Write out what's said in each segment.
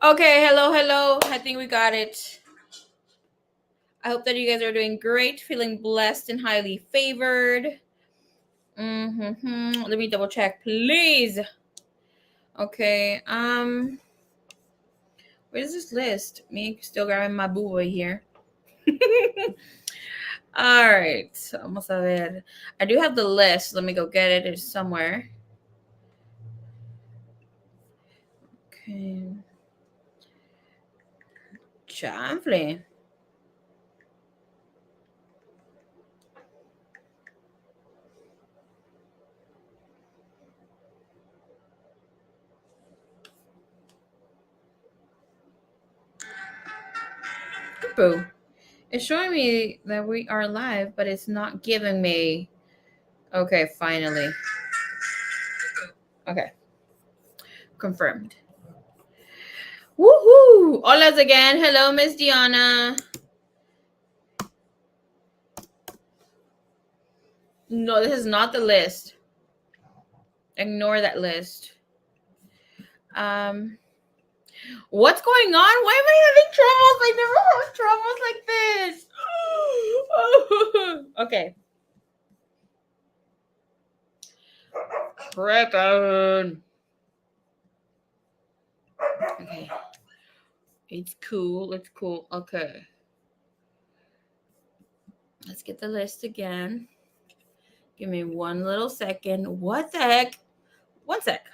Okay, hello, hello. I think we got it. I hope that you guys are doing great, feeling blessed and highly favored. Let me double check, please. Okay, where's this list? Me still grabbing my boo boy here. All right, vamos a ver. I do have the list. Let me go get it. It's somewhere. Okay. Chanfle. Boo. It's showing me that we are live, but it's not giving me. Okay, finally. Okay, confirmed. Woohoo! Hola again. Hello, Miss Diana. No, this is not the list. Ignore that list. What's going on? Why am I having troubles? I never have troubles like this. Okay. Crackin'. Okay. It's cool. It's cool. Okay. Let's get the list again. Give me one little second. What the heck? One sec.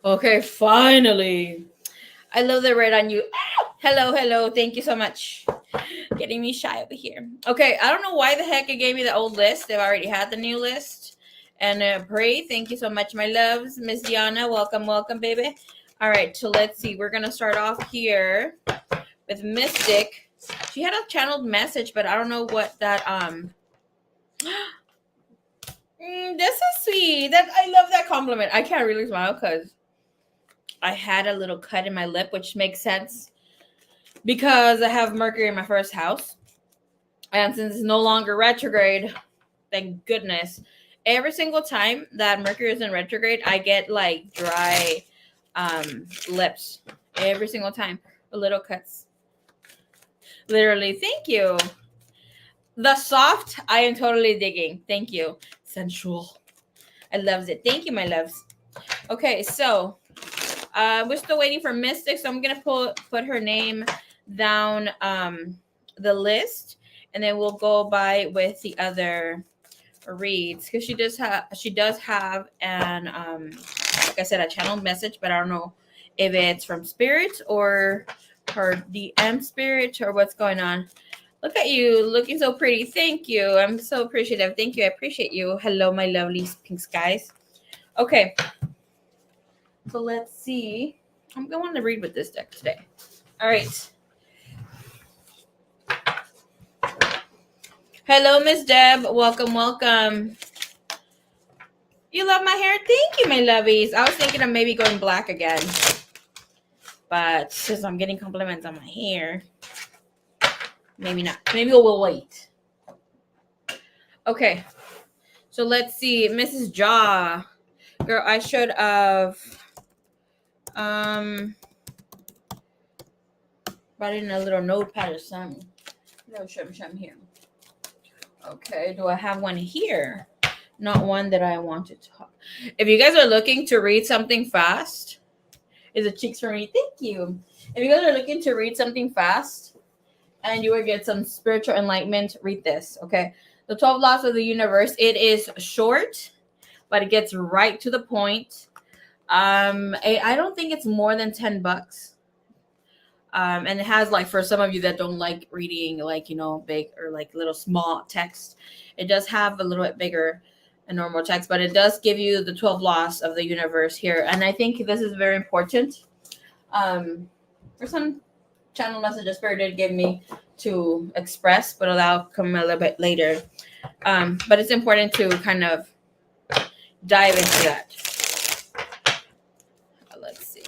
Okay, finally. I love the red on you. Hello, hello. Thank you so much. Getting me shy over here. Okay, I don't know why the heck it gave me the old list. They've already had the new list. And Bray, thank you so much, my loves. Miss Diana, welcome, welcome, baby. All right, so let's see. We're gonna start off here with Mystic. She had a channeled message, but I don't know what that that's so sweet. That I love that compliment. I can't really smile because I had a little cut in my lip, which makes sense because I have Mercury in my first house. And since it's no longer retrograde, thank goodness, every single time that Mercury is in retrograde, I get like dry lips. Every single time. Little cuts. Literally, thank you. The soft, I am totally digging. Thank you. Sensual. I loves it. Thank you, my loves. Okay, so we're still waiting for Mystic, so I'm gonna put her name down the list, and then we'll go by with the other reads because she does have an like I said, a channel message, but I don't know if it's from spirit or her DM spirit or what's going on. Look at you looking so pretty. Thank you. I'm so appreciative. Thank you. I appreciate you. Hello, my lovely pink skies. Okay. So let's see. I'm going to read with this deck today. All right. Hello, Miss Deb. Welcome, welcome. You love my hair? Thank you, my lovies. I was thinking of maybe going black again. But since I'm getting compliments on my hair, maybe not. Maybe we'll wait. Okay. So let's see. Mrs. Jaw. Girl, I should have brought in a little notepad or something. No, something here. Okay, do I have one here? Not one that I want to talk. If you guys are looking to read something fast, is it cheeks for me? Thank you. If you guys are looking to read something fast and you will get some spiritual enlightenment, read this, okay? The 12 Laws of the Universe. It is short, but it gets right to the point. I don't think it's more than $10. And it has, like, for some of you that don't like reading, like, you know, big or like little small text, it does have a little bit bigger and normal text, but it does give you the 12 laws of the universe here. And I think this is very important. For some channel messages Spirit did give me to express, but that'll come a little bit later. But it's important to kind of dive into that. Let's see.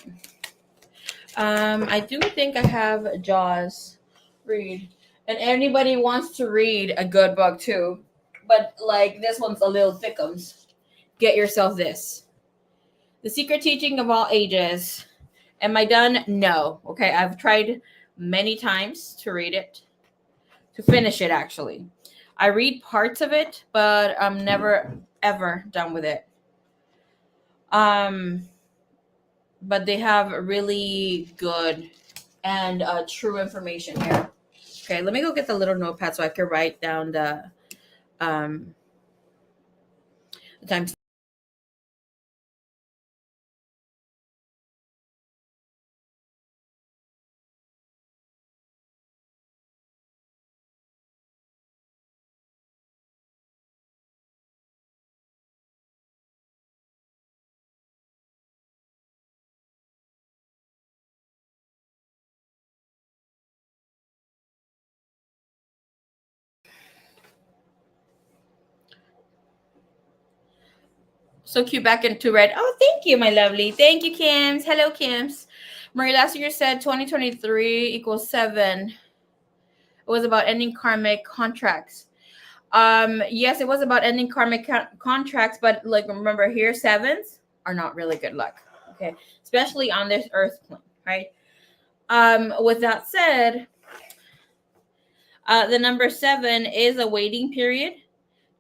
I do think I have Jaws read. And anybody wants to read a good book too, but like this one's a little thickums. Get yourself this. The Secret Teaching of All Ages. Am I done? No. Okay, I've tried many times to read it, to finish it actually. I read parts of it, but I'm never ever done with it. Um, but they have really good and true information here. Okay, let me go get the little notepad so I can write down um the time. So cute back into red. Oh, thank you, my lovely. Thank you, Kims. Hello, Kims. Marie, last year said 2023 equals 7. It was about ending karmic contracts. Yes, it was about ending karmic contracts, but like remember here, sevens are not really good luck. Okay, especially on this earth plane, right? With that said, the number 7 is a waiting period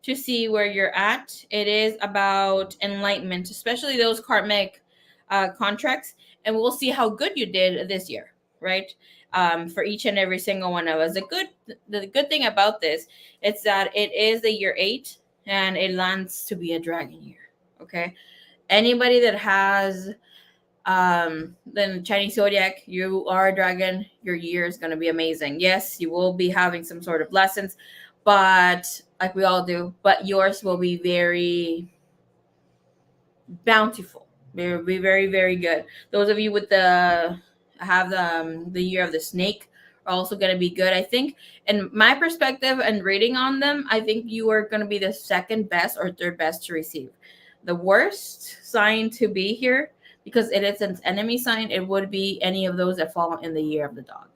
to see where you're at. It is about enlightenment, especially those karmic contracts, and we'll see how good you did this year, right? For each and every single one of us. The good thing about this is that it is the year 8, and it lands to be a dragon year. Okay, anybody that has then Chinese zodiac, you are a dragon, your year is going to be amazing. Yes, you will be having some sort of lessons, but like we all do, but yours will be very bountiful, very very very good. Those of you with the have the year of the snake are also going to be good, I think. In my perspective and rating on them, I think you are going to be the second best or third best to receive. The worst sign to be here, because it is an enemy sign, it would be any of those that fall in the year of the dog.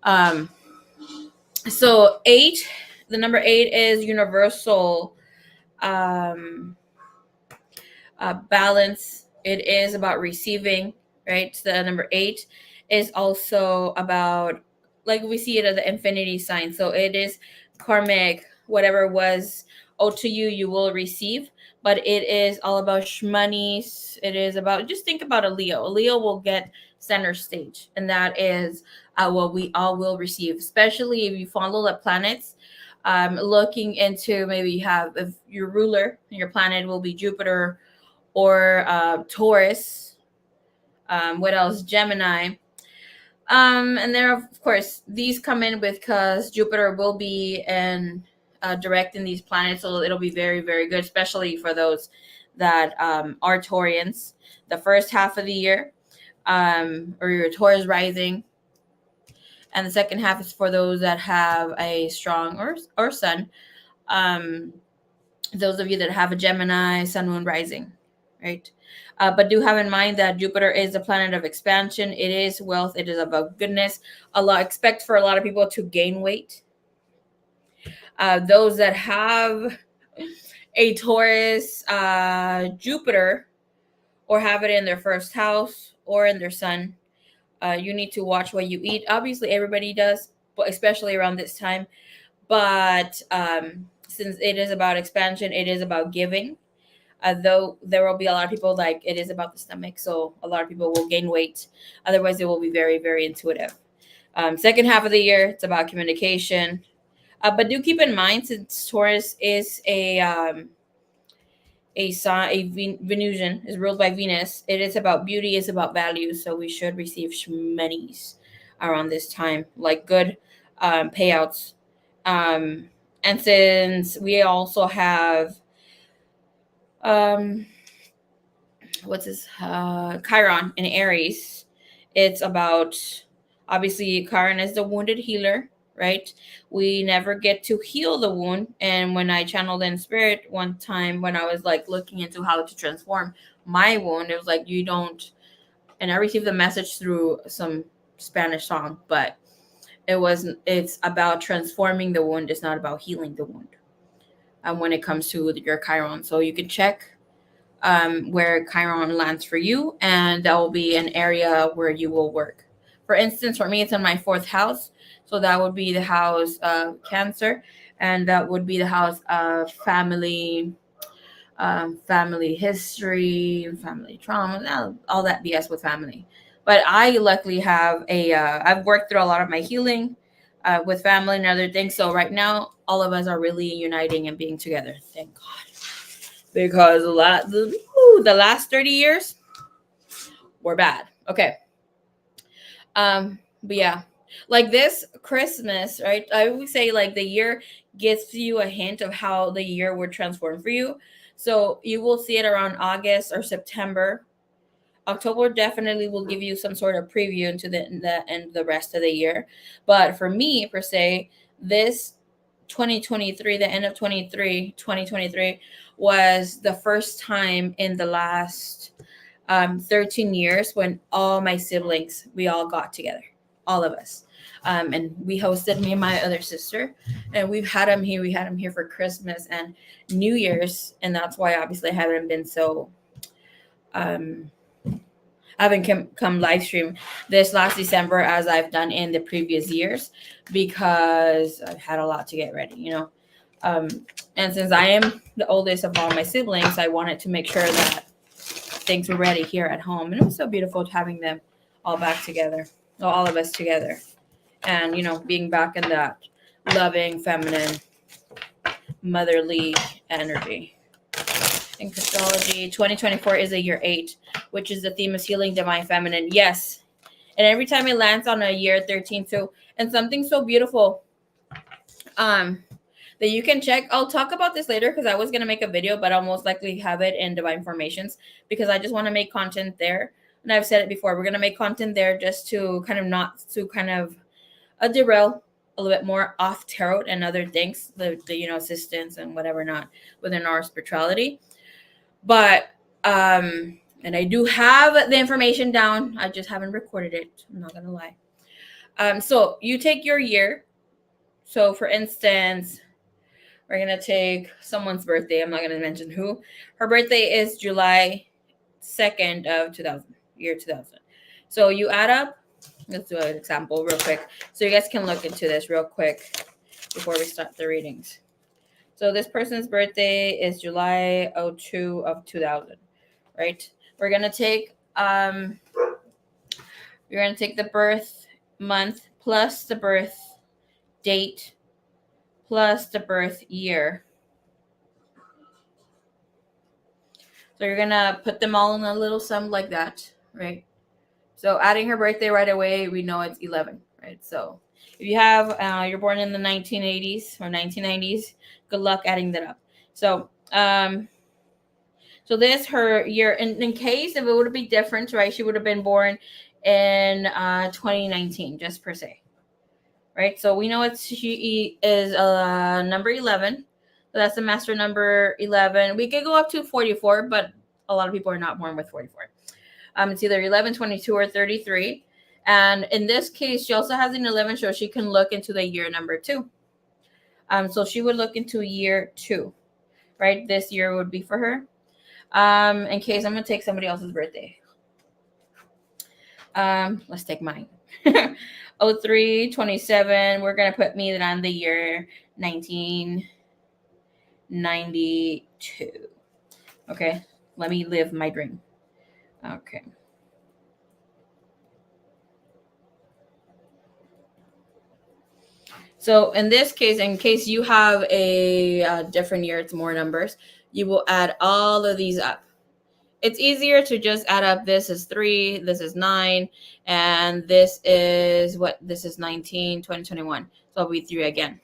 um so 8, the number 8 is universal um balance. It is about receiving, right? The number 8 is also about, like we see it as the infinity sign. So it is karmic, whatever was owed to you, you will receive. But it is all about shmoneys. It is about, just think about a Leo. A Leo will get center stage, and that is what we all will receive, especially if you follow the planets. Looking into, maybe you have, if your ruler, your planet will be Jupiter or Taurus. What else? Gemini. And there, of course, these come in because Jupiter will be in direct in these planets, so it'll be very, very good, especially for those that are Taurians. The first half of the year, or your Taurus rising, and the second half is for those that have a strong or sun. Um, those of you that have a Gemini, Sun, Moon, rising, right? But do have in mind that Jupiter is a planet of expansion. It is wealth. It is about goodness. Expect for a lot of people to gain weight. Those that have a Taurus Jupiter, or have it in their first house or in their sun, you need to watch what you eat. Obviously, everybody does, but especially around this time. But since it is about expansion, it is about giving. Though there will be a lot of people, like, it is about the stomach, so a lot of people will gain weight. Otherwise, it will be very, very intuitive. Second half of the year, it's about communication. But do keep in mind, since Taurus is a sign, Venusian, is ruled by Venus, it is about beauty, it's about values. So we should receive shmoneys around this time, like good payouts. And since we also have um what's this Chiron in Aries, it's about, obviously Chiron is the wounded healer, right? We never get to heal the wound. And when I channeled in spirit one time, when I was like looking into how to transform my wound, it was like, you don't. And I received the message through some Spanish song, but It's about transforming the wound. It's not about healing the wound. When it comes to your Chiron, so you can check where Chiron lands for you, and that will be an area where you will work. For instance, for me, it's in my 4th house, so that would be the house of Cancer, and that would be the house of family, family history, family trauma, all that BS with family. But I luckily have I've worked through a lot of my healing with family and other things. So right now, all of us are really uniting and being together. Thank God. Because the last 30 years were bad. Okay. But yeah, like this Christmas, right? I would say like the year gives you a hint of how the year would transform for you. So you will see it around August or September. October definitely will give you some sort of preview into the end the rest of the year. But for me, per se, this 2023, the end of 2023 was the first time in the last 13 years when all my siblings, we all got together, all of us. And we hosted, me and my other sister, and we had him here for Christmas and New Year's. And that's why obviously I haven't been so I haven't come live stream this last December as I've done in the previous years, because I've had a lot to get ready, and since I am the oldest of all my siblings, I wanted to make sure that things were ready here at home. And it was so beautiful having them all back together, all of us together, and being back in that loving, feminine, motherly energy. In Astrology, 2024 is a year 8, which is the theme of healing, divine feminine. Yes. And every time it lands on a year 13 too. And something so beautiful that you can check. I'll talk about this later because I was going to make a video, but I'll most likely have it in Divine Formations because I just want to make content there. And I've said it before, we're going to make content there just to kind of not to kind of derail a little bit more off tarot and other things, the assistance and whatever not within our spirituality. But and I do have the information down. I just haven't recorded it. I'm not gonna lie. So you take your year. So for instance, we're gonna take someone's birthday. I'm not gonna mention who. Her birthday is July 2nd of 2000, year 2000. So you add up. Let's do an example real quick, so you guys can look into this real quick before we start the readings. So this person's birthday is July 02 of 2000, right? We're gonna take the birth month plus the birth date plus the birth year. So you're gonna put them all in a little sum like that, right? So adding her birthday right away, we know it's 11, right? So if you have you're born in the 1980s or 1990s, good luck adding that up. So so this her year, in case if it would be different, right? She would have been born in 2019, just per se, right? So we know she is number 11. So that's the master number 11. We could go up to 44, but a lot of people are not born with 44. It's either 11, 22, or 33. And in this case, she also has an 11, so she can look into the year number 2. So she would look into year 2, right? This year would be for her. In case I'm gonna take somebody else's birthday. Let's take mine. 03/27. We're gonna put me on the year 1992. Okay, let me live my dream. Okay. So in this case, in case you have a different year, it's more numbers, you will add all of these up. It's easier to just add up. This is 3, this is 9, and this is 19, 20, 21. So it'll be 3 again.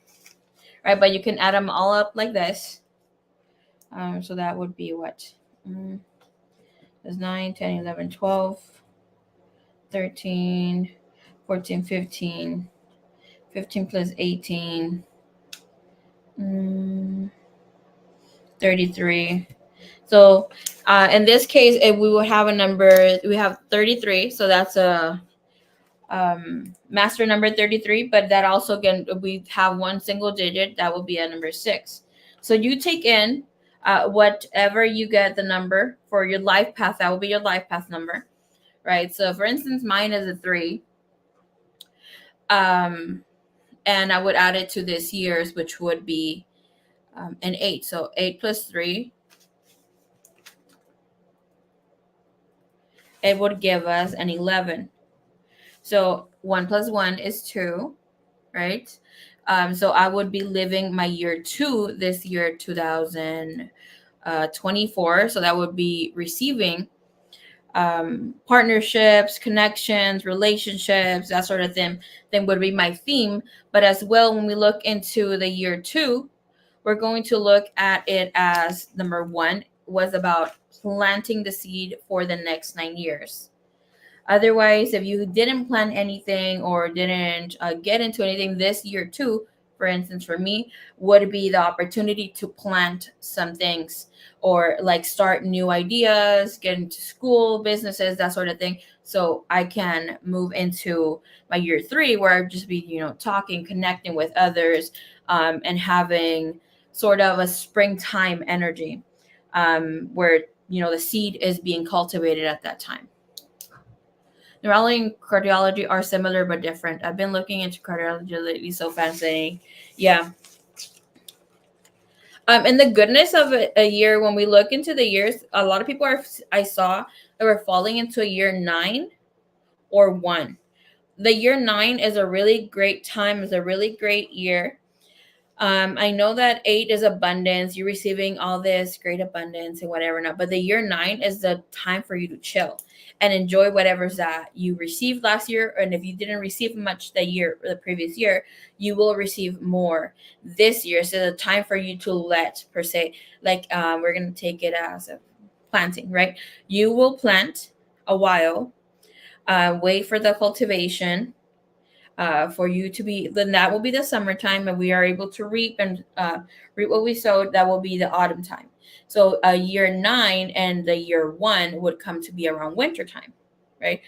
Right, but you can add them all up like this. So that would be what? There's 9, 10, 11, 12, 13, 14, 15. 15 plus 18. 33. So in this case, if we would have a number, we have 33. So that's a master number 33, but that also, again, we have one single digit that will be a number 6. So you take in whatever you get the number for your life path, that will be your life path number, right? So for instance, mine is a 3, and I would add it to this year's, which would be an 8. So 8 plus 3, it would give us an 11. So 1 plus 1 is 2, right? So I would be living my year 2 this year, 2024. So that would be receiving partnerships, connections, relationships, that sort of thing. Then would be my theme. But as well, when we look into the year 2, we're going to look at it as number 1 was about planting the seed for the next 9 years. Otherwise, if you didn't plan anything or didn't get into anything this year 2, for instance, for me, would be the opportunity to plant some things or like start new ideas, get into school, businesses, that sort of thing. So I can move into my year 3 where I'd just be, talking, connecting with others, and having sort of a springtime energy, where, the seed is being cultivated at that time. Neurology and cardiology are similar but different. I've been looking into cardiology lately, so fascinating. Yeah. And the goodness of a year, when we look into the years, a lot of people I saw that were falling into a year 9 or 1. The year 9 is a really great time, is a really great year. I know that 8 is abundance. You're receiving all this great abundance and whatever not. But the year 9 is the time for you to chill and enjoy whatever's that you received last year. And if you didn't receive much the previous year, you will receive more this year. So the time for you to let, per se, like, we're going to take it as a planting, right? You will plant a while, wait for the cultivation, for you to be, then that will be the summertime, and we are able to reap and reap what we sowed. That will be the autumn time. So year 9 and the year 1 would come to be around winter time, right?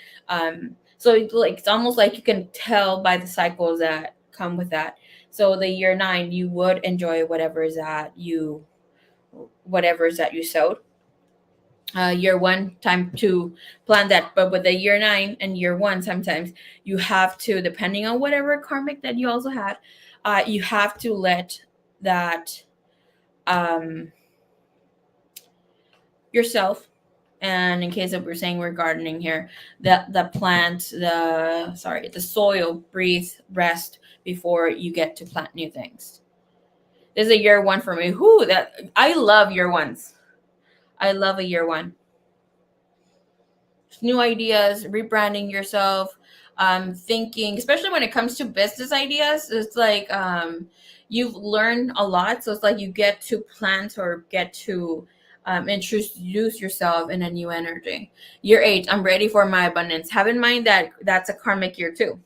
So it's almost like you can tell by the cycles that come with that. So the year 9, you would enjoy whatever is that you sowed. Year 1, time to plan that. But with the year 9 and year 1, sometimes you have to, depending on whatever karmic that you also had, you have to let that, yourself, and in case of we're saying we're gardening here, the plant, the soil breathe, rest before you get to plant new things. This is a year 1 for me. I love year 1s. I love a year 1. New ideas, rebranding yourself, thinking, especially when it comes to business ideas. It's like, you've learned a lot, so it's like you get to plant or get to introduce yourself in a new energy. Year 8, I'm ready for my abundance. Have in mind that that's a karmic year too.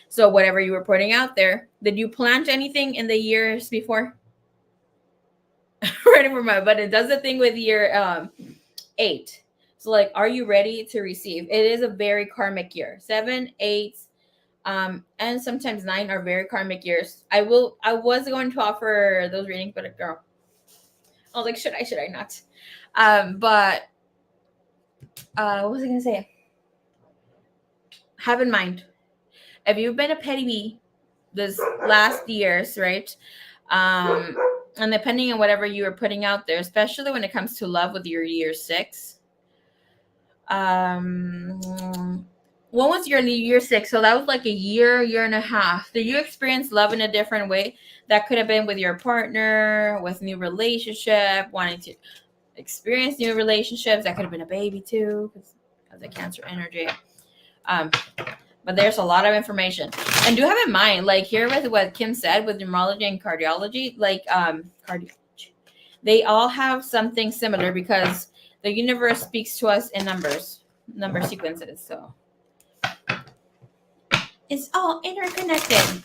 So whatever you were putting out there, did you plant anything in the years before? Ready for my abundance. That's the thing with year 8. So, like, are you ready to receive? It is a very karmic year. 7, 8, and sometimes 9 are very karmic years. I was going to offer those readings, but girl, I was like, should I not? But what was I gonna say? Have in mind, if you've been a petty bee this last years, right? And depending on whatever you are putting out there, especially when it comes to love with your year 6. When was your year 6? So that was like a year and a half. Did you experience love in a different way? That could have been with your partner, with new relationship, wanting to experience new relationships. That could have been a baby too, because of the Cancer energy. But there's a lot of information, and do have in mind, like here with what Kim said with numerology and cardiology, like cardiology, they all have something similar because the universe speaks to us in number sequences. So it's all interconnected.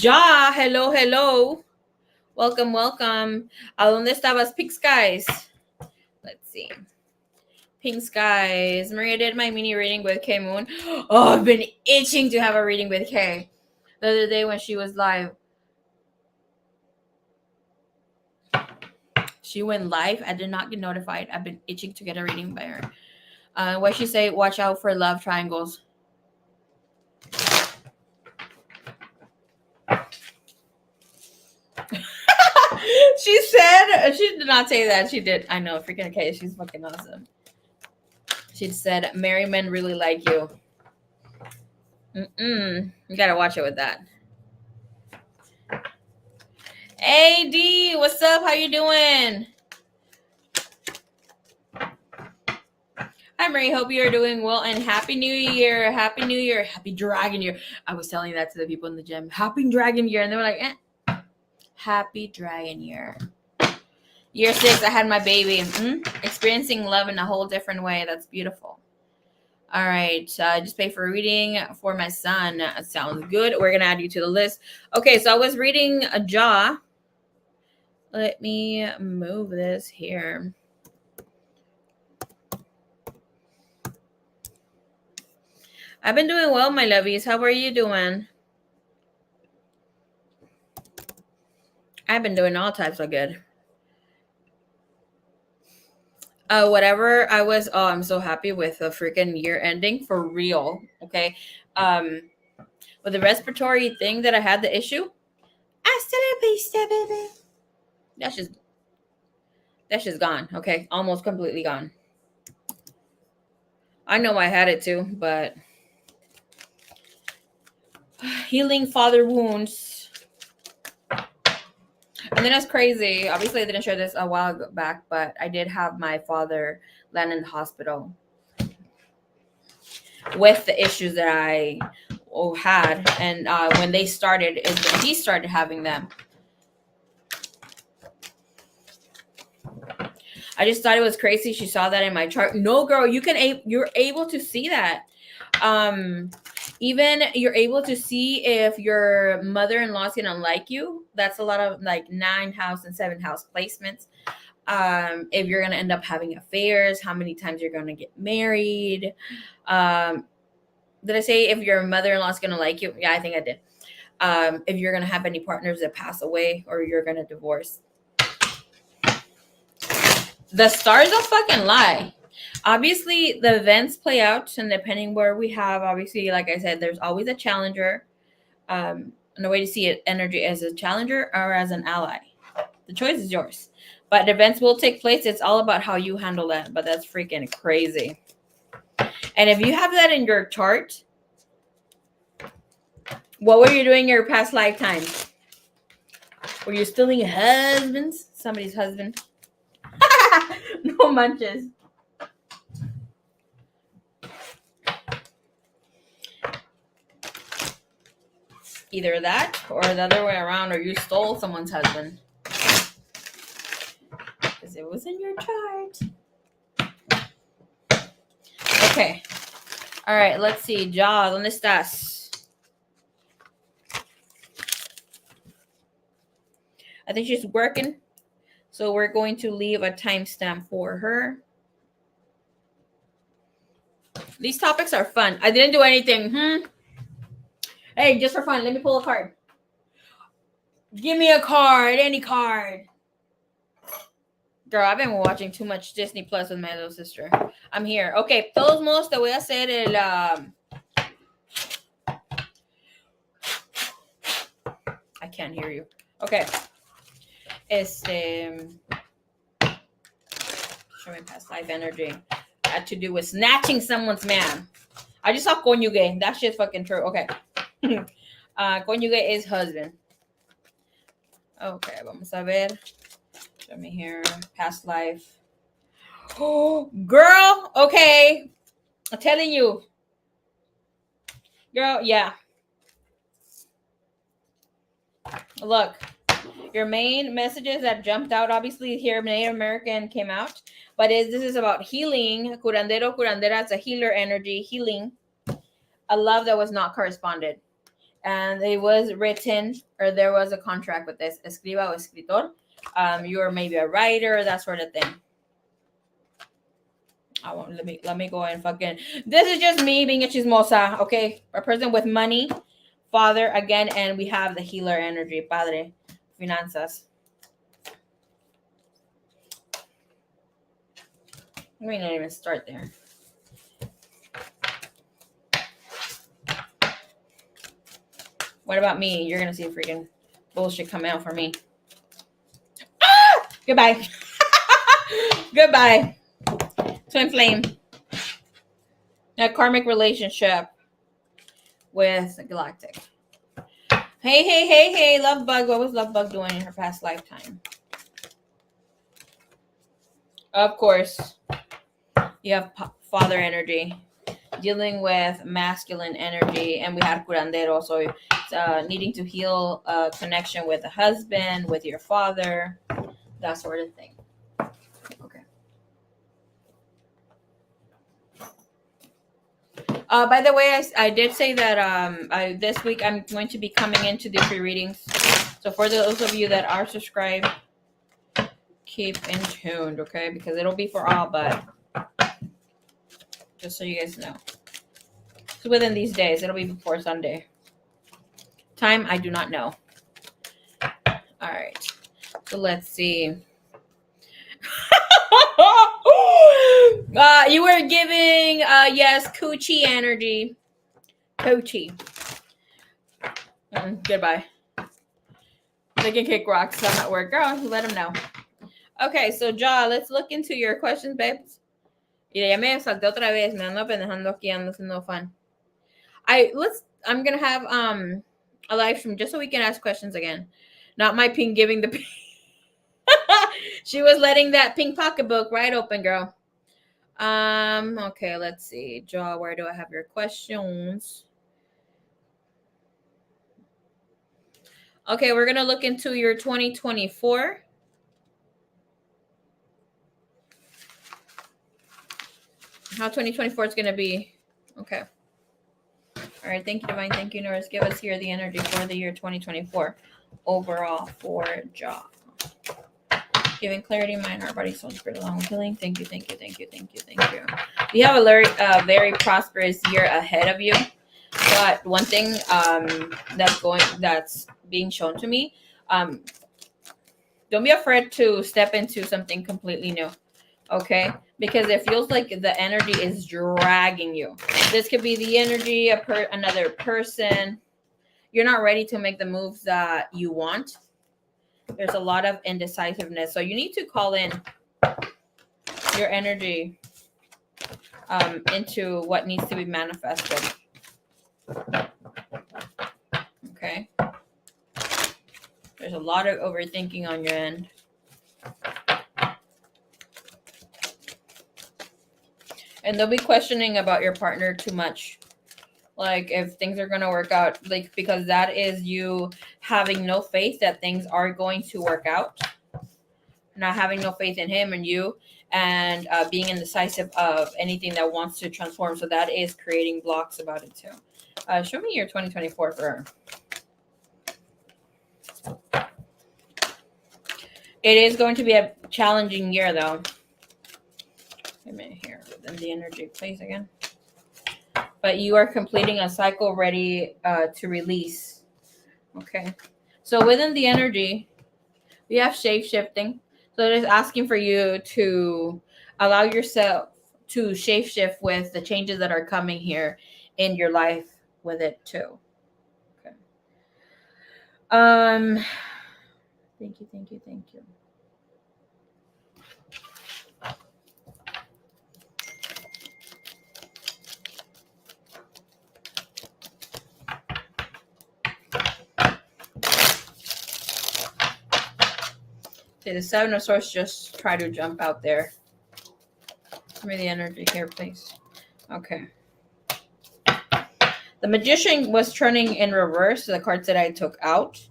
Ja, hello. Welcome. ¿A dónde estabas, Pix Guys? Let's see. Pink Skies. Maria did my mini reading with K Moon. Oh, I've been itching to have a reading with K. The other day when she was live. She went live. I did not get notified. I've been itching to get a reading by her. What she say? Watch out for love triangles. She said, she did not say that. She did. I know, freaking K. She's fucking awesome. She said, married men really like you. You gotta watch it with that. Hey, D, what's up? How you doing? Hi, Marie. Hope you are doing well, and Happy New Year. Happy New Year. Happy Dragon Year. I was telling that to the people in the gym. Happy Dragon Year. And they were like, Happy Dragon Year. Year 6, I had my baby. Experiencing love in a whole different way. That's beautiful. All right. I just paid for a reading for my son. Sounds good. We're going to add you to the list. Okay. So I was reading a jaw. Let me move this here. I've been doing well, my lovies. How are you doing? I've been doing all types of good. Whatever I was, I'm so happy with the freaking year ending for real. Okay. With the respiratory thing that I had the issue, that's just gone. Okay. Almost completely gone. I know I had it too, but healing father wounds. And then that's crazy. Obviously, I didn't share this a while back, but I did have my father land in the hospital with the issues that I had. And when they started, is when he started having them. I just thought it was crazy. She saw that in my chart. No, girl, you're able to see that. Even you're able to see if your mother-in-law is gonna like you. That's a lot of like 9th house and 7th house placements. If you're gonna end up having affairs, how many times you're gonna get married. Did I say if your mother-in-law is gonna like you? Yeah, I think I did. If you're gonna have any partners that pass away or you're gonna divorce. The stars don't fucking lie. Obviously, the events play out, and depending where we have, obviously, like I said, there's always a challenger. And the way to see it, energy as a challenger or as an ally. The choice is yours. But events will take place. It's all about how you handle that. But that's freaking crazy. And if you have that in your chart, what were you doing in your past lifetime? Were you stealing husbands? Somebody's husband? No munches. Either that or the other way around, or you stole someone's husband. Because it was in your chart. Okay. All right, let's see. Ja, ¿dónde estás? I think she's working. So we're going to leave a timestamp for her. These topics are fun. I didn't do anything. Hey, just for fun, let me pull a card. Give me a card, any card. Girl, I've been watching too much Disney Plus with my little sister. I'm here. Okay, todos modos te voy a hacer el... I can't hear you. Okay. Show me past life energy. Had to do with snatching someone's man. I just saw cónyuge. That shit's fucking true. Okay. Cónyuge is husband. Okay, vamos a ver. Show me here. Past life. Oh, girl. Okay. I'm telling you. Girl, yeah. Look. Your main messages that jumped out, obviously here Native American came out, but this is about healing. Curandero, curandera, it's a healer energy, healing. A love that was not corresponded. And it was written, or there was a contract with this, escriba o escritor. You are maybe a writer, that sort of thing. I won't. Let me go ahead and fucking. This is just me being a chismosa, okay? A person with money, father again, and we have the healer energy, padre, finanzas. We may not even start there. What about me? You're gonna see freaking bullshit come out for me. Ah! Goodbye. Goodbye. Twin flame. A karmic relationship with Galactic. Hey, Love Bug. What was Love Bug doing in her past lifetime? Of course, you have father energy dealing with masculine energy, and we had curandero, so needing to heal a connection with a husband, with your father, that sort of thing. Okay. By the way, I did say that this week I'm going to be coming in to do free readings. So for those of you that are subscribed, keep in tuned, okay? Because it'll be for all, but just so you guys know. So within these days, it'll be before Sunday. Time, I do not know. All right. So let's see. You were giving, yes, coochie energy. Coochie. Goodbye. They can kick rocks. I'm at work. Girl, let them know. Okay, so Ja, let's look into your questions, babes. Y ya me salté otra vez. Me ando pendejando aquí, ando haciendo fun. I'm gonna have a live stream just so we can ask questions again. Not my pink giving the pink. She was letting that pink pocketbook right open, girl. Okay, let's see. Ja, where do I have your questions? Okay, we're gonna look into your 2024. How 2024 is gonna be. Okay. All right, thank you, Divine. Thank you, Norris. Give us here the energy for the year 2024 overall for Ja. Giving clarity, mind, heart, body, soul, spirit, along with healing. Thank you. You have a very prosperous year ahead of you. But one thing that's being shown to me, don't be afraid to step into something completely new. Okay, because it feels like the energy is dragging you. This could be the energy of another person. You're not ready to make the moves that you want. There's a lot of indecisiveness, so you need to call in your energy into what needs to be manifested. Okay, there's a lot of overthinking on your end. And they'll be questioning about your partner too much. Like if things are going to work out, like, because that is you having no faith that things are going to work out. Not having no faith in him and you, and being indecisive of anything that wants to transform. So that is creating blocks about it too. Show me your 2024 for her. It is going to be a challenging year though. Wait a minute here. Then the energy plays again. But you are completing a cycle ready to release. Okay. So within the energy, we have shape-shifting. So it is asking for you to allow yourself to shape-shift with the changes that are coming here in your life with it too. Okay. Thank you. Okay, the Seven of Swords just try to jump out there. Give me the energy here, please. Okay. The Magician was turning in reverse, the cards that I took out.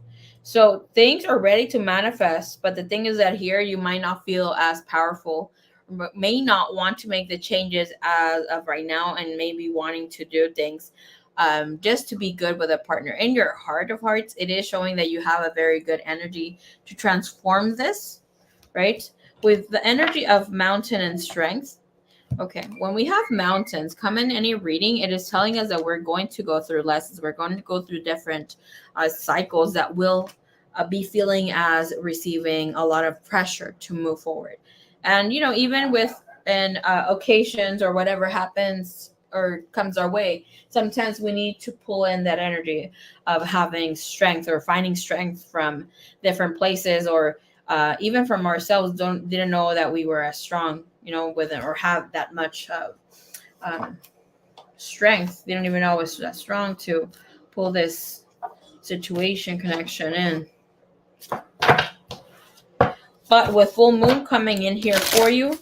So things are ready to manifest, but the thing is that here you might not feel as powerful, may not want to make the changes as of right now, and maybe wanting to do things just to be good with a partner. In your heart of hearts, it is showing that you have a very good energy to transform this, right? With the energy of mountain and strength, Okay, when we have mountains come in any reading, it is telling us that we're going to go through lessons. We're going to go through different cycles that will be feeling as receiving a lot of pressure to move forward. And, even with occasions or whatever happens or comes our way, sometimes we need to pull in that energy of having strength or finding strength from different places, or even from ourselves. Didn't know that we were as strong, with it, or have that much um, strength. They don't even know it's that strong to pull this situation connection in. But with full moon coming in here for you,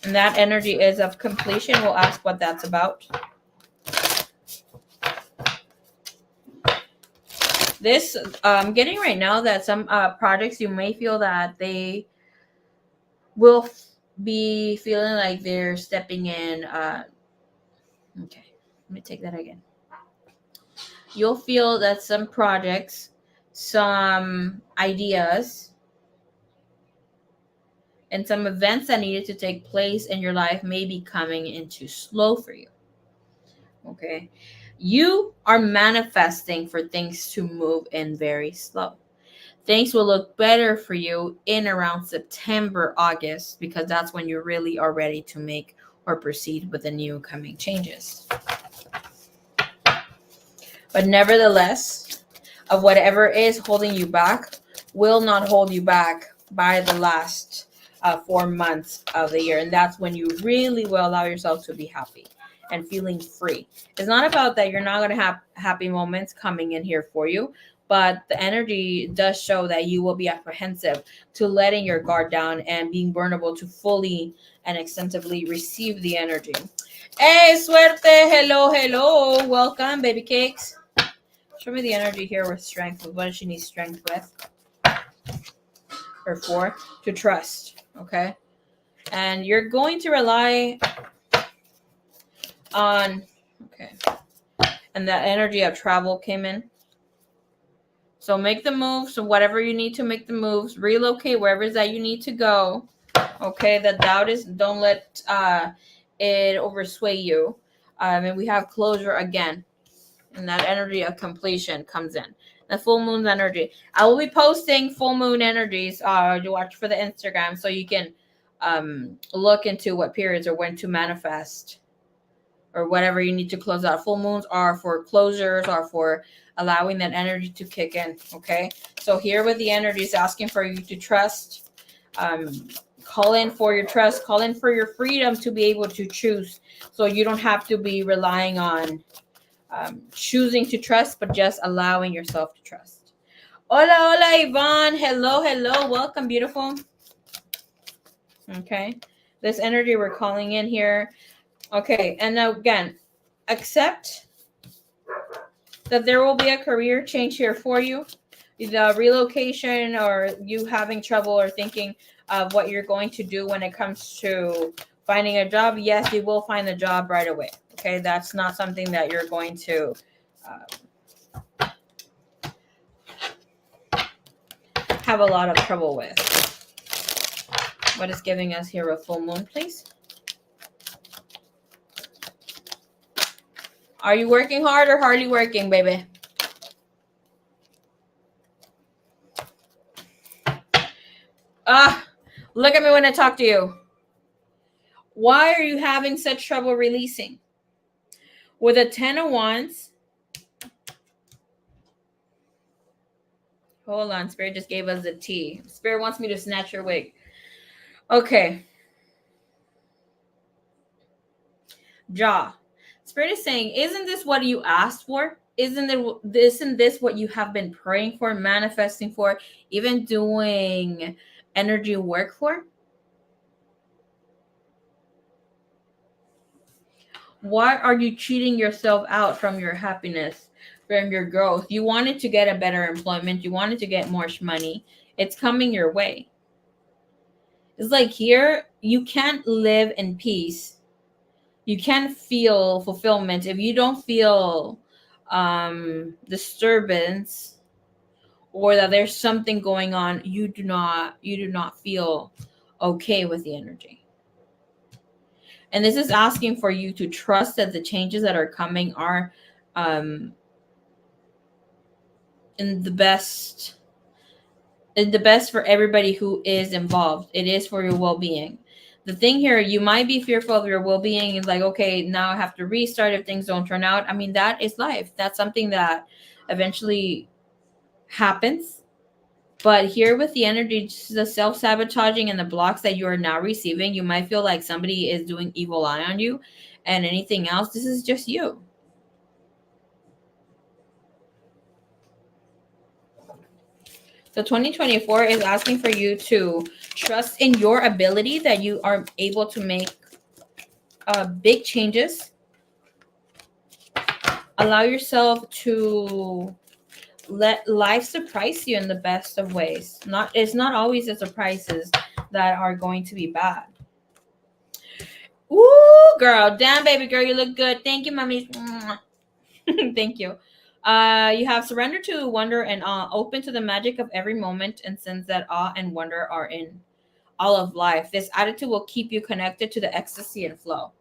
and that energy is of completion, we'll ask what that's about. This, getting right now that some projects, you may feel that they will be feeling like they're stepping in. Okay, let me take that again. You'll feel that some projects, some ideas, and some events that needed to take place in your life may be coming into slow for you. Okay, you are manifesting for things to move in very slow. Things will look better for you in around September, August, because that's when you really are ready to make or proceed with the new coming changes. But nevertheless, of whatever is holding you back will not hold you back by the last 4 months of the year. And that's when you really will allow yourself to be happy and feeling free. It's not about that you're not going to have happy moments coming in here for you, but the energy does show that you will be apprehensive to letting your guard down and being vulnerable to fully and extensively receive the energy. Hey, suerte. Hello, hello. Welcome, baby cakes. Show me the energy here with strength. What does she need strength with? Or for? To trust. Okay. And you're going to rely on, okay. And that energy of travel came in. So make the moves. So whatever you need to make the moves, relocate wherever it is that you need to go. Okay. The doubt is, don't let it oversway you. And we have closure again. And that energy of completion comes in. The full moon's energy. I will be posting full moon energies. You watch for the Instagram so you can look into what periods or when to manifest or whatever you need to close out. Full moons are for closures, or for allowing that energy to kick in. Okay. So here with the energies asking for you to trust. Call in for your trust. Call in for your freedom to be able to choose. So you don't have to be relying on choosing to trust, but just allowing yourself to trust. Hola, hola, Yvonne. Hello, hello. Welcome, beautiful. Okay. This energy we're calling in here. Okay. And now again, accept that there will be a career change here for you. The relocation, or you having trouble or thinking of what you're going to do when it comes to finding a job. Yes, you will find a job right away. Okay, that's not something that you're going to have a lot of trouble with. What is giving us here a full moon, please? Are you working hard or hardly working, baby? Look at me when I talk to you. Why are you having such trouble releasing? With a 10 of Wands. Hold on. Spirit just gave us the T. Spirit wants me to snatch your wig. Okay. Jaw. Spirit is saying, isn't this what you asked for? Isn't this what you have been praying for, manifesting for, even doing energy work for? Why are you cheating yourself out from your happiness, from your growth? You wanted to get a better employment. You wanted to get more money. It's coming your way. It's like here, you can't live in peace. You can't feel fulfillment if you don't feel disturbance, or that there's something going on. You do not feel okay with the energy. And this is asking for you to trust that the changes that are coming are um, in the best for everybody who is involved. It is for your well-being. The thing here, you might be fearful of your well-being. It's like, okay, now I have to restart if things don't turn out. I mean, that is life. That's something that eventually happens. But here with the energy, the self-sabotaging and the blocks that you are now receiving, you might feel like somebody is doing evil eye on you, and anything else, this is just you. So 2024 is asking for you to trust in your ability that you are able to make big changes. Allow yourself to let life surprise you in the best of ways. It's not always the surprises that are going to be bad. Ooh, girl, damn, baby girl, you look good. Thank you, mommy. Thank you. You have surrendered to wonder and awe, open to the magic of every moment, and sense that awe and wonder are in all of life. This attitude will keep you connected to the ecstasy and flow.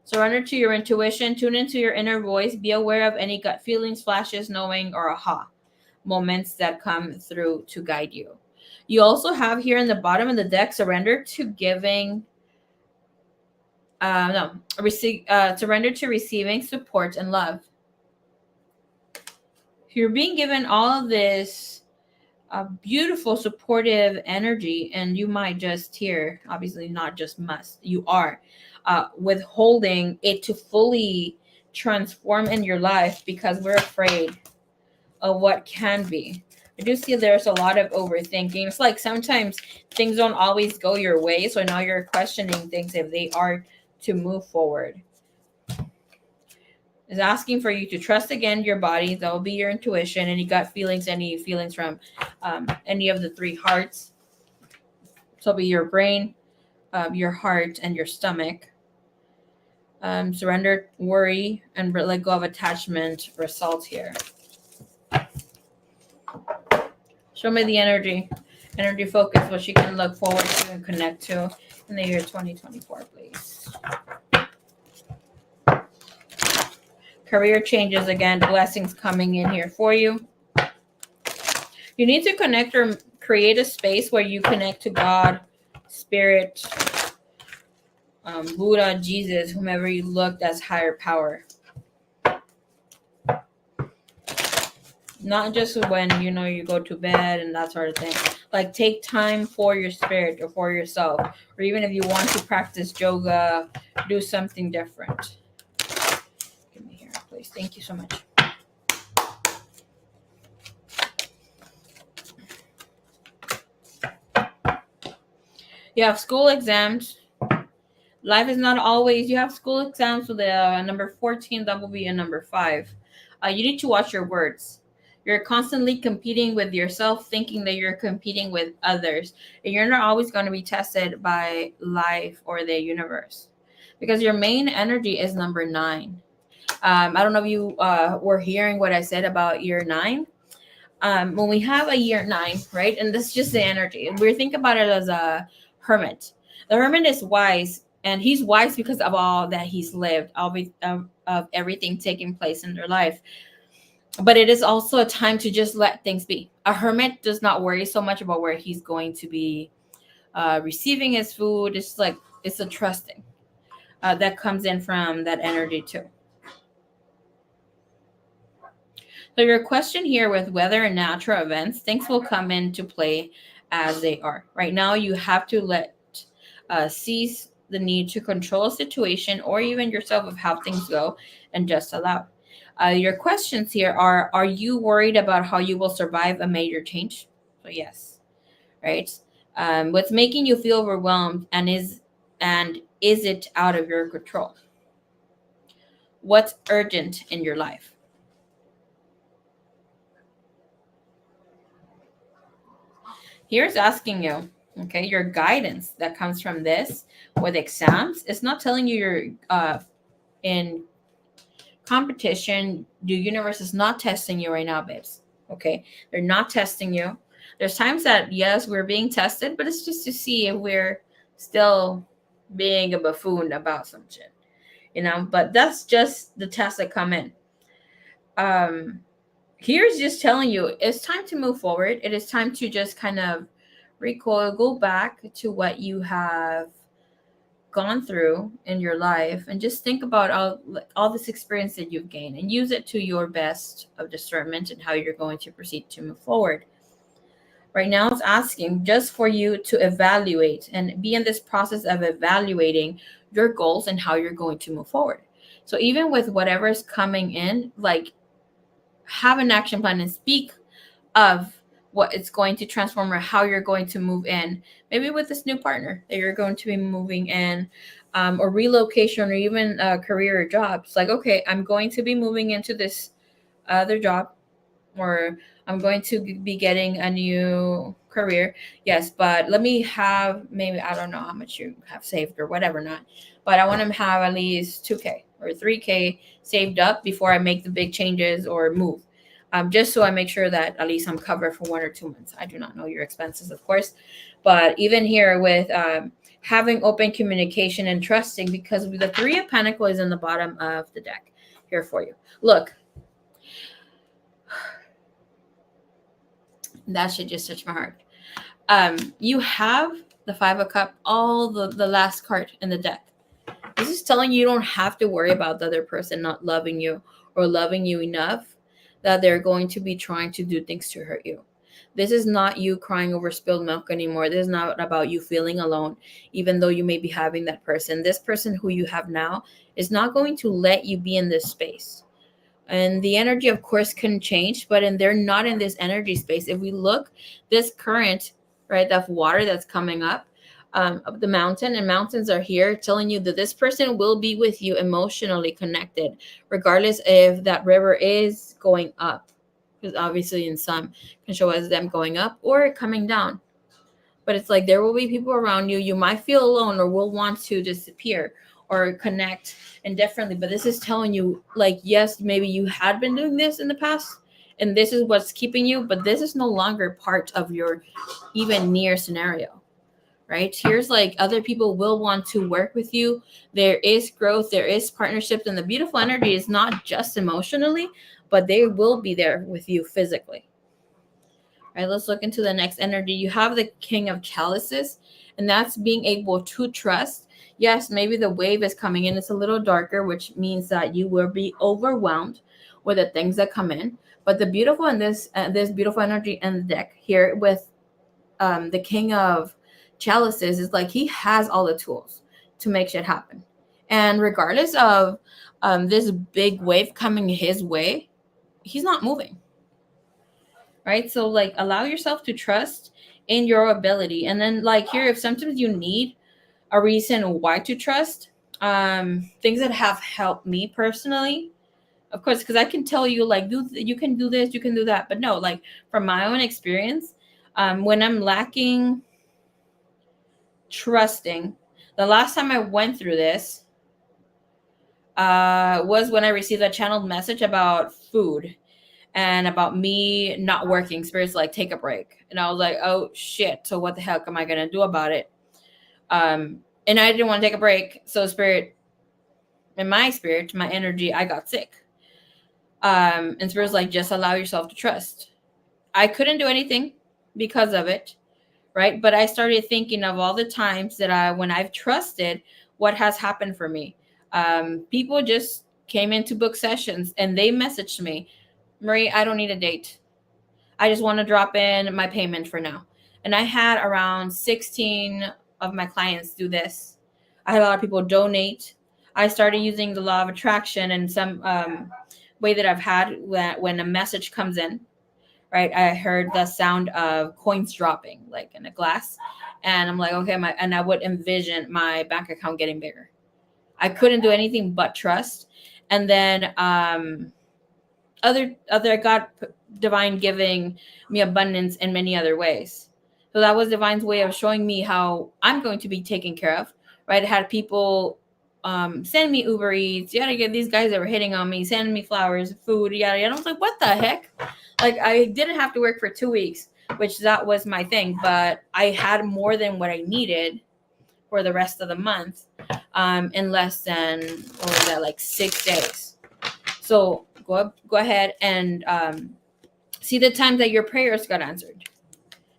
Surrender to your intuition, tune into your inner voice, be aware of any gut feelings, flashes, knowing, or aha moments that come through to guide you. You also have here in the bottom of the deck, surrender to giving, surrender to receiving support and love. You're being given all of this beautiful supportive energy, and you might just here, obviously not just must, you are withholding it to fully transform in your life because we're afraid of what can be. I do see there's a lot of overthinking. It's like sometimes things don't always go your way, so now you're questioning things if they are to move forward. Is asking for you to trust again your body. That will be your intuition, any gut feelings, any feelings from any of the three hearts. So it'll be your brain, your heart, and your stomach. Surrender worry and let go of attachment result here. Show me the energy focus, what you can look forward to and connect to in the year 2024, please. Career changes again, blessings coming in here for you. You need to connect or create a space where you connect to God, Spirit, Buddha, Jesus, whomever you looked as higher power. Not just when you go to bed and that sort of thing. Like take time for your spirit or for yourself, or even if you want to practice yoga, do something different. Give me here, please. Thank you so much. You have school exams. Life is not always. You have school exams with a number 14. That will be a number 5. You need to watch your words. You're constantly competing with yourself, thinking that you're competing with others. And you're not always going to be tested by life or the universe, because your main energy is number 9. I don't know if you were hearing what I said about year 9. When we have a year 9, right? And this is just the energy. We think about it as a hermit. The hermit is wise, and he's wise because of all that he's lived, of everything taking place in their life. But it is also a time to just let things be. A hermit does not worry so much about where he's going to be receiving his food. It's like it's a trusting that comes in from that energy too. So your question here with weather and natural events, things will come into play as they are. Right now, you have to cease the need to control a situation or even yourself of how things go, and just allow. Your questions here are you worried about how you will survive a major change? So yes, right? What's making you feel overwhelmed, and is it out of your control? What's urgent in your life? Here's asking you, okay, your guidance that comes from this with exams. It's not telling you you're in competition. The universe is not testing you right now, babes. Okay, they're not testing you. There's times that yes, we're being tested, but it's just to see if we're still being a buffoon about some shit, but that's just the tests that come in. Here's just telling you it's time to move forward. It is time to just kind of recoil, go back to what you have gone through in your life, and just think about all this experience that you've gained and use it to your best of discernment and how you're going to proceed to move forward. Right now, it's asking just for you to evaluate and be in this process of evaluating your goals and how you're going to move forward. So even with whatever is coming in, like, have an action plan and speak of what it's going to transform or how you're going to move in, maybe with this new partner that you're going to be moving in, or relocation, or even career or jobs. Like, okay, I'm going to be moving into this other job, or I'm going to be getting a new career. Yes, but let me have, maybe, I don't know how much you have saved or whatever, not, but I want to have at least 2K or 3K saved up before I make the big changes or move. Just so I make sure that at least I'm covered for 1 or 2 months. I do not know your expenses, of course, but even here with having open communication and trusting, because the Three of Pentacles is in the bottom of the deck here for you. Look, that should just touch my heart. You have the Five of Cups, all the last card in the deck. This is telling you don't have to worry about the other person not loving you or loving you enough that they're going to be trying to do things to hurt you. This is not you crying over spilled milk anymore. This is not about you feeling alone, even though you may be having that person. This person who you have now is not going to let you be in this space. And the energy, of course, can change, but they're not in this energy space. If we look, this current, right, of water that's coming up the mountain, and mountains are here telling you that this person will be with you emotionally connected, regardless if that river is going up, because obviously in some can show us them going up or coming down. But it's like there will be people around you. You might feel alone or will want to disappear or connect indifferently. But this is telling you, like, yes, maybe you had been doing this in the past and this is what's keeping you, but this is no longer part of your even near scenario, right? Here's like other people will want to work with you. There is growth, there is partnerships, and the beautiful energy is not just emotionally, but they will be there with you physically. All right, let's look into the next energy. You have the King of Chalices, and that's being able to trust. Yes, maybe the wave is coming in. It's a little darker, which means that you will be overwhelmed with the things that come in. But the beautiful in this beautiful energy in the deck here with the King of Chalices is like he has all the tools to make shit happen. And regardless of this big wave coming his way, he's not moving. Right? So like allow yourself to trust in your ability. And then like here, if sometimes you need a reason why to trust, things that have helped me personally, of course, because I can tell you like you can do this, you can do that, but no, like from my own experience, when I'm lacking trusting, the last time I went through this was when I received a channeled message about food and about me not working. Spirit's like, take a break. And I was like, oh shit. So what the heck am I going to do about it? And I didn't want to take a break. So spirit, my energy, I got sick. And Spirit's like, just allow yourself to trust. I couldn't do anything because of it. Right. But I started thinking of all the times that when I've trusted, what has happened for me. People just came into book sessions and they messaged me, Marie, I don't need a date. I just want to drop in my payment for now. And I had around 16 of my clients do this. I had a lot of people donate. I started using the law of attraction and some way that I've had when a message comes in, right? I heard the sound of coins dropping like in a glass. And I'm like, okay, and I would envision my bank account getting bigger. I couldn't do anything but trust. And then other God, divine giving me abundance in many other ways. So that was divine's way of showing me how I'm going to be taken care of, right? I had people send me Uber Eats, yada yada. These guys that were hitting on me, sending me flowers, food, yada yada. I was like, what the heck? Like I didn't have to work for 2 weeks, which that was my thing, but I had more than what I needed for the rest of the month, in less than, what was that, like 6 days. So go ahead and see the time that your prayers got answered,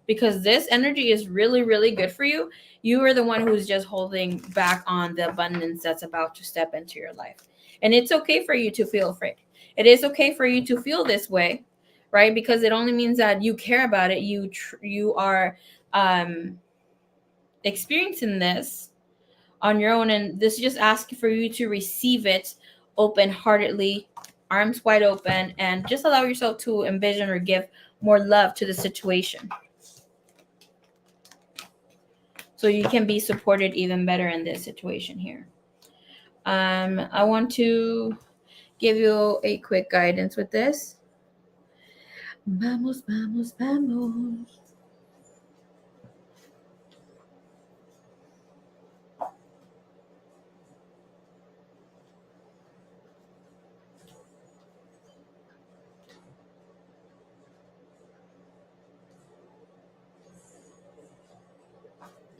because this energy is really, really good for you. You are the one who's just holding back on the abundance that's about to step into your life. And it's okay for you to feel afraid. It is okay for you to feel this way, right? Because it only means that you care about it. You are experiencing this on your own, and this is just asking for you to receive it open-heartedly, arms wide open, and just allow yourself to envision or give more love to the situation, so you can be supported even better in this situation here. I want to give you a quick guidance with this. Vamos, vamos, vamos.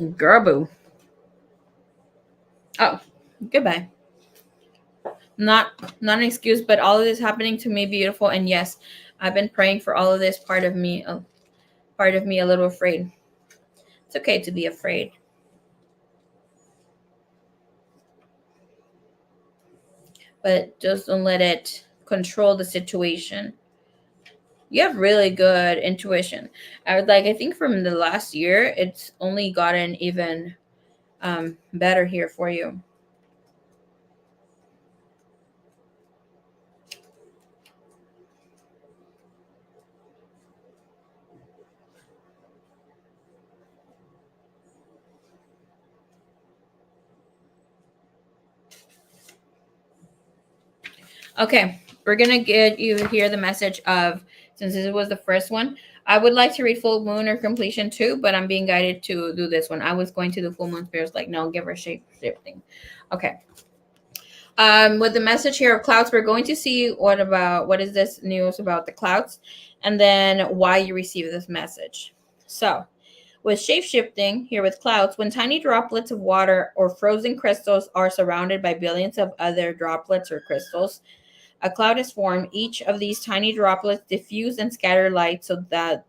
Garbu. Oh, goodbye. Not an excuse, but all of this happening to me beautiful. And yes, I've been praying for all of this. Part of me a little afraid. It's okay to be afraid, but just don't let it control the situation. You have really good intuition. I think from the last year, it's only gotten even better here for you. Okay, we're gonna get you here the message of, since this was the first one, I would like to read full moon or completion too, but I'm being guided to do this one. I was going to do full moon spirits, like, no, give her shape shifting. Okay. With the message here of clouds, we're going to see what is this news about the clouds, and then why you receive this message. So, with shape shifting here with clouds, when tiny droplets of water or frozen crystals are surrounded by billions of other droplets or crystals, a cloud is formed. Each of these tiny droplets diffuse and scatter light so that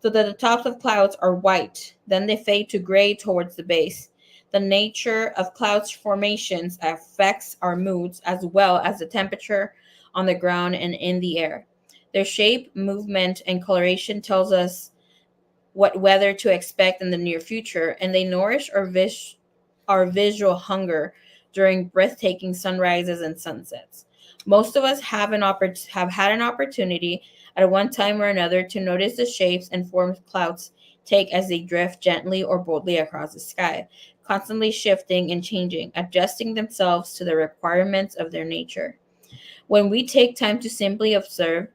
the tops of clouds are white. Then they fade to gray towards the base. The nature of clouds formations affects our moods as well as the temperature on the ground and in the air. Their shape, movement, and coloration tells us what weather to expect in the near future, and they nourish our visual hunger during breathtaking sunrises and sunsets. Most of us have had an opportunity at one time or another to notice the shapes and forms clouds take as they drift gently or boldly across the sky, constantly shifting and changing, adjusting themselves to the requirements of their nature. When we take time to simply observe,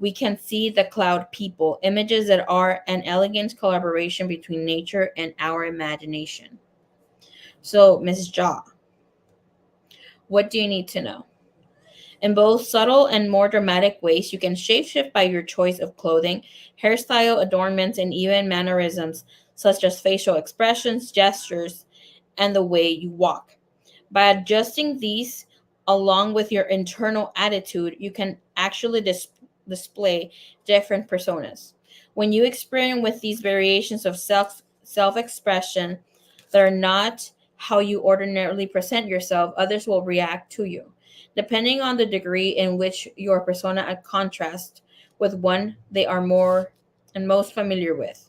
we can see the cloud people, images that are an elegant collaboration between nature and our imagination. So, Ms. Jaw, what do you need to know? In both subtle and more dramatic ways, you can shapeshift by your choice of clothing, hairstyle, adornments, and even mannerisms, such as facial expressions, gestures, and the way you walk. By adjusting these along with your internal attitude, you can actually display different personas. When you experiment with these variations of self-expression that are not how you ordinarily present yourself, others will react to you. Depending on the degree in which your persona contrasts with one they are more and most familiar with.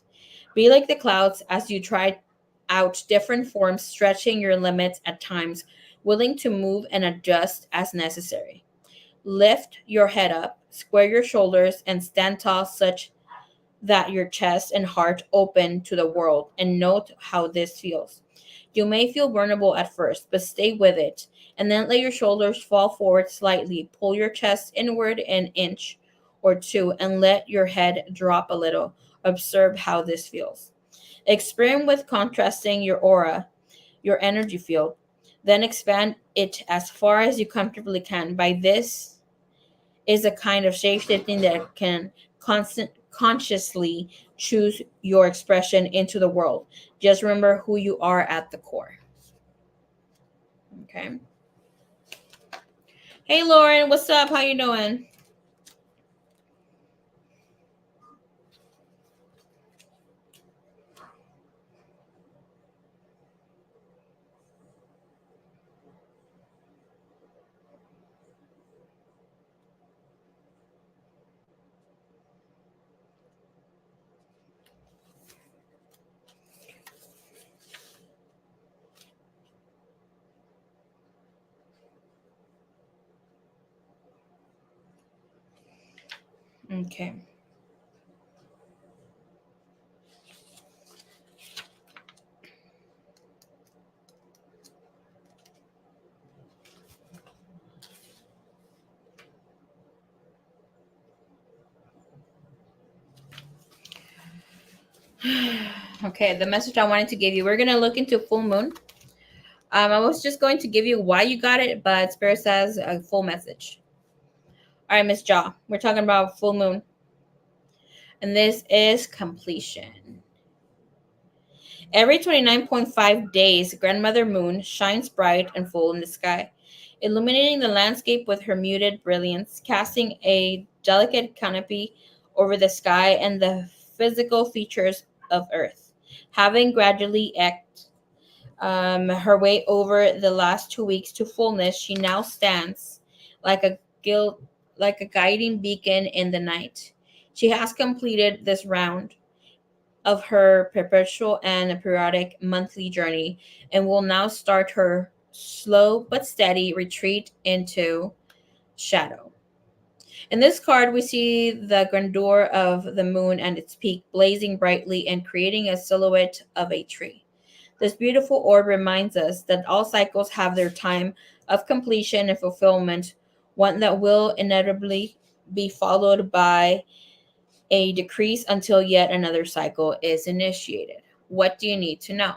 Be like the clouds as you try out different forms, stretching your limits at times, willing to move and adjust as necessary. Lift your head up, square your shoulders, and stand tall such that your chest and heart open to the world, and note how this feels. You may feel vulnerable at first, but stay with it, and then let your shoulders fall forward slightly. Pull your chest inward an inch or two, and let your head drop a little. Observe how this feels. Experiment with contrasting your aura, your energy field, then expand it as far as you comfortably can. By this is a kind of shape shifting that can consciously choose your expression into the world. Just remember who you are at the core. Okay. Hey Lauren, what's up? How you doing? Okay. Okay, the message I wanted to give you. We're gonna look into full moon. I was just going to give you why you got it, but Spirit says a full message. All right, Miss Jaw. We're talking about full moon, and this is completion. Every 29.5 days, Grandmother Moon shines bright and full in the sky, illuminating the landscape with her muted brilliance, casting a delicate canopy over the sky and the physical features of Earth. Having gradually her way over the last 2 weeks to fullness, she now stands like like a guiding beacon in the night. She has completed this round of her perpetual and periodic monthly journey and will now start her slow but steady retreat into shadow. In this card, we see the grandeur of the moon and its peak blazing brightly and creating a silhouette of a tree. This beautiful orb reminds us that all cycles have their time of completion and fulfillment, one that will inevitably be followed by a decrease until yet another cycle is initiated. What do you need to know?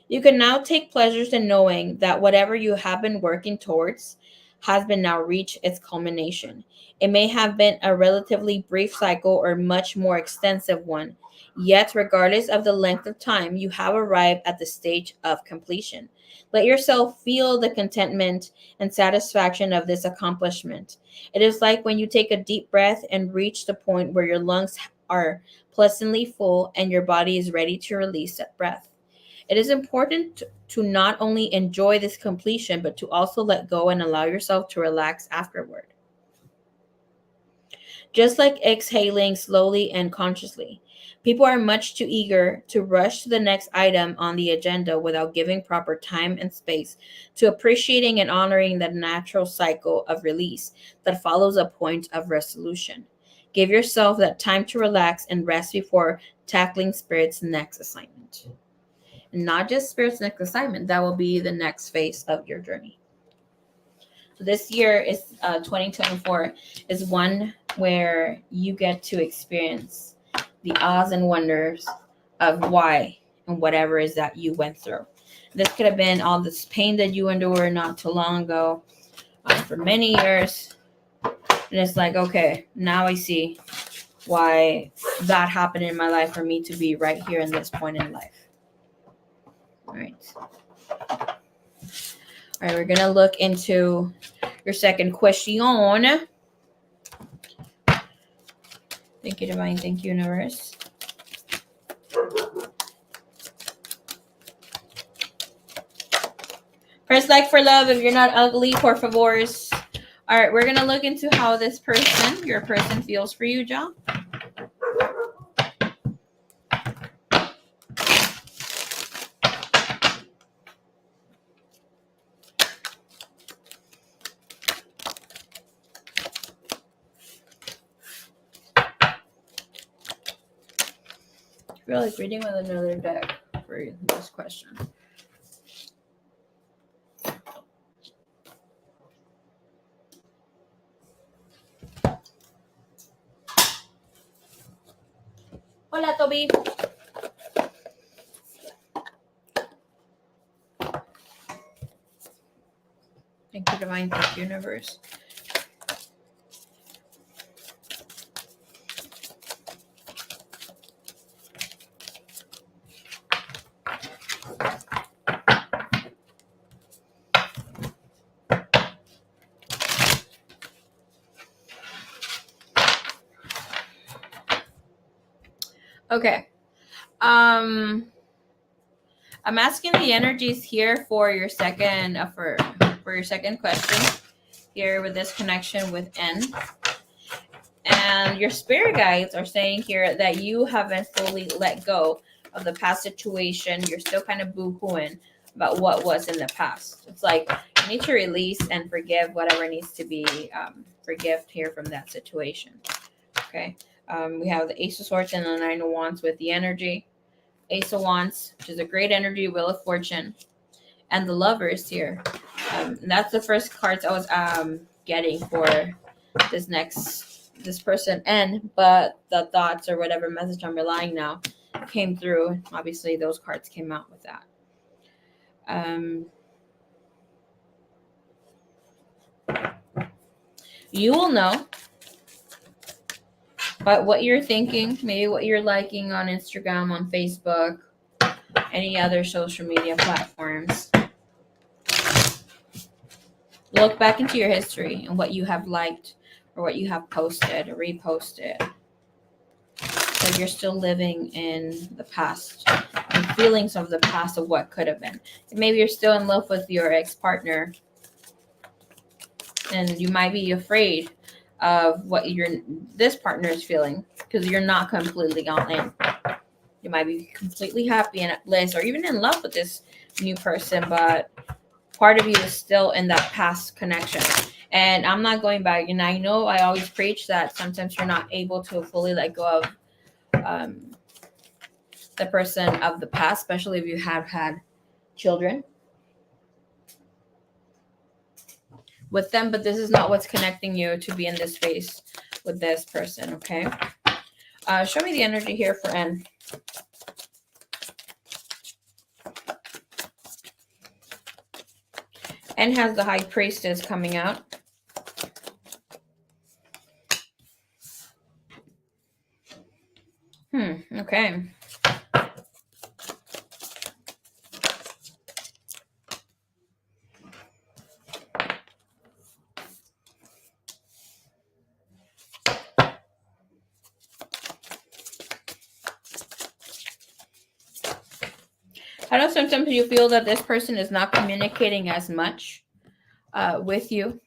You can now take pleasures in knowing that whatever you have been working towards has been now reached its culmination. It may have been a relatively brief cycle or much more extensive one, yet, regardless of the length of time, you have arrived at the stage of completion. Let yourself feel the contentment and satisfaction of this accomplishment. It is like when you take a deep breath and reach the point where your lungs are pleasantly full and your body is ready to release that breath. It is important to not only enjoy this completion, but to also let go and allow yourself to relax afterward. Just like exhaling slowly and consciously, people are much too eager to rush to the next item on the agenda without giving proper time and space to appreciating and honoring the natural cycle of release that follows a point of resolution. Give yourself that time to relax and rest before tackling Spirit's next assignment. Not just Spirit's next assignment, that will be the next phase of your journey. So this year is 2024 is one where you get to experience the awes and wonders of why and whatever is that you went through. This could have been all this pain that you endured not too long ago, for many years. And it's like, okay, now I see why that happened in my life for me to be right here in this point in life. All right. All right, we're going to look into your second question. Thank you, Divine. Thank you, Universe. Press like for love if you're not ugly, por favors. All right, we're going to look into how this person, your person, feels for you, John. I feel like reading with another deck for this question. Hola, Toby. Thank you, Divine. Thank you, Universe. Okay. I'm asking the energies here for your second for your second question here with this connection with N. And your spirit guides are saying here that you haven't fully let go of the past situation. You're still kind of boo-hooing about what was in the past. It's like you need to release and forgive whatever needs to be forgiven here from that situation. Okay. We have the Ace of Swords and the Nine of Wands with the energy. Ace of Wands, which is a great energy, Wheel of Fortune, and the Lovers here. And that's the first cards I was getting for this person N, but the thoughts or whatever message I'm relying now came through. Obviously, those cards came out with that. You will know but what you're thinking, maybe what you're liking on Instagram, on Facebook, any other social media platforms. Look back into your history and what you have liked or what you have posted or reposted. So you're still living in the past and feelings of the past of what could have been. And maybe you're still in love with your ex-partner and you might be afraid of what this partner is feeling because you're not completely all in. You might be completely happy and at bliss or even in love with this new person, but part of you is still in that past connection. And I'm not going back. And I know I always preach that sometimes you're not able to fully let go of the person of the past, especially if you have had children with them. But this is not what's connecting you to be in this space with this person, okay? Show me the energy here for N. N has the High Priestess coming out. Okay. I know sometimes you feel that this person is not communicating as much with you.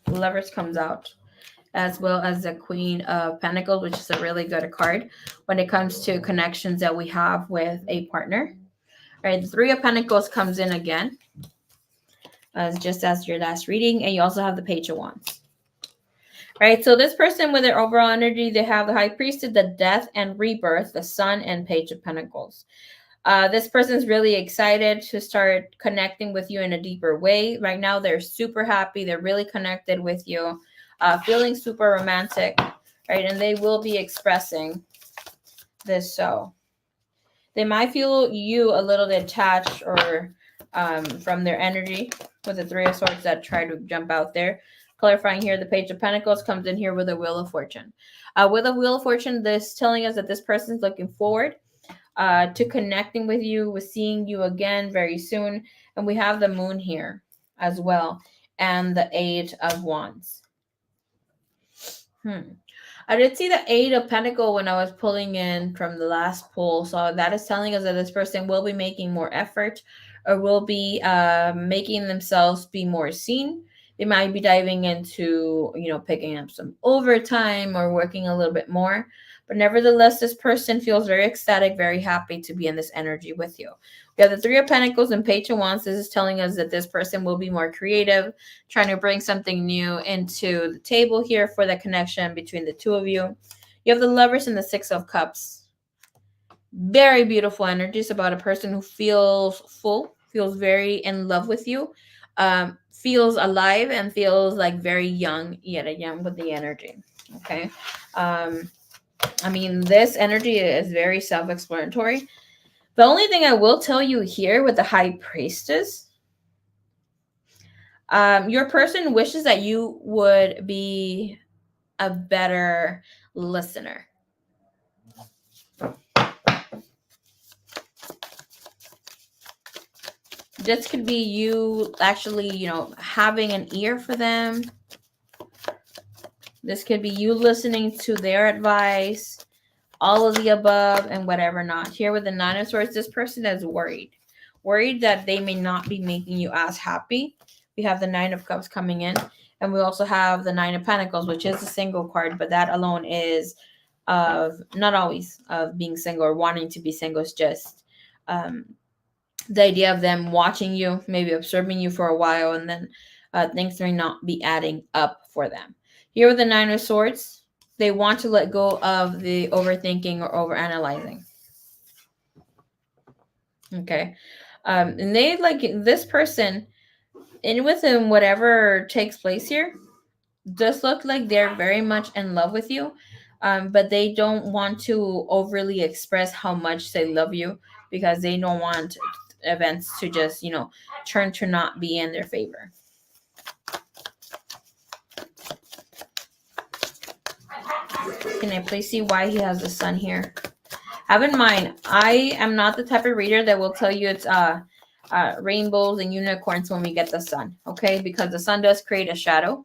Lovers comes out, as well as the Queen of Pentacles, which is a really good card when it comes to connections that we have with a partner. All right, the Three of Pentacles comes in again, just as your last reading, and you also have the Page of Wands. All right, so this person with their overall energy, they have the High Priestess, the Death and Rebirth, the Sun, and Page of Pentacles. This person's really excited to start connecting with you in a deeper way. Right now, they're super happy. They're really connected with you, feeling super romantic, right? And they will be expressing this. So they might feel you a little detached or from their energy with the Three of Swords that try to jump out there. Clarifying here, the Page of Pentacles comes in here with a Wheel of Fortune. With a Wheel of Fortune, this telling us that this person's looking forward to connecting with you, with seeing you again very soon. And we have the Moon here as well, and the Eight of Wands. I did see the Eight of Pentacles when I was pulling in from the last pull. So that is telling us that this person will be making more effort or will be making themselves be more seen. They might be diving into, picking up some overtime or working a little bit more. But nevertheless, this person feels very ecstatic, very happy to be in this energy with you. We have the Three of Pentacles and Page of Wands. This is telling us that this person will be more creative, trying to bring something new into the table here for the connection between the two of you. You have the Lovers and the Six of Cups. Very beautiful energies about a person who feels full, feels very in love with you, feels alive, and feels like very young yet again with the energy. Okay. This energy is very self-explanatory. The only thing I will tell you here with the High Priestess, your person wishes that you would be a better listener. This could be you actually, having an ear for them. This could be you listening to their advice, all of the above, and whatever not. Here with the Nine of Swords, this person is worried. Worried that they may not be making you as happy. We have the Nine of Cups coming in. And we also have the Nine of Pentacles, which is a single card, but that alone is of not always of being single or wanting to be single. It's just the idea of them watching you, maybe observing you for a while, and then things may not be adding up for them. Here with the Nine of Swords, they want to let go of the overthinking or overanalyzing. Okay. And they like this person, and within whatever takes place here, does look like they're very much in love with you, but they don't want to overly express how much they love you because they don't want events to just, turn to not be in their favor. Can I please see why he has the sun here? Have in mind, I am not the type of reader that will tell you it's rainbows and unicorns when we get the sun, okay? Because the sun does create a shadow,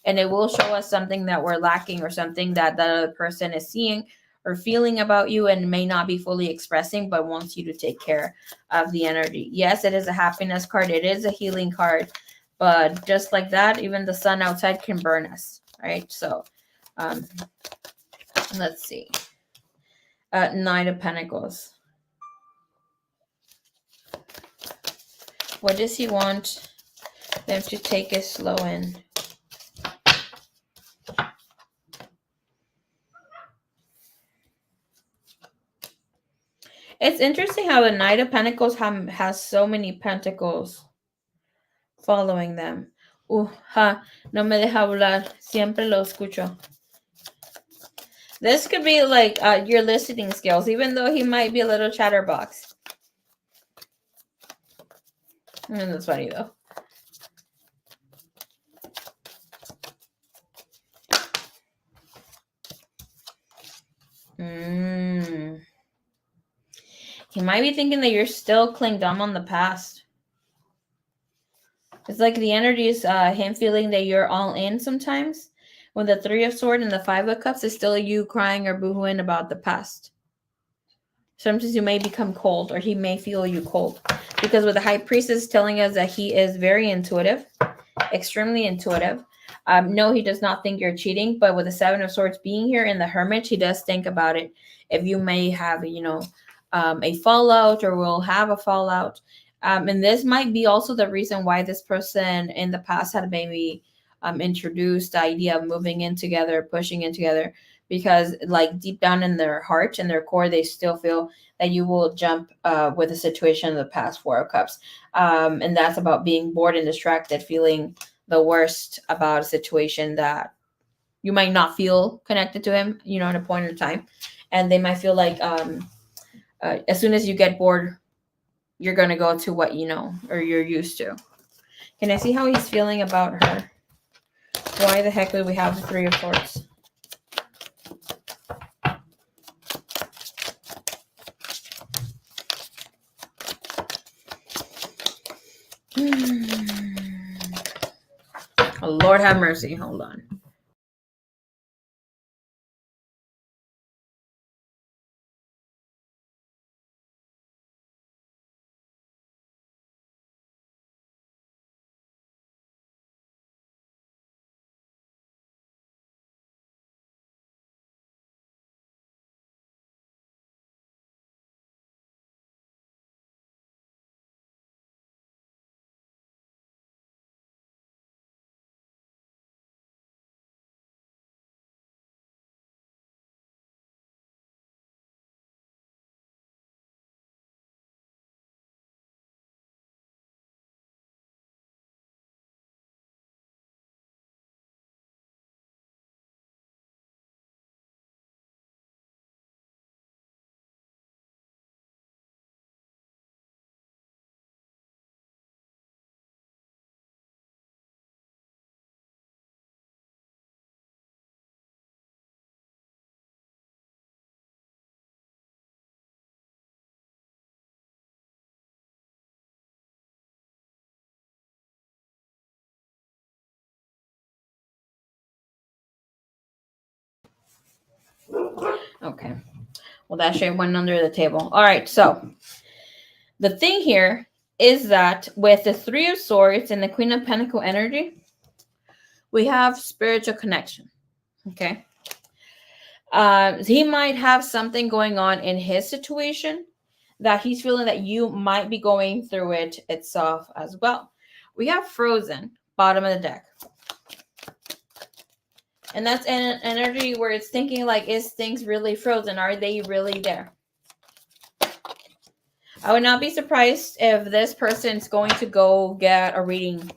and it will show us something that we're lacking or something that the other person is seeing or feeling about you and may not be fully expressing, but wants you to take care of the energy. Yes, it is a happiness card. It is a healing card. But just like that, even the sun outside can burn us, right? So let's see. Nine of Pentacles. What does he want them to take it slow in? It's interesting how the Knight of Pentacles has so many pentacles following them. No me deja hablar. Siempre lo escucho. This could be like your listening skills, even though he might be a little chatterbox. And that's funny though. He might be thinking that you're still clinging on the past. It's like the energy is him feeling that you're all in sometimes. When the Three of Swords and the Five of Cups is still you crying or boohooing about the past. Sometimes you may become cold, or he may feel you cold. Because with the High Priestess telling us that he is very intuitive, extremely intuitive. No, he does not think you're cheating, but with the Seven of Swords being here in the Hermit, he does think about it. If you may have, a fallout or will have a fallout. And this might be also the reason why this person in the past had maybe introduced the idea of moving in together, pushing in together, because like deep down in their heart and their core, they still feel that you will jump with a situation in the past. Four of Cups. And that's about being bored and distracted, feeling the worst about a situation that you might not feel connected to him, at a point in time. And they might feel like as soon as you get bored, you're going to go to what you know or you're used to. Can I see how he's feeling about her? Why the heck did we have the Three of Swords? Oh, Lord have mercy. Hold on. Okay. Well, that shit went under the table. All right. So the thing here is that with the Three of Swords and the Queen of Pentacle energy, we have spiritual connection. Okay. He might have something going on in his situation that he's feeling that you might be going through it itself as well. We have Frozen, bottom of the deck. And that's an energy where it's thinking like, is things really frozen? Are they really there? I would not be surprised if this person's going to go get a reading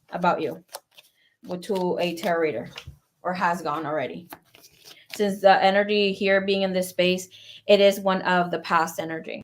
about you to a tarot reader, or has gone already. Since the energy here being in this space, it is one of the past energy.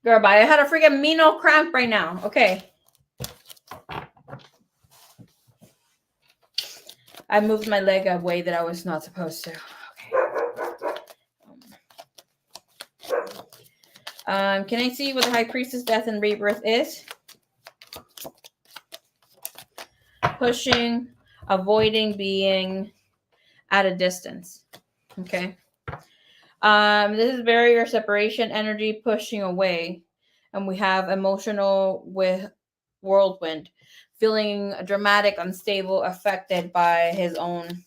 Girl, bye. I had a freaking mean old cramp right now. Okay. I moved my leg a way that I was not supposed to. Okay. Can I see what the High Priestess Death and Rebirth is? Pushing, avoiding being at a distance. Okay. This is barrier separation energy, pushing away. And we have emotional with whirlwind, feeling dramatic, unstable, affected by his own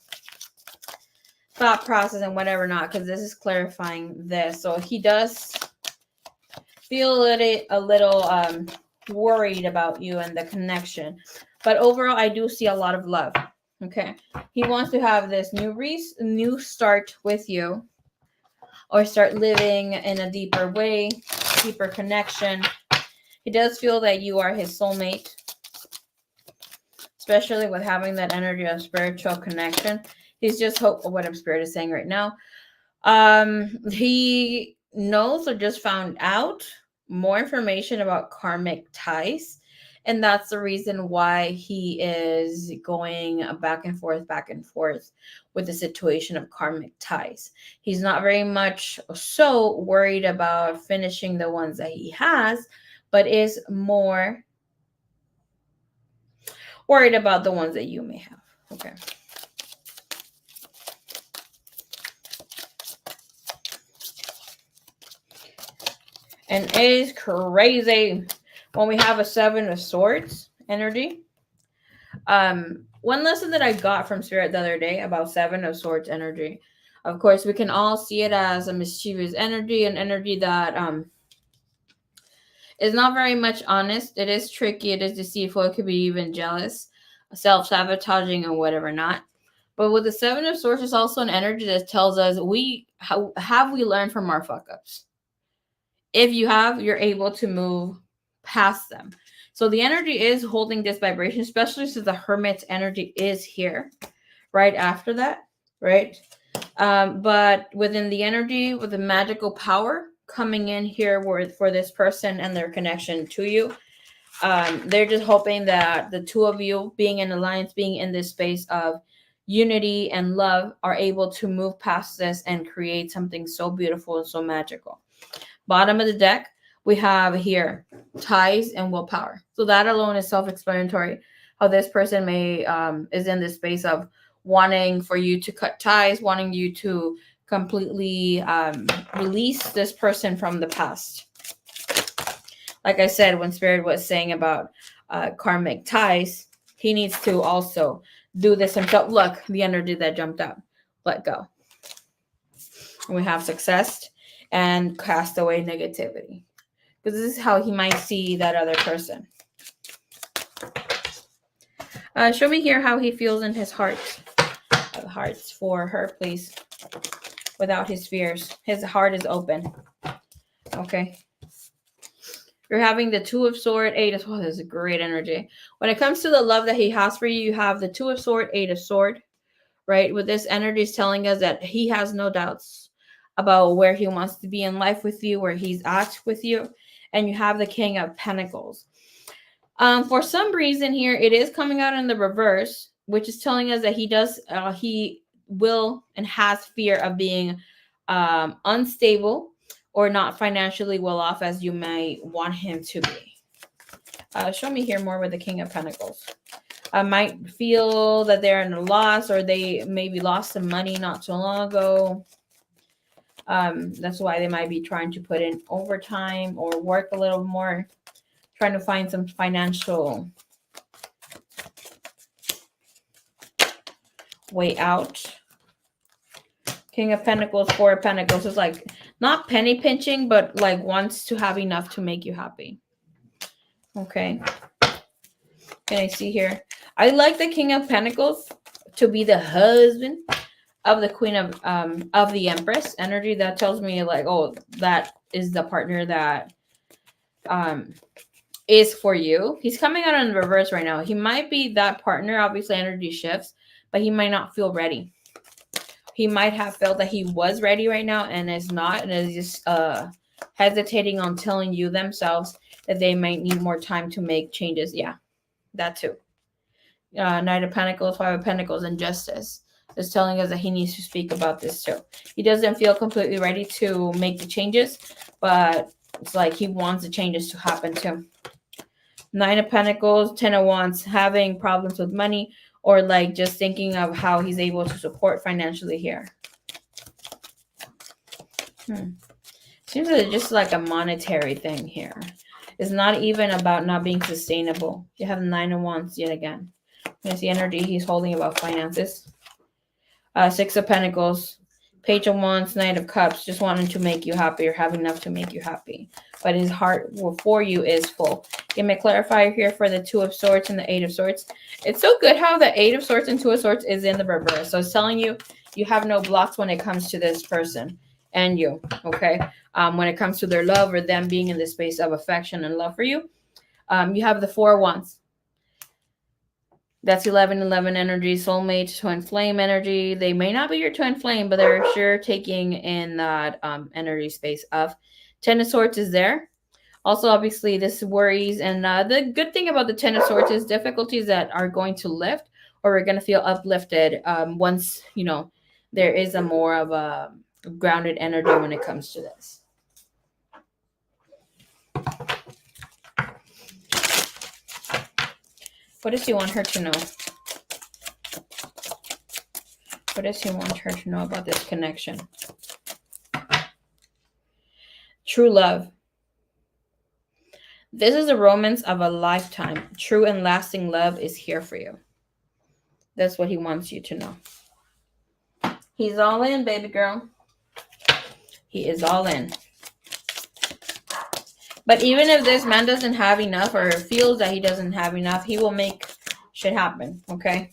thought process and whatever not, because this is clarifying this. So he does feel a little worried about you and the connection. But overall, I do see a lot of love. Okay. He wants to have this new start with you, or start living in a deeper way, deeper connection. He does feel that you are his soulmate, especially with having that energy of spiritual connection. He's just hopeful, what Spirit is saying right now. He knows or just found out more information about karmic ties, and that's the reason why he is going back and forth with the situation of karmic ties. He's not very much so worried about finishing the ones that he has, but is more worried about the ones that you may have. Okay. And it is crazy when we have a Seven of Swords energy. One lesson that I got from Spirit the other day about Seven of Swords energy. Of course, we can all see it as a mischievous energy, an energy that is not very much honest. It is tricky. It is deceitful. It could be even jealous, self-sabotaging, and whatever not. But with the Seven of Swords, it's also an energy that tells us have we learned from our fuck-ups. If you have, you're able to move past them. So the energy is holding this vibration, especially since the Hermit's energy is here right after that, right? But within the energy, with the magical power coming in here for this person and their connection to you, they're just hoping that the two of you being in alliance, being in this space of unity and love, are able to move past this and create something so beautiful and so magical. Bottom of the deck, we have here ties and willpower. So that alone is self-explanatory. How this person may is in this space of wanting for you to cut ties, wanting you to completely release this person from the past. Like I said, when Spirit was saying about karmic ties, he needs to also do this himself. Look, the energy that jumped out. Let go. We have success and cast away negativity. Because this is how he might see that other person. Show me here how he feels in his heart. Hearts for her, please. Without his fears. His heart is open. Okay. You're having the Two of Swords, Eight of Swords. This is a great energy. When it comes to the love that he has for you, you have the Two of Swords, Eight of Swords. Right? With this energy is telling us that he has no doubts about where he wants to be in life with you, where he's at with you. And you have the King of Pentacles. For some reason here, it is coming out in the reverse, which is telling us that he will and has fear of being unstable or not financially well off as you may want him to be. Show me here more with the King of Pentacles. Might feel that they're in a loss, or they maybe lost some money not too long ago. That's why they might be trying to put in overtime or work a little more, trying to find some financial way out. King of Pentacles, Four of Pentacles is like not penny pinching, but like wants to have enough to make you happy. Okay. Can I see here? I like the King of Pentacles to be the husband of the Queen of the Empress energy. That tells me like, oh, that is the partner that is for you. He's coming out in reverse right now. He might be that partner. Obviously, energy shifts, but he might not feel ready. He might have felt that he was ready right now and is not, and is just hesitating on telling you themselves that they might need more time to make changes. Yeah, that too. Knight of Pentacles, Five of Pentacles, and Justice is telling us that he needs to speak about this too. He doesn't feel completely ready to make the changes, but it's like he wants the changes to happen too. Nine of Pentacles, Ten of Wands, having problems with money, or like just thinking of how he's able to support financially here. Seems like it's just like a monetary thing here. It's not even about not being sustainable. You have Nine of Wands yet again. There's the energy he's holding about finances. Six of Pentacles, Page of Wands, Knight of Cups, just wanting to make you happy or have enough to make you happy. But his heart for you is full. Give me a clarifier here for the Two of Swords and the Eight of Swords. It's so good how the Eight of Swords and Two of Swords is in the reverse. So it's telling you you have no blocks when it comes to this person and you, okay? When it comes to their love or them being in the space of affection and love for you. You have the Four of Wands. That's 11-11 energy, soulmate, twin flame energy. They may not be your twin flame, but they're sure taking in that energy space of Ten of Swords is there. Also, obviously, this worries. And the good thing about the Ten of Swords is difficulties that are going to lift, or we're going to feel uplifted once, you know, there is a more of a grounded energy when it comes to this. What does he want her to know? What does he want her to know about this connection? True love. This is a romance of a lifetime. True and lasting love is here for you. That's what he wants you to know. He's all in, baby girl. He is all in. But even if this man doesn't have enough or feels that he doesn't have enough, he will make shit happen, okay?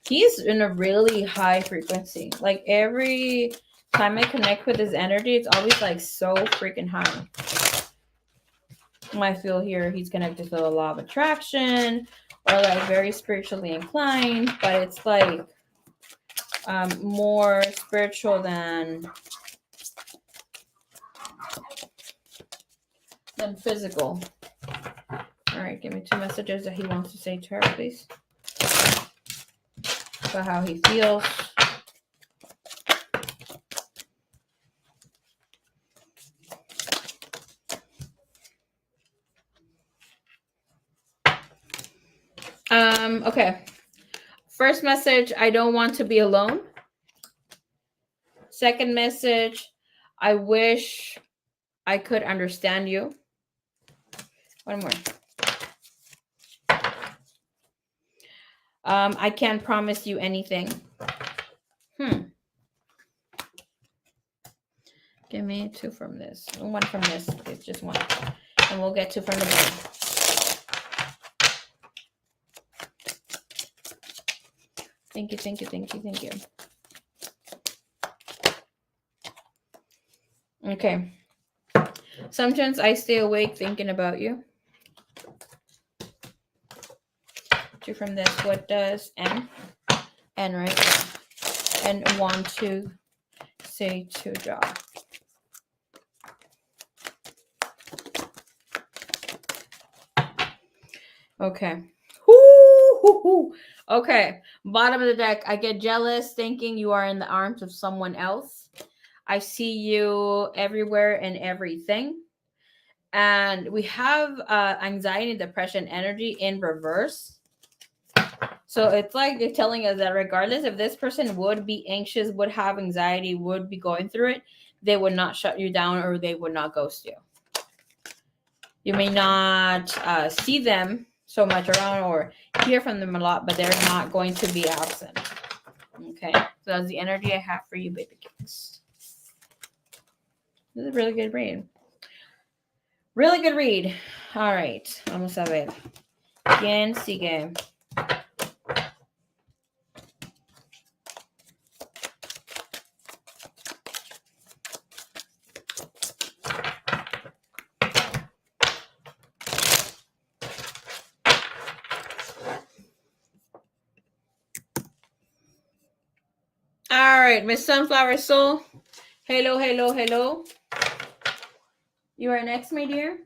He's in a really high frequency. Like every time I connect with his energy, it's always like so freaking high. I feel here he's connected to the law of attraction or like very spiritually inclined, but it's like more spiritual than physical. All right, give me 2 messages that he wants to say to her, please. About how he feels. Okay. First message, I don't want to be alone. Second message, I wish I could understand you. One more. I can't promise you anything. Give me 2 from this. 1 from this, please. Just 1. And we'll get 2 from the bottom. Thank you, thank you, thank you, thank you. Okay. Sometimes I stay awake thinking about you. 2 from this. What does N right? And want to say to draw. Okay. Woo-hoo-hoo. Okay. Bottom of the deck. I get jealous thinking you are in the arms of someone else. I see you everywhere and everything. And we have anxiety, depression, energy in reverse. So it's like they're telling us that regardless if this person would be anxious, would have anxiety, would be going through it, they would not shut you down or they would not ghost you. You may not see them so much around or hear from them a lot, but they're not going to be absent. Okay, so that's the energy I have for you, baby cakes. This is a really good read. Really good read. All right, vamos a ver. ¿Quién sigue? All right, Miss Sunflower Soul. Hello, hello, hello. You are next, my dear.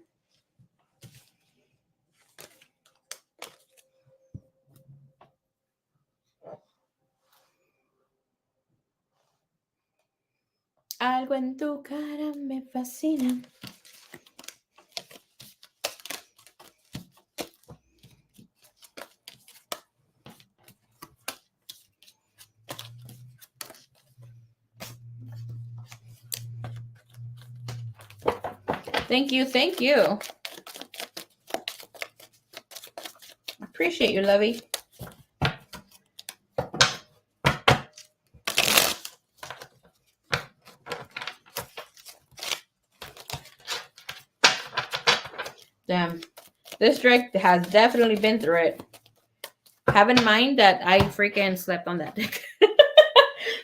Algo en tu cara me fascina. Thank you, thank you. Appreciate you, lovey. Damn. This deck has definitely been through it. Have in mind that I freaking slept on that deck.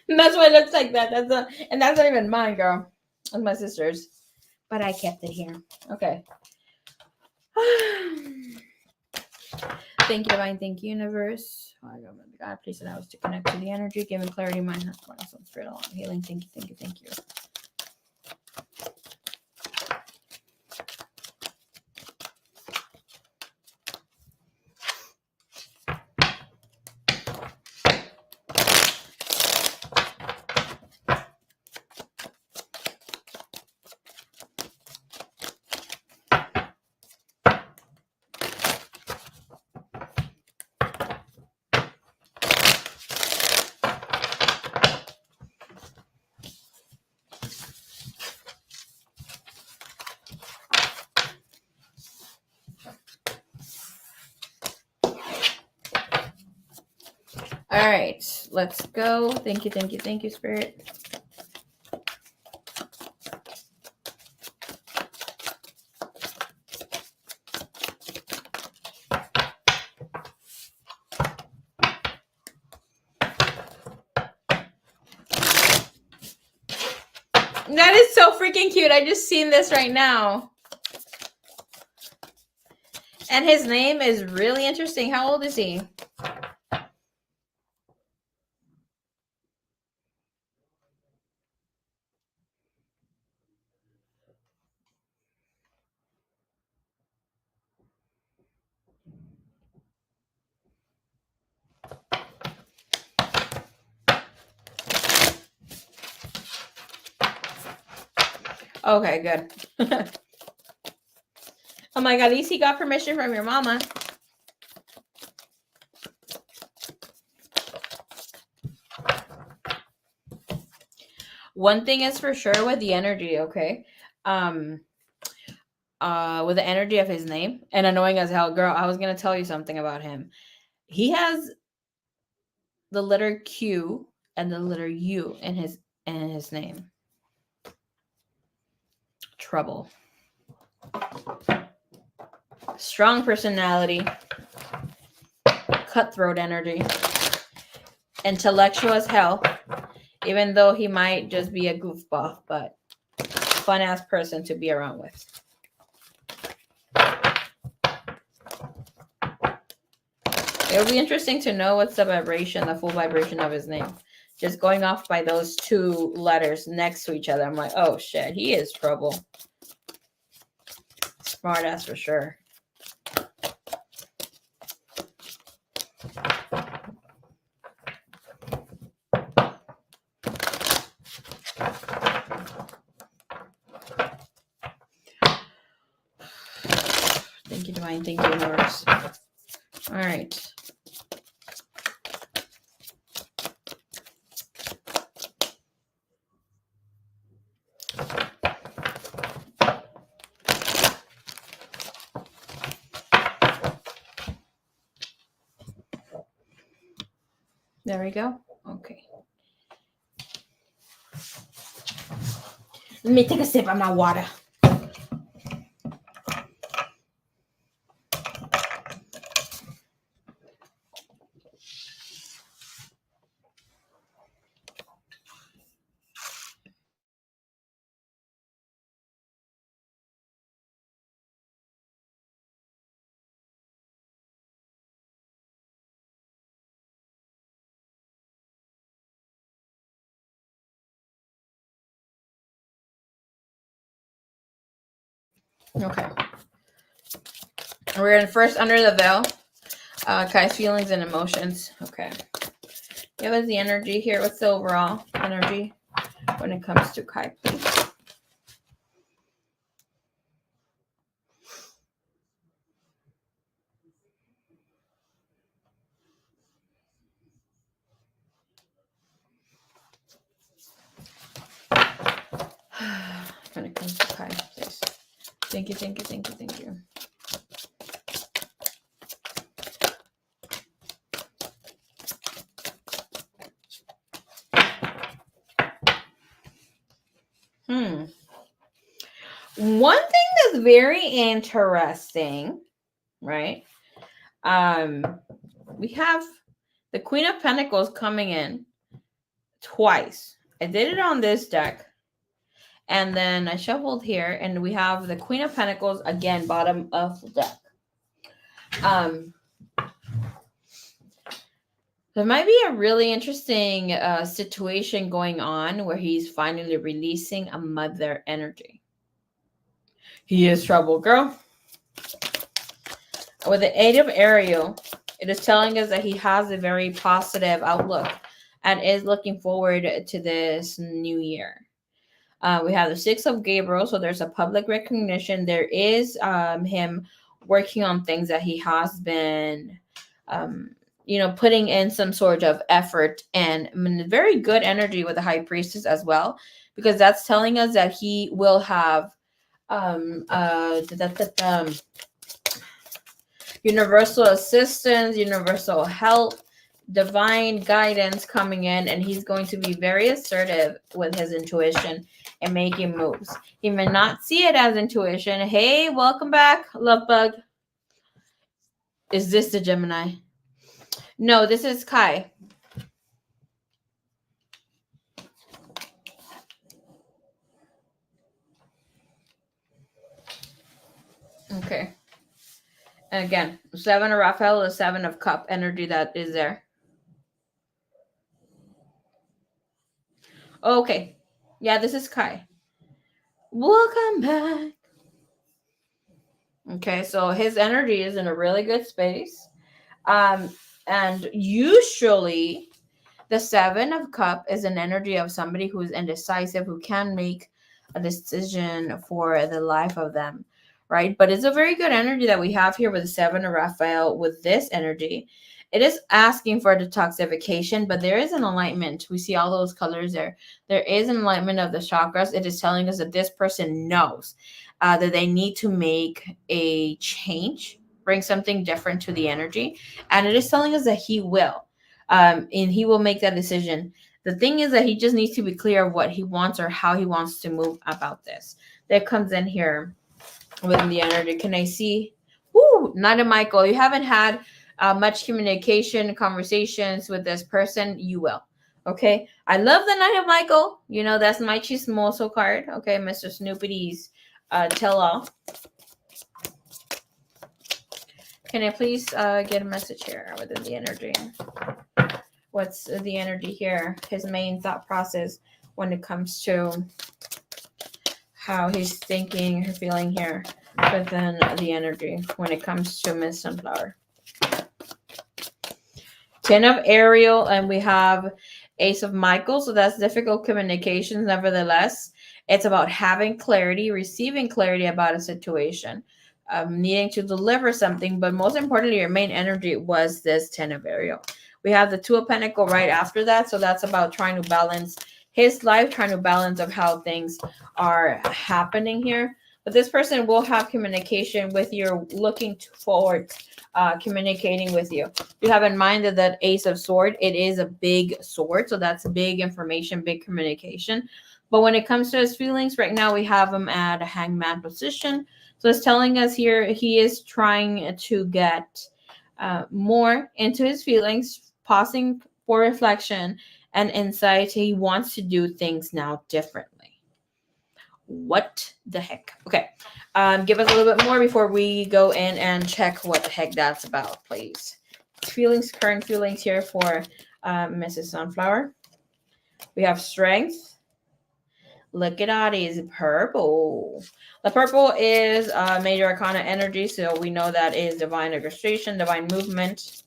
That's why it looks like that. And that's not even mine, girl. It's my sister's. But I kept it here. Okay. Thank you, Divine. Thank you, Universe. Oh, God, please allow us to connect to the energy, giving clarity, mind, heart, body, soul, spirit, along healing. Thank you, thank you, thank you. All right, let's go. Thank you, thank you, thank you, Spirit. That is so freaking cute. I just seen this right now. And his name is really interesting. How old is he? Okay, good. I'm like, at least he got permission from your mama. One thing is for sure with the energy, okay? With the energy of his name, and annoying as hell, girl, I was gonna tell you something about him. He has the letter Q and the letter U in his name. trouble. Strong personality, cutthroat energy, intellectual as hell, even though he might just be a goofball, but fun ass person to be around with. It'll be interesting to know what's the vibration, the full vibration of his name. Just going off by those two letters next to each other, I'm like, oh shit, he is trouble. Smart ass for sure. Thank you, Divine. Thank you, Universe. All right. There we go. Okay. Let me take a sip of my water. Okay. We're in first under the veil. Kai's feelings and emotions. Okay. Give us the energy here. What's the overall energy when it comes to Kai, please? When it comes to Kai, please. Thank you, thank you, thank you, thank you. One thing that's very interesting, right? We have the Queen of Pentacles coming in twice. I did it on this deck. And then I shuffled here, and we have the Queen of Pentacles again, bottom of the deck. There might be a really interesting situation going on where he's finally releasing a mother energy. He is trouble, girl. With the Eight of Ariel, it is telling us that he has a very positive outlook and is looking forward to this new year. We have the Six of Gabriel, so there's a public recognition. There is him working on things that he has been, putting in some sort of effort, and very good energy with the High Priestess as well, because that's telling us that he will have universal assistance, universal help, divine guidance coming in, and he's going to be very assertive with his intuition and making moves. He may not see it as intuition. Hey, welcome back, love bug. Is this the Gemini? No, this is Kai. Okay. And again, Seven of Raphael, the Seven of Cup energy that is there. Okay. Yeah, this is Kai. Welcome back. Okay, so his energy is in a really good space. And usually the Seven of Cup is an energy of somebody who's indecisive, who can make a decision for the life of them, right? But it's a very good energy that we have here with the Seven of Raphael with this energy. It is asking for detoxification, but there is an alignment. We see all those colors there. There is an alignment of the chakras. It is telling us that this person knows that they need to make a change, bring something different to the energy. And it is telling us that he will. And he will make that decision. The thing is that he just needs to be clear of what he wants or how he wants to move about this. That comes in here within the energy. Can I see? Woo, Knight of Michael. You haven't had much communication, conversations with this person. You will. Okay. I love the Knight of Michael. You know, that's my chismoso card. Okay. Mr. Snoopy's tell all. Can I please get a message here within the energy? What's the energy here? His main thought process when it comes to how he's thinking or feeling here within the energy when it comes to Miss Sunflower. 10 of Ariel, and we have Ace of Michael, so that's difficult communications. Nevertheless, it's about having clarity, receiving clarity about a situation, needing to deliver something, but most importantly, your main energy was this 10 of Ariel. We have the 2 of Pentacles right after that, so that's about trying to balance his life, trying to balance of how things are happening here. But this person will have communication with you, looking forward, communicating with you. You have in mind that Ace of Sword, it is a big sword, so that's big information, big communication. But when it comes to his feelings, right now we have him at a hangman position. So it's telling us here he is trying to get more into his feelings, pausing for reflection and insight. He wants to do things now differently. What the heck? Okay. Give us a little bit more before we go in and check what the heck that's about, please. Feelings, current feelings here for Mrs. Sunflower. We have strength. Look at that, is purple. The purple is major arcana energy, so we know that is divine orchestration, divine movement.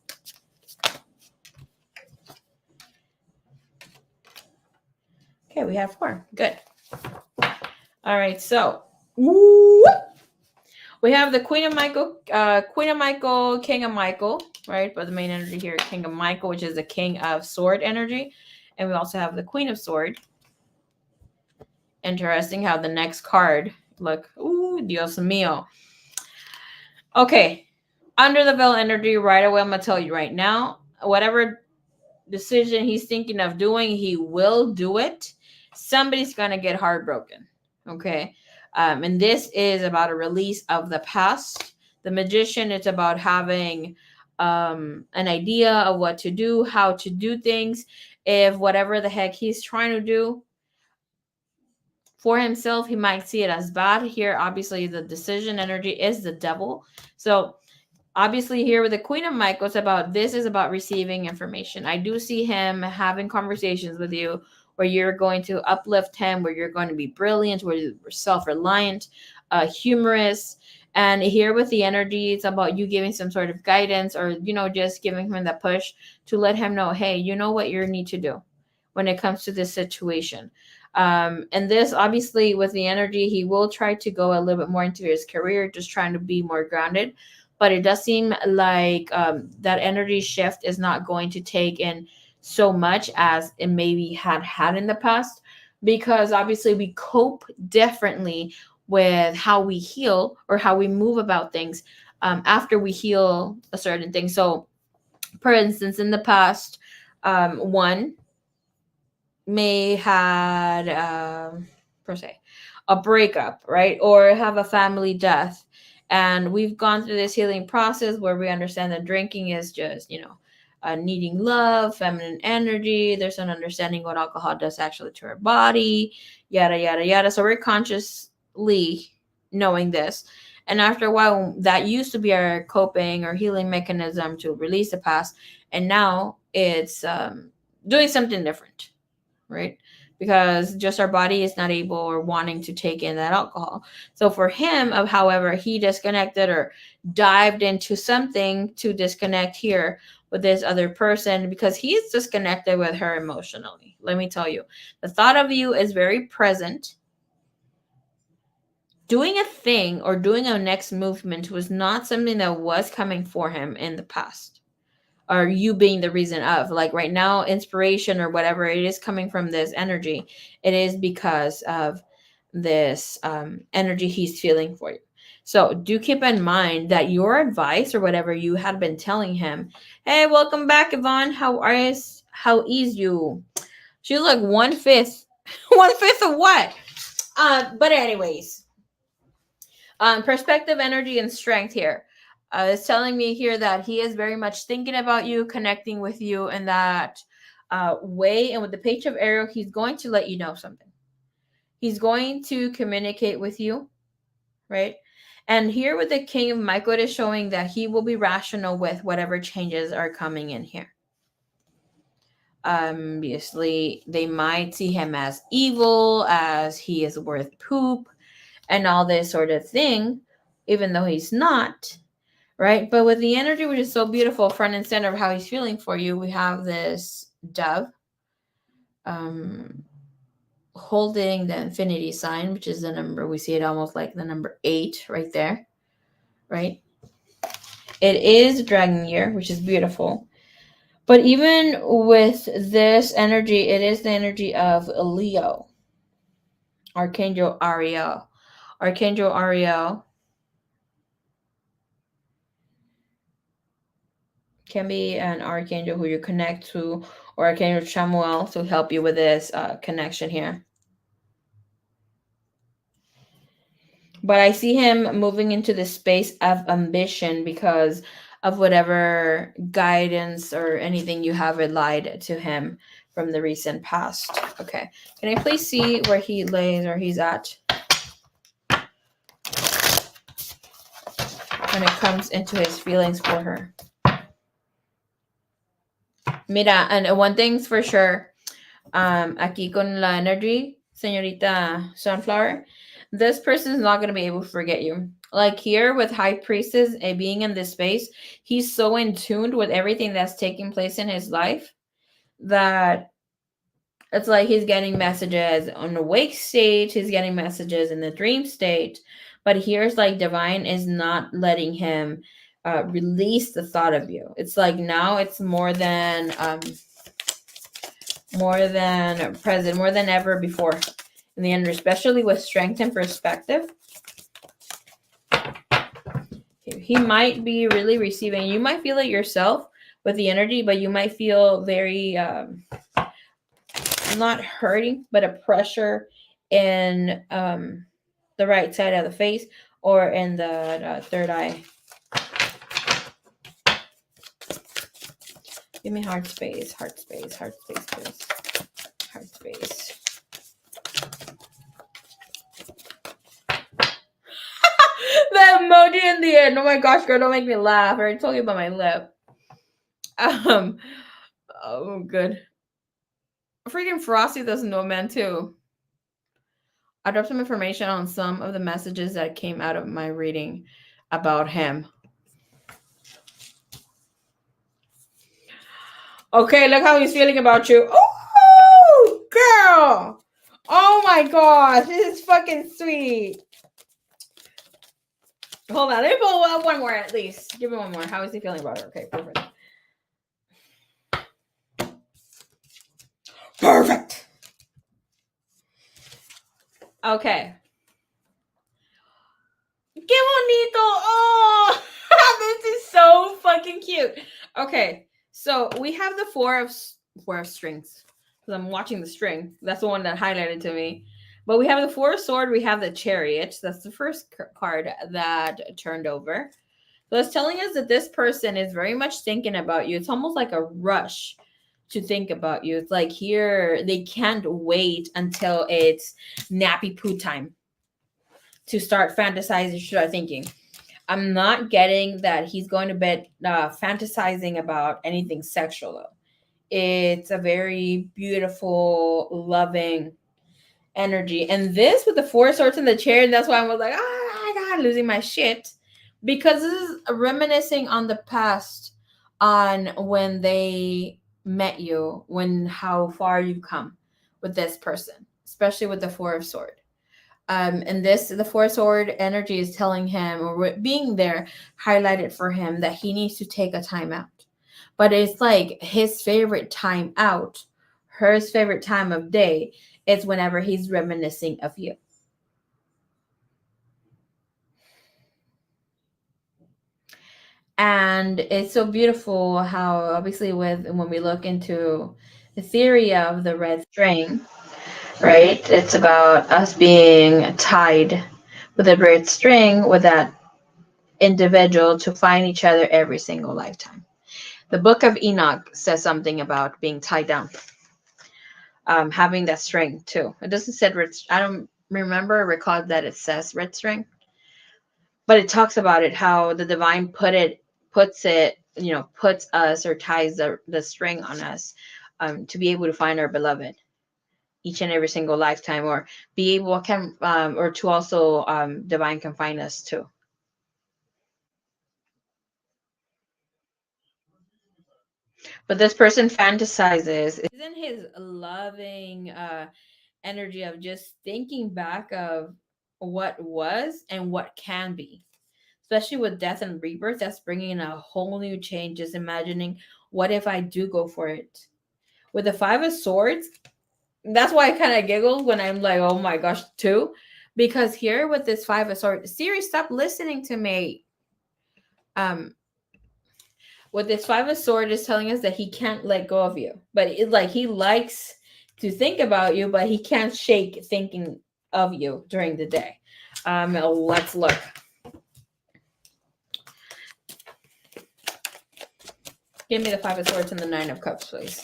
Okay, we have 4. Good. All right, so we have the Queen of Michael, King of Michael, right? But the main energy here, King of Michael, which is the King of Sword energy. And we also have the Queen of Sword. Interesting how the next card, look, ooh, Dios mío. Okay, under the veil energy, right away, I'm going to tell you right now, whatever decision he's thinking of doing, he will do it. Somebody's going to get heartbroken, okay? And this is about a release of the past. The Magician, it's about having an idea of what to do, how to do things. If whatever the heck he's trying to do for himself, he might see it as bad. Here, obviously, the decision energy is the Devil. So obviously here with the Queen of Michael, this is about receiving information. I do see him having conversations with you where you're going to uplift him, where you're going to be brilliant, where you're self-reliant, humorous. And here with the energy, it's about you giving some sort of guidance or, just giving him the push to let him know, hey, you know what you need to do when it comes to this situation. And this, obviously, with the energy, he will try to go a little bit more into his career, just trying to be more grounded. But it does seem like that energy shift is not going to take in so much as it maybe had in the past, because obviously we cope differently with how we heal or how we move about things after we heal a certain thing. So, for instance, in the past, one may had per se a breakup, right, or have a family death. And we've gone through this healing process where we understand that drinking is just, needing love, feminine energy. There's an understanding what alcohol does actually to our body, yada, yada, yada. So we're consciously knowing this. And after a while, that used to be our coping or healing mechanism to release the past. And now it's doing something different, right? Because just our body is not able or wanting to take in that alcohol. So for him, however, he disconnected or dived into something to disconnect here with this other person because he's disconnected with her emotionally. Let me tell you, the thought of you is very present. Doing a thing or doing a next movement was not something that was coming for him in the past. Or you being the reason of, like, right now, inspiration or whatever it is coming from this energy, it is because of this energy he's feeling for you. So do keep in mind that your advice or whatever you had been telling him, hey, welcome back, Yvonne, how is you? She's like 1/5. 1/5 of what? But anyways, perspective, energy, and strength here. It's telling me here that he is very much thinking about you, connecting with you in that way. And with the Page of Arrow, he's going to let you know something. He's going to communicate with you, right? And here with the King of Michael, it is showing that he will be rational with whatever changes are coming in here. Obviously, they might see him as evil, as he is worth poop, and all this sort of thing, even though he's not, right? But with the energy, which is so beautiful, front and center of how he's feeling for you, we have this dove holding the infinity sign, which is the number, we see it almost like the number 8 right there, right? It is dragon year, which is beautiful. But even with this energy, it is the energy of Leo, Archangel Ariel. Archangel Ariel can be an archangel who you connect to, or Archangel Chamuel to help you with this connection here. But I see him moving into the space of ambition because of whatever guidance or anything you have relied to him from the recent past. Okay. Can I please see where he lays or he's at when it comes into his feelings for her? Mira, and one thing's for sure, aquí con la energy, señorita Sunflower, this person is not going to be able to forget you. Like here with High Priestess being in this space, he's so in tune with everything that's taking place in his life that it's like he's getting messages on the wake state, he's getting messages in the dream state, but here's like divine is not letting him release the thought of you. It's like now it's more than present, more than ever before in the end, especially with strength and perspective. He might be really receiving. You might feel it yourself with the energy, but you might feel very not hurting, but a pressure in the right side of the face or in the third eye. Give me heart space, heart space, heart space, please. Heart space. The emoji in the end. Oh my gosh, girl, don't make me laugh. I already told you about my lip. Oh, good. Freaking Frosty doesn't know man too. I dropped some information on some of the messages that came out of my reading about him. Okay, look how he's feeling about you. Oh, girl. Oh my gosh, this is fucking sweet. Hold on, let me pull up one more at least. Give me one more. How is he feeling about her? Okay, perfect. Perfect. Okay. Que bonito. Oh, this is so fucking cute. Okay, so we have the four of strings. Because I'm watching the string. That's the one that highlighted to me. But we have the Four of Swords. We have the Chariot. That's the first card that turned over. So it's telling us that this person is very much thinking about you. It's almost like a rush to think about you. It's like here, they can't wait until it's nappy poo time to start fantasizing, start thinking. I'm not getting that he's going to bed fantasizing about anything sexual, though. It's a very beautiful, loving energy. And this with the Four Swords in the chair, that's why I was like, oh my God, losing my shit. Because this is reminiscing on the past, on when they met you, how far you've come with this person, especially with the Four of Swords. And the Four Sword energy is telling him, or being there, highlighted for him, that he needs to take a time out. But it's like his favorite time out, her favorite time of day, is whenever he's reminiscing of you. And it's so beautiful how, obviously, when we look into the theory of the red string, right? It's about us being tied with a red string with that individual to find each other every single lifetime. The book of Enoch says something about being tied down, having that string too. It doesn't say red. I don't recall that it says red string, but it talks about it, how the divine puts it, puts us or ties the string on us, to be able to find our beloved each and every single lifetime, or be able or to also divine can find us too. But this person fantasizes, is in his loving energy of just thinking back of what was and what can be, especially with death and rebirth. That's bringing in a whole new change. Just imagining, what if I do go for it? With the Five of Swords, that's why I kind of giggle when I'm like, oh my gosh, too. Because here with this Five of Swords, Siri, stop listening to me. What this Five of Swords is telling us, that he can't let go of you. But he likes to think about you, but he can't shake thinking of you during the day. Let's look. Give me the Five of Swords and the Nine of Cups, please.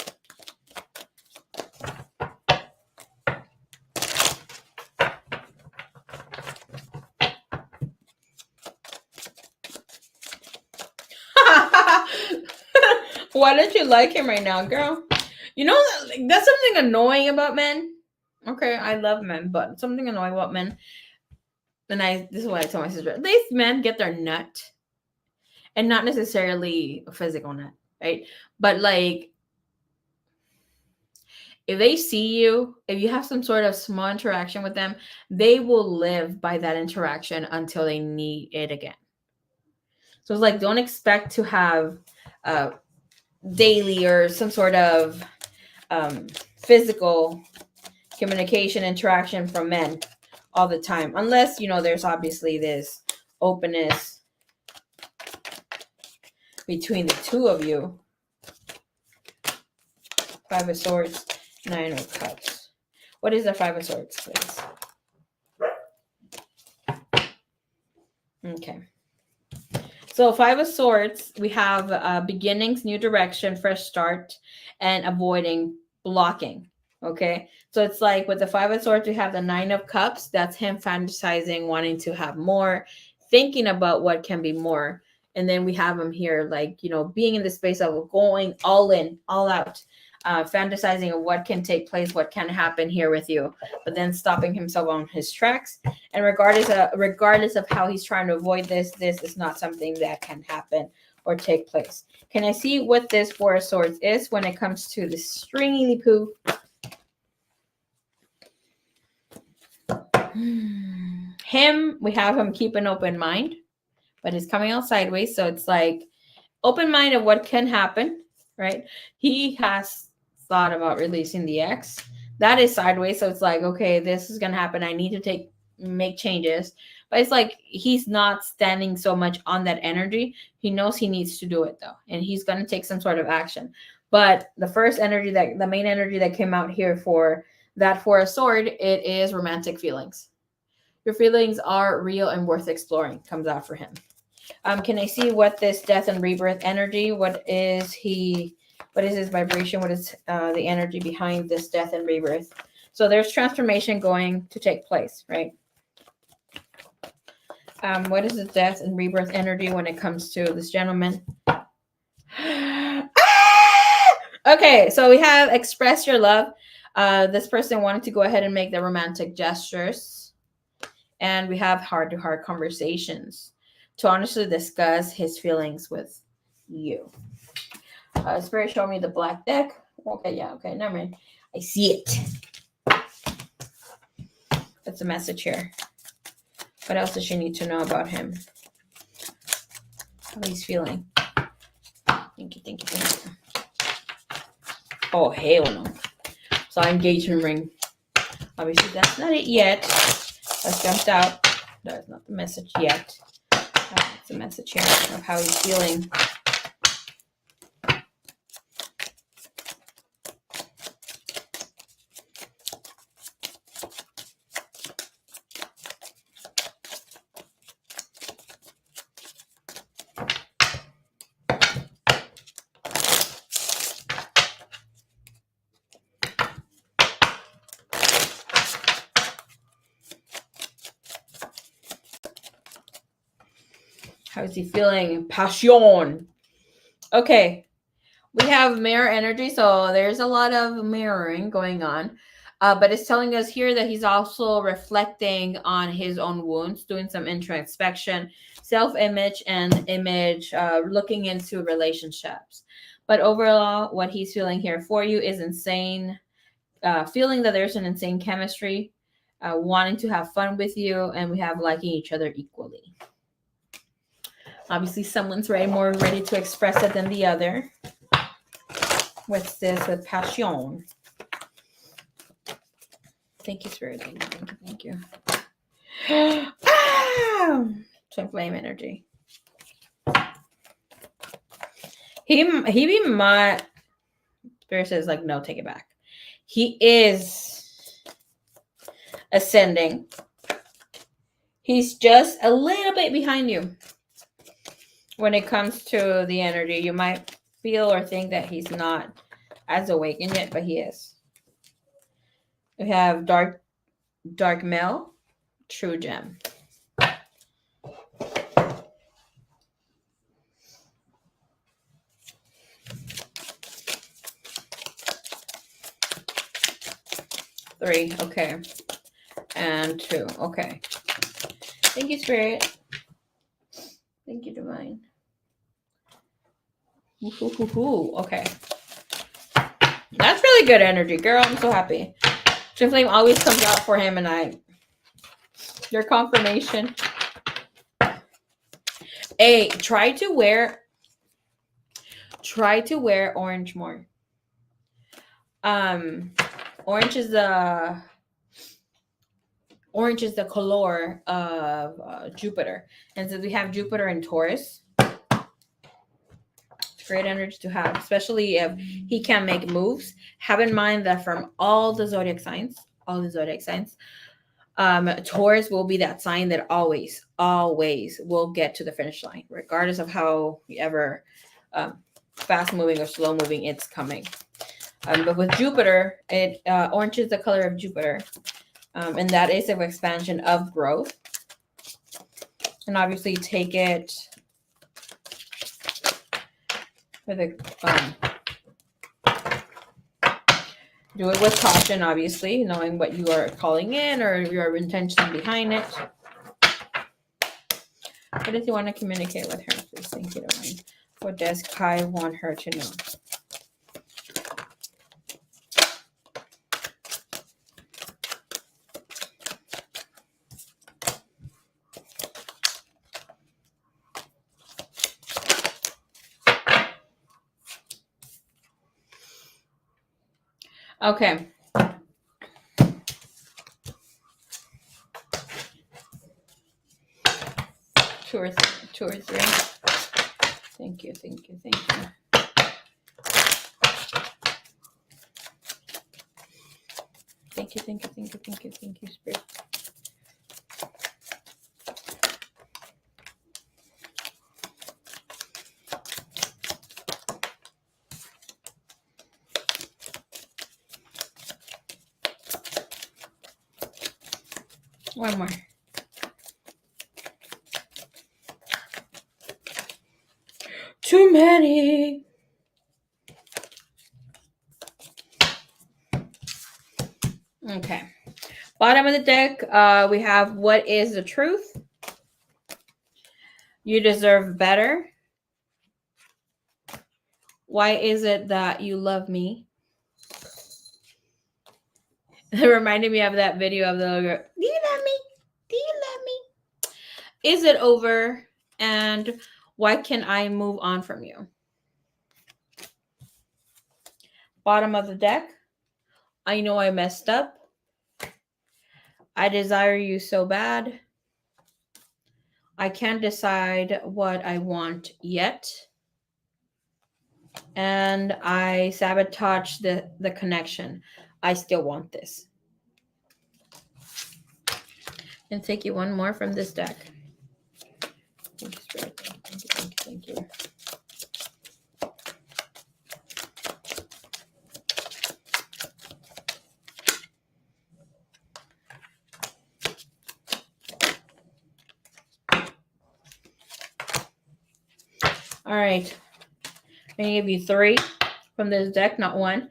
Why don't you like him right now, girl? You know, that's something annoying about men. Okay, I love men, but something annoying about men. And this is what I tell my sister. These men get their nut. And not necessarily a physical nut, right? But like, if they see you, if you have some sort of small interaction with them, they will live by that interaction until they need it again. So it's like, don't expect to have daily or some sort of physical communication interaction from men all the time, unless there's obviously this openness between the two of you. Five of Swords, Nine of Cups. What is the Five of Swords, please? Okay. So Five of Swords, we have beginnings, new direction, fresh start, and avoiding blocking. Okay. So it's like with the Five of Swords, we have the Nine of Cups. That's him fantasizing, wanting to have more, thinking about what can be more. And then we have him here, like, being in the space of going all in, all out, fantasizing of what can take place, what can happen here with you, but then stopping himself on his tracks. And regardless of how he's trying to avoid this is not something that can happen or take place. Can I see what this Four of Swords is when it comes to the stringy poo? Him, we have him keep an open mind, but he's coming out sideways. So it's like open mind of what can happen, right? He has thought about releasing the ex. That is sideways. So it's like, okay, this is going to happen. I need to make changes. But it's like he's not standing so much on that energy. He knows he needs to do it though. And he's going to take some sort of action. But the main energy that came out here for that Four of Swords, it is romantic feelings. Your feelings are real and worth exploring, comes out for him. Can I see what this death and rebirth energy, what is his vibration? What is the energy behind this death and rebirth? So there's transformation going to take place, right? What is the death and rebirth energy when it comes to this gentleman? Okay, so we have express your love. This person wanted to go ahead and make the romantic gestures. And we have heart-to-heart conversations to honestly discuss his feelings with you. Spirit showed me the black deck. Okay, yeah, okay, never mind. I see it. That's the message here. What else does she need to know about him? How he's feeling. Thank you. Oh, hell no. So engagement ring. Obviously, that's not it yet. That's jumped out. That's not the message yet. That's the message here of how he's feeling. How is he feeling? Passion. Okay. We have mirror energy, so there's a lot of mirroring going on. But it's telling us here that he's also reflecting on his own wounds, doing some introspection, self-image, and image, looking into relationships. But overall, what he's feeling here for you is insane, feeling that there's an insane chemistry, wanting to have fun with you, and we have liking each other equally. Obviously, someone's more ready to express it than the other. What's this with passion? Thank you, Spirit. Thank you. Twin flame energy. He might. Spirit says like, no, take it back. He is ascending. He's just a little bit behind you. When it comes to the energy, you might feel or think that he's not as awakened yet, but he is. We have dark male, true gem. Three, okay. And two, okay. Thank you, Spirit. Thank you, Divine. Okay. That's really good energy, girl. I'm so happy. Twin flame always comes out for him, and your confirmation. Hey, try to wear orange more. Orange is the color of Jupiter, and since we have Jupiter in Taurus, it's great energy to have, especially if he can make moves. Have in mind that from all the zodiac signs, Taurus will be that sign that always will get to the finish line, regardless of how ever fast moving or slow moving it's coming. But with Jupiter, orange is the color of Jupiter, and that is an expansion of growth. And obviously, take it with do it with caution, obviously, knowing what you are calling in or your intention behind it. What does he want to communicate with her? Please, thank you, Divine. What does Kai want her to know? Okay. Two or three. Thank you. Thank you, Spirit. One more. Too many. Okay. Bottom of the deck, we have what is the truth? You deserve better. Why is it that you love me? It reminded me of that video of the little girl. Do you love me? Do you love me? Is it over? And why can I move on from you? Bottom of the deck. I know I messed up. I desire you so bad. I can't decide what I want yet. And I sabotage the connection. I still want this. And take you one more from this deck. Thank you, Spirit. Thank you. All right. I'm going to give you 3 from this deck, not 1.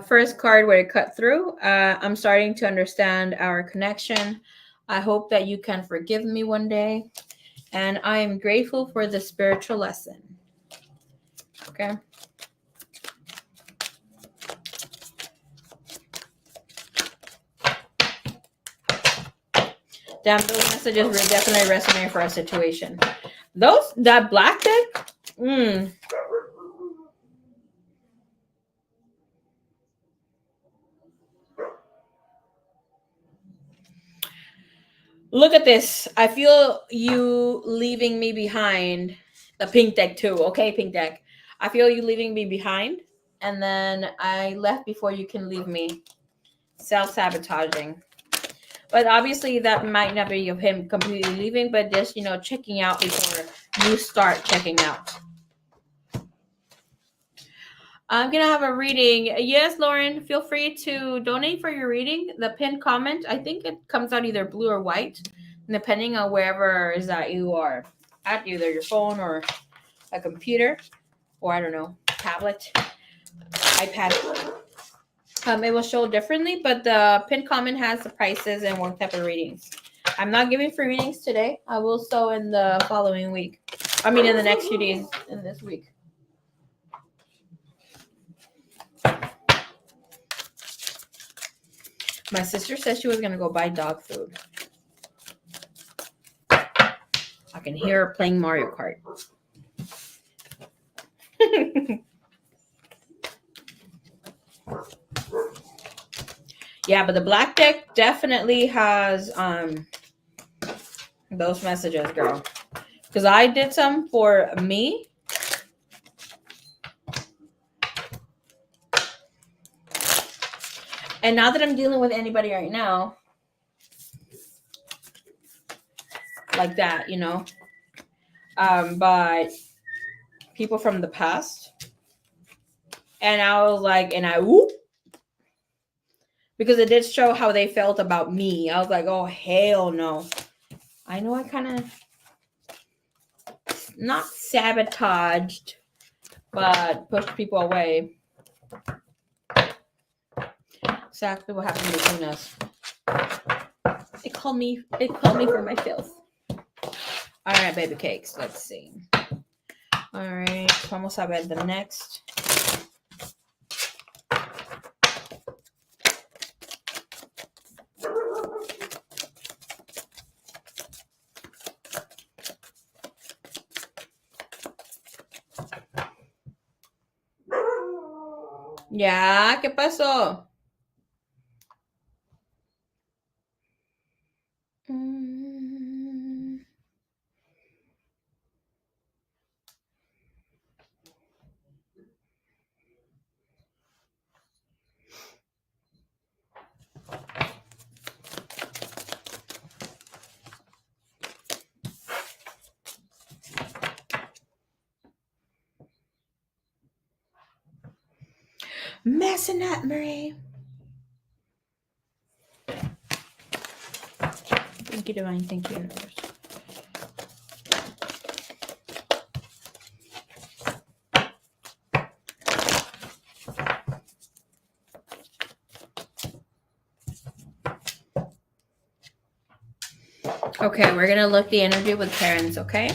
First card where it cut through. I'm starting to understand our connection. I hope that you can forgive me one day. And I am grateful for the spiritual lesson. Okay. Damn, those messages will definitely resonate for our situation. That black deck, Look at this. I feel you leaving me behind. The pink deck too. Okay, pink deck. I feel you leaving me behind. And then I left before you can leave me. Self-sabotaging. But obviously that might not be of him completely leaving, but just, checking out before you start checking out. I'm going to have a reading. Yes, Lauren, feel free to donate for your reading. The pinned comment, I think it comes out either blue or white, depending on wherever is that you are at, either your phone or a computer, or I don't know, tablet, iPad. It will show differently, but the pinned comment has the prices and what type of readings. I'm not giving free readings today. I will so in the following week. I mean, in the next few days in this week. My sister said she was going to go buy dog food. I can hear her playing Mario Kart. Yeah, but the black deck definitely has those messages, girl. Because I did some for me. And not that I'm dealing with anybody right now. Like that, but people from the past. And I was like, whoop. Because it did show how they felt about me. I was like, oh, hell no. I know I kind of not sabotaged, but pushed people away. Exactly what happened between us. It called me for my filth. All right, baby cakes. Let's see. All right, vamos a ver the next. Ya, ¿qué pasó? Messing up, Marie. Thank you, Divine. Thank you, Universe. Okay, we're going to look the energy with parents, okay?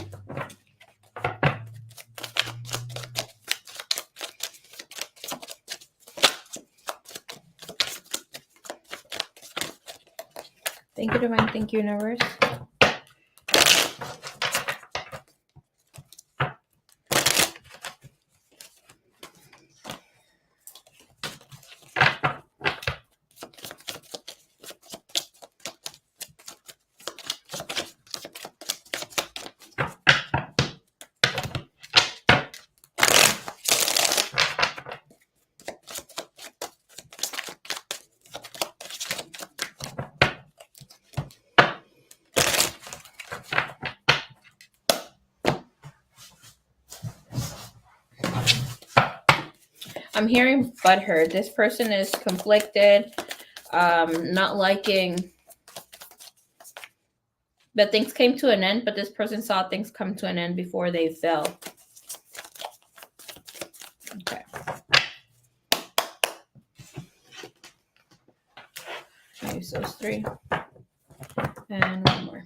Thank you, Divine. Thank you, Universe. I'm hearing butthurt. This person is conflicted, not liking that things came to an end, but this person saw things come to an end before they fell. those three. And one more.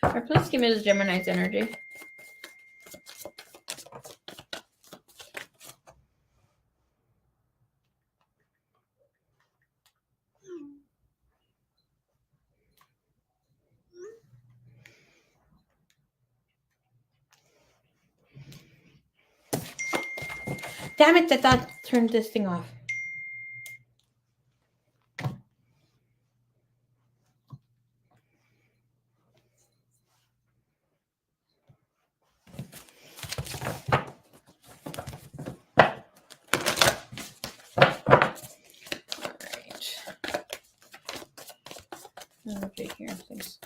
Or please give me the Gemini's energy. Damn it, I thought I turned this thing off. Energy here, please.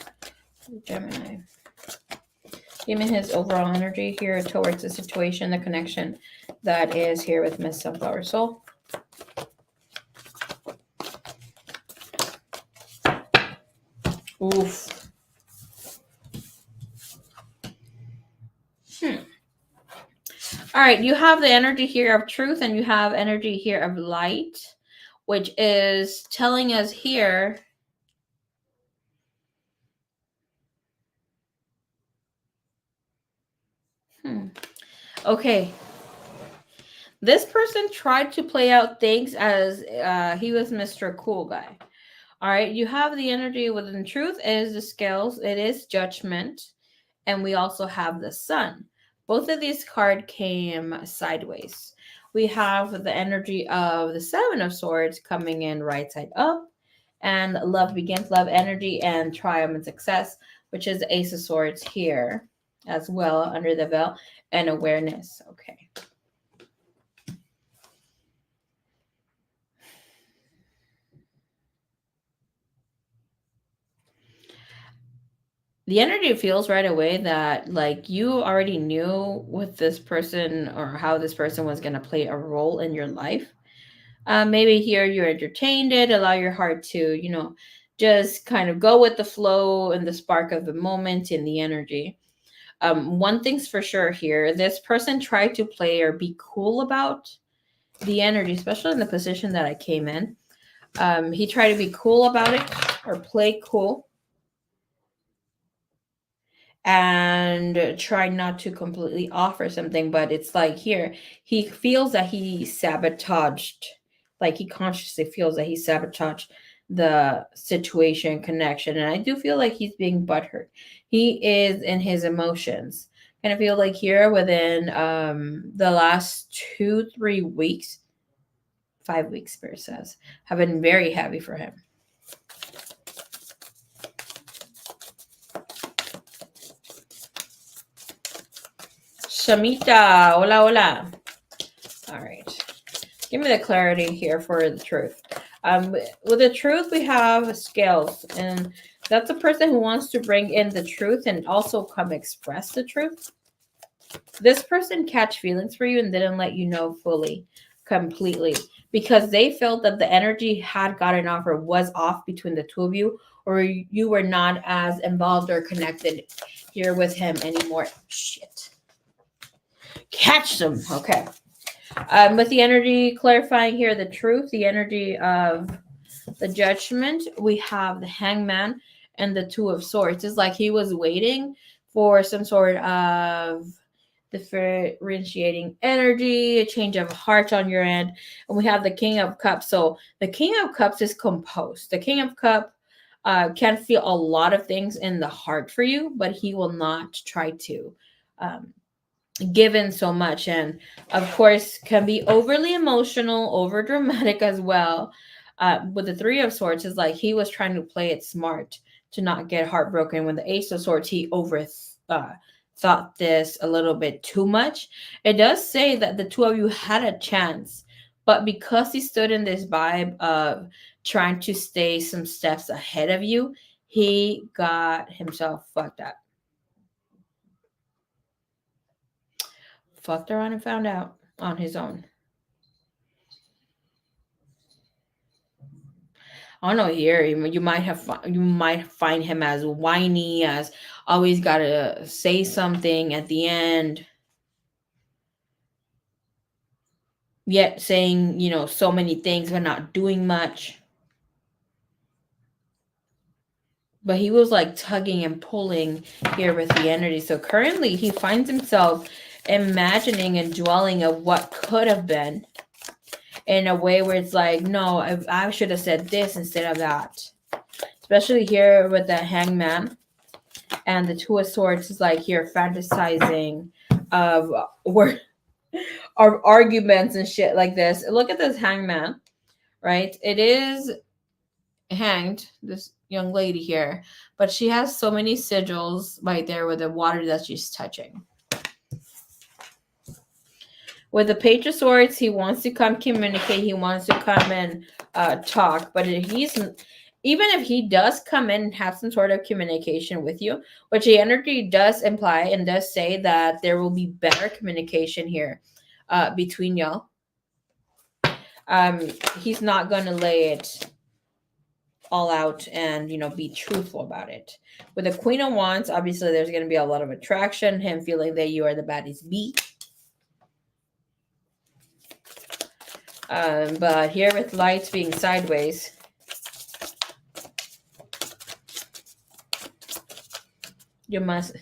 Gemini. Give me his overall energy here towards the situation, the connection that is here with Miss Sunflower Soul. Oof. All right, you have the energy here of truth and you have energy here of light, which is telling us here okay, this person tried to play out things as he was Mr. Cool Guy. All right, you have the energy within truth is the scales, it is judgment, and we also have the sun. Both of these cards came sideways. We have the energy of the Seven of Swords coming in right side up, and love begins, love energy, and triumph and success, which is the Ace of Swords here as well under the veil, and awareness. Okay. The energy feels right away that like you already knew with this person or how this person was going to play a role in your life. Maybe here you entertained it, allow your heart to, just kind of go with the flow and the spark of the moment in the energy. One thing's for sure here, this person tried to play or be cool about the energy, especially in the position that I came in. He tried to be cool about it or play cool and try not to completely offer something, but it's like here he feels that he sabotaged, like he consciously feels that he sabotaged the situation connection, and I do feel like he's being butthurt. He is in his emotions. And I feel like here within the last 2-3 weeks, 5 weeks Spirit says, have been very heavy for him. Shamita, hola, hola. All right. Give me the clarity here for the truth. With the truth, we have scales, and that's a person who wants to bring in the truth and also come express the truth. This person catch feelings for you and didn't let you know fully, completely, because they felt that the energy had gotten off or was off between the two of you, or you were not as involved or connected here with him anymore. Shit. Catch them. Okay. With the energy clarifying here, the truth, the energy of the judgment, we have the hangman and the two of swords. It's like he was waiting for some sort of differentiating energy, a change of heart on your end. And we have the king of cups. So the king of cups is composed. The king of cup can feel a lot of things in the heart for you, but he will not try to given so much, and of course can be overly emotional, over dramatic as well. With the three of swords is like he was trying to play it smart to not get heartbroken. When the ace of swords, he over thought this a little bit too much. It does say that the two of you had a chance, but because he stood in this vibe of trying to stay some steps ahead of you, he got himself fucked up. Fucked around and found out on his own. I don't know here. You might find him as whiny, as always gotta say something at the end, yet saying so many things but not doing much. But he was like tugging and pulling here with the energy. So currently he finds himself imagining and dwelling of what could have been, in a way where it's like, no, I should have said this instead of that. Especially here with the hangman and the two of swords is like here fantasizing of where our arguments and shit like this. Look at this hangman, right? It is hanged, this young lady here, but she has so many sigils right there with the water that she's touching. With the Page of Swords, he wants to come communicate. He wants to come and talk. But even if he does come in and have some sort of communication with you, which the energy does imply and does say that there will be better communication here between y'all. He's not going to lay it all out and be truthful about it. With the Queen of Wands, obviously there's going to be a lot of attraction, him feeling that you are the baddest bee. But here with lights being sideways, you might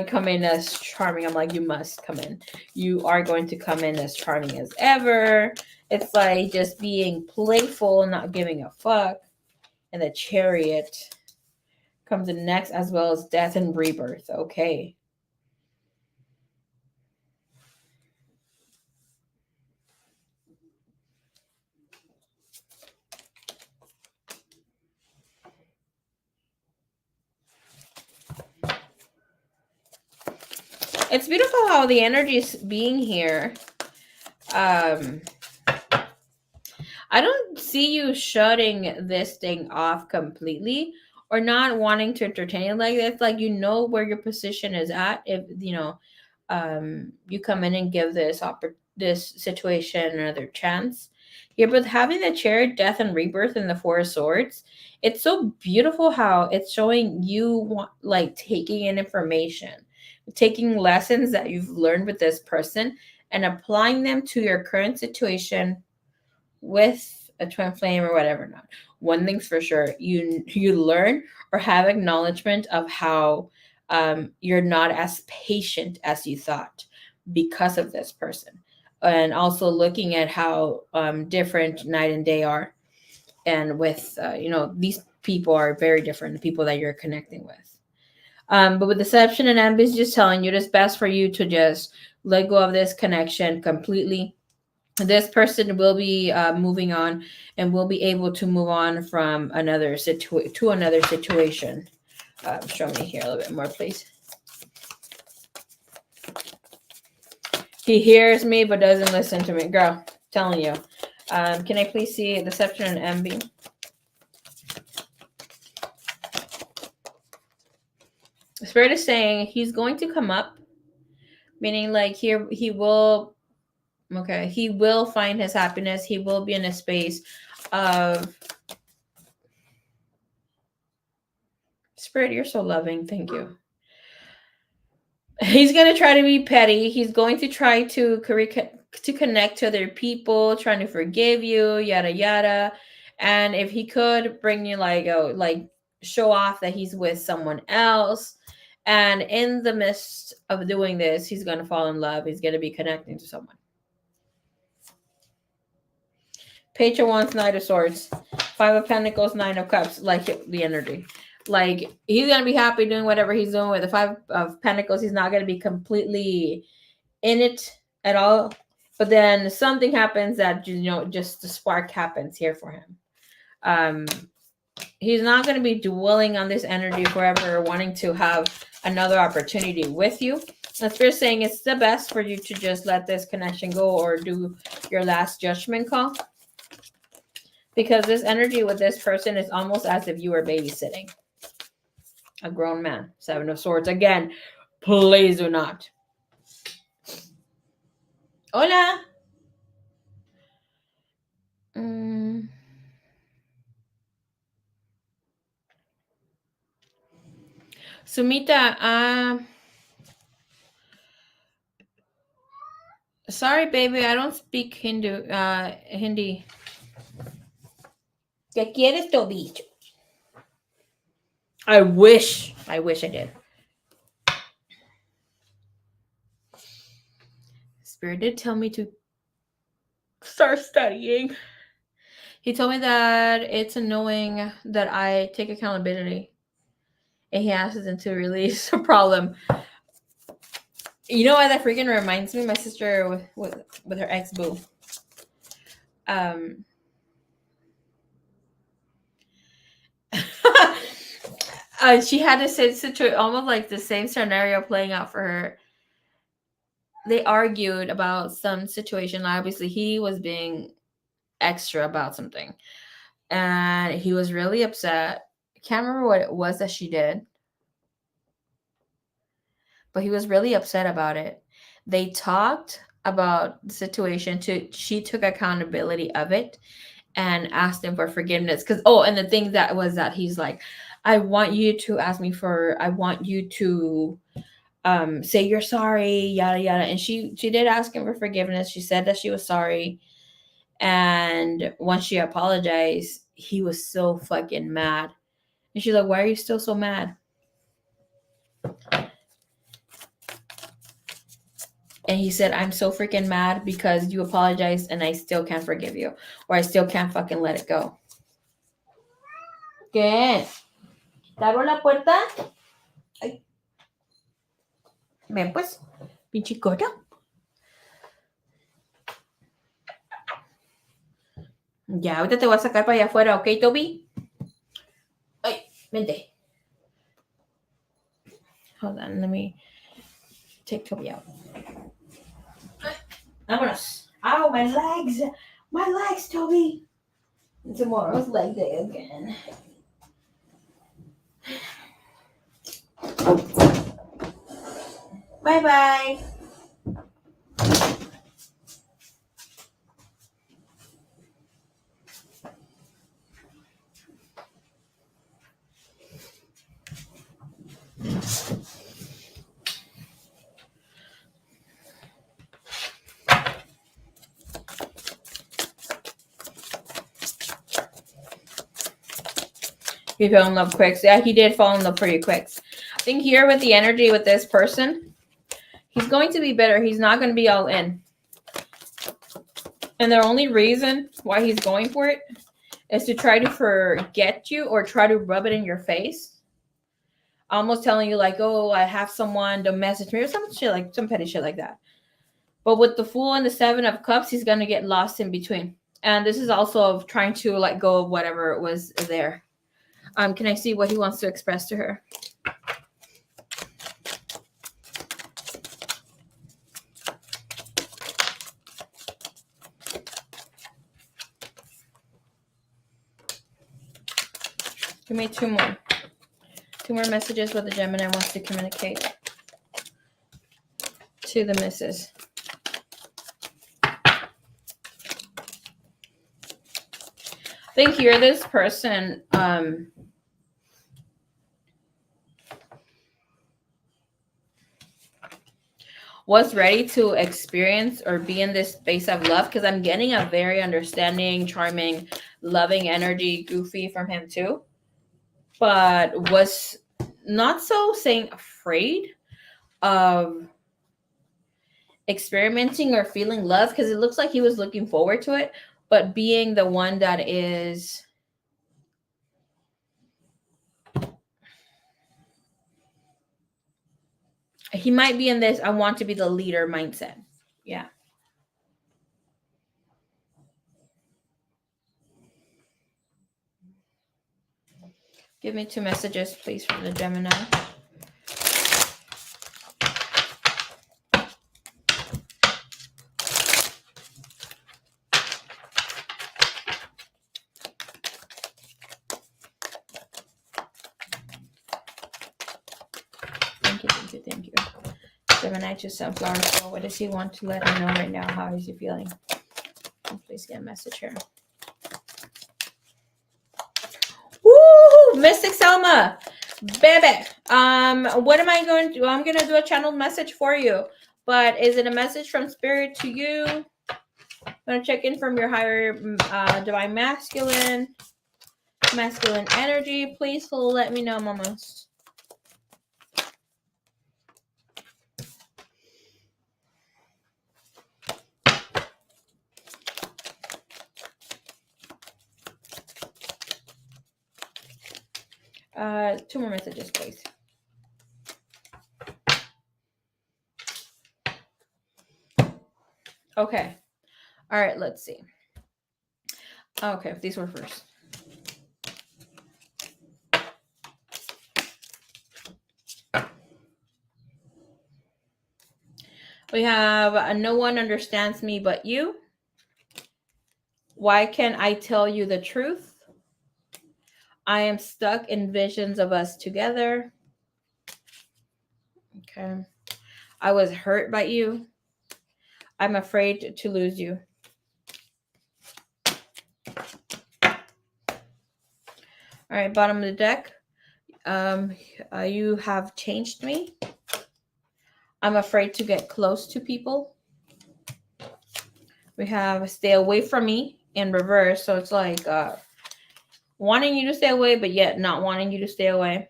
come in as charming. I'm like, you must come in. You are going to come in as charming as ever. It's like just being playful, not giving a fuck. And the Chariot comes in next, as well as Death and Rebirth. Okay. It's beautiful how the energy is being here. I don't see you shutting this thing off completely or not wanting to entertain it like this. Like, where your position is at. If you come in and give this situation another chance. Yeah, but having the Chariot, Death and Rebirth, and the Four of Swords, it's so beautiful how it's showing you like taking in information, taking lessons that you've learned with this person and applying them to your current situation with a twin flame or whatever. Not one thing's for sure, you learn or have acknowledgement of how you're not as patient as you thought because of this person, and also looking at how different night and day are, and with these people are very different, the people that you're connecting with. But with deception and envy, is just telling you it's best for you to just let go of this connection completely. This person will be moving on and will be able to move on from another situation. Show me here a little bit more, please. He hears me but doesn't listen to me. Girl, telling you. Can I please see deception and envy? Spirit is saying he's going to come up, meaning like here he will find his happiness. He will be in a space of Spirit, you're so loving. Thank you. He's going to try to be petty. He's going to try to connect to other people, trying to forgive you, yada yada. And if he could bring you like show off that he's with someone else, and in the midst of doing this, he's going to fall in love. He's going to be connecting to someone. Page of Wands, Knight of Swords, Five of Pentacles, Nine of Cups, like the energy. Like, he's going to be happy doing whatever he's doing. With the Five of Pentacles, he's not going to be completely in it at all. But then something happens that, just the spark happens here for him. He's not going to be dwelling on this energy forever, wanting to have another opportunity with you. The Spirit saying it's the best for you to just let this connection go or do your last judgment call. Because this energy with this person is almost as if you were babysitting a grown man. Seven of Swords. Again, please do not. Hola. Sumita, sorry, baby, I don't speak Hindi. ¿Qué quieres, Tobicho? I wish I did. Spirit did tell me to start studying. He told me that it's annoying that I take accountability. And he asks them to release a problem. You know why that freaking reminds me? My sister with her ex-boo. She had the same situation, almost like the same scenario playing out for her. They argued about some situation. Obviously, he was being extra about something. And he was really upset. I can't remember what it was that she did. But he was really upset about it. They talked about the situation. She took accountability of it and asked him for forgiveness. And the thing that was that he's like, I want you to say you're sorry, yada yada. And she did ask him for forgiveness. She said that she was sorry. And once she apologized, he was so fucking mad. And she's like, why are you still so mad? And he said, I'm so freaking mad because you apologized and I still can't forgive you. Or I still can't fucking let it go. ¿Qué? ¿Te abro la puerta? Ay. Ven pues, pinche gorda. Ya, ahorita te voy a sacar para allá afuera, ¿ok, Toby? Ay, vente. Hold on, let me take Toby out. Vámonos. Ow, my legs. My legs, Toby. Tomorrow's leg day again. Bye-bye. He fell in love quick. Yeah, he did fall in love pretty quick. I think here with the energy with this person, he's going to be better. He's not going to be all in. And the only reason why he's going for it is to try to forget you or try to rub it in your face. Almost telling you like, oh, I have someone, don't message me or some petty shit like that. But with the Fool and the Seven of Cups, he's going to get lost in between. And this is also of trying to let go of whatever was there. Can I see what he wants to express to her? Give me two more. Two more messages what the Gemini wants to communicate to the missus. I think here this person was ready to experience or be in this space of love, because I'm getting a very understanding, charming, loving energy, goofy from him too, but was not so saying afraid of experimenting or feeling love, because it looks like he was looking forward to it, but being the one that is he might be in this I want to be the leader mindset. Yeah. Give me two messages, please, from the Gemini. Thank you. Gemini to Sunflower Soul. What does he want to let him know right now? How is he feeling? Please get a message here. Woo! Mystic Selma. Baby, what am I going to do? I'm going to do a channeled message for you. But is it a message from spirit to you? I'm going to check in from your higher divine masculine energy. Please let me know, mamas. Two more messages, please. Okay. All right, let's see. Okay, these were first. We have no one understands me but you. Why can't I tell you the truth? I am stuck in visions of us together. Okay. I was hurt by you. I'm afraid to lose you. All right, bottom of the deck. You have changed me. I'm afraid to get close to people. We have stay away from me in reverse. So it's like wanting you to stay away, but yet not wanting you to stay away.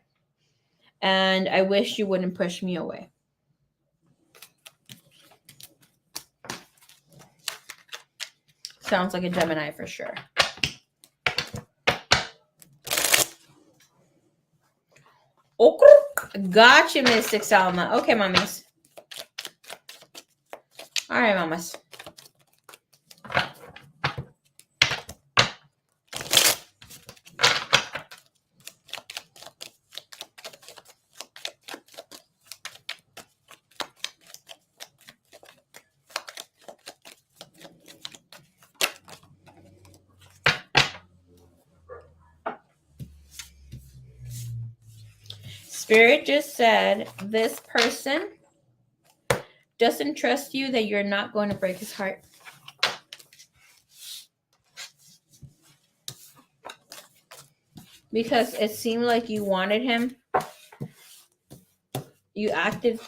And I wish you wouldn't push me away. Sounds like a Gemini for sure. Okay. Gotcha, Mystic Salma. Okay, mamas. All right, mamas. Spirit just said this person doesn't trust you, that you're not going to break his heart. Because it seemed like you wanted him. You acted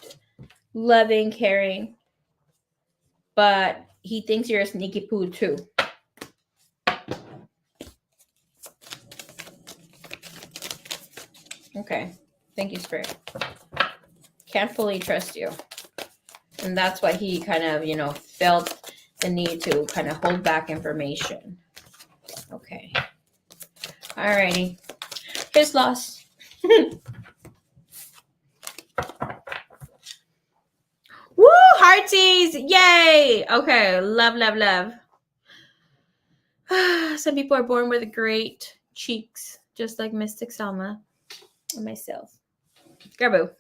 loving, caring. But he thinks you're a sneaky poo too. Okay. Thank you, Spirit. Can't fully trust you. And that's why he kind of, felt the need to kind of hold back information. Okay. Alrighty. His loss. Woo! Hearties! Yay! Okay. Love, love, love. Some people are born with great cheeks, just like Mystic Selma and myself. Garbo.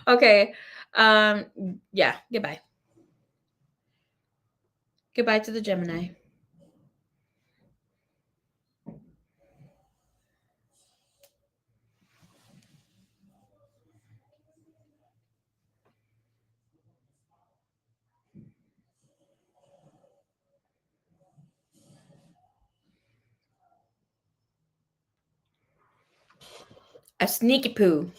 Okay. Yeah. Goodbye. Goodbye to the Gemini. A sneaky poo.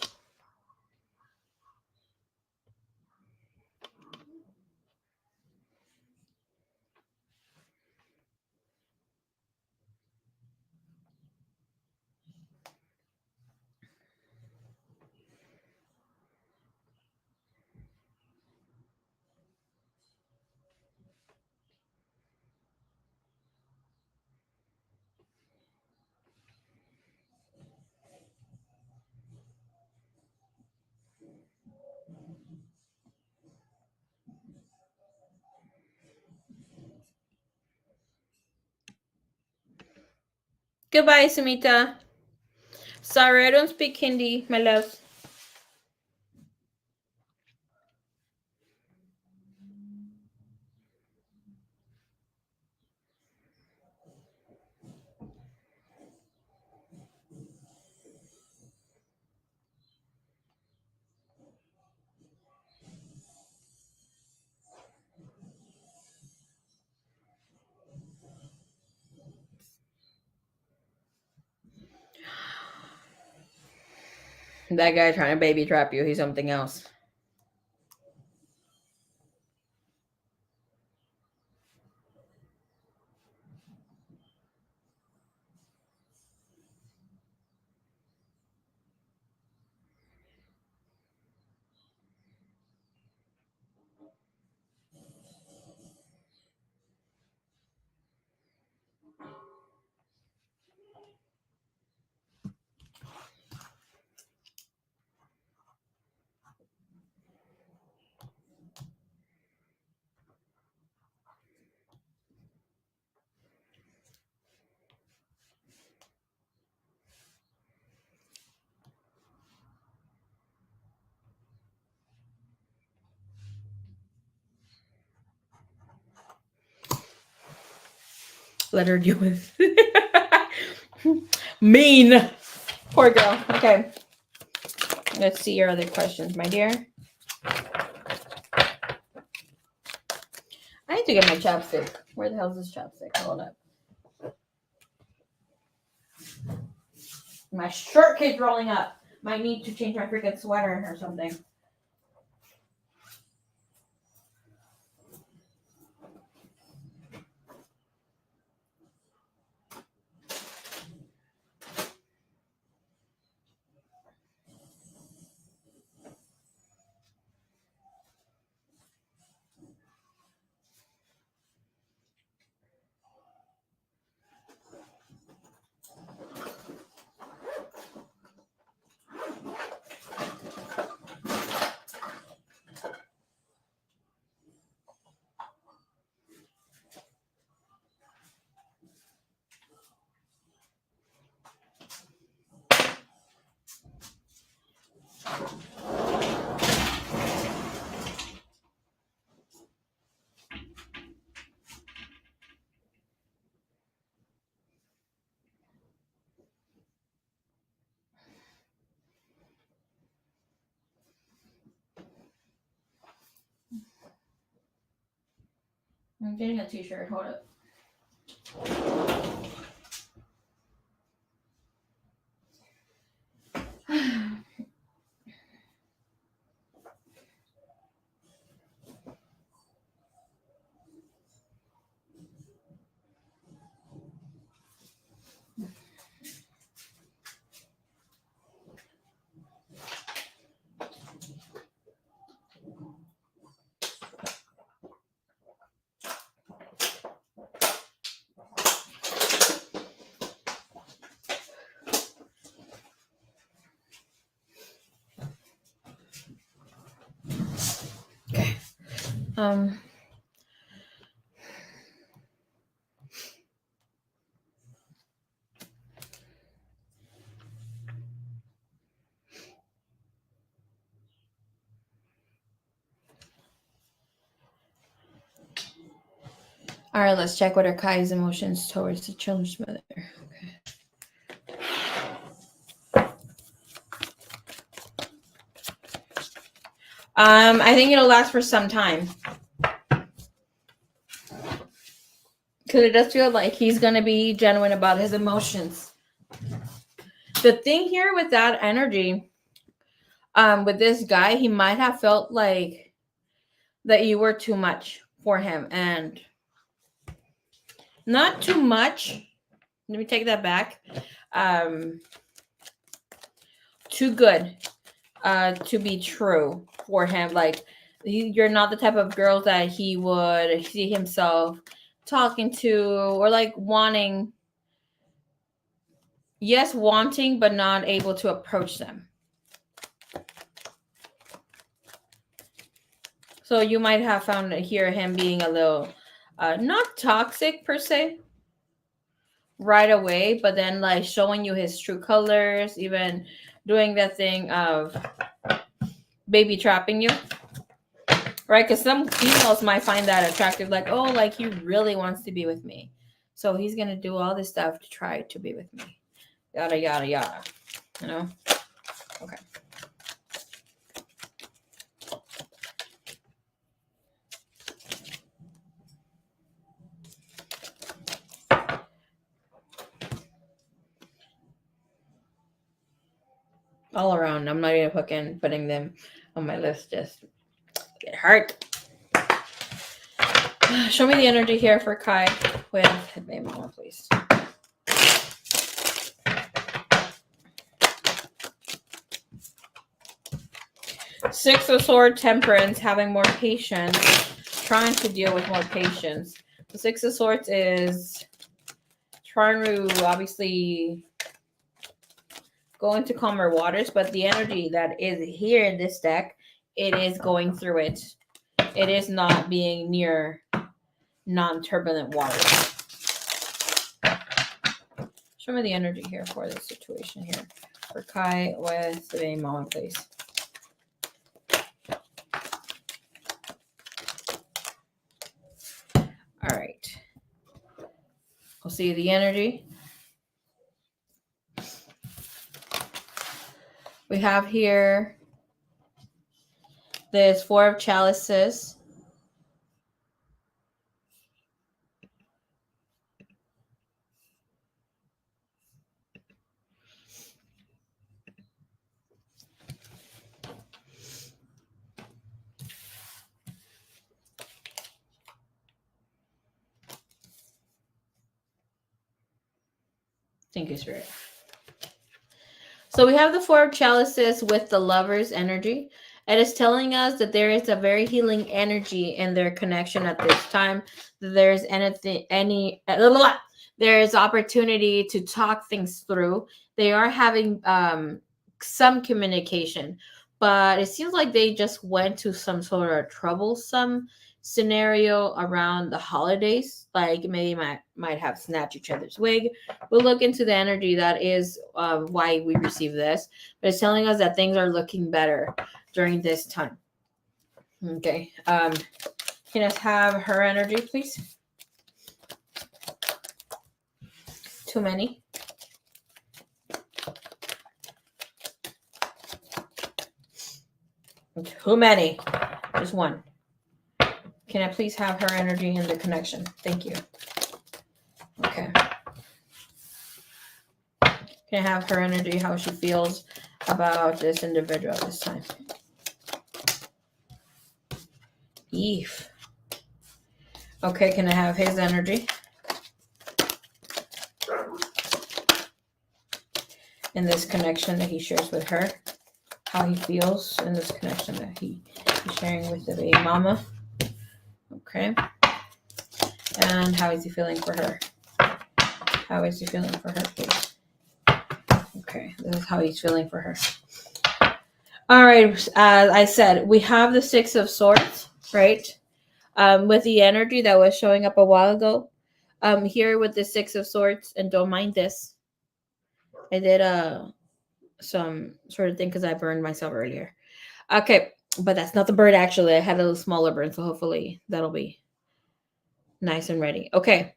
Goodbye, Sumita. Sorry, I don't speak Hindi, my love. That guy trying to baby trap you, he's something else. Let her deal with mean. Poor girl. Okay. Let's see your other questions, my dear. I need to get my chapstick. Where the hell is this chapstick? Hold up. My shirt keeps rolling up. Might need to change my freaking sweater or something. I'm getting a t-shirt. Hold up. Okay. All right, let's check what are Kai's emotions towards the children's mother. Okay. I think it'll last for some time. Because it does feel like he's going to be genuine about his emotions. The thing here with that energy, with this guy, he might have felt like that you were too much for him. And not too much. Let me take that back. Too good to be true for him. Like, you're not the type of girl that he would see himself talking to or like wanting. Yes, wanting, but not able to approach them. So you might have found here him being a little not toxic per se right away, but then like showing you his true colors, even doing that thing of baby trapping you, right? Because some females might find that attractive, like, oh, like he really wants to be with me, so he's gonna do all this stuff to try to be with me, yada yada yada, you know. Okay. all around. I'm not even putting them on my list. Just get hurt. Show me the energy here for Kai with Headbay Mama, please. Six of Swords, Temperance, having more patience, trying to deal with more patience. The Six of Swords is trying to obviously go into calmer waters, but the energy that is here in this deck, it is going through it. It is not being near non-turbulent waters. Show me the energy here for this situation here. For Kai with the main mama, please. All right. We'll see the energy. We have here this Four of Chalices. Thank you, Spirit. So we have the Four of Chalices with the Lover's energy. It is telling us that there is a very healing energy in their connection at this time. There's there's opportunity to talk things through. They are having some communication, but it seems like they just went to some sort of troublesome scenario around the holidays. Like maybe might have snatched each other's wig. We'll look into the energy that is why we receive this, but it's telling us that things are looking better during this time. Okay. Can I have her energy, please? Too many. Too many. Just one. Can I please have her energy in the connection? Thank you. Okay. Can I have her energy, how she feels about this individual at this time? Eve. Okay, can I have his energy? In this connection that he shares with her. How he feels in this connection that he's sharing with the baby mama. Okay. And how is he feeling for her? How is he feeling for her, please? Okay, this is how he's feeling for her. All right, as I said, we have the Six of Swords, right? With the energy that was showing up a while ago. Here with the Six of Swords, and don't mind this. I did some sort of thing because I burned myself earlier. Okay, but that's not the bird actually. I had a little smaller burn, so hopefully that'll be nice and ready. Okay.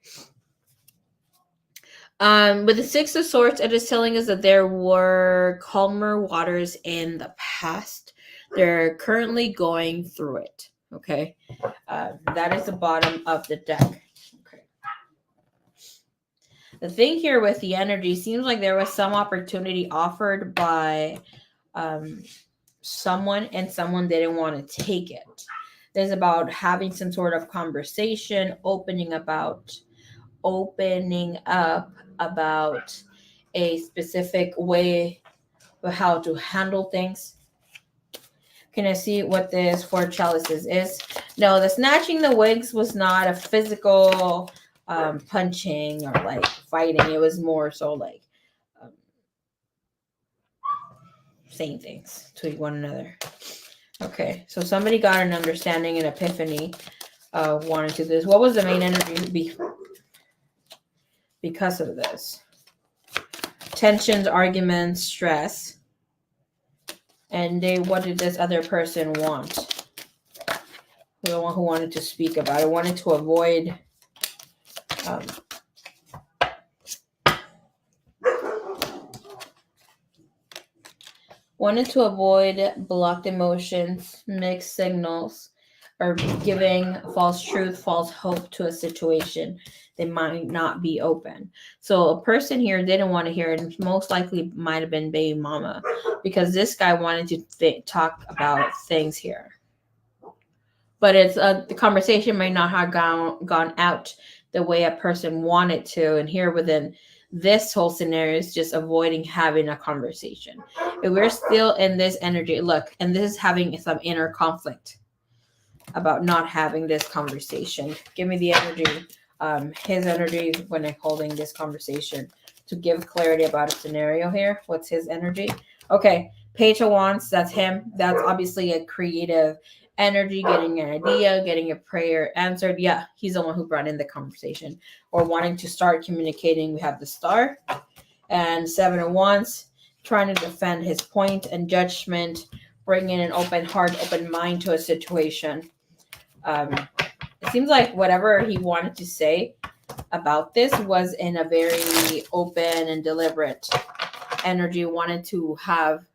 With the Six of Swords, it is telling us that there were calmer waters in the past. They're currently going through it. Okay. That is the bottom of the deck. Okay. The thing here with the energy seems like there was some opportunity offered by someone, and someone didn't want to take it. There's about having some sort of conversation, opening up about a specific way of how to handle things. Can I see what this Four Chalices is? No, the snatching the wigs was not a physical punching or like fighting. It was more so like saying things to one another. Okay, so somebody got an understanding, an epiphany, wanted to do this. What was the main energy because of this? Tensions, arguments, stress. And what did this other person want? The one who wanted to speak about it wanted to avoid blocked emotions, mixed signals, or giving false truth, false hope to a situation, they might not be open. So a person here didn't want to hear it, and most likely might have been baby mama, because this guy wanted to talk about things here. But it's the conversation may not have gone out the way a person wanted to, and here within this whole scenario is just avoiding having a conversation. If we're still in this energy, look, and this is having some inner conflict about not having this conversation. Give me the energy, his energy when I'm holding this conversation to give clarity about a scenario here. What's his energy? Okay, Page of Wands, that's him. That's obviously a creative energy, getting an idea, getting a prayer answered. Yeah, he's the one who brought in the conversation or wanting to start communicating. We have the Star and Seven of Wands, trying to defend his point and judgment, bringing an open heart, open mind to a situation. It seems like whatever he wanted to say about this was in a very open and deliberate energy, wanted to have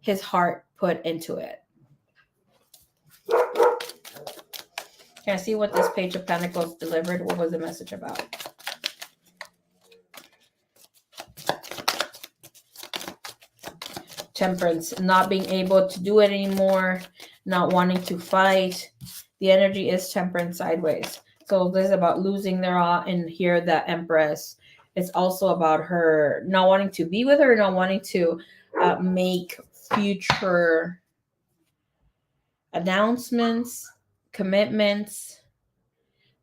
his heart put into it. Can I see what this Page of Pentacles delivered? What was the message about? Temperance, not being able to do it anymore, not wanting to fight. The energy is Temperance sideways. So this is about losing their awe, and here the Empress. It's also about her not wanting to be with her, not wanting to make future announcements, commitments.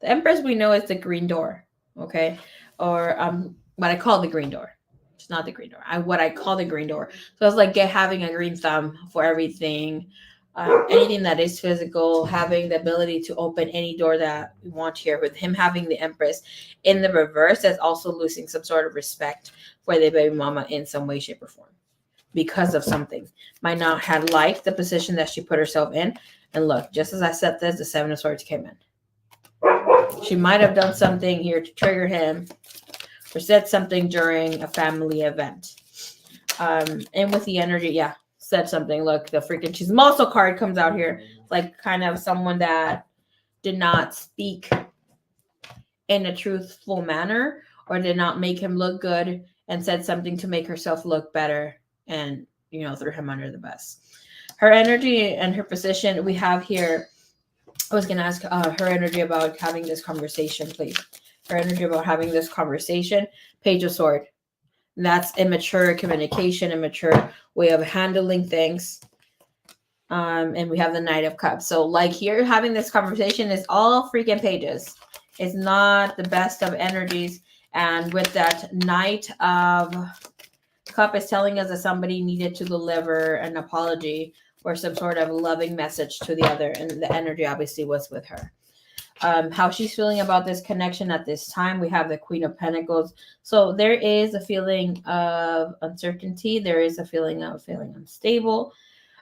The Empress we know is the green door, okay? Or what I call the green door. It's not the green door. What I call the green door. So it's like having a green thumb for everything. Anything that is physical, having the ability to open any door that we want here. With him having the Empress in the reverse, that's also losing some sort of respect for the baby mama in some way, shape, or form. Because of something. Might not have liked the position that she put herself in. And look, just as I said this, the Seven of Swords came in. She might have done something here to trigger him or said something during a family event. And with the energy, yeah, said something. Look, the freaking Chismoso card comes out here. Like kind of someone that did not speak in a truthful manner or did not make him look good and said something to make herself look better and, threw him under the bus. Her energy and her position we have here. I was going to ask her energy about having this conversation, please. Her energy about having this conversation. Page of Sword. And that's immature communication, immature way of handling things. And we have the Knight of Cups. So like here, having this conversation is all freaking pages. It's not the best of energies. And with that Knight of Cup is telling us that somebody needed to deliver an apology or some sort of loving message to the other. And the energy obviously was with her. How she's feeling about this connection at this time. We have the Queen of Pentacles. So there is a feeling of uncertainty. There is a feeling of feeling unstable,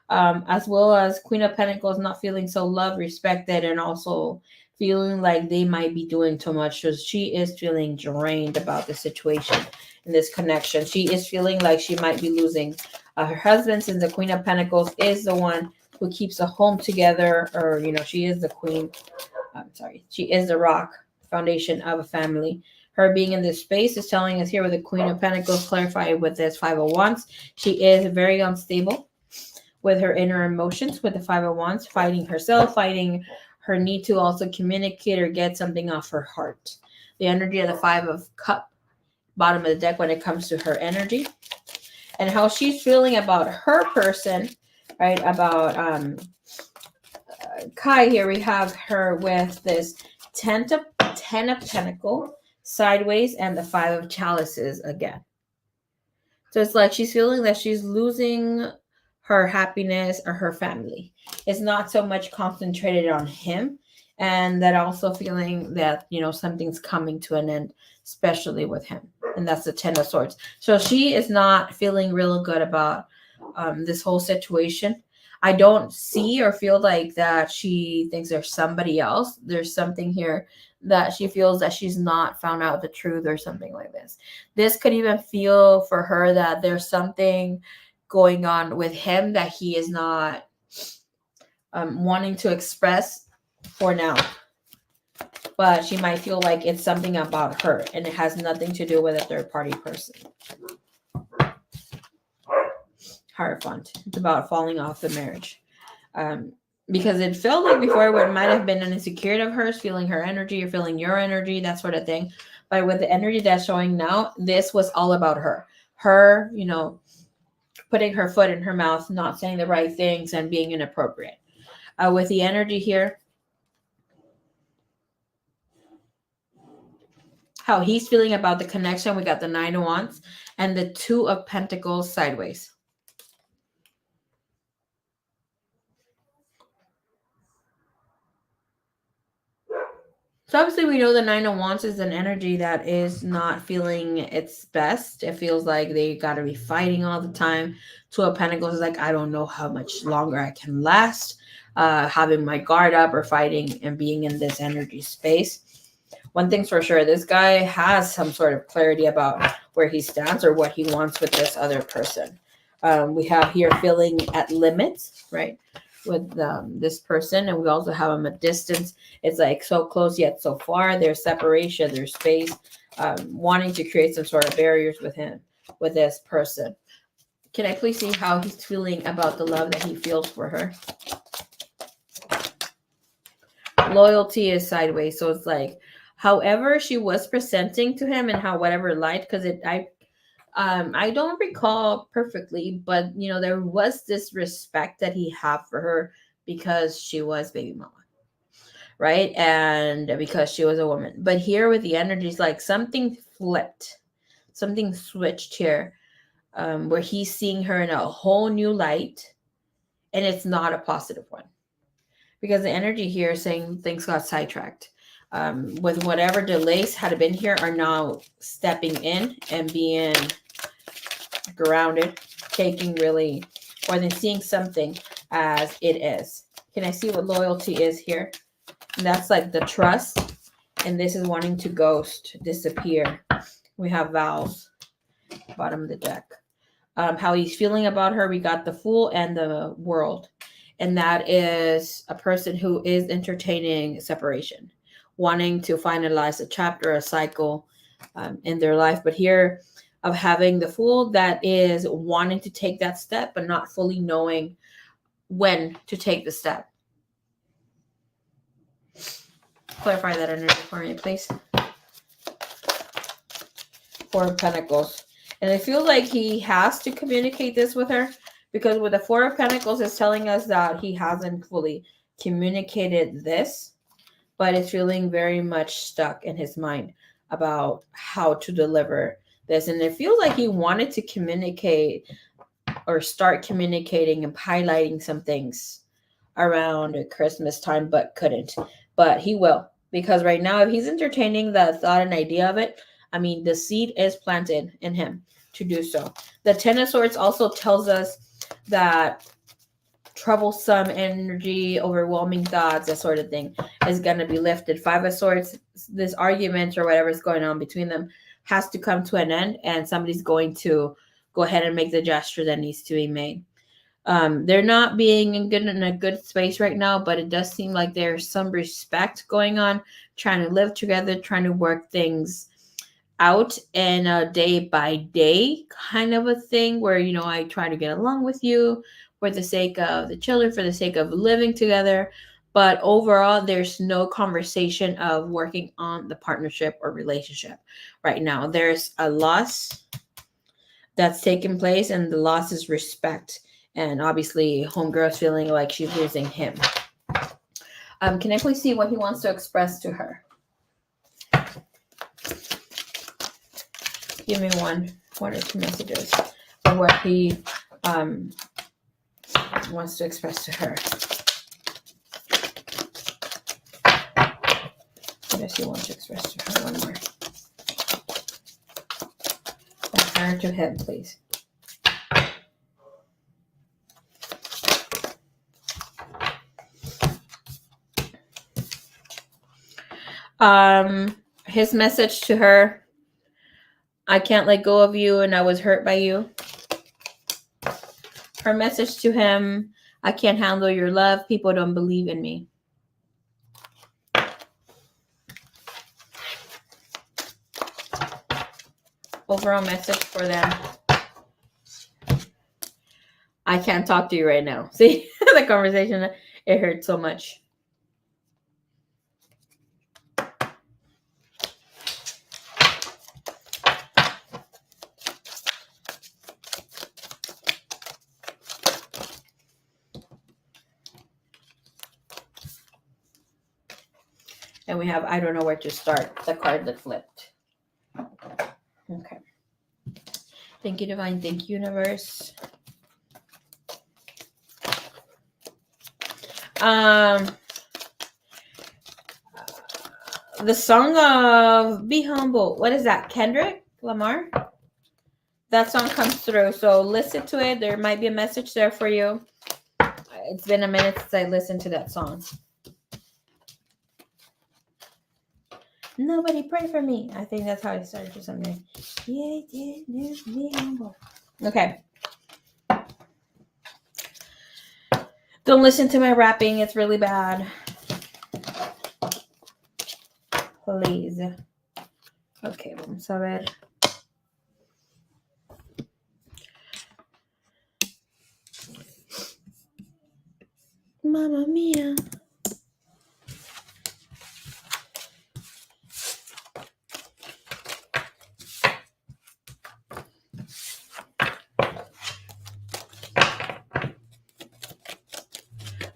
as well as Queen of Pentacles not feeling so loved, respected, and also feeling like they might be doing too much. So she is feeling drained about the situation in this connection. She is feeling like she might be losing her husband, since the Queen of Pentacles is the one who keeps a home together, or, she is the queen. She is the rock foundation of a family. Her being in this space is telling us here with the Queen of Pentacles, clarified with this Five of Wands. She is very unstable with her inner emotions, with the Five of Wands, fighting herself, fighting her need to also communicate or get something off her heart. The energy of the Five of Cups, bottom of the deck when it comes to her energy. And how she's feeling about her person, right? About Kai here, we have her with this 10 of Pentacles sideways and the Five of Chalices again. So it's like she's feeling that she's losing her happiness or her family. It's not so much concentrated on him, and that also feeling that, something's coming to an end, especially with him. And that's the Ten of Swords. So she is not feeling real good about this whole situation. I don't see or feel like that she thinks there's somebody else. There's something here that she feels that she's not found out the truth or something like this. This could even feel for her that there's something going on with him that he is not wanting to express for now. But she might feel like it's something about her and it has nothing to do with a third party person. Hierophant. It's about falling off the marriage. Because it felt like before it might have been an insecurity of hers, feeling her energy or feeling your energy, that sort of thing. But with the energy that's showing now, this was all about her. Her, putting her foot in her mouth, not saying the right things and being inappropriate. With the energy here, how he's feeling about the connection. We got the 9 of Wands and the 2 of Pentacles sideways. So obviously we know the 9 of Wands is an energy that is not feeling its best. It feels like they got to be fighting all the time. 2 of Pentacles is like, I don't know how much longer I can last having my guard up or fighting and being in this energy space. One thing's for sure, this guy has some sort of clarity about where he stands or what he wants with this other person. We have here feeling at limits, right, with this person. And we also have him at distance. It's like so close yet so far. There's separation, there's space, wanting to create some sort of barriers with him, with this person. Can I please see how he's feeling about the love that he feels for her? Loyalty is sideways. So it's like, however she was presenting to him and how whatever light, because I don't recall perfectly, but there was this respect that he had for her because she was baby mama, right? And because she was a woman. But here with the energies, like something flipped, something switched here, where he's seeing her in a whole new light, and it's not a positive one. Because the energy here is saying things got sidetracked. With whatever delays had been here are now stepping in and being grounded, taking really more than seeing something as it is. Can I see what loyalty is here? And that's like the trust. And this is wanting to ghost, disappear. We have vows, bottom of the deck. How he's feeling about her, we got the Fool and the World. And that is a person who is entertaining separation, wanting to finalize a chapter, a cycle in their life. But here of having the Fool that is wanting to take that step, but not fully knowing when to take the step. Clarify that energy for me, please. 4 of Pentacles. And I feel like he has to communicate this with her, because with the 4 of Pentacles, it's telling us that he hasn't fully communicated this, but is feeling very much stuck in his mind about how to deliver this. And it feels like he wanted to communicate or start communicating and highlighting some things around Christmas time, but couldn't. But he will, because right now, if he's entertaining the thought and idea of it, I mean, the seed is planted in him to do so. The 10 of Swords also tells us that troublesome energy, overwhelming thoughts, that sort of thing is going to be lifted. 5 of Swords, this argument or whatever is going on between them has to come to an end, and somebody's going to go ahead and make the gesture that needs to be made. They're not being in a good space right now, but it does seem like there's some respect going on, trying to live together, trying to work things out in a day by day kind of a thing where, I try to get along with you for the sake of the children, for the sake of living together. But overall, there's no conversation of working on the partnership or relationship right now. There's a loss that's taken place, and the loss is respect. And obviously, homegirl's feeling like she's losing him. Can I please see what he wants to express to her? Give me one or 2 messages of what he wants to express to her. What does he want to express to her? One more. From her to him, please. His message to her: I can't let go of you, and I was hurt by you. Her message to him: I can't handle your love. People don't believe in me. Overall message for them: I can't talk to you right now. See, the conversation, it hurts so much. And we have I don't know where to start, the card that flipped. Okay. Thank you, Divine. Thank you, Universe. The song of Be Humble. What is that? Kendrick Lamar? That song comes through. So listen to it. There might be a message there for you. It's been a minute since I listened to that song. Nobody pray for me. I think that's how it started or something. Yeah, be humble. Okay. Don't listen to my rapping. It's really bad. Please. Okay, vamos a ver. Mamma mia.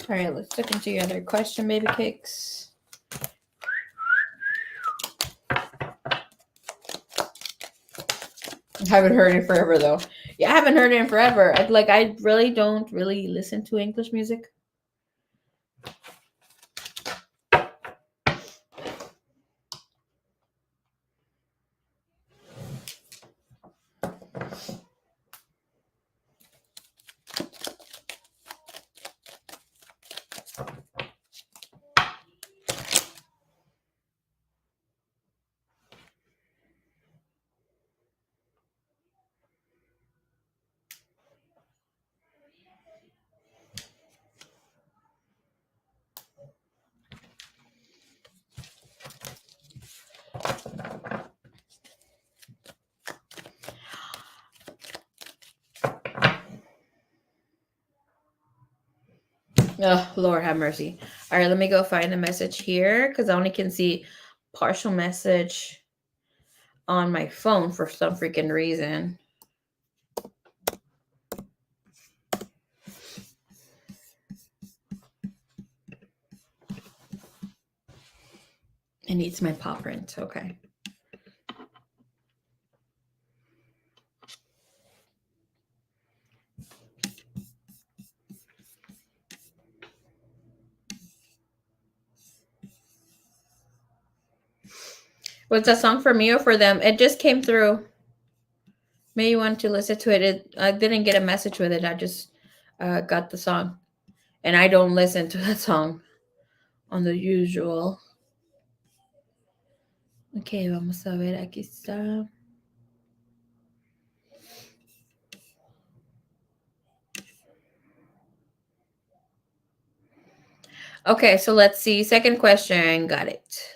All right, let's look into your other question, baby cakes. I haven't heard it forever, though. Yeah, I haven't heard it in forever. I really don't listen to English music. Oh, Lord have mercy. All right, let me go find the message here because I only can see partial message on my phone for some freaking reason. It needs my paw print. Okay. Was that song for me or for them? It just came through. Maybe you want to listen to it. I didn't get a message with it. I just got the song. And I don't listen to that song on the usual. Ok, vamos a ver. Aquí está. Okay, so let's see. Second question. Got it.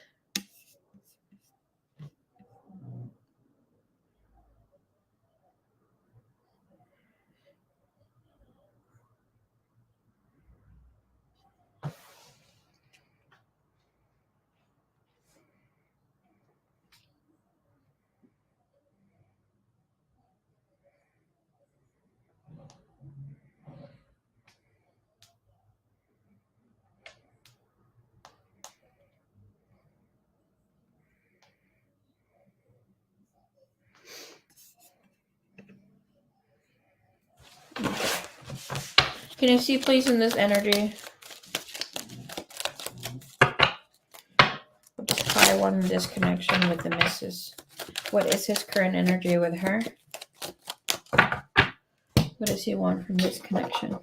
Can you see, please, in this energy? Let's try one in this connection with the missus. What is his current energy with her? What does he want from this connection?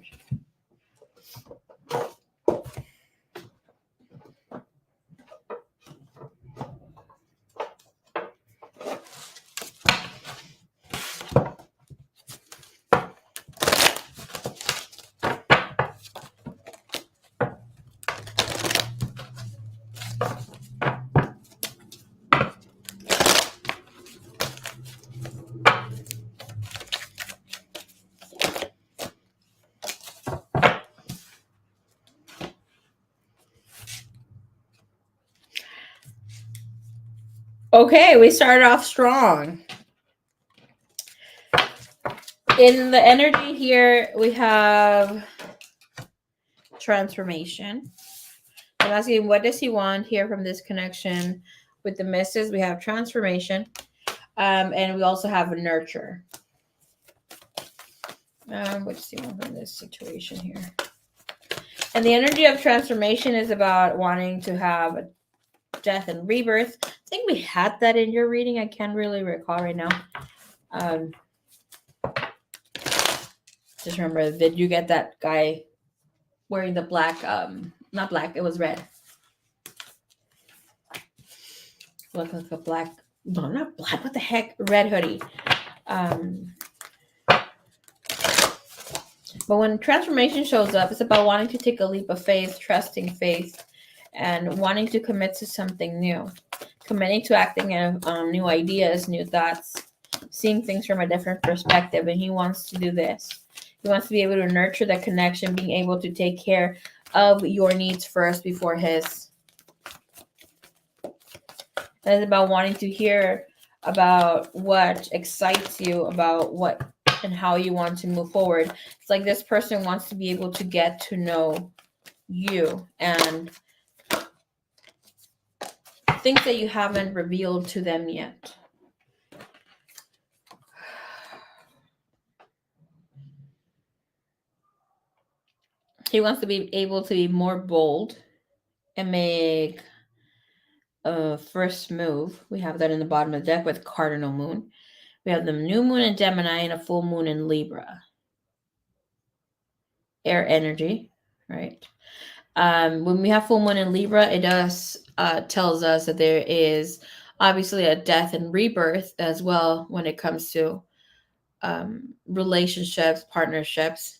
Okay, we started off strong. In the energy here, we have transformation. I'm asking, what does he want here from this connection with the missus? We have transformation, and we also have a nurture. What does he want from this situation here? And the energy of transformation is about wanting to have a death and rebirth. I think we had that in your reading. I can't really recall right now. Just remember, did you get that guy wearing the black, not black, it was red. Look like a black, no, not black, what the heck, red hoodie. But when transformation shows up, it's about wanting to take a leap of faith, trusting faith, and wanting to commit to something new, committing to acting on new ideas, new thoughts, seeing things from a different perspective. And he wants to do this. He wants to be able to nurture the connection, being able to take care of your needs first before his. It's about wanting to hear about what excites you, about what and how you want to move forward. It's like this person wants to be able to get to know you and things that you haven't revealed to them yet. He wants to be able to be more bold and make a first move. We have that in the bottom of the deck with cardinal moon. We have the new moon in Gemini and a full moon in Libra. Air energy, right? When we have full moon in Libra, it does tells us that there is obviously a death and rebirth as well when it comes to relationships, partnerships.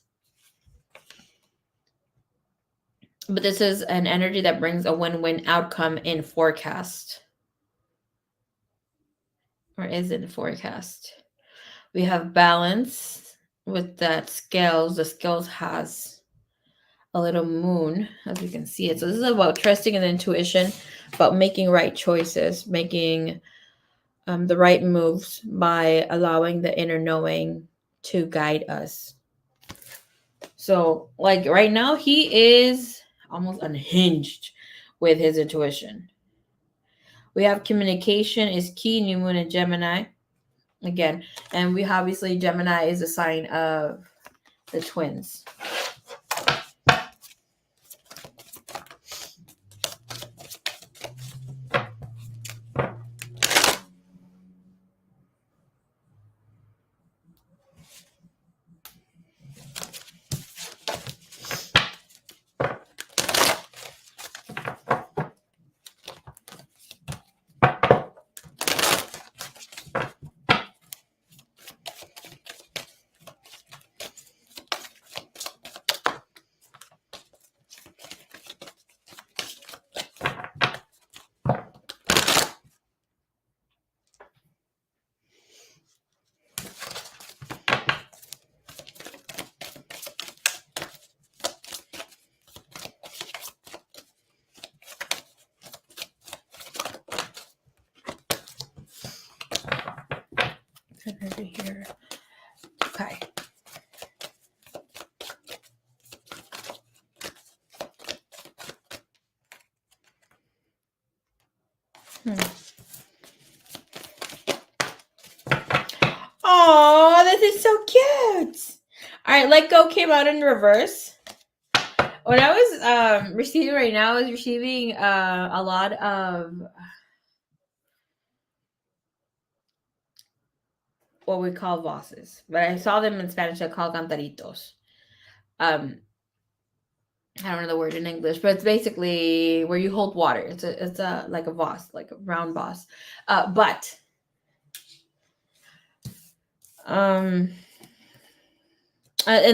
But this is an energy that brings a win-win outcome in forecast. Or is it forecast? We have balance with that scales. The scales has a little moon, as you can see it. So this is about trusting in intuition, about making right choices, making the right moves by allowing the inner knowing to guide us. So, like right now, he is almost unhinged with his intuition. We have communication is key, new moon in Gemini. Again, and we obviously, Gemini is a sign of the twins. Over here. Okay. Oh, this is so cute. All right, Let Go came out in reverse. What I was receiving right now is receiving a lot of what we call vases, but I saw them in Spanish. They're called cantaritos. I don't know the word in English, but it's basically where you hold water. It's a like a vase, like a round vase. And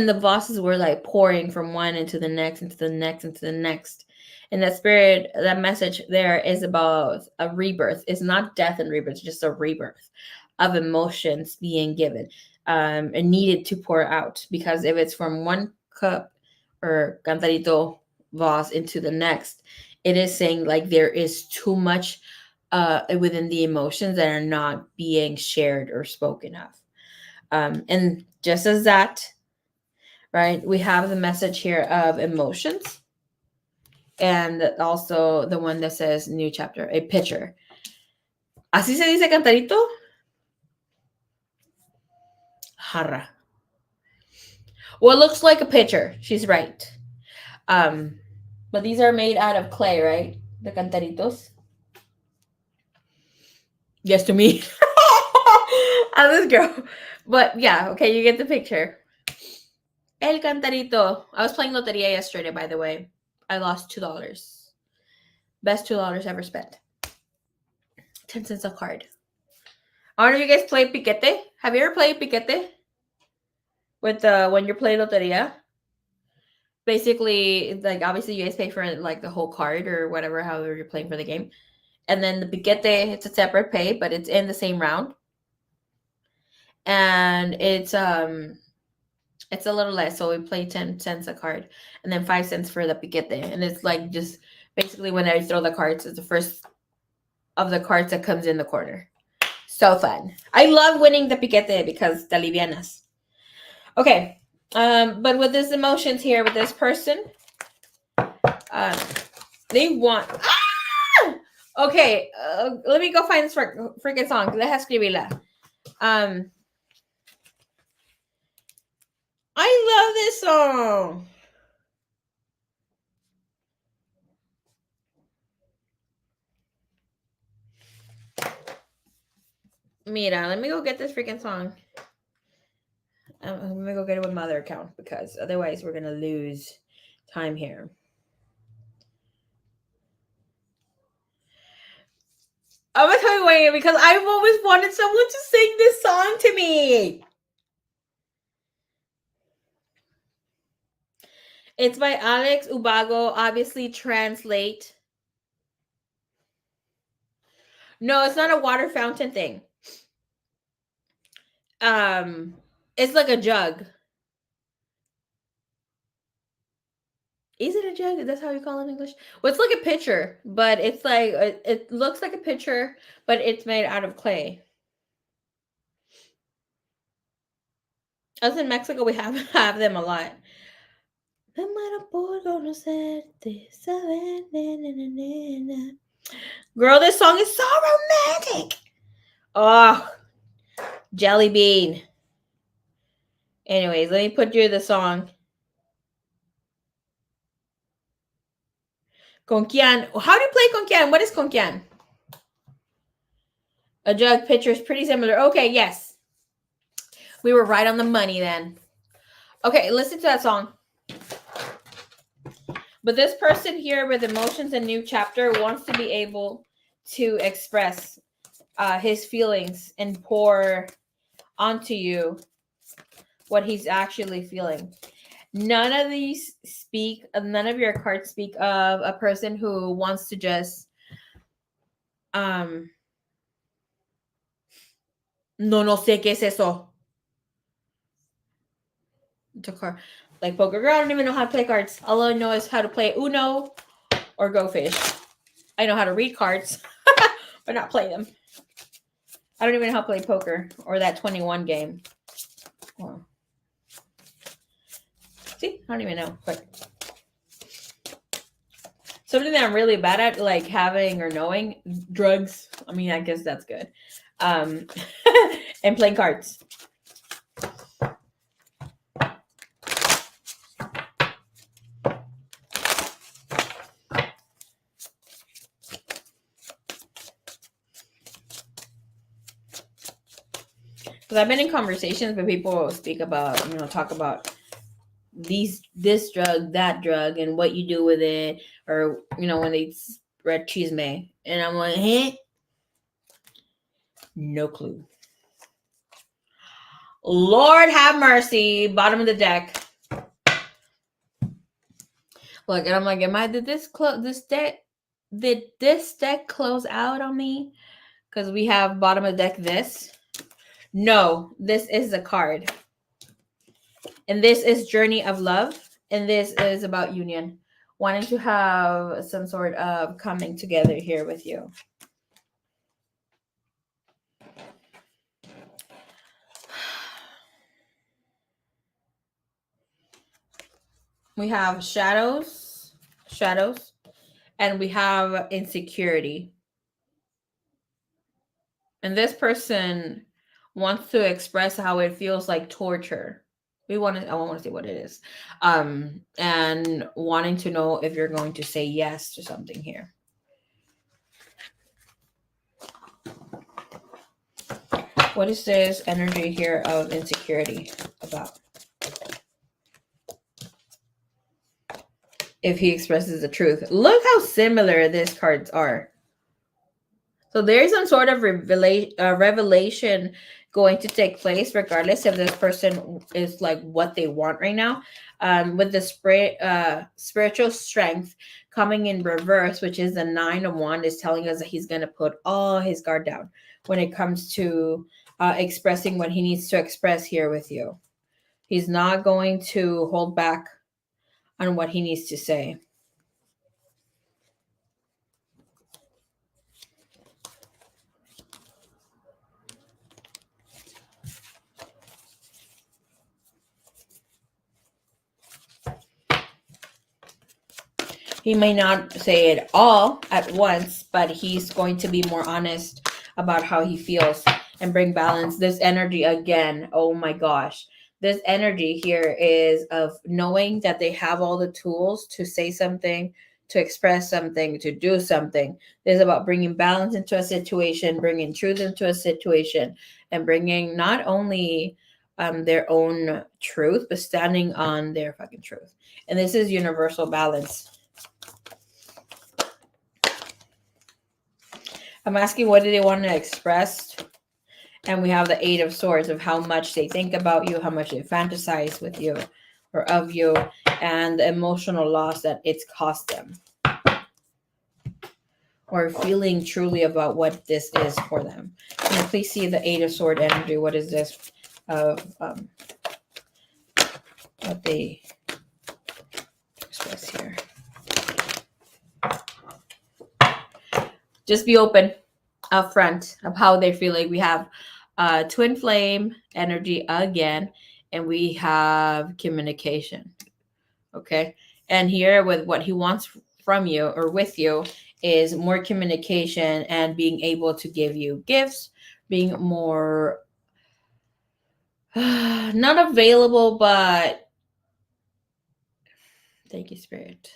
the vases were like pouring from one into the next, into the next, into the next. And that spirit, that message there is about a rebirth. It's not death and rebirth, it's just a rebirth of emotions being given and needed to pour out. Because if it's from one cup or cantarito vase into the next, it is saying like there is too much within the emotions that are not being shared or spoken of. And just as that, right, we have the message here of emotions, and also the one that says new chapter, a picture. ¿Así se dice cantarito? Jarra. Well, it looks like a pitcher. She's right. But these are made out of clay, right? The cantaritos. Yes, to me. I'm this girl. But yeah, okay, you get the picture. El cantarito. I was playing loteria yesterday, by the way. I lost $2. Best $2 ever spent. 10 cents a card. I don't know if you guys play piquete. Have you ever played piquete? With when you're playing loteria? Basically, like, obviously you guys pay for like the whole card or whatever, however you're playing for the game. And then the piquete, it's a separate pay, but it's in the same round. And it's a little less, so we play 10 cents a card, and then 5 cents for the piquete. And it's like, just basically when I throw the cards, it's the first of the cards that comes in the corner. So fun. I love winning the piquete because te alivianas. Okay, but with this emotions here, with this person, they want... Okay, let me go find this freaking song. Deja escribirla. I love this song. Mira, let me go get this freaking song. I'm gonna go get it with my other account because otherwise we're gonna lose time here. I'm gonna tell you why, because I've always wanted someone to sing this song to me. It's by Alex Ubago. Obviously, translate. No, it's not a water fountain thing. It's like a jug. Is it a jug? That's how you call it in English? Well, it's like a pitcher, but it's like, it looks like a pitcher, but it's made out of clay. Us in Mexico, we have them a lot. Girl, this song is so romantic. Oh, jelly bean. Anyways, let me put you the song. Conquian. How do you play Conquian? What is Conquian? A jug pitcher is pretty similar. Okay, yes. We were right on the money then. Okay, listen to that song. But this person here with emotions and new chapter wants to be able to express his feelings and pour onto you what he's actually feeling. None of your cards speak of a person who wants to just no sé qué es eso. Like poker. Girl, I don't even know how to play cards. All I know is how to play Uno or Go Fish. I know how to read cards, but not play them. I don't even know how to play poker or that 21 game. Oh. See, I don't even know. Quick. Something that I'm really bad at, like having or knowing, drugs. I mean, I guess that's good. And playing cards. Because I've been in conversations where people speak about, talk about this drug, that drug, and what you do with it, or when they spread chisme, and I'm like, hey, no clue. Lord have mercy, bottom of the deck. Look, and I'm like, did this deck close out on me? Because we have bottom of the deck this. No, this is a card. And this is Journey of Love. And this is about union. Wanting to have some sort of coming together here with you. We have shadows, and we have insecurity. And this person wants to express how it feels like torture. I want to see what it is. And wanting to know if you're going to say yes to something here. What is this energy here of insecurity about? If he expresses the truth. Look how similar these cards are. So there's some sort of revelation going to take place, regardless if this person is like what they want right now. With the spiritual strength coming in reverse, which is the 9 of Wands, is telling us that he's going to put all his guard down when it comes to expressing what he needs to express here with you. He's not going to hold back on what he needs to say. He may not say it all at once, but he's going to be more honest about how he feels and bring balance. This energy again, oh my gosh. This energy here is of knowing that they have all the tools to say something, to express something, to do something. This is about bringing balance into a situation, bringing truth into a situation, and bringing not only their own truth, but standing on their fucking truth. And this is universal balance. I'm asking what do they want to express? And we have the 8 of Swords of how much they think about you, how much they fantasize with you or of you, and the emotional loss that it's cost them. Or feeling truly about what this is for them. Can you please see the 8 of Swords energy? What is this of what they express here? Just be open up front of how they're feeling. We have twin flame energy again, and we have communication. Okay. And here with what he wants from you or with you is more communication and being able to give you gifts, being more not available, but thank you, Spirit.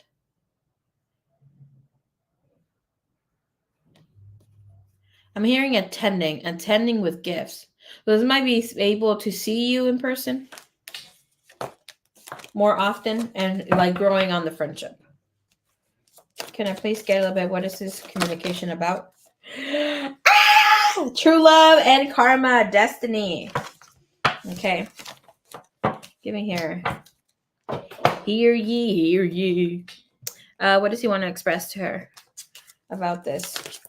I'm hearing attending with gifts. Those might be able to see you in person more often and like growing on the friendship. Can I please get a little bit? What is this communication about? True love and karma, destiny. Okay. Give me here. Hear ye. What does he want to express to her about this?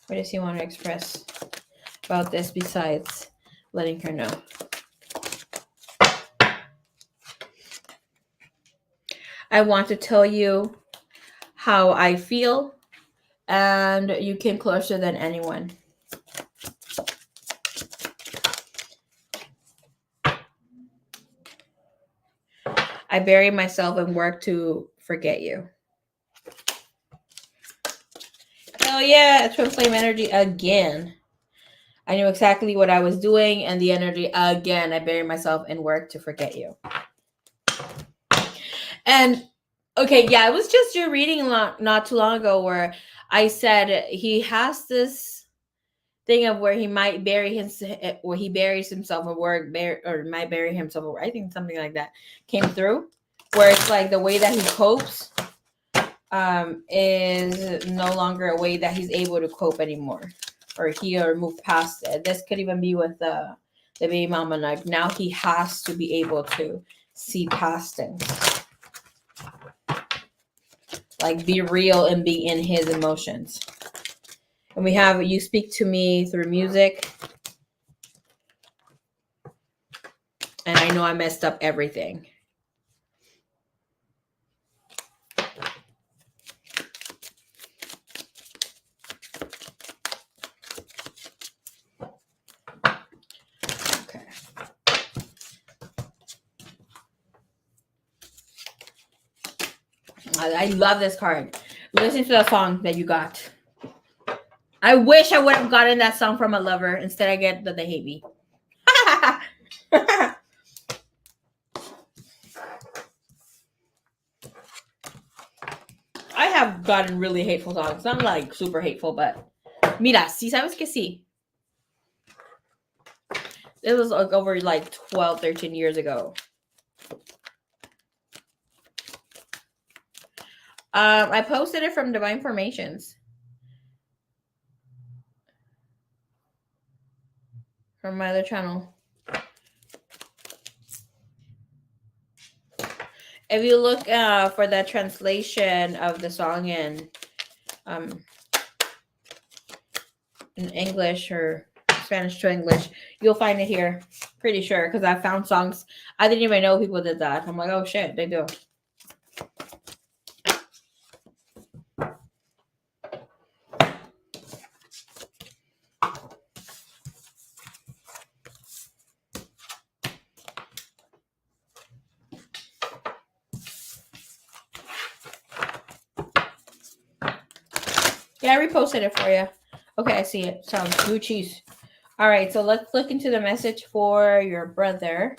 What does he want to express about this besides letting her know? I want to tell you how I feel, and you came closer than anyone. I bury myself and work to forget you. Oh yeah, twin flame energy again. I knew exactly what I was doing, and the energy again. I bury myself and work to forget you. And okay, yeah, it was just your reading not too long ago where I said he has this thing of where he might bury where he buries himself at work, or might bury himself at work. I think something like that came through, where it's like the way that he copes is no longer a way that he's able to cope anymore, or move past it. This could even be with the baby mama. Like now he has to be able to see past things. Like be real and be in his emotions. And we have you speak to me through music. And I know I messed up everything. Okay. I love this card. Listen to the song that you got. I wish I would have gotten that song from a lover. Instead, I get that they hate me. I have gotten really hateful songs. Not like super hateful, but mira, si sabes que sí. It was like over like 12, 13 years ago. I posted it from Divine Formations. From my other channel. If you look for the translation of the song in English or Spanish to English, you'll find it here. Pretty sure, because I found songs I didn't even know people did that. I'm like, oh shit, they do. Yeah, I reposted it for you. Okay, I see it. Sounds Gucci's. All right, so let's look into the message for your brother.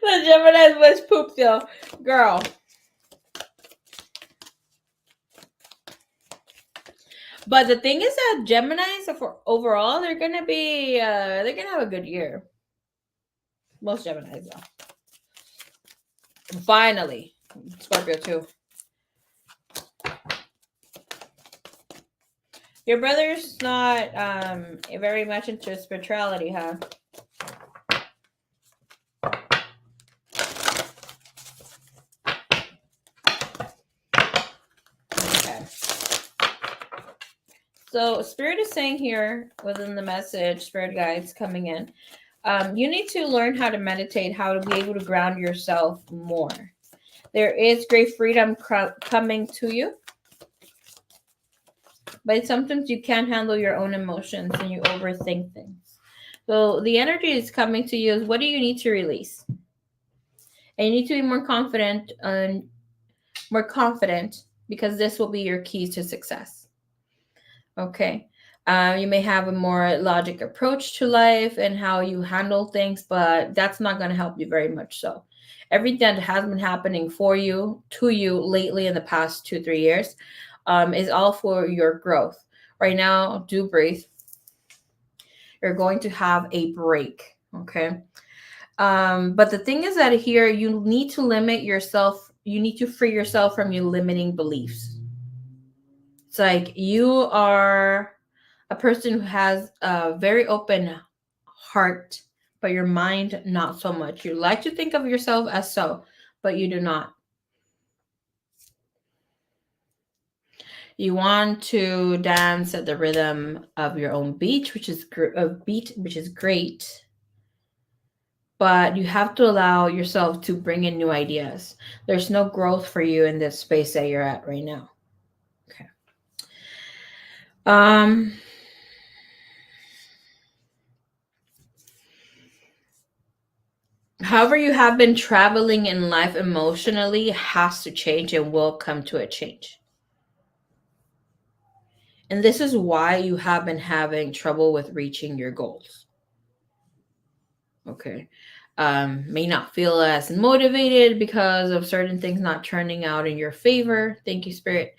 The Gemini was poop though, girl. But the thing is that Geminis, for overall, they're gonna have a good year. Most Geminis, though. Finally, Scorpio too. Your brother's not very much into spirituality, huh? Okay. So Spirit is saying here within the message, Spirit guides coming in, you need to learn how to meditate, how to be able to ground yourself more. There is great freedom coming to you. But sometimes you can't handle your own emotions and you overthink things. So the energy is coming to you is, what do you need to release? And you need to be more confident because this will be your keys to success. Okay. You may have a more logic approach to life and how you handle things, but that's not going to help you very much. So everything that has been happening to you lately in the past 2-3 years is all for your growth. Right now, do breathe. You're going to have a break. Okay. But the thing is that here you need to limit yourself. You need to free yourself from your limiting beliefs. It's like you are a person who has a very open heart, but your mind not so much. You like to think of yourself as so, but you do not. You want to dance at the rhythm of your own beat, which is great. But you have to allow yourself to bring in new ideas. There's no growth for you in this space that you're at right now. Okay. However you have been traveling in life emotionally has to change and will come to a change. And this is why you have been having trouble with reaching your goals. Okay. may not feel as motivated because of certain things not turning out in your favor. Thank you, Spirit.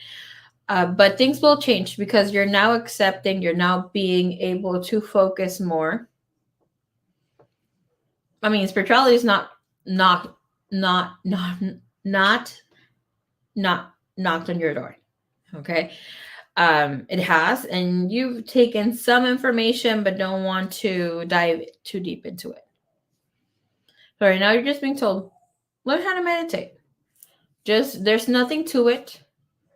But things will change because you're now accepting, you're now being able to focus more. I mean, spirituality is not not not not not knocked on your door. Okay. It has, and you've taken some information but don't want to dive too deep into it. So right now you're just being told, learn how to meditate. Just there's nothing to it,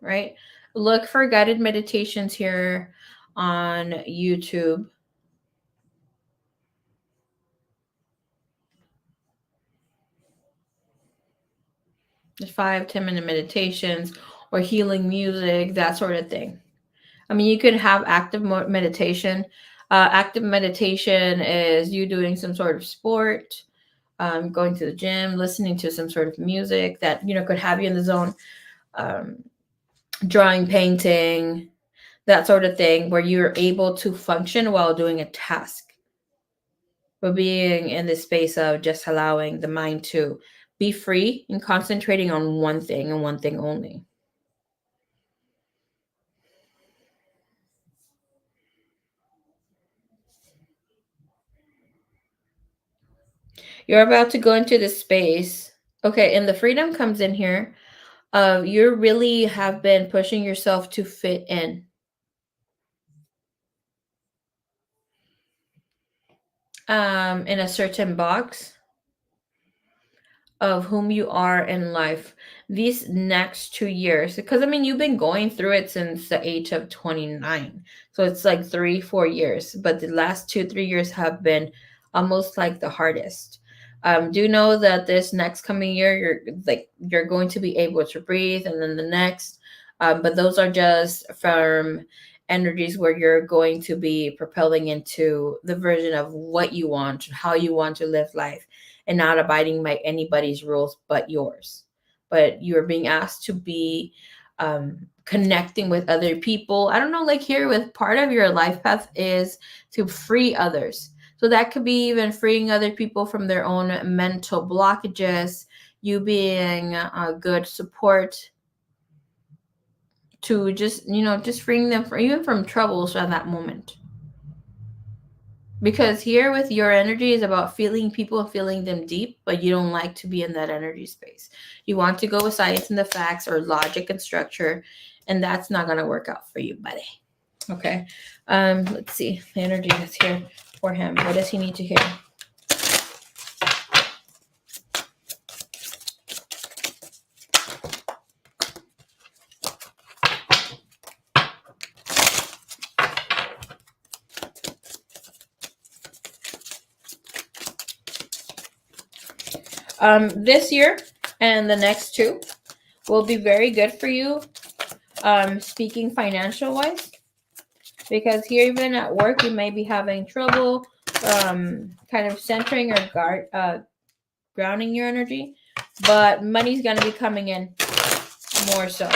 right? Look for guided meditations here on YouTube. There's 5-10 minute meditations or healing music, that sort of thing. I mean, you could have active meditation. Active meditation is you doing some sort of sport, going to the gym, listening to some sort of music that could have you in the zone, drawing, painting, that sort of thing, where you're able to function while doing a task. But being in this space of just allowing the mind to be free and concentrating on one thing and one thing only. You're about to go into this space. Okay, and the freedom comes in here. You really have been pushing yourself to fit in a certain box of whom you are in life these next 2 years, because I mean you've been going through it since the age of 29, so it's like 3-4 years, but the last 2-3 years have been almost like the hardest. Do know that this next coming year you're going to be able to breathe, and then the next, but those are just from energies where you're going to be propelling into the version of what you want, how you want to live life, and not abiding by anybody's rules but yours. But you're being asked to be connecting with other people. I don't know, like here with part of your life path is to free others. So that could be even freeing other people from their own mental blockages, you being a good support to just freeing them even from troubles at that moment. Because here with your energy is about feeling people and feeling them deep, but you don't like to be in that energy space. You want to go with science and the facts or logic and structure, and that's not going to work out for you, buddy. Okay. Let's see the energy that's here for him. What does he need to hear? This year and the next two will be very good for you, speaking financial wise, because here even at work you may be having trouble kind of centering or grounding your energy, but money's going to be coming in more so.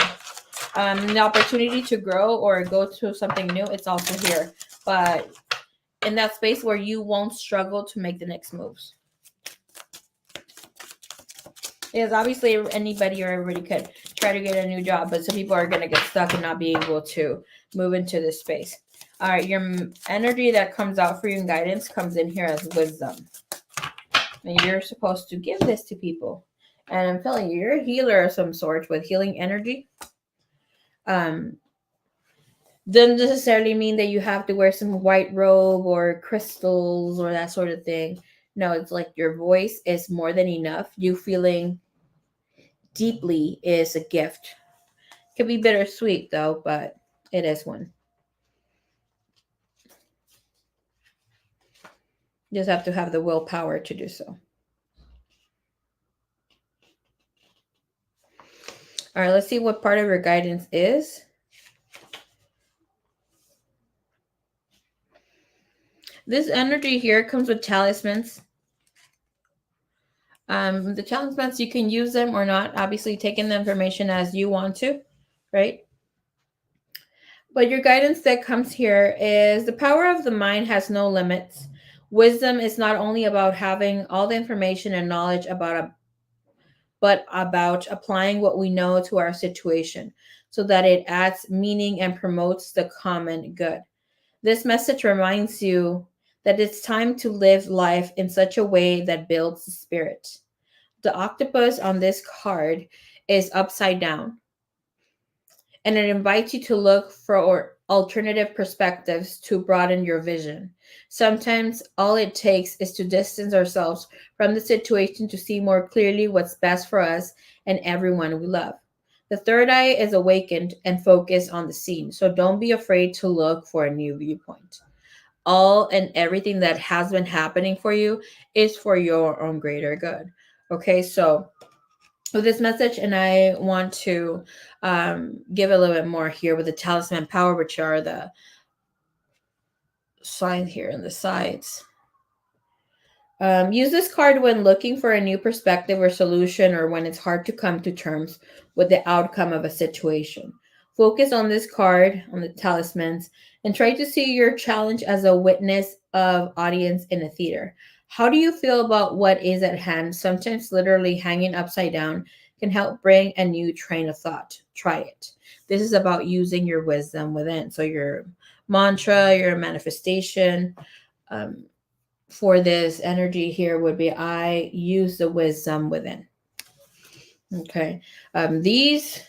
The opportunity to grow or go to something new, it's also here, but in that space where you won't struggle to make the next moves. Because obviously anybody or everybody could try to get a new job, but some people are going to get stuck and not be able to move into this space. All right, your energy that comes out for you in guidance comes in here as wisdom. And you're supposed to give this to people. And I'm telling you, you're a healer of some sort with healing energy. Doesn't necessarily mean that you have to wear some white robe or crystals or that sort of thing. No, it's like your voice is more than enough. You feeling deeply is a gift. Could be bittersweet though, but it is one. You just have to have the willpower to do so. All right, let's see what part of your guidance is. This energy here comes with talismans. The talismans, you can use them or not. Obviously, taking the information as you want to, right? But your guidance that comes here is the power of the mind has no limits. Wisdom is not only about having all the information and knowledge but about applying what we know to our situation so that it adds meaning and promotes the common good. This message reminds you that it's time to live life in such a way that builds the spirit. The octopus on this card is upside down, and it invites you to look for alternative perspectives to broaden your vision. Sometimes all it takes is to distance ourselves from the situation to see more clearly what's best for us and everyone we love. The third eye is awakened and focused on the scene, so don't be afraid to look for a new viewpoint. All and everything that has been happening for you is for your own greater good. Okay, so with this message, and I want to give a little bit more here with the talisman power, which are the sign here on the sides. Use this card when looking for a new perspective or solution, or when it's hard to come to terms with the outcome of a situation. Focus on this card, on the talismans, and try to see your challenge as a witness of audience in a theater. How do you feel about what is at hand? Sometimes literally hanging upside down can help bring a new train of thought. Try it. This is about using your wisdom within. So your mantra, your manifestation, um, for this energy here would be I use the wisdom within. Okay. These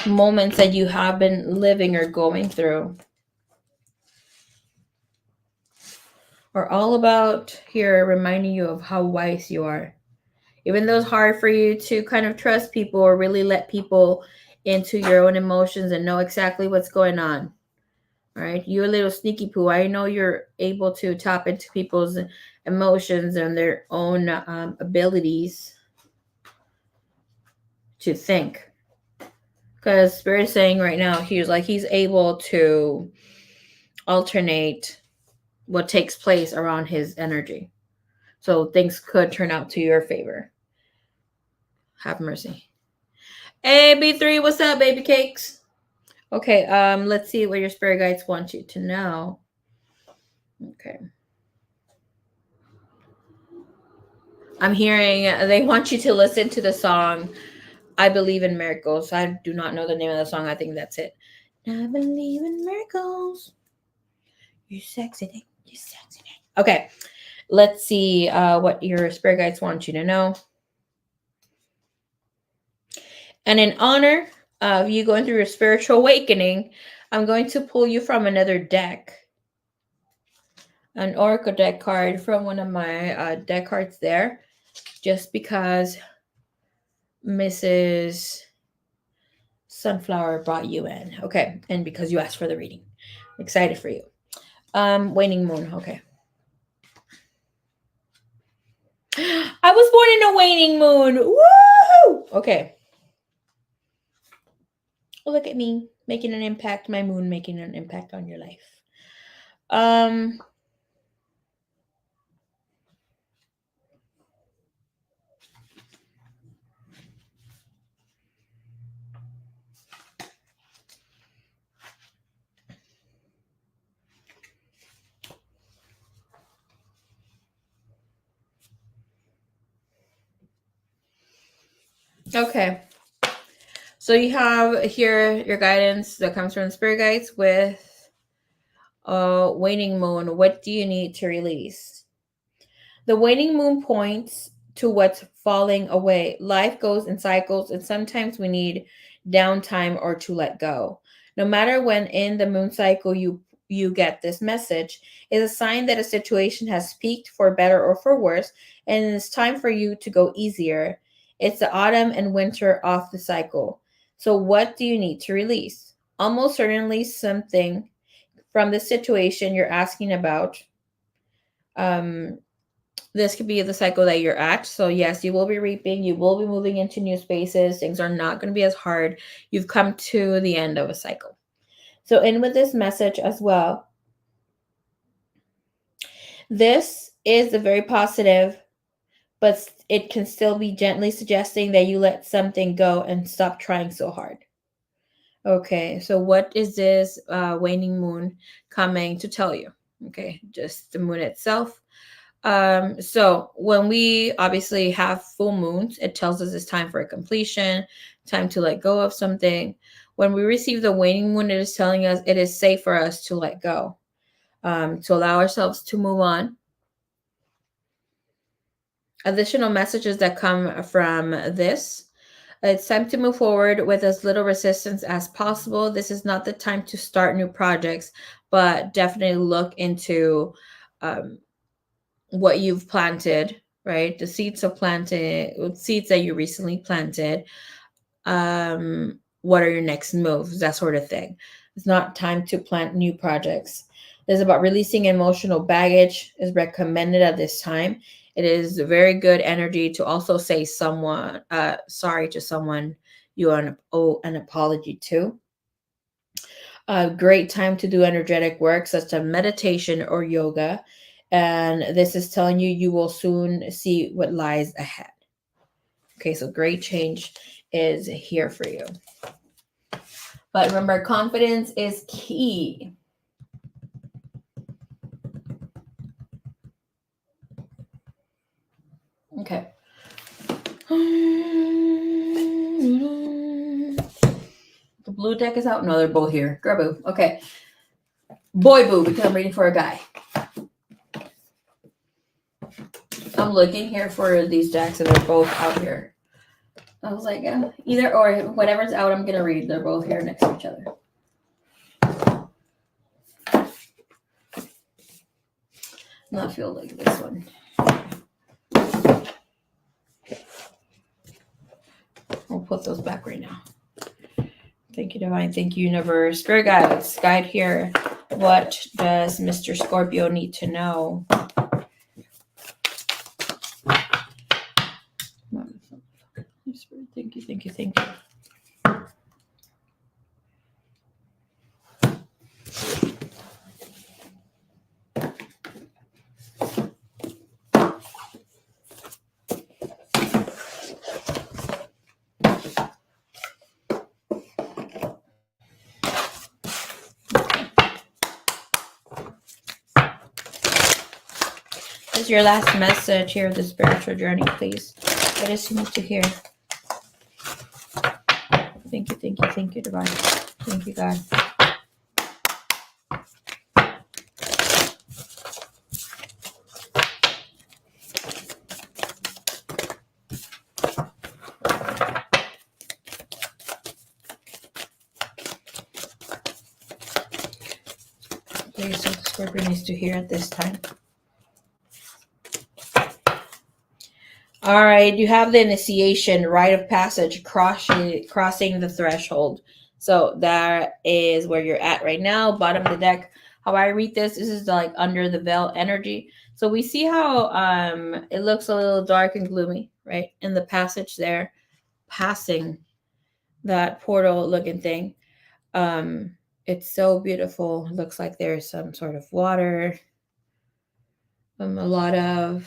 moments that you have been living or going through are all about here reminding you of how wise you are. Even though it's hard for you to kind of trust people or really let people into your own emotions and know exactly what's going on. All right, you're a little sneaky poo. I know you're able to tap into people's emotions and their own abilities to think. Because Spirit is saying right now, he's able to alternate what takes place around his energy. So things could turn out to your favor. Have mercy. Hey, B3, what's up, baby cakes? Okay, let's see what your spirit guides want you to know. Okay. I'm hearing they want you to listen to the song I Believe in Miracles. I do not know the name of the song. I think that's it. I believe in miracles. You sexy thing. You sexy thing. Okay. Let's see what your spirit guides want you to know. And in honor of you going through your spiritual awakening, I'm going to pull you from another deck. An oracle deck card from one of my deck cards there. Just because Mrs. Sunflower brought you in. Okay. And because you asked for the reading. I'm excited for you. Waning moon. Okay. I was born in a waning moon. Woo! Okay. Look at me making an impact. My moon making an impact on your life. Okay. So you have here your guidance that comes from spirit guides with waning moon. What do you need to release? The waning moon points to what's falling away. Life goes in cycles, and sometimes we need downtime or to let go. No matter when in the moon cycle you get this message, is a sign that a situation has peaked for better or for worse, and it's time for you to go easier. It's the autumn and winter off the cycle. So what do you need to release? Almost certainly something from the situation you're asking about. This could be the cycle that you're at. So yes, you will be reaping, you will be moving into new spaces. Things are not going to be as hard. You've come to the end of a cycle. So in with this message as well. This is a very positive, but it can still be gently suggesting that you let something go and stop trying so hard. Okay, so what is this waning moon coming to tell you? Okay, just the moon itself. So when we obviously have full moons, it tells us it's time for a completion, time to let go of something. When we receive the waning moon, it is telling us it is safe for us to let go, to allow ourselves to move on. Additional messages that come from this: it's time to move forward with as little resistance as possible. This is not the time to start new projects, but definitely look into um, what you've planted, right? The seeds that you recently planted. What are your next moves? That sort of thing. It's not time to plant new projects. This is about releasing emotional baggage is recommended at this time. It is very good energy to also say someone sorry to someone you owe an apology to. A great time to do energetic work such as meditation or yoga. And this is telling you you will soon see what lies ahead. Okay, so great change is here for you. But remember, confidence is key. Okay. The blue deck is out. No, they're both here. Girl boo. Okay. Boy boo, because I'm reading for a guy. I'm looking here for these decks and they're both out here. I was like, either or, whatever's out, I'm going to read. They're both here next to each other. Not feel like this one. We'll put those back right now. Thank you, Divine. Thank you, Universe. Spirit guides, guide here. What does Mr. Scorpio need to know? Thank you, thank you, thank you. This is your last message here of the spiritual journey, please. What does he need to hear? Thank you, thank you, thank you, Divine. Thank you, God. Please, what the Scorpio needs to hear at this time. All right, you have the initiation, rite of passage, crossing the threshold. So that is where you're at right now, bottom of the deck. How I read this is like under the veil energy. So we see how it looks a little dark and gloomy, right? In the passage there, passing that portal looking thing. It's so beautiful. It looks like there's some sort of water. A lot of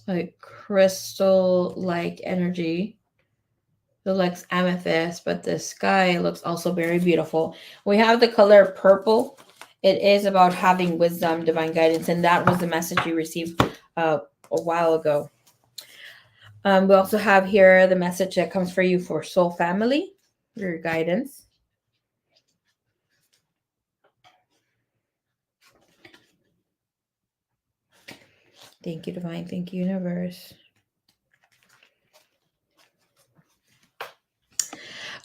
like crystal like energy. It looks amethyst, but the sky looks also very beautiful. We have the color purple. It is about having wisdom, divine guidance, and that was the message you received a while ago. We also have here the message that comes for you for soul family, your guidance. Thank you, Divine. Thank you, Universe.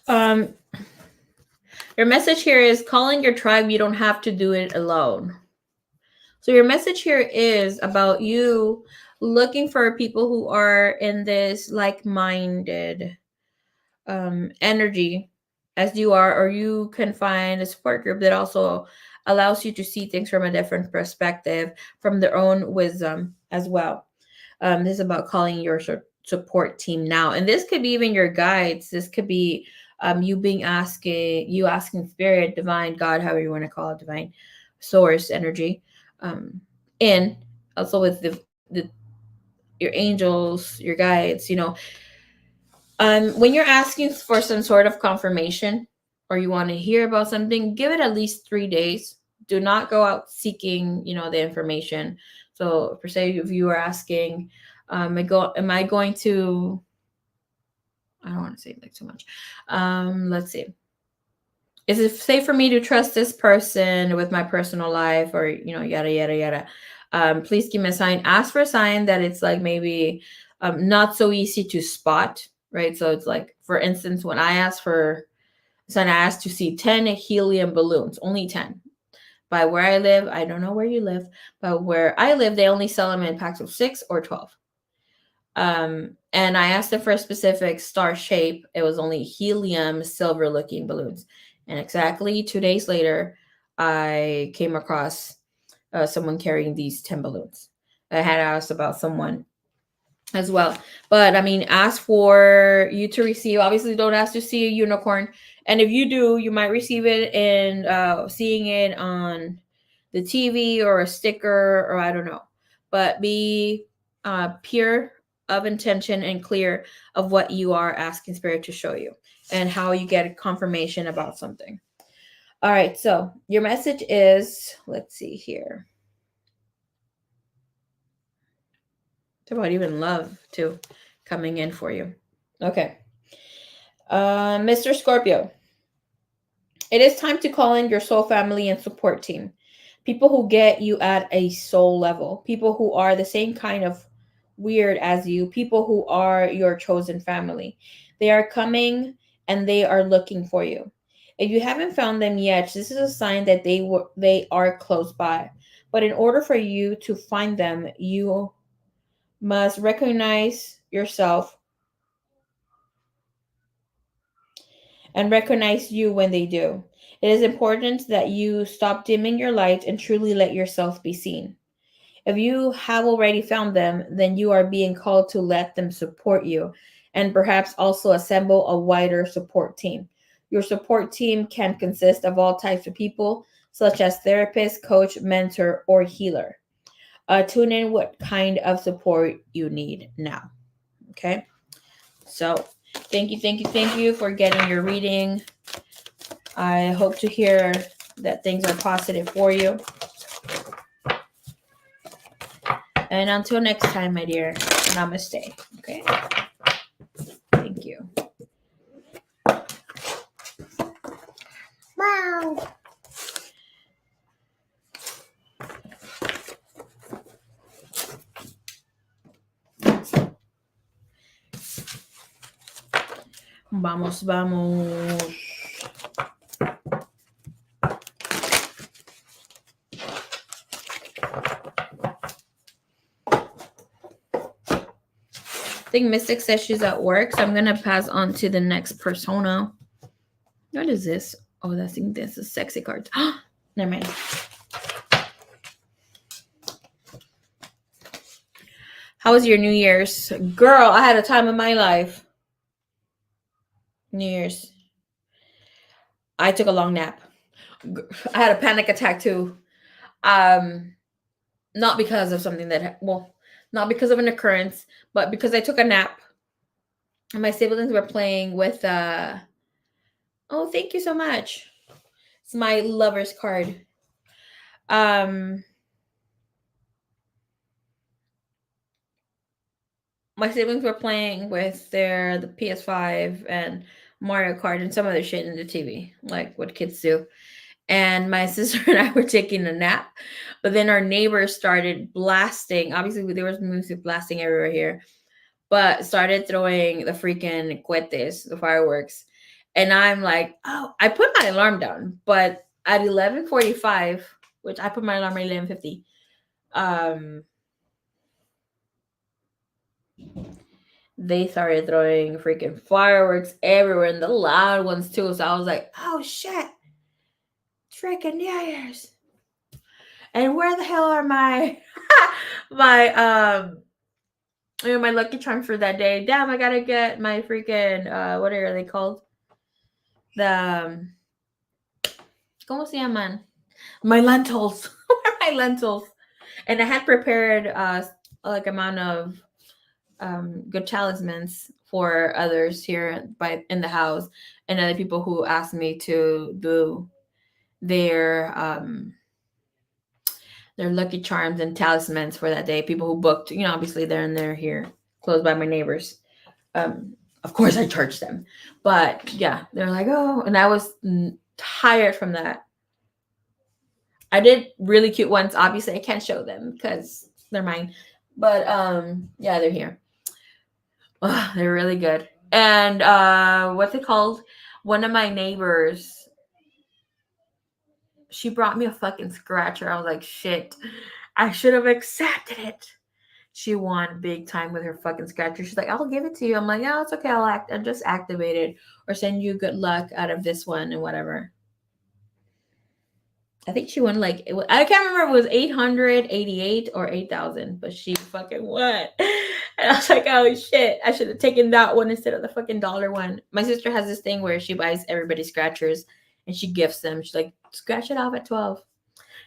Your message here is calling your tribe. You don't have to do it alone. So your message here is about you looking for people who are in this like-minded energy as you are, or you can find a support group that also allows you to see things from a different perspective, from their own wisdom as well. This is about calling your support team now, and this could be even your guides. This could be you asking spirit, divine, God, however you want to call it, divine source energy, and also with your angels, your guides. When you're asking for some sort of confirmation or you want to hear about something, give it at least 3 days. Do not go out seeking, the information. So per se, if you are asking, am I going to, I don't want to say like too much. Let's see. Is it safe for me to trust this person with my personal life, or, yada, yada, yada. Please give me a sign. Ask for a sign that it's like maybe not so easy to spot, right? So it's like, for instance, when I asked for a sign, I asked to see 10 helium balloons, only 10. By where I live, I don't know where you live, but where I live, they only sell them in packs of 6 or 12. And I asked them for a specific star shape. It was only helium silver looking balloons. And exactly 2 days later, I came across someone carrying these 10 balloons. I had asked about someone as well. But I mean, ask for you to receive. Obviously, don't ask to see a unicorn. And if you do, you might receive it in seeing it on the TV or a sticker, or I don't know. But be pure of intention and clear of what you are asking Spirit to show you and how you get a confirmation about something. All right, so your message is, let's see here. It's about even love too coming in for you. Okay. Mr. Scorpio, it is time to call in your soul family and support team. People who get you at a soul level. People who are the same kind of weird as you. People who are your chosen family. They are coming and they are looking for you. If you haven't found them yet, this is a sign that they are close by. But in order for you to find them, you must recognize yourself and recognize you when they do. It is important that you stop dimming your light and truly let yourself be seen. If you have already found them, then you are being called to let them support you and perhaps also assemble a wider support team. Your support team can consist of all types of people, such as therapist, coach, mentor, or healer. Tune in what kind of support you need now. Okay? So, thank you for getting your reading. I hope to hear that things are positive for you. And until next time, my dear, namaste. Okay? Thank you. Wow. Vamos, vamos. I think Mystic says she's at work, so I'm going to pass on to the next persona. What is this? Oh, I think this is sexy cards. Never mind. How was your New Year's? Girl, I had a time of my life. New Year's. I took a long nap. I had a panic attack too. Not because of something not because of an occurrence, but because I took a nap. And my siblings were playing with oh, thank you so much. It's my lover's card. My siblings were playing with the PS5 and Mario Kart and some other shit in the TV, like what kids do. And my sister and I were taking a nap, but then our neighbors started blasting. Obviously, there was music blasting everywhere here, but started throwing the freaking cohetes, the fireworks. And I'm like, oh, I put my alarm down, but at 11:45, which I put my alarm at 11:50, they started throwing freaking fireworks everywhere, and the loud ones too. So I was like, oh shit, freaking New Year's. And where the hell are my my my lucky charms for that day? Damn, I gotta get my freaking what are they called? The ¿Cómo se llaman? My lentils. Where are my lentils? And I had prepared like amount of good talismans for others here in the house, and other people who asked me to do their lucky charms and talismans for that day. People who booked, obviously they're here close by my neighbors. Of course I charged them, but yeah, they're like, oh, and I was tired from that. I did really cute ones. Obviously I can't show them because they're mine, but yeah, they're here. Oh, they're really good. And what's it called? One of my neighbors, she brought me a fucking scratcher. I was like, shit, I should have accepted it. She won big time with her fucking scratcher. She's like, I'll give it to you. I'm like, yeah, it's okay. I'll just activate it or send you good luck out of this one and whatever. I think she won I can't remember if it was 888 or 8,000, but she fucking won. And I was like, oh shit, I should have taken that one instead of the fucking dollar one. My sister has this thing where she buys everybody scratchers and she gifts them. She's like, scratch it off at 12.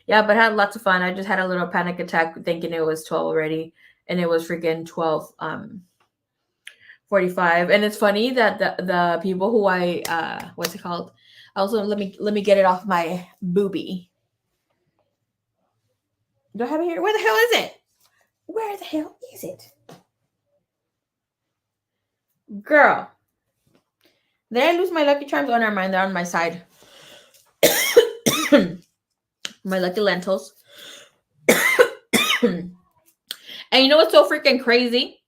Yeah, but I had lots of fun. I just had a little panic attack thinking it was 12 already, and it was freaking 12:45. And it's funny that the people who I what's it called? Also, let me get it off my boobie. Do I have it here? Where the hell is it? Where the hell is it? Girl. Did I lose my lucky charms? Oh, never mind. They're on my side. My lucky lentils. And you know what's so freaking crazy?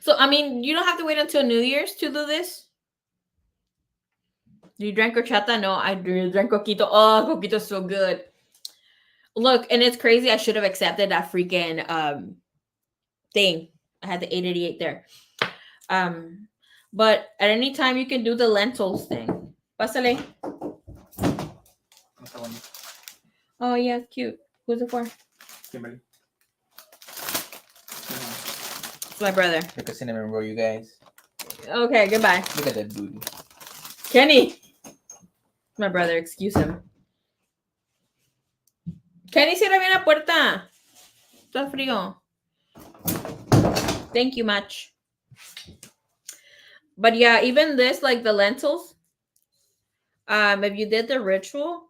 So, I mean, you don't have to wait until New Year's to do this. You drank horchata? No, I drank coquito. Oh, coquito's so good. Look, and it's crazy. I should have accepted that freaking thing. I had the 888 there. But at any time you can do the lentils thing. Pásale. Oh yeah, cute. Who's it for? Kimberly. It's my brother. Look at cinnamon roll, you guys. Okay, goodbye. Look at that booty. Kenny. My brother, excuse him. Kenny, cierra bien la puerta. Está frío. Thank you much. But yeah, even this, like the lentils, if you did the ritual,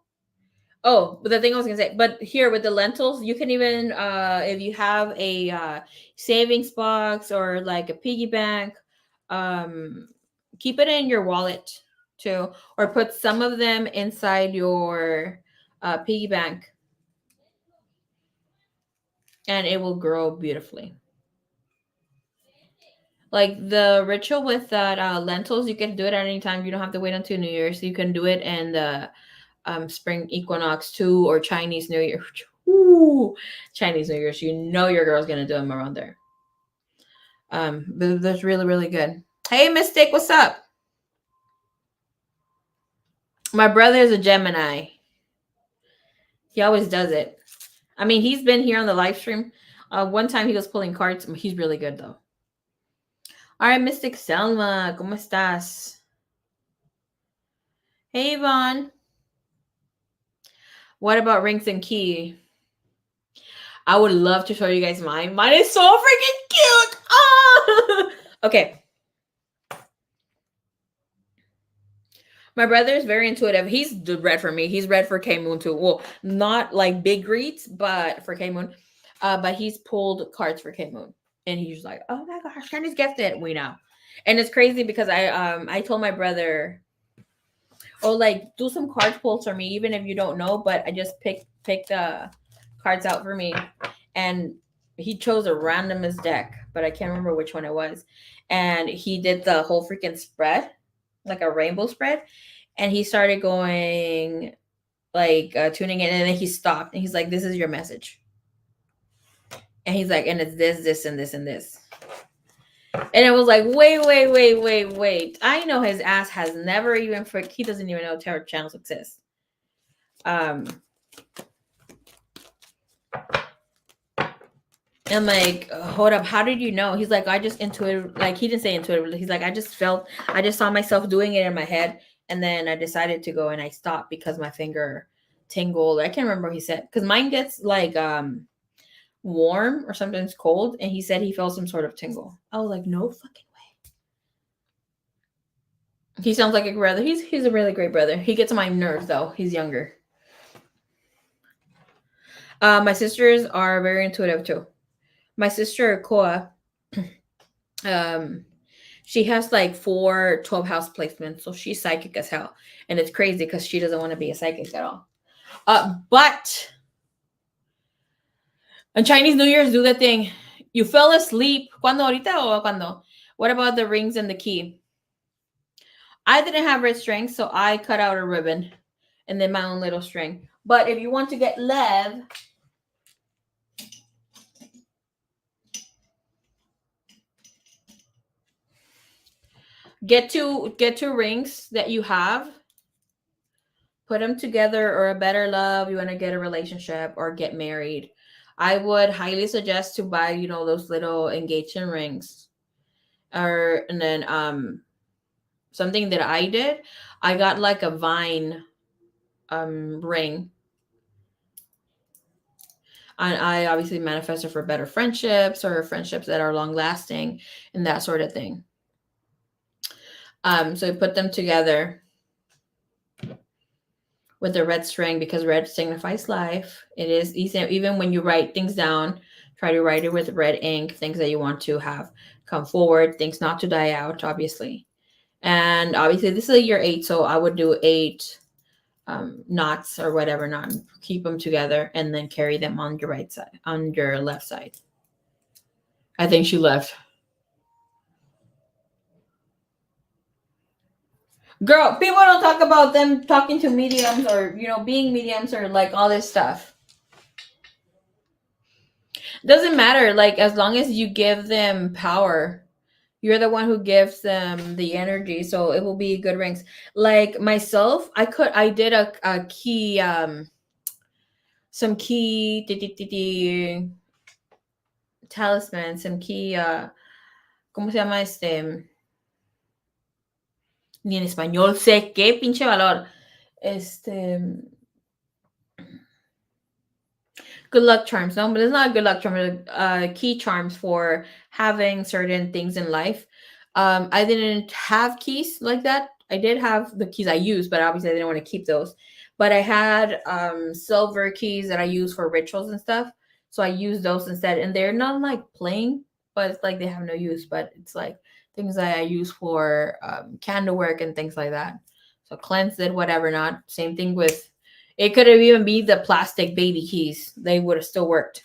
but the thing I was gonna say, but here with the lentils, you can even if you have a savings box or like a piggy bank, keep it in your wallet too, or put some of them inside your piggy bank, and it will grow beautifully. Like the ritual with that lentils, you can do it at any time. You don't have to wait until New Year's. You can do it in the spring equinox too, or Chinese New Year. Ooh, Chinese New Year's. You know your girl's gonna do them around there. But that's really, really good. Hey, Mystic, what's up? My brother is a Gemini. He always does it. I mean, he's been here on the live stream. One time he was pulling cards. He's really good though. All right, Mystic Selma, ¿cómo estás? Hey, Yvonne. What about rings and key? I would love to show you guys mine. Mine is so freaking cute. Oh! Okay. My brother is very intuitive. He's read for me. He's read for K-Moon too. Well, not like big reads, but for K-Moon. But he's pulled cards for K-Moon. And he's like, oh my gosh, Kenny's gifted. We know. And it's crazy because I told my brother, like do some card pulls for me, even if you don't know, but I just pick the cards out for me. And he chose a randomest deck, but I can't remember which one it was. And he did the whole freaking spread, like a rainbow spread. And he started going like tuning in, and then he stopped and he's like, this is your message. And he's like, and it's this, and this, and this. And it was like, wait. I know his ass has never even, he doesn't even know tarot channels exist. I'm like, hold up, how did you know? He's like, I just intuitive, like he didn't say intuitively. He's like, I just saw myself doing it in my head, and then I decided to go and I stopped because my finger tingled. I can't remember what he said, because mine gets like warm or sometimes cold, and he said he felt some sort of tingle. I was like, no fucking way. He sounds like a brother. He's a really great brother. He gets on my nerves though. He's younger. My sisters are very intuitive too. My sister Koa, she has like 4 12 house placements, so she's psychic as hell, and it's crazy because she doesn't want to be a psychic at all. But on Chinese New Year's, do the thing. You fell asleep. ¿Cuándo? ¿Ahorita o cuándo? What about the rings and the key? I didn't have red string, so I cut out a ribbon and then my own little string. But if you want to get love, get two rings that you have, put them together, or a better love. You want to get a relationship or get married. I would highly suggest to buy, those little engagement rings. And then something that I did, I got like a vine ring. And I obviously manifested for better friendships or friendships that are long lasting and that sort of thing. So I put them together with the red string because red signifies life. It is easy. Even when you write things down, try to write it with red ink, things that you want to have come forward, things not to die out, obviously. And obviously this is a year 8, so I would do 8 knots or whatever knot, keep them together, and then carry them on your right side, on your left side. I think she left. Girl, people don't talk about them talking to mediums or, being mediums or like all this stuff. Doesn't matter. Like, as long as you give them power, you're the one who gives them the energy. So it will be good rings. Like myself, I did a key, some key talisman, some key, ¿cómo se llama este? Ni en español sé qué pinche valor. Good luck charms. No, but it's not a good luck charm. Key charms for having certain things in life. I didn't have keys like that. I did have the keys I used, but obviously I didn't want to keep those. But I had silver keys that I use for rituals and stuff. So I used those instead. And they're not like plain, but it's like they have no use. But it's like things that I use for candle work and things like that. So cleansed it, whatever not. Same thing with, it could have even been the plastic baby keys. They would have still worked.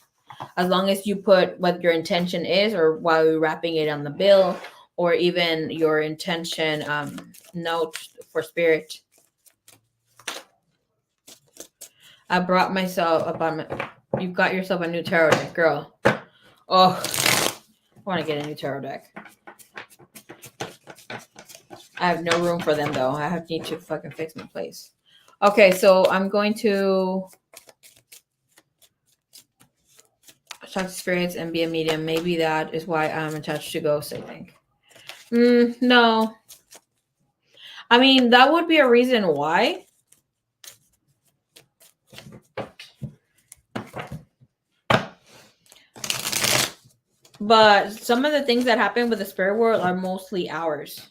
As long as you put what your intention is, or while you're wrapping it on the bill, or even your intention note for spirit. I brought myself you got yourself a new tarot deck, girl. Oh, I want to get a new tarot deck. I have no room for them though. I need to fucking fix my place. Okay, so I'm going to talk to spirits and be a medium. Maybe that is why I'm attached to ghosts, I think. No. I mean, that would be a reason why. But some of the things that happen with the spirit world are mostly ours.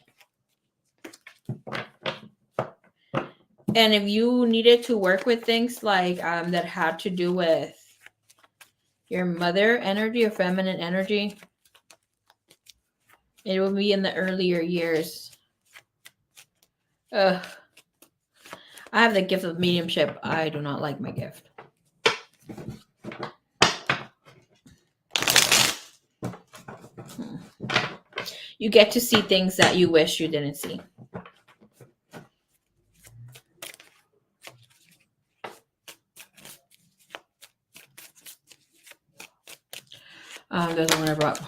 And if you needed to work with things like that had to do with your mother energy or feminine energy, it will be in the earlier years. I have the gift of mediumship. I do not like my gift. You get to see things that you wish you didn't see. That's the one I brought.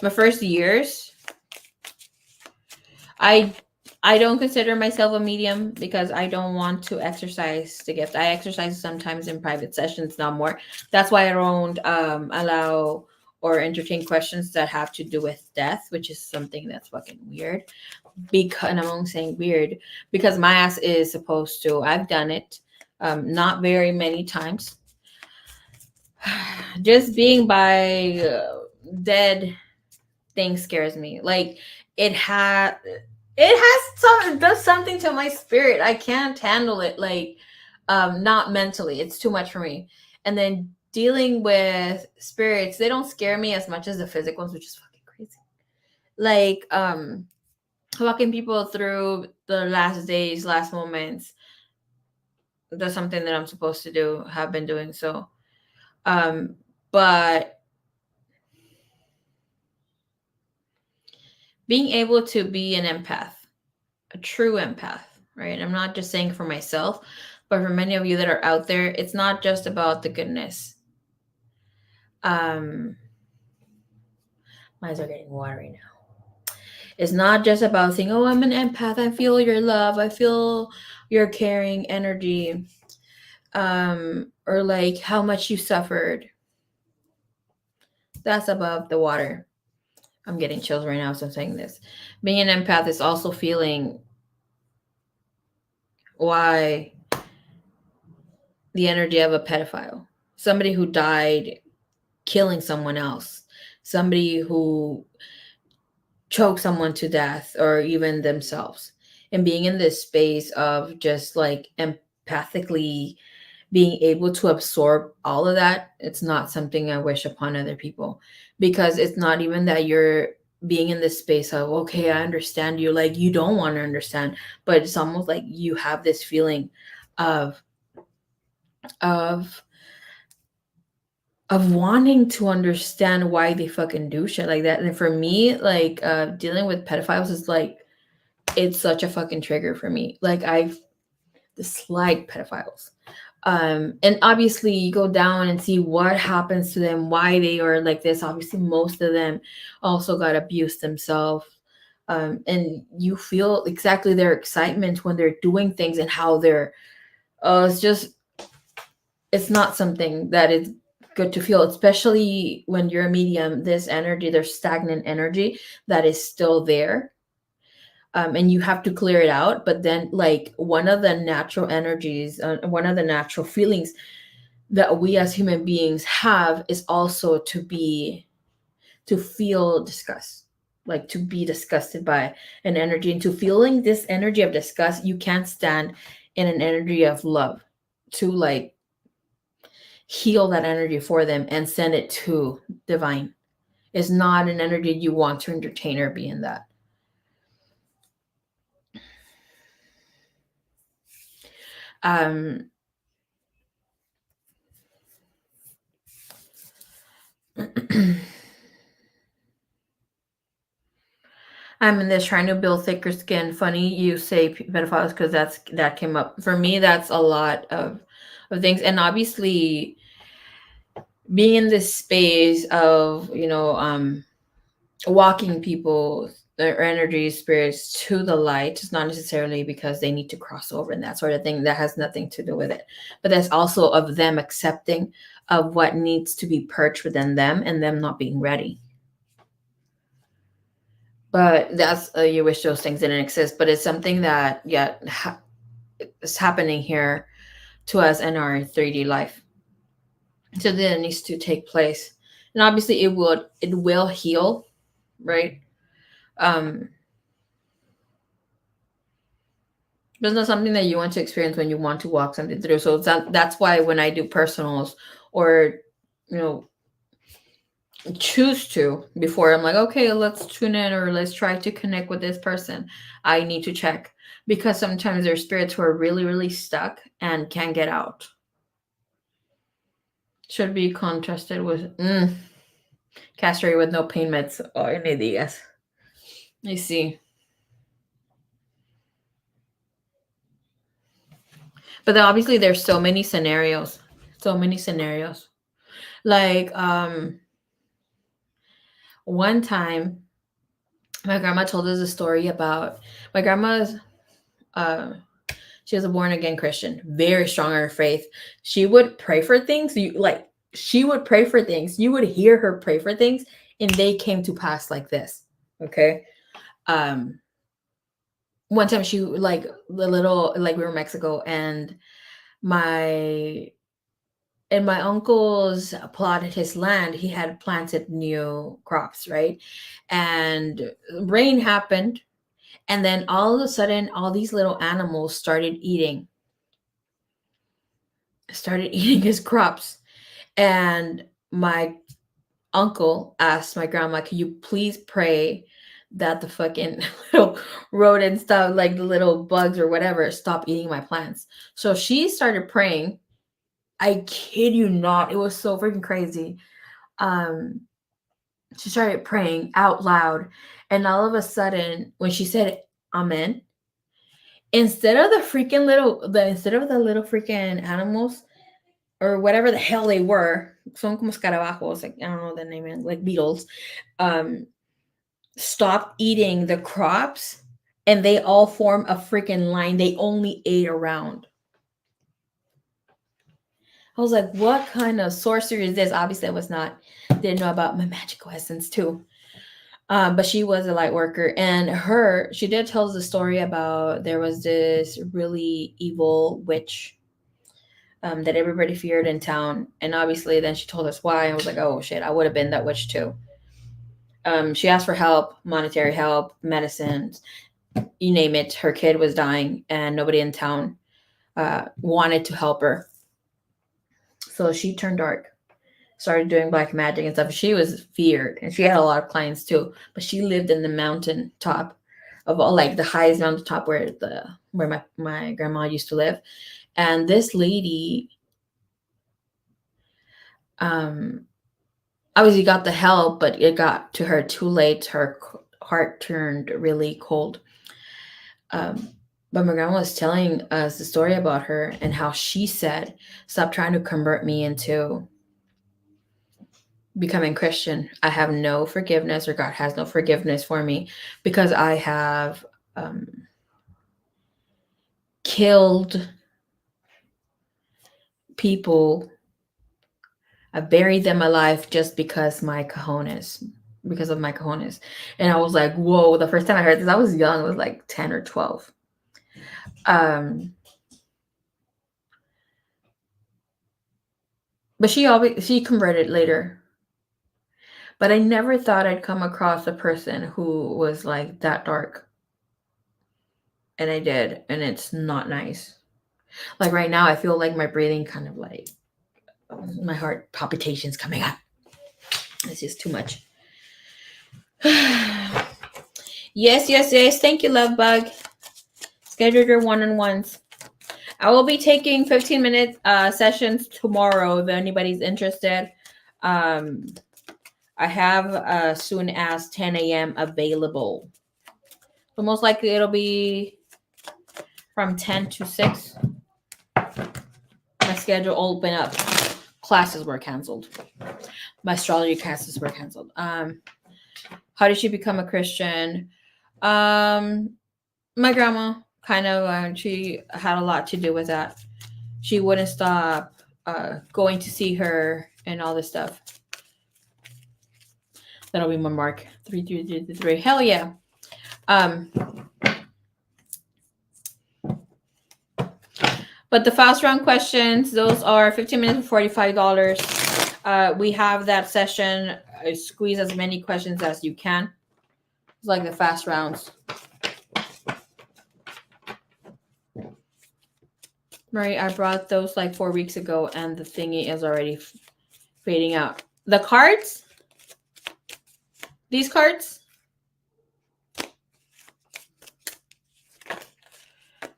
My first years, I don't consider myself a medium because I don't want to exercise the gift. I exercise sometimes in private sessions, not more. That's why I don't allow or entertain questions that have to do with death, which is something that's fucking weird. because, and I'm only saying weird because my ass is supposed to. I've done it, not very many times. Just being by dead thing scares me. Like it does something to my spirit. I can't handle it. Like, not mentally. It's too much for me. And then dealing with spirits, they don't scare me as much as the physical ones, which is fucking crazy. Like, walking people through the last days, last moments. That's something that I'm supposed to do, have been doing so. But being able to be an empath, a true empath, right? I'm not just saying for myself, but for many of you that are out there, it's not just about the goodness. My eyes are getting watery now. It's not just about saying, oh, I'm an empath. I feel your love. I feel your caring energy. Or like how much you suffered. That's above the water. I'm getting chills right now as I'm saying this. Being an empath is also feeling why the energy of a pedophile, somebody who died killing someone else, somebody who choked someone to death or even themselves, and being in this space of just like empathically being able to absorb all of that. It's not something I wish upon other people, because it's not even that you're being in this space of, okay, I understand you, like you don't want to understand, but it's almost like you have this feeling of of wanting to understand why they fucking do shit like that. And for me, like, dealing with pedophiles is like, it's such a fucking trigger for me. Like, I dislike pedophiles. And obviously you go down and see what happens to them, why they are like this. Obviously most of them also got abused themselves. And you feel exactly their excitement when they're doing things and how they're, it's not something that is good to feel, especially when you're a medium. This energy, there's stagnant energy that is still there. And you have to clear it out. But then, like, one of the natural energies, one of the natural feelings that we as human beings have is also to feel disgust, like to be disgusted by an energy. And to feeling this energy of disgust, you can't stand in an energy of love to like heal that energy for them and send it to divine. Is not an energy you want to entertain or be in that. I'm in this trying to build thicker skin. Funny you say pedophiles, because that came up for me. That's a lot of things. And obviously being in this space of, walking people, their energy, spirits to the light, is not necessarily because they need to cross over and that sort of thing. That has nothing to do with it. But that's also of them accepting of what needs to be purged within them and them not being ready. But that's, you wish those things didn't exist, but it's something that is happening here to us in our 3D life. So that needs to take place, and obviously it will heal, right? But it's not something that you want to experience when you want to walk something through. So that's why when I do personals, or choose to, before I'm like, okay, let's tune in or let's try to connect with this person, I need to check, because sometimes there's spirits who are really, really stuck and can't get out. Should be contrasted with castrated with no pain meds. Oh, any días. I see. But then obviously there's so many scenarios. Like, one time my grandma told us a story about my grandma's, she was a born again Christian, very strong in her faith. She would pray for things. She would pray for things. You would hear her pray for things and they came to pass like this. Okay. one time she like the little like we were in Mexico and my my uncle's plotted his land. He had planted new crops, right? And rain happened, and then all of a sudden, all these little animals started eating his crops. And my uncle asked my grandma, "Can you please pray that the fucking little rodent stuff, like the little bugs or whatever, stop eating my plants?" So she started praying. I kid you not, it was so freaking crazy. Um, she started praying out loud, and all of a sudden, when she said "Amen," instead of the little freaking animals or whatever the hell they were, son como escarabajos, like I don't know the name, like beetles, um, stopped eating the crops, and they all form a freaking line. They only ate around. I was like, what kind of sorcery is this? Obviously, didn't know about my magical essence too. But she was a light worker, and she did tell us the story about there was this really evil witch that everybody feared in town. And obviously, then she told us why. I was like, oh shit, I would have been that witch too. She asked for help, monetary help, medicines, you name it. Her kid was dying, and nobody in town wanted to help her. So she turned dark, started doing black magic and stuff. She was feared, and she had a lot of clients too. But she lived in the mountain top of all, like the highest mountain top where my grandma used to live. And this lady, obviously got the help, but it got to her too late. Her heart turned really cold. But my grandma was telling us the story about her and how she said, "Stop trying to convert me into becoming Christian. I have no forgiveness, or God has no forgiveness for me, because I have killed people. I buried them alive just because of my cojones." And I was like, whoa, the first time I heard this, I was young. I was like 10 or 12. But she converted later. But I never thought I'd come across a person who was like that dark. And I did, and it's not nice. Like right now, I feel like my breathing kind of like my heart palpitations coming up. It's just too much. Yes. Thank you, Love Bug. Schedule your one-on-ones. I will be taking 15-minute sessions tomorrow if anybody's interested. I have as soon as 10 a.m. available. So most likely it'll be from 10 to 6. My schedule opened up. Classes were canceled. My astrology classes were canceled. How did she become a Christian? My grandma kind of, she had a lot to do with that. She wouldn't stop going to see her and all this stuff. That'll be my mark. 3. Hell yeah. But the fast round questions, those are 15 minutes for $45. We have that session. Squeeze as many questions as you can. It's like the fast rounds. Right, I brought those like 4 weeks ago, and the thingy is already fading out. The cards, these cards,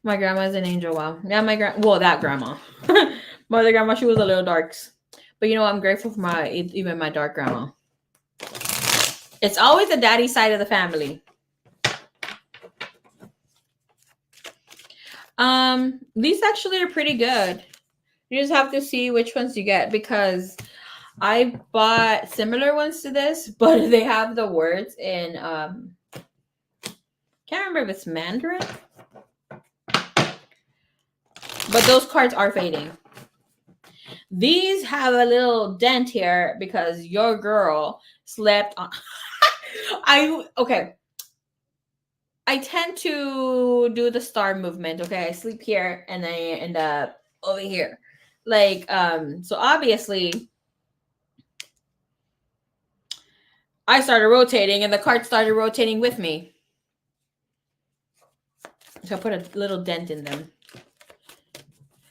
my grandma's an angel. Wow. Yeah, that grandma. My other grandma, she was a little darks. But you know, I'm grateful for even my dark grandma. It's always the daddy side of the family. These actually are pretty good. You just have to see which ones you get, because I bought similar ones to this, but they have the words in can't remember if it's Mandarin. But those cards are fading. These have a little dent here because your girl slept on okay. I tend to do the star movement. Okay, I sleep here and I end up over here. Like, so obviously I started rotating and the cards started rotating with me. So I put a little dent in them.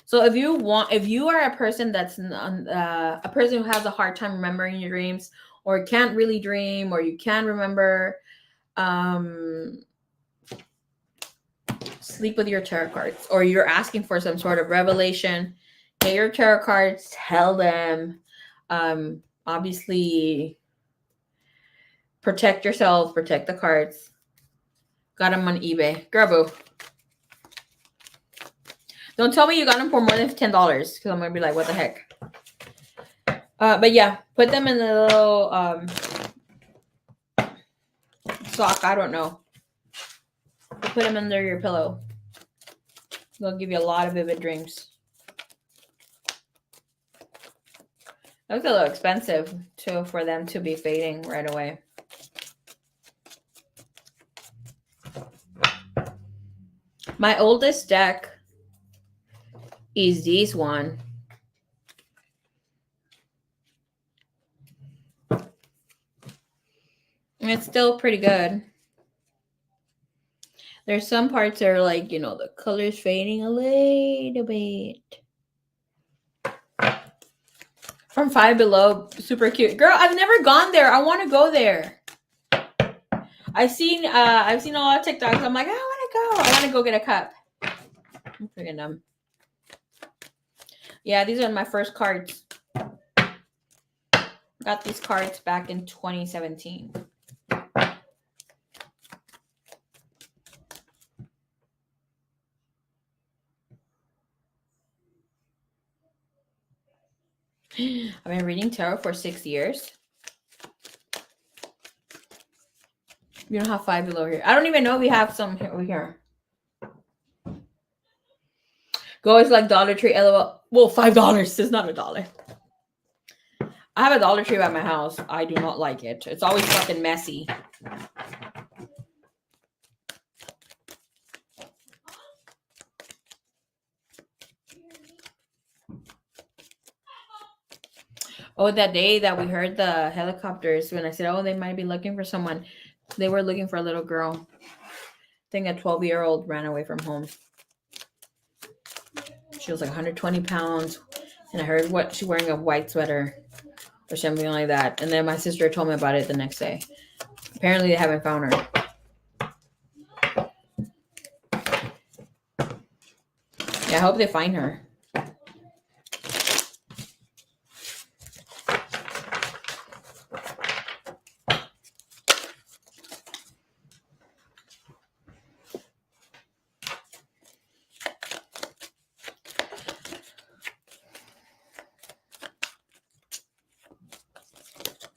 So if you are a person that's a person who has a hard time remembering your dreams, or can't really dream, or you can't remember, sleep with your tarot cards, or you're asking for some sort of revelation, get your tarot cards, tell them. Obviously, protect yourself, protect the cards. Got them on eBay. Grabo. Don't tell me you got them for more than $10, because I'm gonna be like, what the heck? But yeah, put them in the little sock. I don't know. Put them under your pillow. They'll give you a lot of vivid dreams. That was a little expensive too for them to be fading right away. My oldest deck is this one. And it's still pretty good. There's some parts that are like, you know, the color's fading a little bit. From Five Below, super cute. Girl, I've never gone there. I want to go there. I've seen a lot of TikToks. I'm like, I want to go. I want to go get a cup. I'm freaking dumb. Yeah, these are my first cards. Got these cards back in 2017. I've been reading tarot for 6 years. We don't have Five Below here. I don't even know if we have some over here. Go is like Dollar Tree, LOL. Well, $5 is not $1. I have a Dollar Tree at my house. I do not like it. It's always fucking messy. Oh, that day that we heard the helicopters, when I said, oh, they might be looking for someone. They were looking for a little girl. I think a 12-year-old ran away from home. She was like 120 pounds. And I heard what she's wearing, a white sweater or something like that. And then my sister told me about it the next day. Apparently they haven't found her. Yeah, I hope they find her.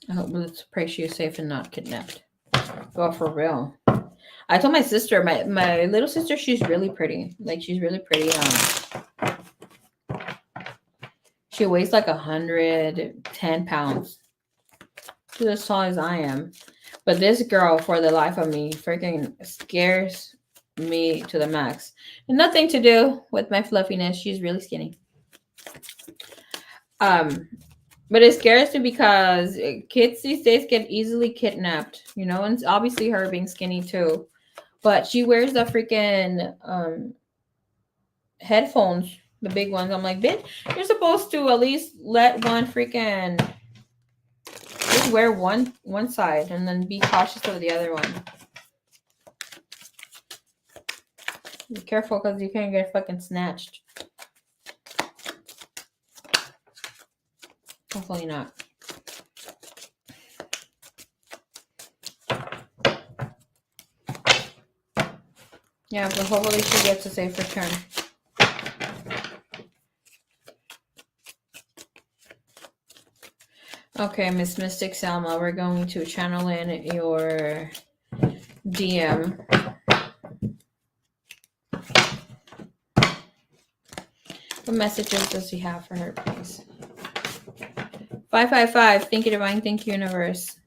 I hope, let's pray she is safe and not kidnapped. Go for real. I told my sister, my little sister, she's really pretty. Like, she's really pretty. She weighs like 110 pounds. She's as tall as I am. But this girl, for the life of me, freaking scares me to the max. And nothing to do with my fluffiness. She's really skinny. But it scares me because kids these days get easily kidnapped, you know, and it's obviously her being skinny too. But she wears the freaking headphones, the big ones. I'm like, bitch, you're supposed to at least let one freaking just wear one side and then be cautious of the other one. Be careful because you can't get fucking snatched. Hopefully not. Yeah, but hopefully she gets a safe return. Okay, Miss Mystic Salma, we're going to channel in your DM. What messages does he have for her, please? 555. Thank you, Divine. Thank you, Universe.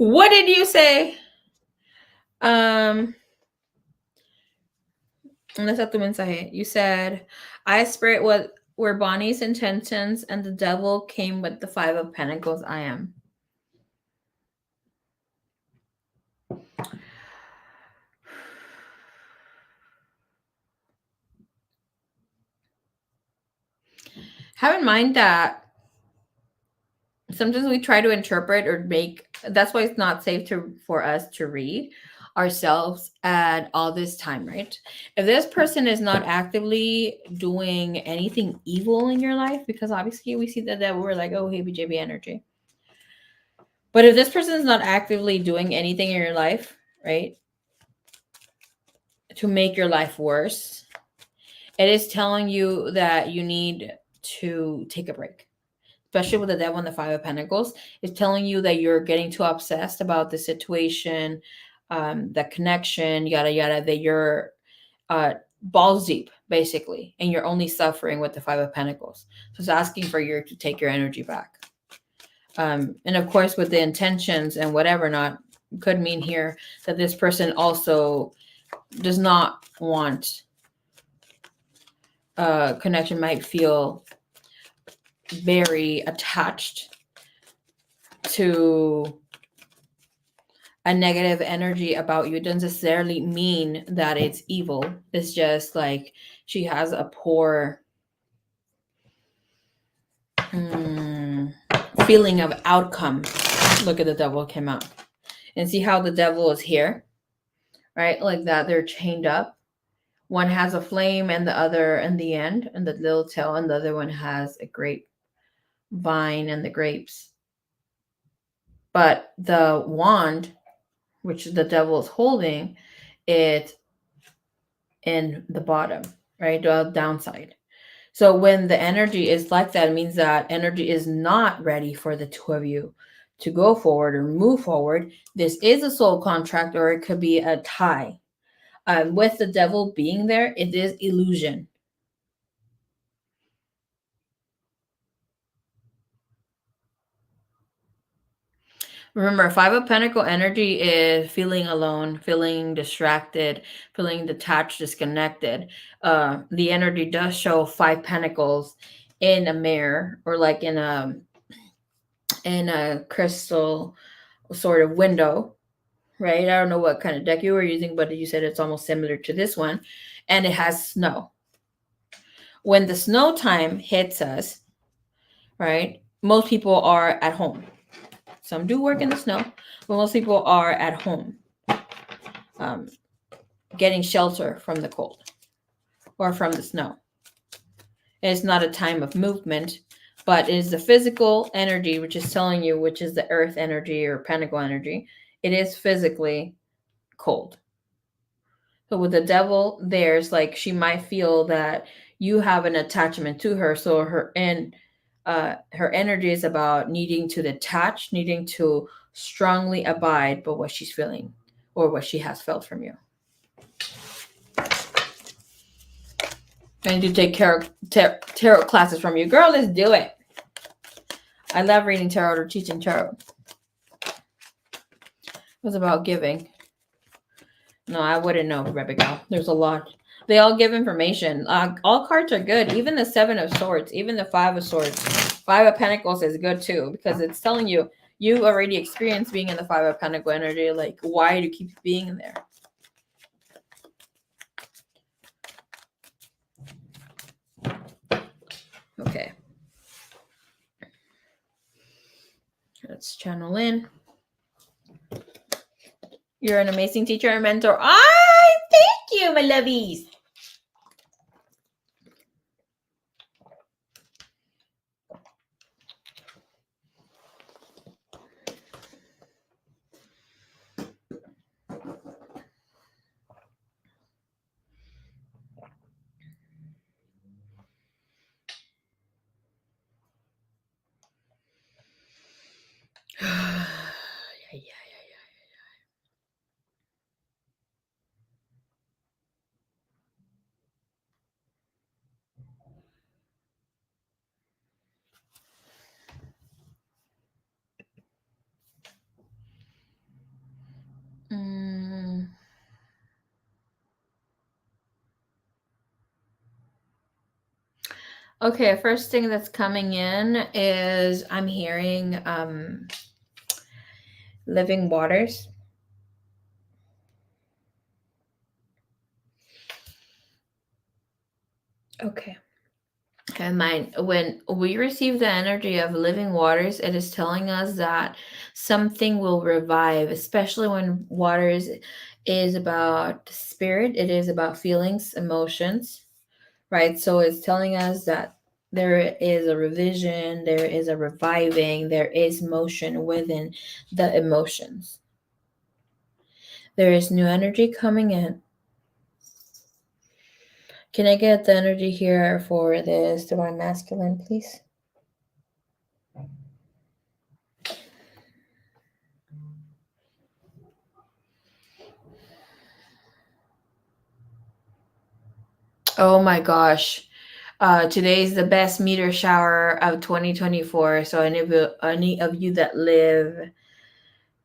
What did you say? ¿Dónde está tu mensaje? You said, I spirit what were Bonnie's intentions, and the devil came with the 5 of Pentacles. I am. Have in mind that sometimes we try to interpret or make, that's why it's not safe for us to read ourselves at all this time, right? If this person is not actively doing anything evil in your life, because obviously we see that we're like, oh, hey, BJB energy. But if this person is not actively doing anything in your life, right, to make your life worse, it is telling you that you need to take a break. Especially with the devil and the 5 of Pentacles, it's telling you that you're getting too obsessed about the situation, the connection, yada yada, that you're balls deep, basically, and you're only suffering with the 5 of Pentacles. So it's asking for you to take your energy back. And of course, with the intentions and whatever not, could mean here that this person also does not want connection, might feel very attached to a negative energy about you. It doesn't necessarily mean that it's evil. It's just like she has a poor feeling of outcome. Look at the devil came out. And see how the devil is here, right? Like that, they're chained up. One has a flame and the other in the end, and the little tail, and the other one has a grape vine and the grapes. But the wand, which the devil is holding, it in the bottom, right? The downside. So when the energy is like that, it means that energy is not ready for the two of you to go forward or move forward. This is a soul contract, or it could be a tie. With the devil being there, it is illusion. Remember, 5 of Pentacle energy is feeling alone, feeling distracted, feeling detached, disconnected. The energy does show 5 Pentacles in a mirror, or like in a crystal sort of window, right? I don't know what kind of deck you were using, but you said it's almost similar to this one, and it has snow. When the snow time hits us, right, most people are at home. Some do work in the snow, but most people are at home, getting shelter from the cold or from the snow. It's not a time of movement, but it is the physical energy, which is telling you, which is the earth energy or pentacle energy. It is physically cold. So with the devil, there's like, she might feel that you have an attachment to her. So her energy is about needing to detach, needing to strongly abide by what she's feeling or what she has felt from you. I need to take tarot classes from you. Girl, let's do it. I love reading tarot or teaching tarot. It was about giving. No, I wouldn't know, Rebecca. There's a lot. They all give information. All cards are good. Even the 7 of Swords, even the 5 of Swords. 5 of Pentacles is good too, because it's telling you, you already experienced being in the 5 of Pentacle energy. Like, why do you keep being in there? Okay. Let's channel in. You're an amazing teacher and mentor. Thank you, my lovies. Okay, first thing that's coming in is I'm hearing living waters. Okay. And mine, when we receive the energy of living waters, it is telling us that something will revive, especially when waters is about spirit, it is about feelings, emotions, right? So it's telling us that there is a revision, there is a reviving, there is motion within the emotions. There is new energy coming in. Can I get the energy here for this divine masculine, please? Oh my gosh. Today is the best meteor shower of 2024. So any of you that live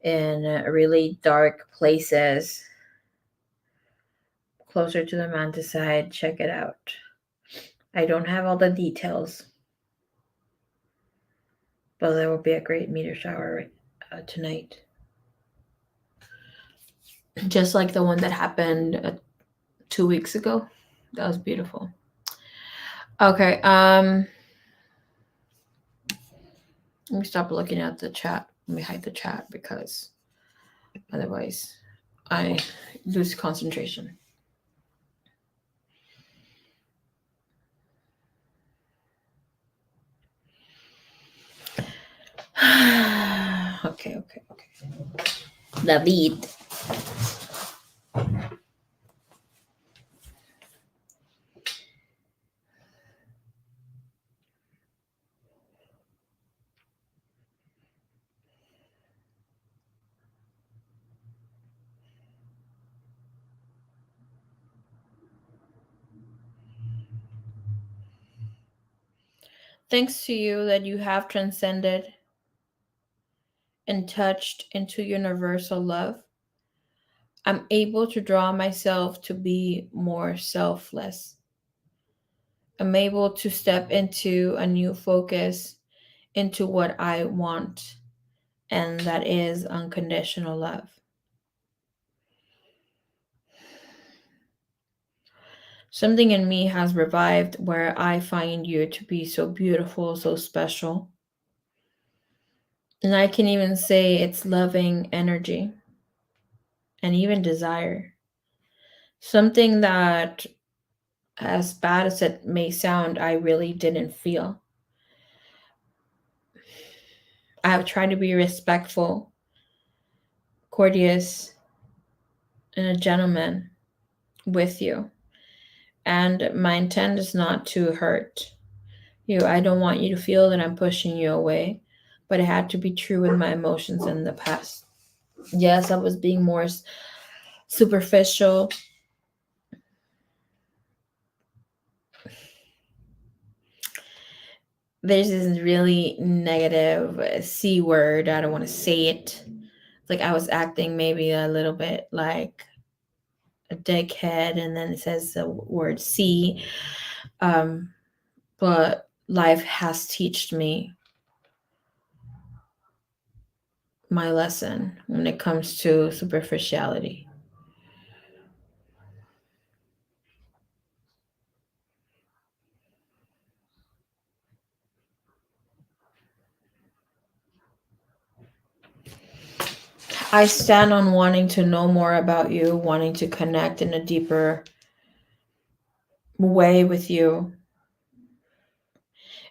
in really dark places closer to the mountainside, check it out. I don't have all the details, but there will be a great meteor shower tonight. Just like the one that happened 2 weeks ago. That was beautiful. Okay, let me stop looking at the chat. Let me hide the chat because otherwise I lose concentration. Okay. David. Thanks to you that you have transcended and touched into universal love, I'm able to draw myself to be more selfless. I'm able to step into a new focus into what I want, and that is unconditional love. Something in me has revived where I find you to be so beautiful, so special. And I can even say it's loving energy and even desire. Something that, as bad as it may sound, I really didn't feel. I have tried to be respectful, courteous, and a gentleman with you. And my intent is not to hurt you. I don't want you to feel that I'm pushing you away, but it had to be true with my emotions in the past. Yes, I was being more superficial. There's this really negative C word. I don't want to say it. Like I was acting maybe a little bit like a dickhead, and then it says the word C. Um, but life has taught me my lesson when it comes to superficiality. I stand on wanting to know more about you, wanting to connect in a deeper way with you.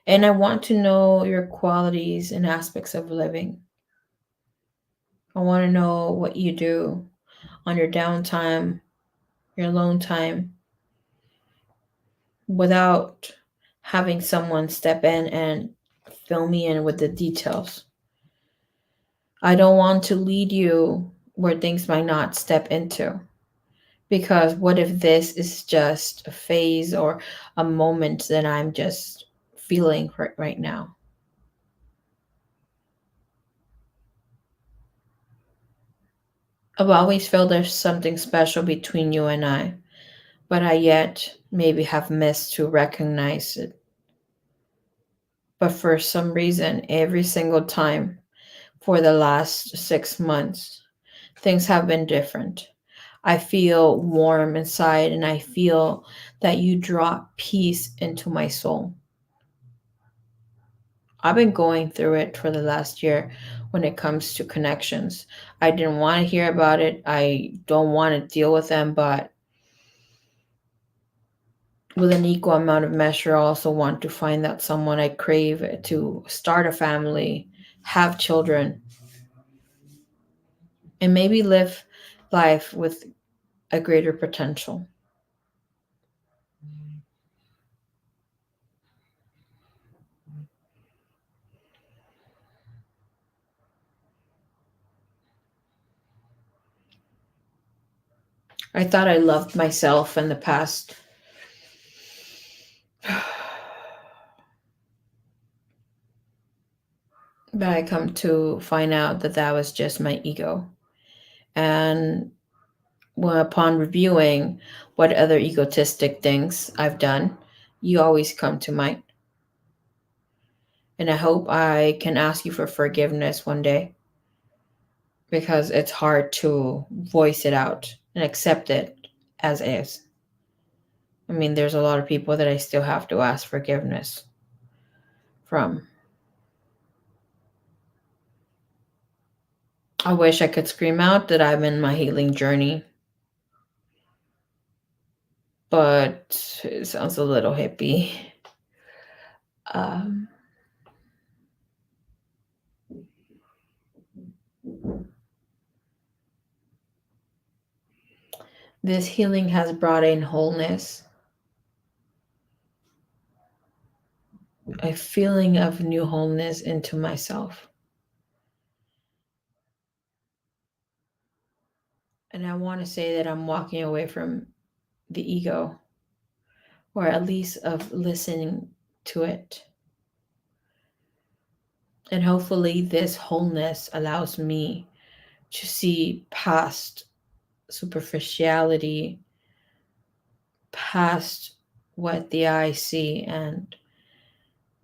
And I want to know your qualities and aspects of living. I want to know what you do on your downtime, your alone time, without having someone step in and fill me in with the details. I don't want to lead you where things might not step into. Because what if this is just a phase or a moment that I'm just feeling right now? I've always felt there's something special between you and I, but I yet maybe have missed to recognize it. But for some reason, every single time for the last 6 months, things have been different. I feel warm inside and I feel that you drop peace into my soul. I've been going through it for the last year when it comes to connections. I didn't want to hear about it. I don't want to deal with them, but with an equal amount of measure, I also want to find that someone I crave to start a family, have children, and maybe live life with a greater potential. I thought I loved myself in the past. But I come to find out that that was just my ego. And well, upon reviewing what other egotistic things I've done, you always come to mind. And I hope I can ask you for forgiveness one day because it's hard to voice it out and accept it as is. I mean, there's a lot of people that I still have to ask forgiveness from. I wish I could scream out that I'm in my healing journey, but it sounds a little hippie. Um, this healing has brought in wholeness, a feeling of new wholeness into myself. And I want to say that I'm walking away from the ego, or at least of listening to it. And hopefully, this wholeness allows me to see past superficiality, past what the eye see, and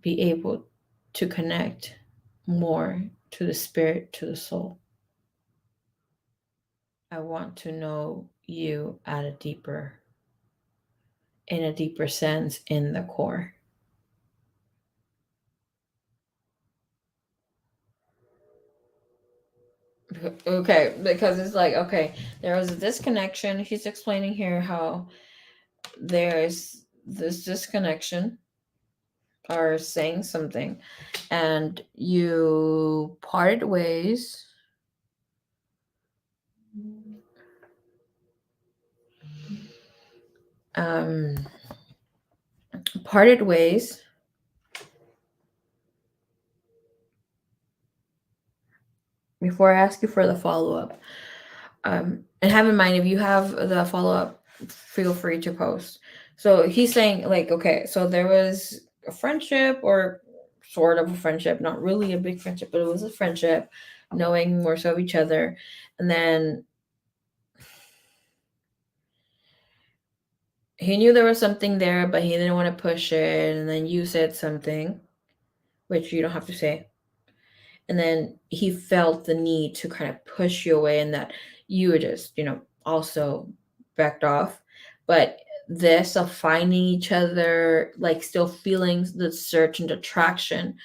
be able to connect more to the spirit, to the soul. I want to know you at a deeper, in a deeper sense, in the core. Okay, because it's like, okay, there was a disconnection. He's explaining here how there's this disconnection or saying something, and you parted ways. Um, parted ways. Before I ask you for the follow up, and have in mind if you have the follow up, feel free to post. So he's saying like, okay, so there was a friendship or sort of a friendship, not really a big friendship, but it was a friendship, knowing more so of each other, and then he knew there was something there, but he didn't want to push it, and then you said something, which you don't have to say, and then he felt the need to kind of push you away, and that you were just also backed off. But this of finding each other, like still feeling the search and attraction,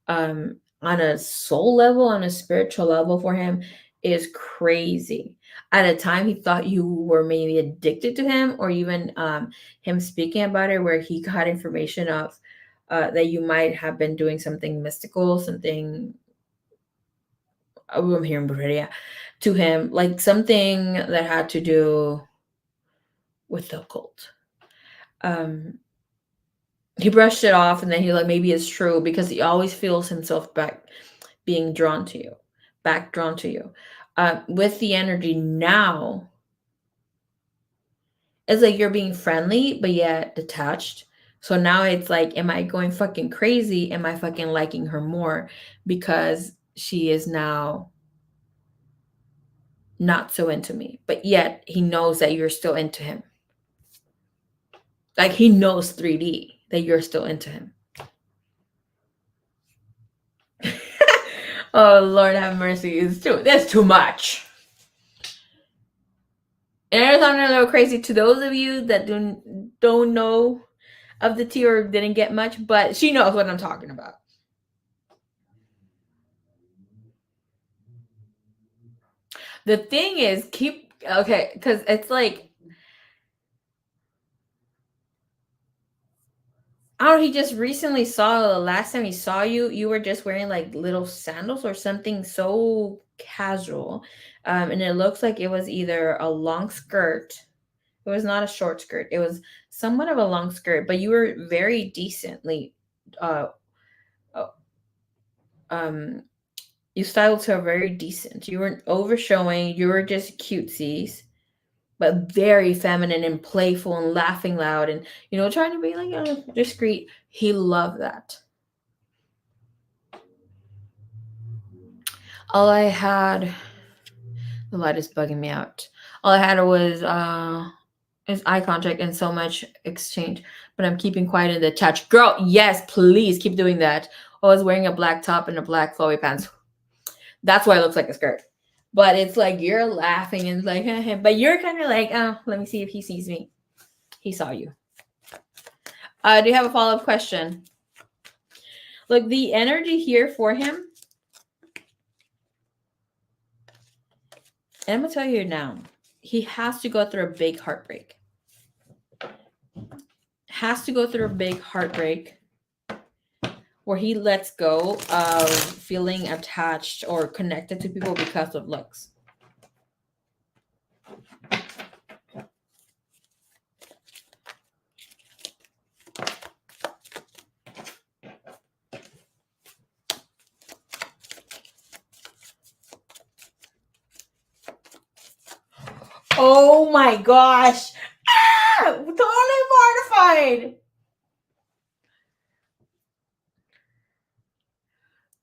on a soul level, on a spiritual level for him, is crazy. At a time he thought you were maybe addicted to him, or even him speaking about it where he got information of that you might have been doing something mystical, something, I'm hearing Maria, to him, like something that had to do with the occult. He brushed it off, and then he like, maybe it's true, because he always feels himself back being drawn to you, back drawn to you. With the energy now, it's like you're being friendly, but yet detached. So now it's like, am I going fucking crazy? Am I fucking liking her more because she is now not so into me? But yet he knows that you're still into him. Like he knows 3D that you're still into him. Oh Lord have mercy, that's too much. And I know something a little crazy to those of you that don't know of the tea or didn't get much, but she knows what I'm talking about. The thing is, because it's like, I don't know, he just recently saw, the last time he saw you, you were just wearing like little sandals or something so casual. And it looks like it was either a long skirt. It was not a short skirt. It was somewhat of a long skirt, but you were very decently, uh, uh, um, you styled so very decent. You weren't overshowing. You were just cutesies, but very feminine and playful and laughing loud and trying to be like discreet. He loved that. All I had, the light is bugging me out. All I had was is eye contact and so much exchange, but I'm keeping quiet in the touch. Girl, yes, please keep doing that. I was wearing a black top and a black flowy pants. That's why it looks like a skirt. But it's like you're laughing and like, but you're kind of like, oh, let me see if he sees me. He saw you. Do you have a follow-up question? Look, the energy here for him, and I'm gonna tell you now, he has to go through a big heartbreak. Has to go through a big heartbreak where he lets go of feeling attached or connected to people because of looks. Oh my gosh. Totally mortified.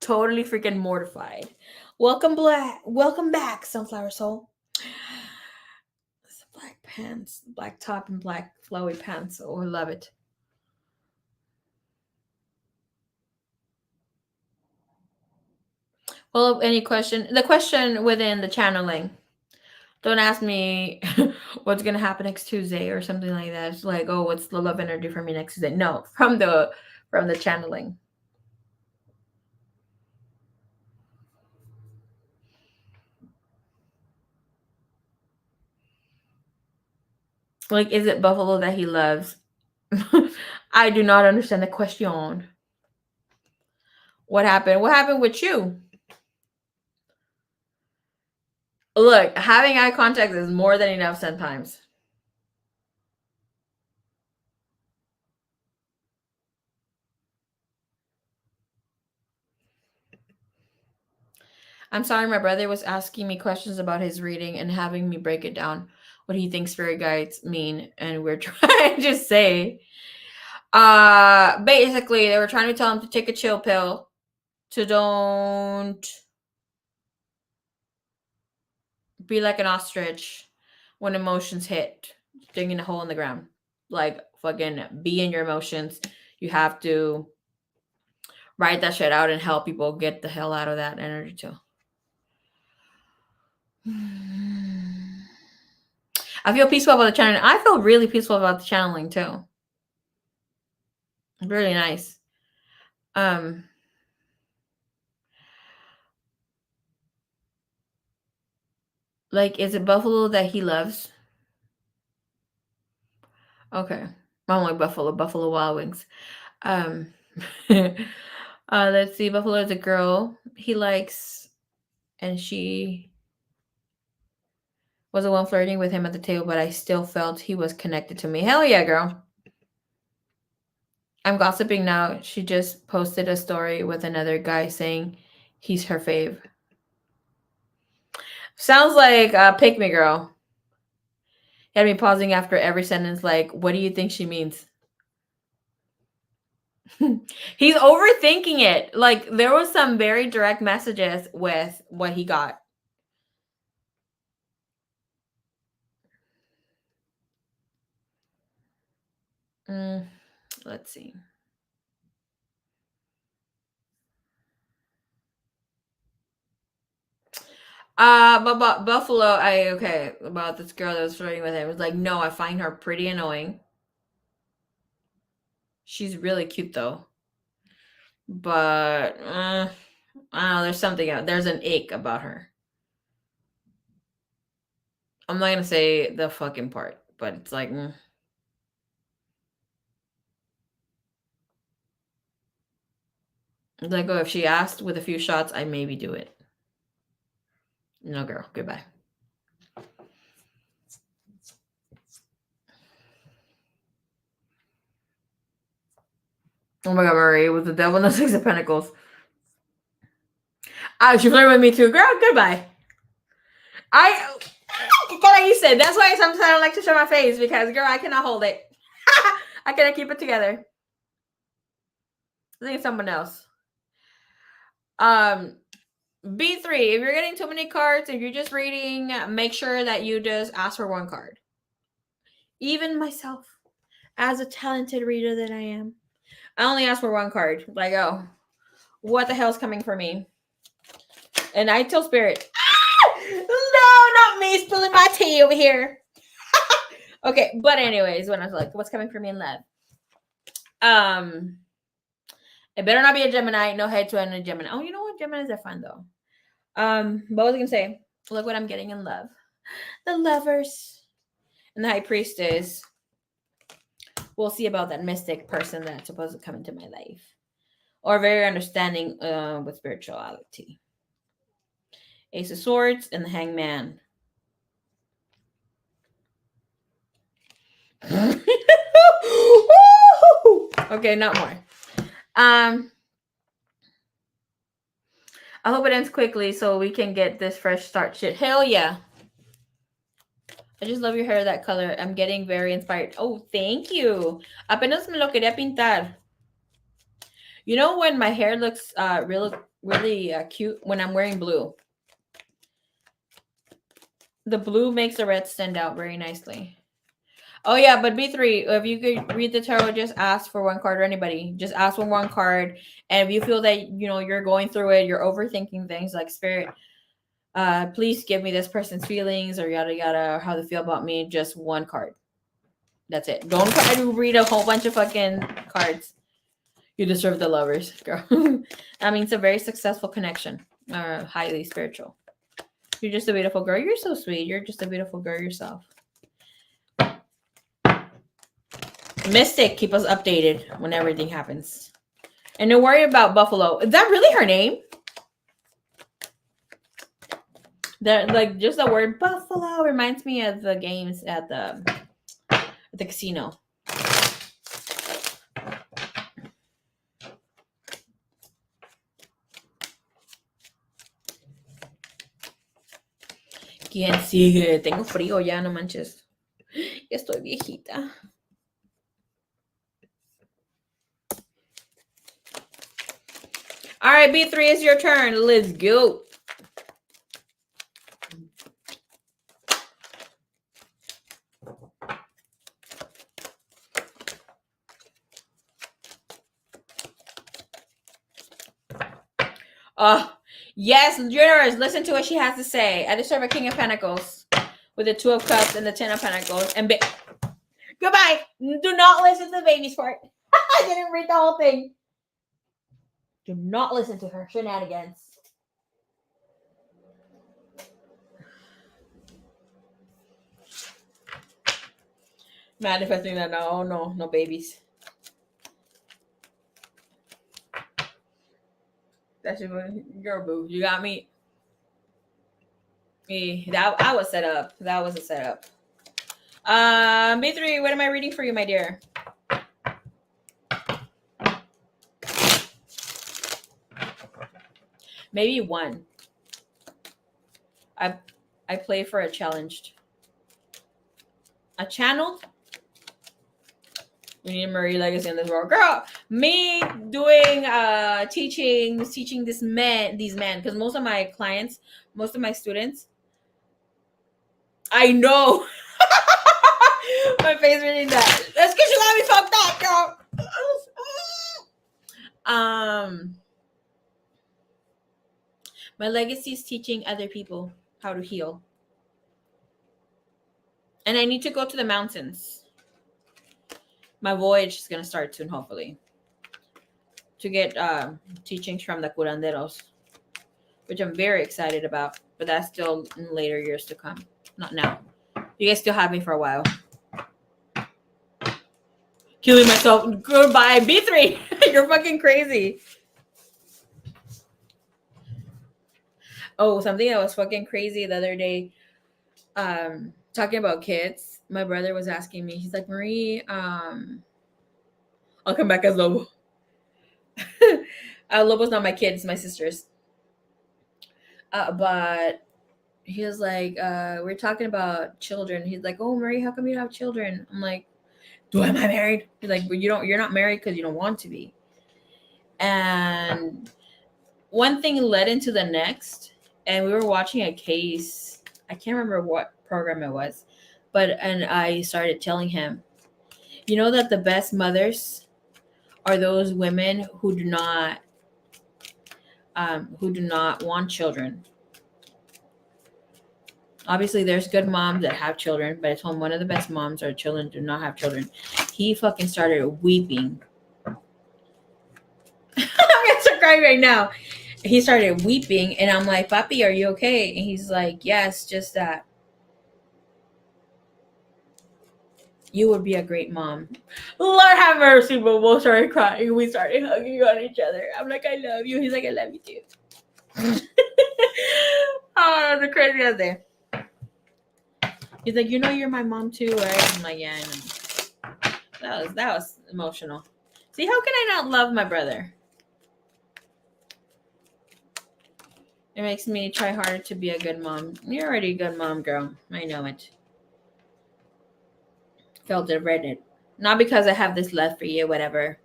Totally freaking mortified. Welcome back, Sunflower Soul. It's black pants, black top, and black flowy pants. Oh, I love it. Well, any question? The question within the channeling. Don't ask me what's gonna happen next Tuesday or something like that. It's like, oh, what's the love energy for me next Tuesday? No, from the channeling. Like, is it buffalo that he loves? I do not understand the question. What happened? What happened with you? Look, having eye contact is more than enough sometimes. I'm sorry, my brother was asking me questions about his reading and having me break it down, what he thinks spirit guides mean, and we're trying to say. Basically, they were trying to tell him to take a chill pill, to don't be like an ostrich when emotions hit, digging a hole in the ground. Like, fucking be in your emotions. You have to write that shit out and help people get the hell out of that energy too. I feel peaceful about the channeling. I feel really peaceful about the channeling too. Really nice. Like, is it buffalo that he loves? Okay. I don't like Buffalo Wild Wings. Um let's see, Buffalo is a girl he likes, and she was the one flirting with him at the table, but I still felt he was connected to me. Hell yeah, girl. I'm gossiping now. She just posted a story with another guy saying he's her fave. Sounds like pick me girl. Had me pausing after every sentence, like, what do you think she means? He's overthinking it. Like, there was some very direct messages with what he got. Let's see. But Buffalo, about this girl that was flirting with him. It was like, no, I find her pretty annoying. She's really cute though. But I don't know, there's something out. There's an ick about her. I'm not gonna say the fucking part, but it's like It's like, oh, if she asked with a few shots, I maybe do it. No, girl, goodbye. Oh my god, Marie, with the devil and the six of pentacles. She flirted with me too. Girl, goodbye. Like you said, that's why sometimes I don't like to show my face, because girl, I cannot hold it. I cannot keep it together. I think it's someone else. B3, if you're getting too many cards, if you're just reading, make sure that you just ask for one card. Even myself, as a talented reader that I am, I only ask for one card. Like, oh, what the hell's coming for me? And I tell Spirit, no, not me spilling my tea over here. Okay, but anyways, when I was like, what's coming for me in love? It better not be a Gemini. No head to a Gemini. Oh, you know what? Geminis are fun though. What was I gonna say? Look what I'm getting in love. The Lovers and the High Priestess. We'll see about that mystic person that's supposed to come into my life, or very understanding with spirituality. Ace of Swords and the Hangman. Okay, not more. I hope it ends quickly so we can get this fresh start shit. Hell yeah. I just love your hair, that color. I'm getting very inspired. Oh, thank you. Apenas me lo quería pintar. You know when my hair looks really cute? When I'm wearing blue. The blue makes the red stand out very nicely. Oh yeah, but B3, if you could read the tarot, just ask for one card, or anybody. Just ask for one card. And if you feel that, you're going through it, you're overthinking things, like, Spirit, please give me this person's feelings, or yada yada, how they feel about me. Just one card. That's it. Don't try to read a whole bunch of fucking cards. You deserve the Lovers, girl. I mean, it's a very successful connection. Highly spiritual. You're just a beautiful girl. You're so sweet. You're just a beautiful girl yourself. Mystic, keep us updated when everything happens. And don't worry about Buffalo. Is that really her name? That, like, just the word Buffalo reminds me of the games at the casino. ¿Quién sigue? Tengo frío ya, no manches. Estoy viejita. All right, B3, it's your turn. Let's go. Yes, universe, listen to what she has to say. I deserve a King of Pentacles with the Two of Cups and the Ten of Pentacles. And goodbye. Do not listen to the baby's part. I didn't read the whole thing. Do not listen to her shenanigans. Manifesting that no babies. That's your boo. You got me. That I was set up. That was a setup. B3, what am I reading for you, my dear? Maybe one. I play for a challenged. A channeled? We need a Marie legacy in this world. Girl, me doing teaching these men, because most of my clients, most of my students, I know. My face reading that. That's because you got me fucked up, girl. My legacy is teaching other people. how to heal. And I need to go to the mountains. My voyage is gonna start soon, hopefully, to get teachings from the curanderos, which I'm very excited about. But that's still in later years to come, not now. You guys still have me for a while. Killing myself. Goodbye, B3. You're fucking crazy. Oh, something that was fucking crazy the other day. Talking about kids. My brother was asking me. He's like, Marie, I'll come back as Lobo. Lobo's not my kid, it's my sister's. But he was like, we're talking about children. He's like, oh, Marie, how come you don't have children? I'm like, am I married? He's like, well, you're not married because you don't want to be. And one thing led into the next, and we were watching a case. I can't remember what program it was, and I started telling him, you know that the best mothers are those women who do not want children. Obviously, there's good moms that have children, but I told him one of the best moms are children do not have children. He fucking started weeping. I'm gonna start crying right now. He started weeping, and I'm like, Papi, are you okay? And he's like, yes, just that. You would be a great mom. Lord have mercy, but we both started crying. We started hugging on each other. I'm like, I love you. He's like, I love you too. Oh, the craziest day. He's like, you know, you're my mom too, right? I'm like, yeah, I know. That was emotional. See, how can I not love my brother? It makes me try harder to be a good mom. You're already a good mom, girl. I know it. Felt it, read it. Not because I have this love for you, whatever.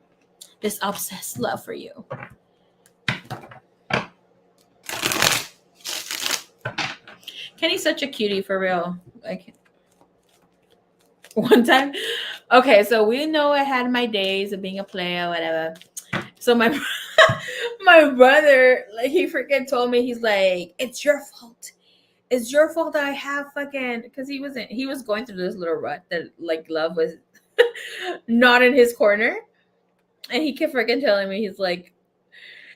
This obsessed love for you. Kenny's such a cutie, for real. Like, one time, okay, so we know I had my days of being a player, whatever. So my brother, like, he freaking told me, he's like, it's your fault. It's your fault that I have fucking, because he was going through this little rut that, like, love was not in his corner. And he kept freaking telling me, he's like,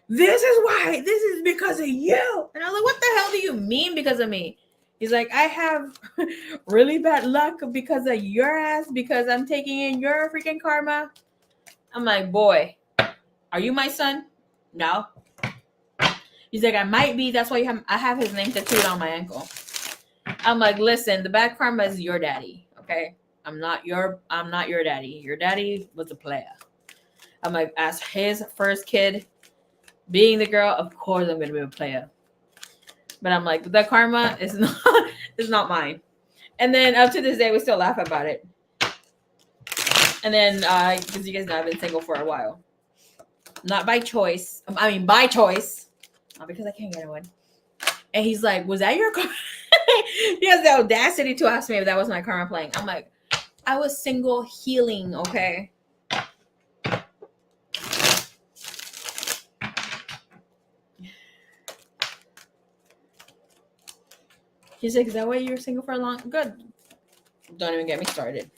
this is because of you. And I was like, what the hell do you mean because of me? He's like, I have really bad luck because of your ass, because I'm taking in your freaking karma. I'm like, boy, are you my son? No. He's like, I might be. That's why I have his name tattooed on my ankle. I'm like, listen, the bad karma is your daddy, okay? I'm not your daddy. Your daddy was a player. I'm like, as his first kid, being the girl, of course I'm gonna be a player. But I'm like, the karma is not mine. And then up to this day, we still laugh about it. And then, because you guys know I've been single for a while. Not by choice. I mean, by choice. Not because I can't get one. And he's like, was that your karma? He has the audacity to ask me if that was my karma playing. I'm like, I was single healing, okay? He's like, is that why you were single for a long? Good. Don't even get me started.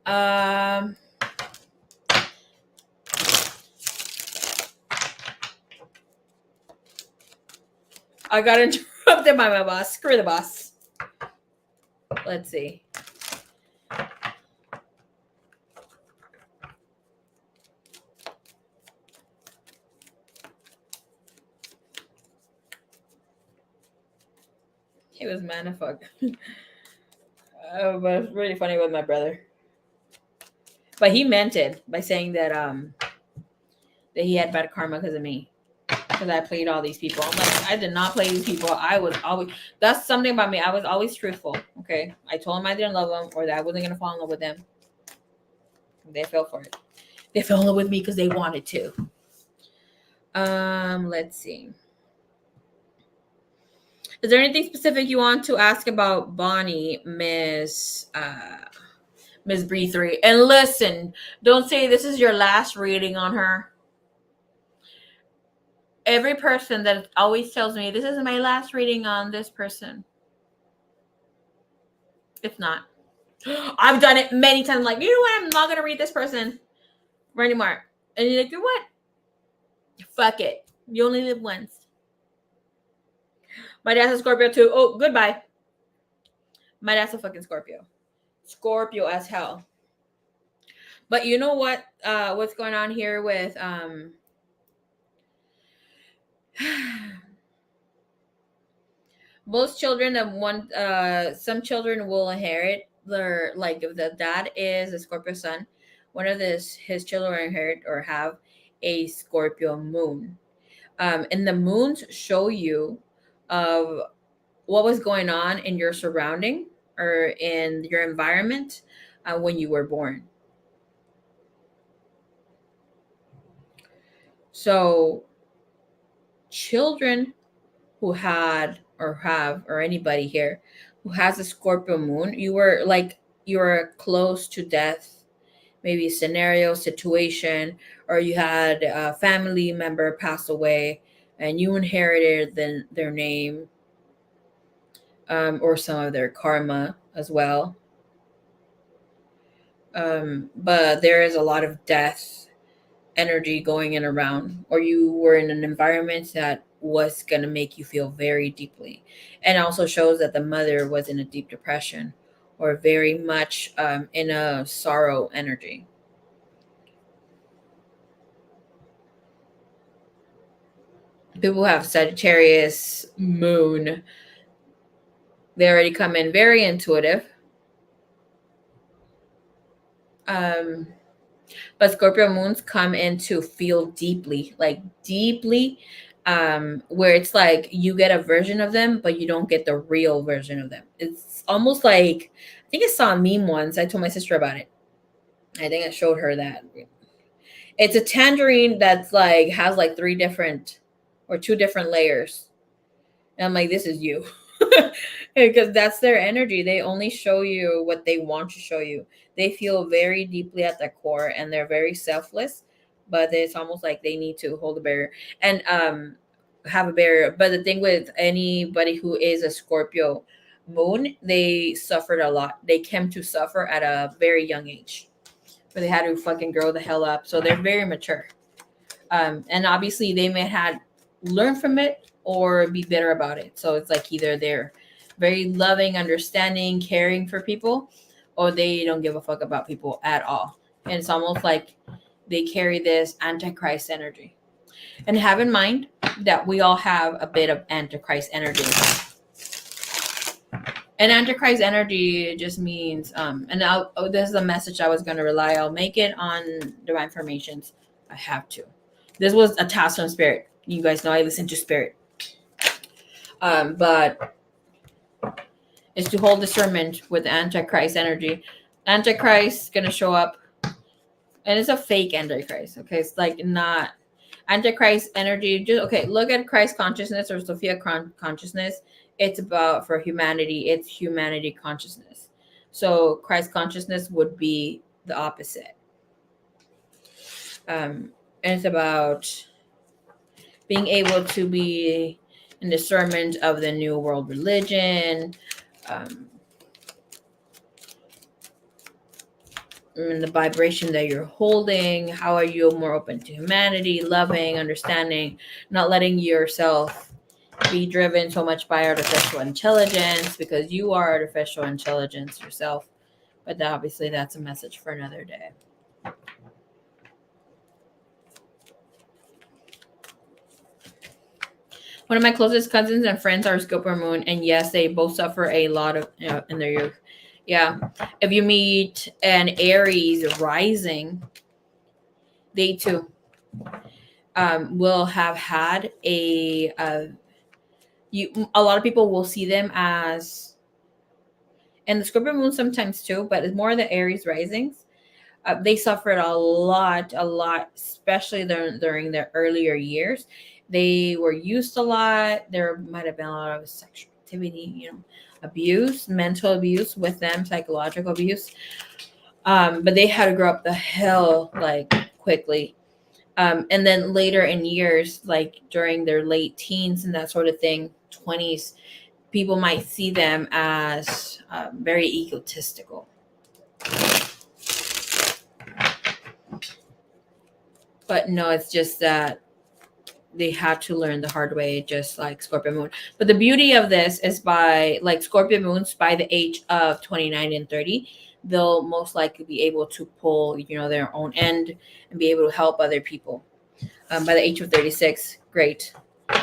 I got interrupted by my boss. Screw the boss. Let's see. He was mad as fuck. But it's really funny with my brother. But he meant it by saying that that he had bad karma because of me. Because I played all these people. I'm like, I did not play these people. I was always, that's something about me. I was always truthful. Okay. I told him I didn't love them or that I wasn't going to fall in love with them. They fell for it. They fell in love with me because they wanted to. Let's see. Is there anything specific you want to ask about Bonnie, Miss Bree3? And listen, don't say this is your last reading on her. Every person that always tells me, this is my last reading on this person. It's not. I've done it many times. Like, you know what? I'm not going to read this person anymore. And you're like, you know what? Fuck it. You only live once. My dad's a Scorpio too. Oh, goodbye. My dad's a fucking Scorpio. Scorpio as hell. But you know what? What's going on here with most children that want some children will inherit their, like, if the dad is a Scorpio sun, one of his children will inherit or have a Scorpio moon. And the moons show you of what was going on in your surrounding or in your environment when you were born. So children who had or have, or anybody here who has a Scorpio moon, you were close to death, maybe scenario, situation, or you had a family member pass away and you inherited their name, or some of their karma as well. But there is a lot of death energy going in around, or you were in an environment that was going to make you feel very deeply. And also shows that the mother was in a deep depression or very much in a sorrow energy. People who have Sagittarius moon, they already come in very intuitive. But Scorpio moons come in to feel deeply, like deeply, where it's like you get a version of them, but you don't get the real version of them. It's almost like, I think I saw a meme once. I told my sister about it. I think I showed her that. It's a tangerine that's like has like three different or two different layers. And I'm like, this is you. Because that's their energy. They only show you what they want to show you. They feel very deeply at their core and they're very selfless, but it's almost like they need to hold a barrier and have a barrier. But the thing with anybody who is a Scorpio moon, they suffered a lot. They came to suffer at a very young age where they had to fucking grow the hell up. So they're very mature. And obviously they may had learn from it or be bitter about it. So it's like either they're very loving, understanding, caring for people, or they don't give a fuck about people at all. And it's almost like they carry this antichrist energy. And have in mind that we all have a bit of antichrist energy. And antichrist energy just means this is a message I was going to rely. I'll make it on Divine Formations. I have to. This was a task from Spirit. You guys know I listen to Spirit. But it's to hold discernment with Antichrist energy. Antichrist is going to show up. And it's a fake Antichrist. Okay. It's like not Antichrist energy. Just okay. Look at Christ consciousness or Sophia consciousness. It's about for humanity. It's humanity consciousness. So Christ consciousness would be the opposite. And it's about being able to be in discernment of the new world religion, and the vibration that you're holding. How are you more open to humanity, loving, understanding, not letting yourself be driven so much by artificial intelligence, because you are artificial intelligence yourself. But obviously that's a message for another day. One of my closest cousins and friends are Scorpio moon, and yes, they both suffer a lot of in their youth. Yeah, if you meet an Aries rising, they too will have had a lot of people will see them as, and the Scorpio moon sometimes too, but it's more the Aries risings. They suffered a lot, especially during their earlier years. They were used a lot. There might have been a lot of sexual activity, abuse, mental abuse with them, psychological abuse. But they had to grow up the hell like quickly. And then later in years, like during their late teens and that sort of thing, 20s, people might see them as very egotistical. But no, it's just that they have to learn the hard way, just like Scorpio moon. But the beauty of this is by like Scorpio moons, by the age of 29 and 30, they'll most likely be able to pull, their own end and be able to help other people. By the age of 36, great.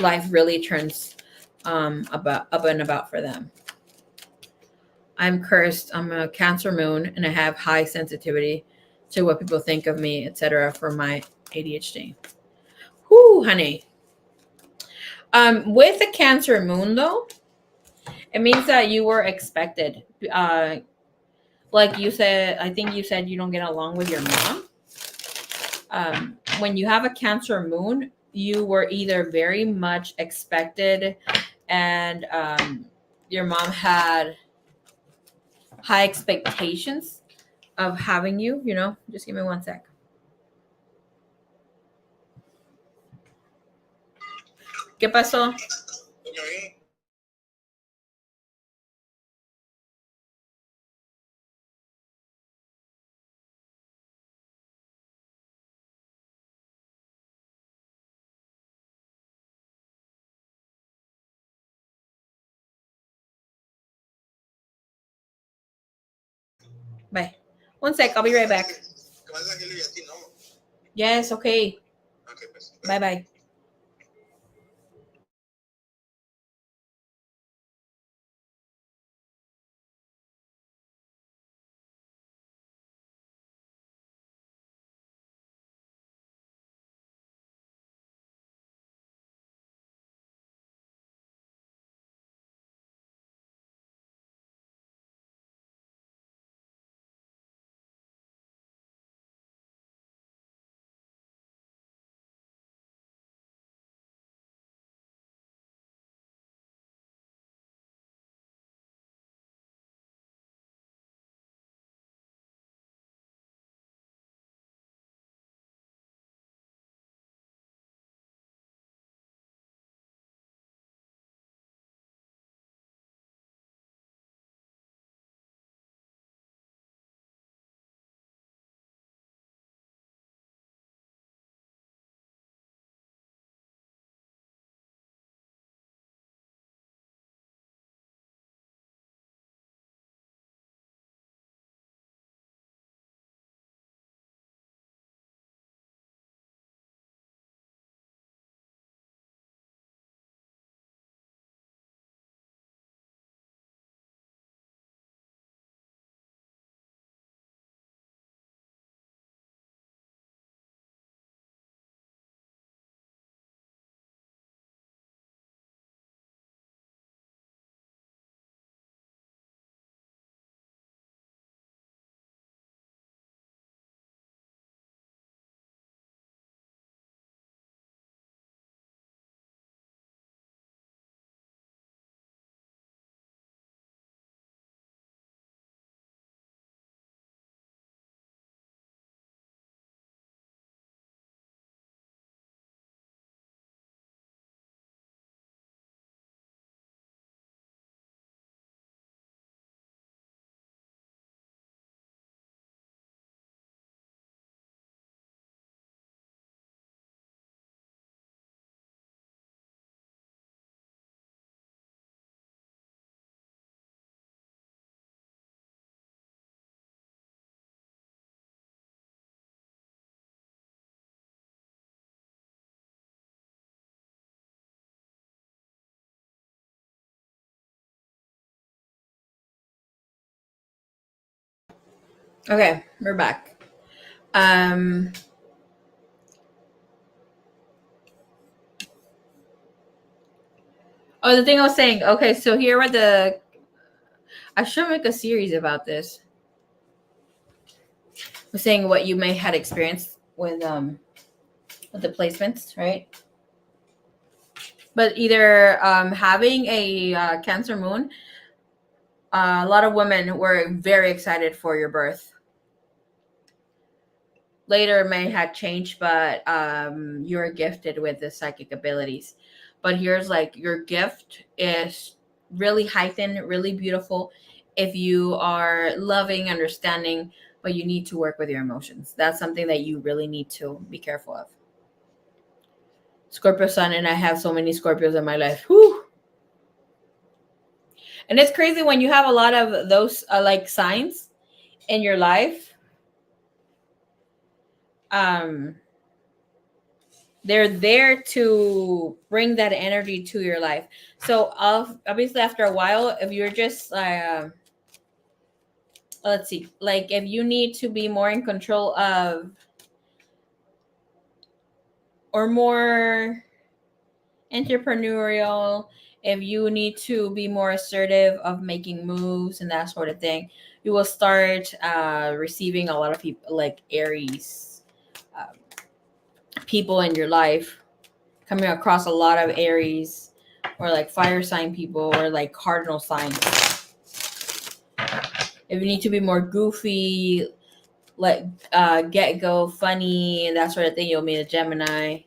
Life really turns about up and about for them. I'm cursed. I'm a Cancer moon and I have high sensitivity to what people think of me, etc. for my ADHD. Whoo, honey. With a Cancer moon though, it means that you were expected. Like you said, I think you said you don't get along with your mom. When you have a Cancer moon, you were either very much expected and your mom had high expectations of having you, just give me one sec. ¿Qué pasó? Bye. One sec, I'll be right back. Yes, okay. Bye bye. Okay, we're back. Oh, the thing I was saying. Okay, so here are I should make a series about this. I was saying what you may had experienced with the placements, right? But either having a Cancer moon, a lot of women were very excited for your birth. later it may have changed, but you're gifted with the psychic abilities. But here's like your gift is really heightened, really beautiful if you are loving, understanding, but you need to work with your emotions. That's something that you really need to be careful of. Scorpio sun, and I have so many Scorpios in my life. Whew. And it's crazy when you have a lot of those like signs in your life. They're there to bring that energy to your life. So obviously after a while, if you're just let's see, like if you need to be more in control of or more entrepreneurial, if you need to be more assertive of making moves and that sort of thing, you will start receiving a lot of people like Aries people in your life, coming across a lot of Aries or like fire sign people or like cardinal signs. If you need to be more goofy, like get go funny and that sort of thing, you'll meet a Gemini.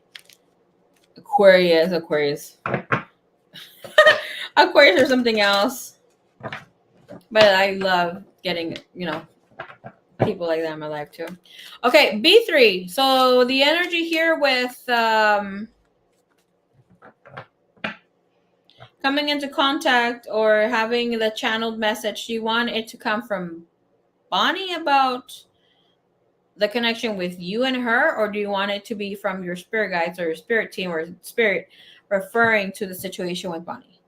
Aquarius Aquarius or something else. But I love getting, people like that in my life too. Okay, B3. So the energy here with coming into contact or having the channeled message, do you want it to come from Bonnie about the connection with you and her, or do you want it to be from your spirit guides or your spirit team or spirit referring to the situation with Bonnie?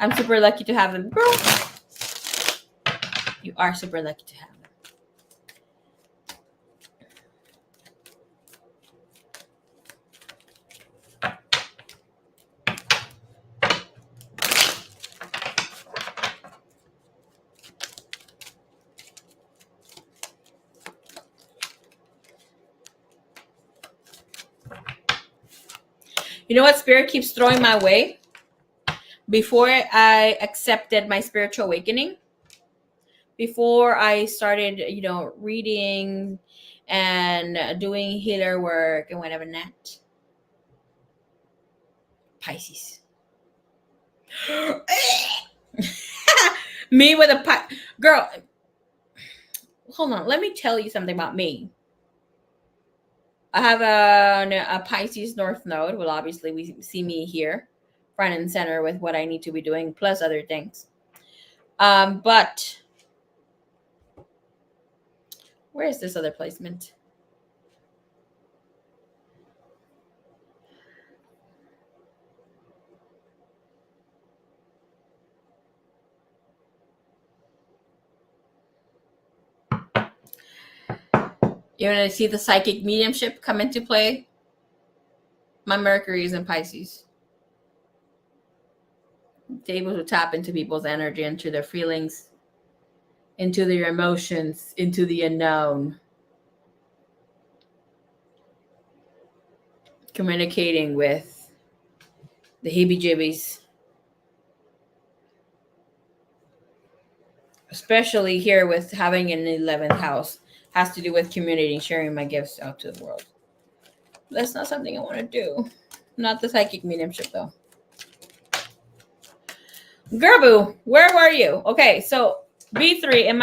I'm super lucky to have them, girl. You are super lucky to have them. You know what spirit keeps throwing my way? Before I accepted my spiritual awakening, before I started, reading and doing healer work and whatever that, Pisces. Me with a girl. Hold on, let me tell you something about me. I have a Pisces North Node. Well, obviously, we see me here, front and center with what I need to be doing, plus other things. But where is this other placement? You want to see the psychic mediumship come into play? My Mercury is in Pisces. It's able to tap into people's energy, into their feelings, into their emotions, into the unknown. Communicating with the heebie-jeebies. Especially here with having an 11th house. Has to do with community, sharing my gifts out to the world. That's not something I want to do. Not the psychic mediumship, though. Gerbu, where were you? Okay, so B3, am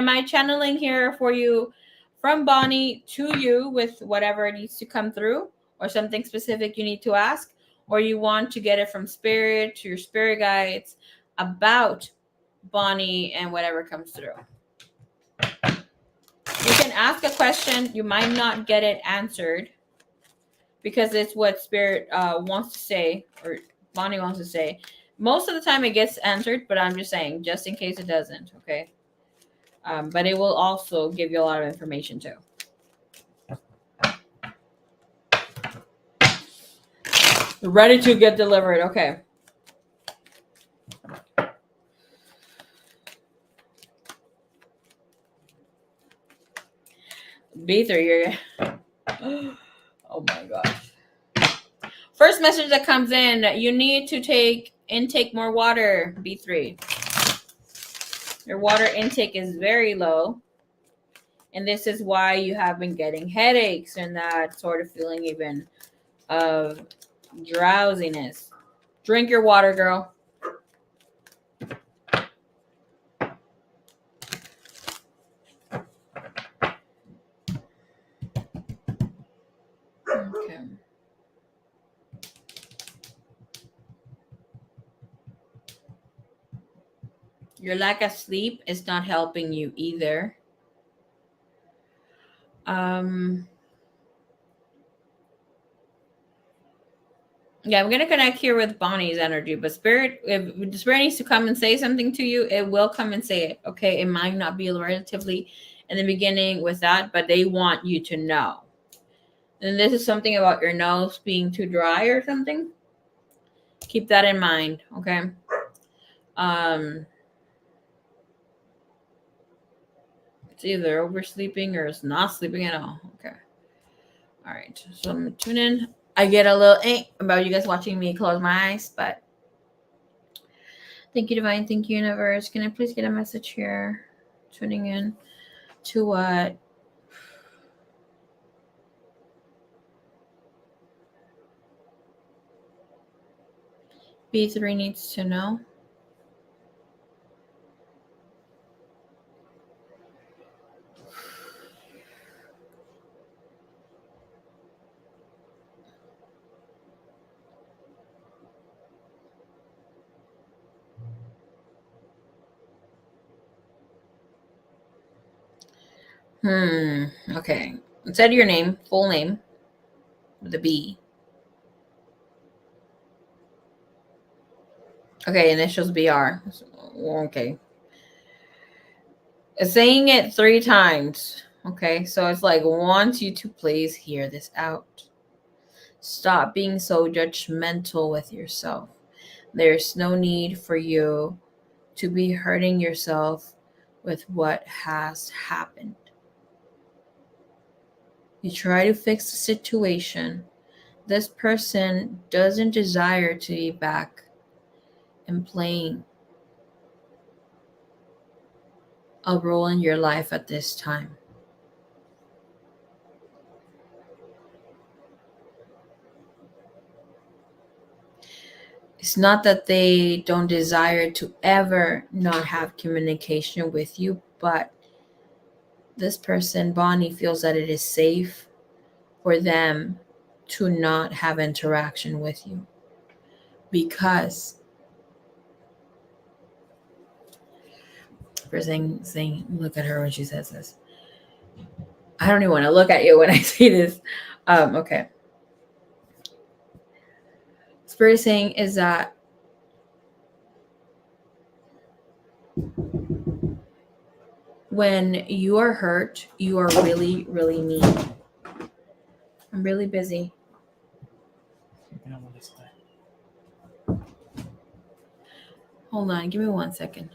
I channeling here for you from Bonnie to you with whatever needs to come through or something specific you need to ask, or you want to get it from spirit to your spirit guides about Bonnie and whatever comes through? You can ask a question. You might not get it answered because it's what spirit wants to say or Bonnie wants to say. Most of the time it gets answered, but I'm just saying, just in case it doesn't, okay? But it will also give you a lot of information too. Ready to get delivered, okay. B3, you're... Oh my gosh. First message that comes in, you need to intake more water, B3. Your water intake is very low. And this is why you have been getting headaches and that sort of feeling even of drowsiness. Drink your water, girl. Okay. Your lack of sleep is not helping you either. Yeah, I'm gonna connect here with Bonnie's energy, but spirit, if the spirit needs to come and say something to you, it will come and say it. Okay, it might not be relatively in the beginning with that, but they want you to know. And this is something about your nose being too dry or something. Keep that in mind, okay? It's either oversleeping or it's not sleeping at all. Okay. All right. So I'm gonna tune in. I get a little about you guys watching me close my eyes, but thank you, Divine. Thank you, Universe. Can I please get a message here? Tuning in to what? B3 needs to know. Okay. Instead of your name, full name, with a B. Okay, initials BR. Okay. Saying it 3 times. Okay, so it's like, wants you to please hear this out. Stop being so judgmental with yourself. There's no need for you to be hurting yourself with what has happened. You try to fix the situation. This person doesn't desire to be back and playing a role in your life at this time. It's not that they don't desire to ever not have communication with you, but this person, Bonnie, feels that it is safe for them to not have interaction with you because for saying look at her when she says this. I don't even want to look at you when I say this. Okay. Spirit saying is that when you are hurt, you are really, really mean. I'm really busy. Hold on, give me 1 second.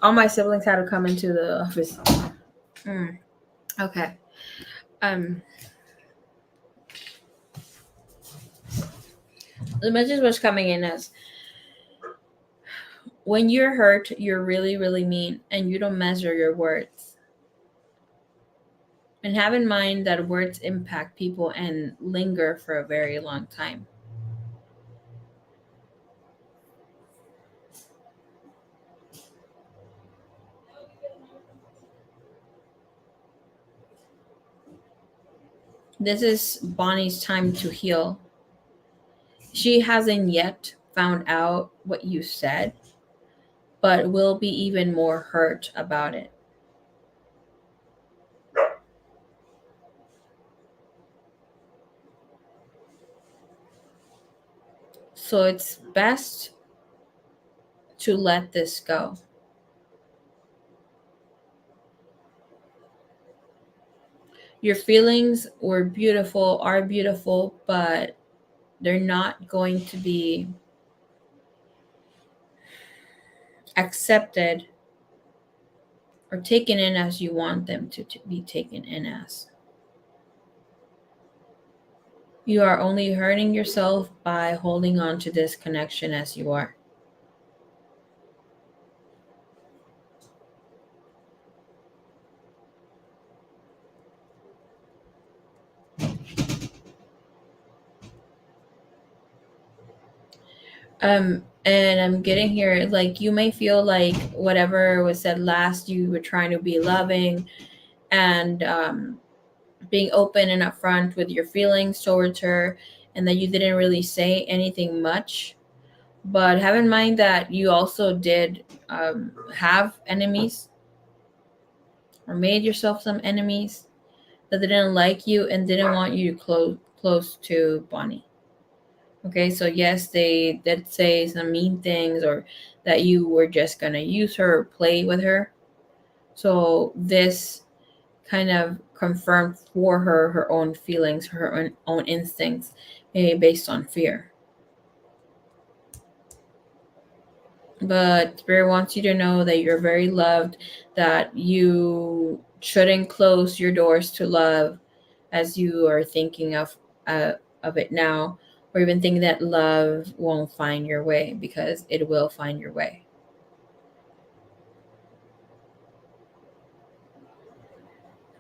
All my siblings had to come into the office. Okay. The message was coming in as when you're hurt, you're really, really mean and you don't measure your words. And have in mind that words impact people and linger for a very long time. This is Bonnie's time to heal. She hasn't yet found out what you said, but will be even more hurt about it. So it's best to let this go. Your feelings are beautiful, but they're not going to be accepted or taken in as you want them to be taken in as. You are only hurting yourself by holding on to this connection as you are. And I'm getting here, like you may feel like whatever was said last, you were trying to be loving and being open and upfront with your feelings towards her, and that you didn't really say anything much. But have in mind that you also did have enemies or made yourself some enemies that didn't like you and didn't want you to close to Bonnie. Okay, so yes, they did say some mean things or that you were just gonna use her or play with her. So this kind of confirmed for her own feelings, her own instincts, maybe based on fear. But Spirit wants you to know that you're very loved, that you shouldn't close your doors to love as you are thinking of it now, or even thinking that love won't find your way, because it will find your way.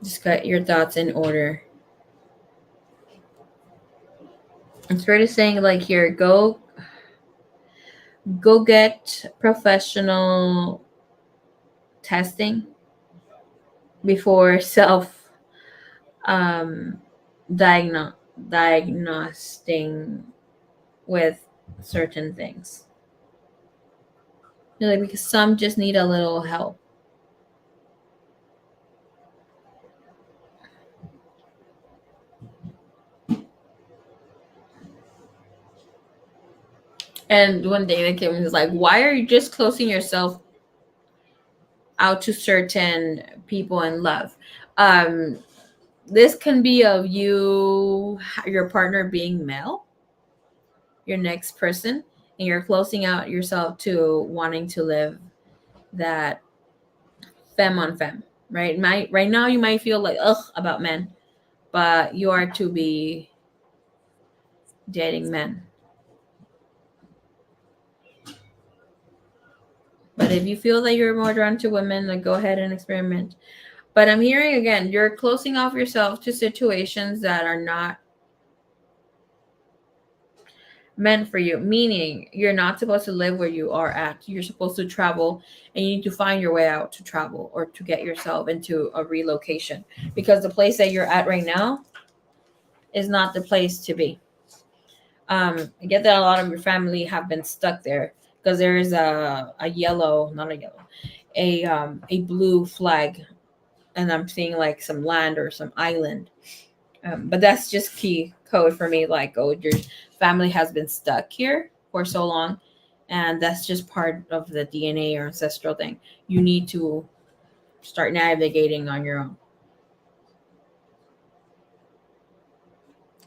Just get your thoughts in order. And Spirit is saying, like, here, go get professional testing before self um diagnosing with certain things. Like, because some just need a little help. And one day that came was like, why are you just closing yourself out to certain people in love? um this can be of you, your partner being male, your next person, and you're closing out yourself to wanting to live that femme on femme, right? Right now you might feel like ugh about men, but you are to be dating men. But if you feel that you're more drawn to women, like, go ahead and experiment. But I'm hearing again, you're closing off yourself to situations that are not meant for you, meaning you're not supposed to live where you are at. You're supposed to travel, and you need to find your way out to travel or to get yourself into a relocation, because the place that you're at right now is not the place to be. I get that a lot of your family have been stuck there because there is a yellow, not a yellow, a blue flag, and I'm seeing like some land or some island. But that's just key code for me. Like, oh, your family has been stuck here for so long, and that's just part of the DNA or ancestral thing. You need to start navigating on your own.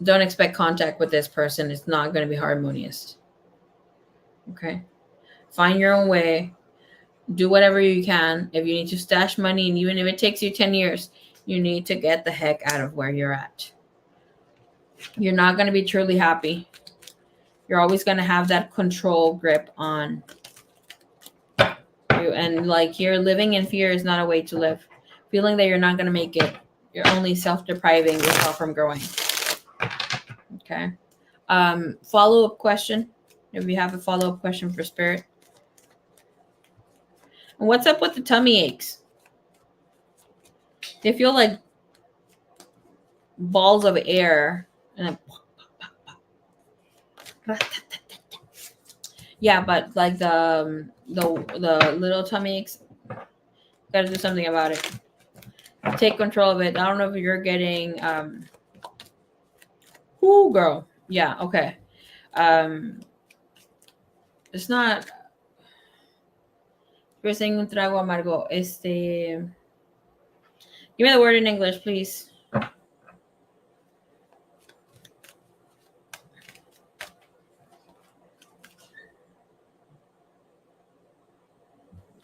Don't expect contact with this person. It's not going to be harmonious. Okay? Find your own way. Do whatever you can. If you need to stash money, and even if it takes you 10 years, you need to get the heck out of where you're at. You're not going to be truly happy. You're always going to have that control grip on you. And like, you're living in fear is not a way to live. Feeling that you're not going to make it, you're only self-depriving yourself from growing. Okay. Follow-up question. If you have a follow-up question for Spirit. And what's up with the tummy aches? They feel like balls of air, and then, yeah, but like the little tummy aches, gotta do something about it. Take control of it. I don't know if you're getting whoo girl. Yeah, okay. It's not. You're saying un trago amargo. Give me the word in English, please.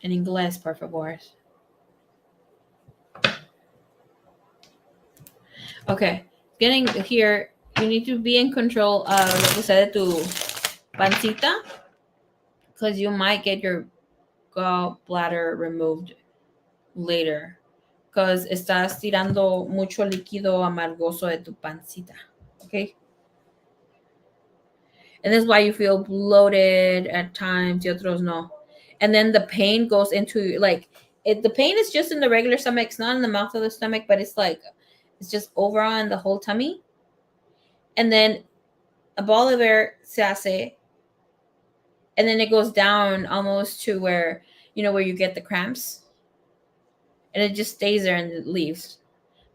En inglés, por favor. Okay. Getting here, you need to be in control of lo que sea de tu pancita, because you might get your gallbladder removed later, because estás tirando mucho líquido amargoso de tu pancita. Okay. And this is why you feel bloated at times, y otros no. And then the pain goes into like the pain is just in the regular stomach. It's not in the mouth of the stomach, but it's just overall in the whole tummy. And then a ball of air se hace, and then it goes down almost to where where you get the cramps, and it just stays there and it leaves.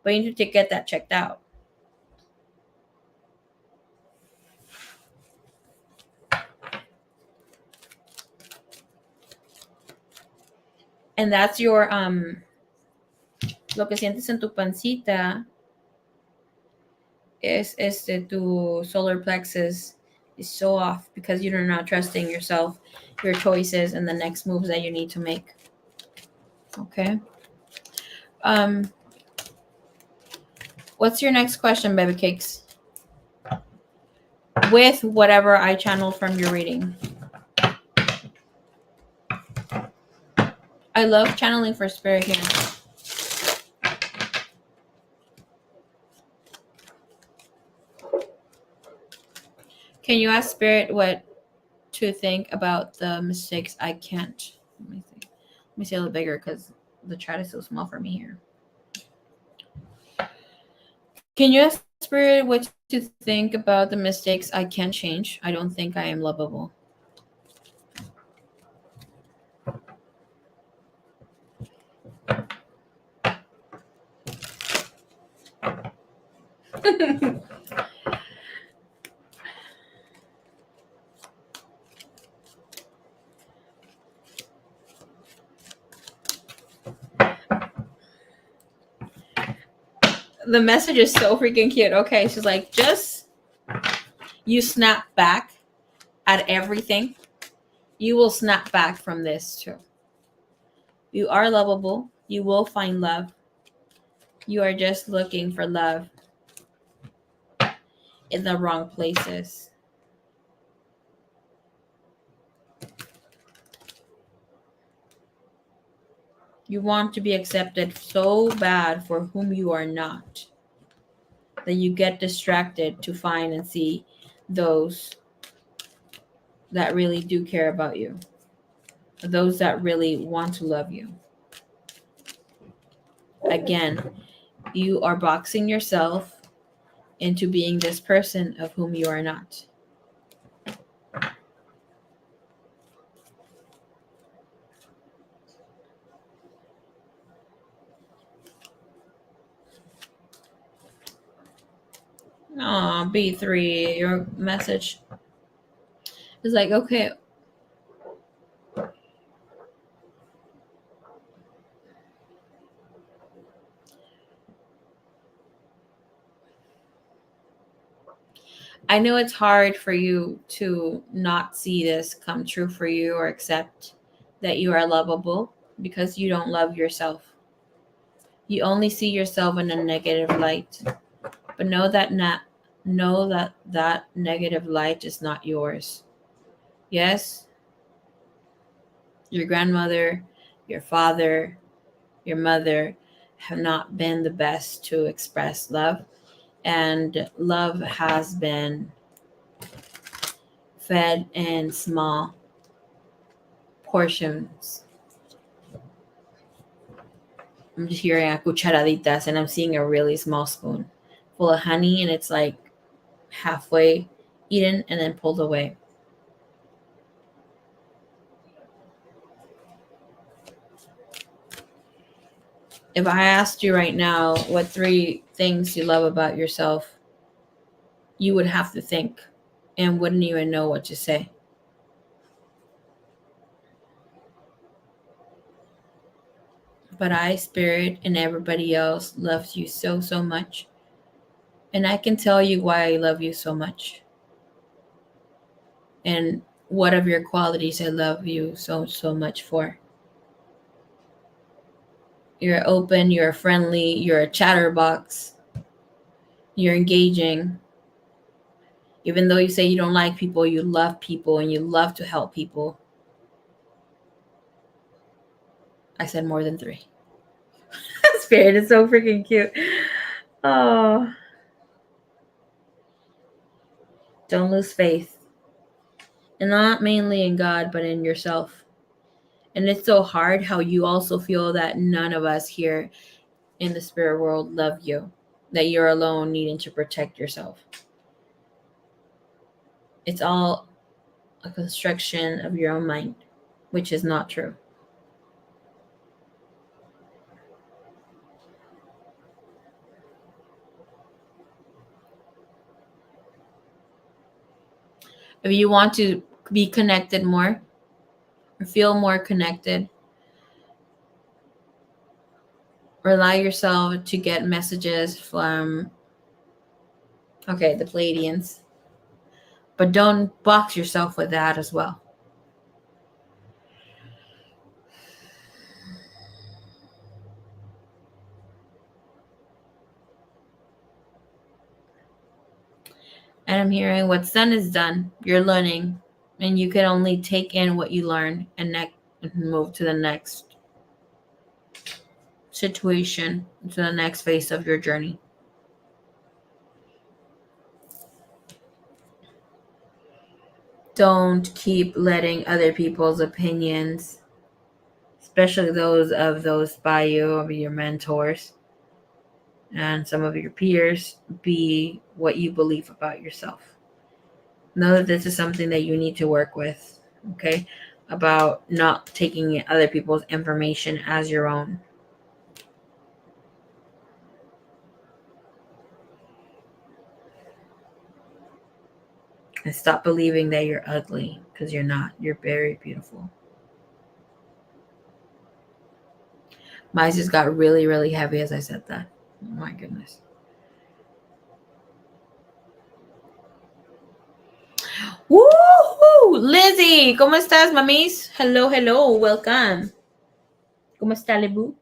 But you need to get that checked out. And that's your lo que sientes en tu pancita is tu solar plexus is so off because you're not trusting yourself, your choices, and the next moves that you need to make. Okay. What's your next question, baby cakes? With whatever I channeled from your reading. I love channeling for spirit here. Can you ask spirit what to think about the mistakes I can't? Let me see. Let me say a little bigger because the chat is so small for me here. Can you ask spirit what to think about the mistakes I can't change? I don't think I am lovable. The message is so freaking cute. Okay, she's like, just you snap back at everything. You will snap back from this too. You are lovable. You will find love. You are just looking for love in the wrong places. You want to be accepted so bad for whom you are not that you get distracted to find and see those that really do care about you, those that really want to love you. Again, you are boxing yourself into being this person of whom you are not. Aw, B3, your message is like, okay. I know it's hard for you to not see this come true for you or accept that you are lovable because you don't love yourself. You only see yourself in a negative light. But know that that negative light is not yours. Yes, your grandmother, your father, your mother have not been the best to express love, and love has been fed in small portions. I'm just hearing a cucharaditas and I'm seeing a really small spoon full of honey and it's like halfway eaten and then pulled away. If I asked you right now what 3 things you love about yourself, you would have to think and wouldn't even know what to say. But I, Spirit, and everybody else loves you so, so much. And I can tell you why I love you so much. And what of your qualities I love you so, so much for. You're open, you're friendly, you're a chatterbox, you're engaging. Even though you say you don't like people, you love people and you love to help people. I said more than 3. Spirit is so freaking cute. Oh. Don't lose faith. And not mainly in God, but in yourself. And it's so hard how you also feel that none of us here in the spirit world love you. That you're alone needing to protect yourself. It's all a construction of your own mind, which is not true. If you want to be connected more or feel more connected, allow yourself to get messages from, the Pleiadians. But don't box yourself with that as well. And I'm hearing what's done is done. You're learning. And you can only take in what you learn and move to the next situation, to the next phase of your journey. Don't keep letting other people's opinions, especially those by you, of your mentors and some of your peers, be what you believe about yourself. Know that this is something that you need to work with, okay? About not taking other people's information as your own. And stop believing that you're ugly, because you're not. You're very beautiful. My eyes just got really, really heavy as I said that. Oh my goodness. Woohoo! Lizzie, ¿cómo estás, mamis? Hello, hello, welcome. ¿Cómo está, Lebu?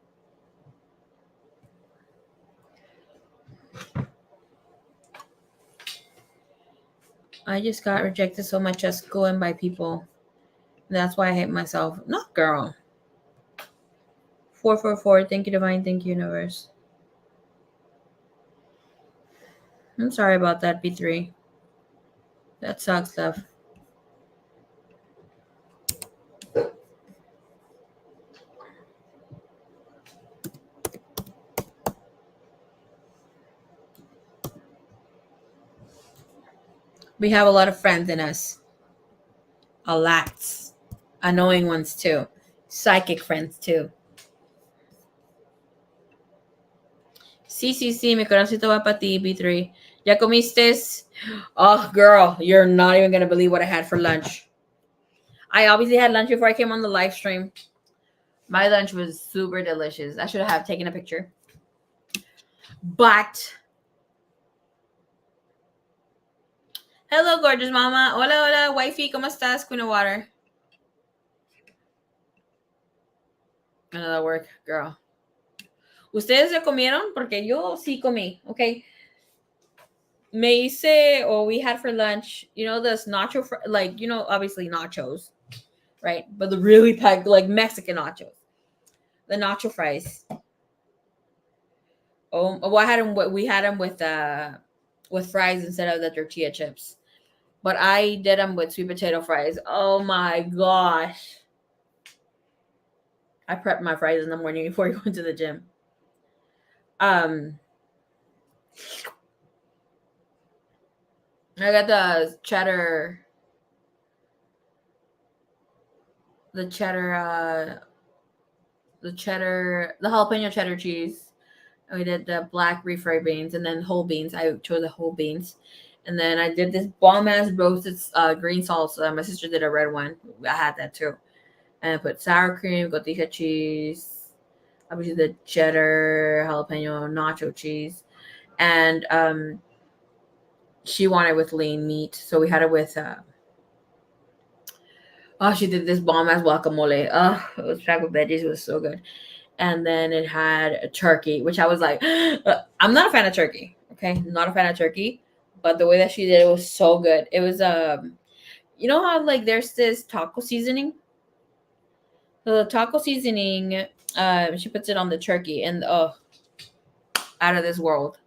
I just got rejected so much at school and by people. That's why I hate myself. No, girl. 444. Thank you, Divine. Thank you, Universe. I'm sorry about that, B3. That sucks, love. We have a lot of friends in us. A lot. Annoying ones, too. Psychic friends, too. Sí, mi corazoncito va para ti, B3. ¿Ya comiste? Oh, girl, you're not even going to believe what I had for lunch. I obviously had lunch before I came on the live stream. My lunch was super delicious. I should have taken a picture. But, hello, gorgeous mama. Hola, wifey. ¿Cómo estás, Queen of Water? Another work, girl. ¿Ustedes se comieron? Porque yo sí comí, okay? Me hice, or we had for lunch, this nacho, obviously nachos, right? But the really packed, like Mexican nachos. The nacho fries. Oh, well, we had them with fries instead of the tortilla chips. But I did them with sweet potato fries. Oh my gosh. I prepped my fries in the morning before going to the gym. I got the cheddar, the jalapeno cheddar cheese. And we did the black refried beans and then whole beans. I chose the whole beans. And then I did this bomb ass roasted green salsa. My sister did a red one. I had that too. And I put sour cream, cotija cheese, obviously the cheddar, jalapeno, nacho cheese. And she wanted with lean meat. So we had it with she did this bomb ass guacamole. Oh, it was packed with veggies. It was so good. And then it had a turkey, which I was like, I'm not a fan of turkey. Okay, not a fan of turkey, but the way that she did it was so good. It was you know how like there's this taco seasoning. So the taco seasoning, she puts it on the turkey, and oh, out of this world.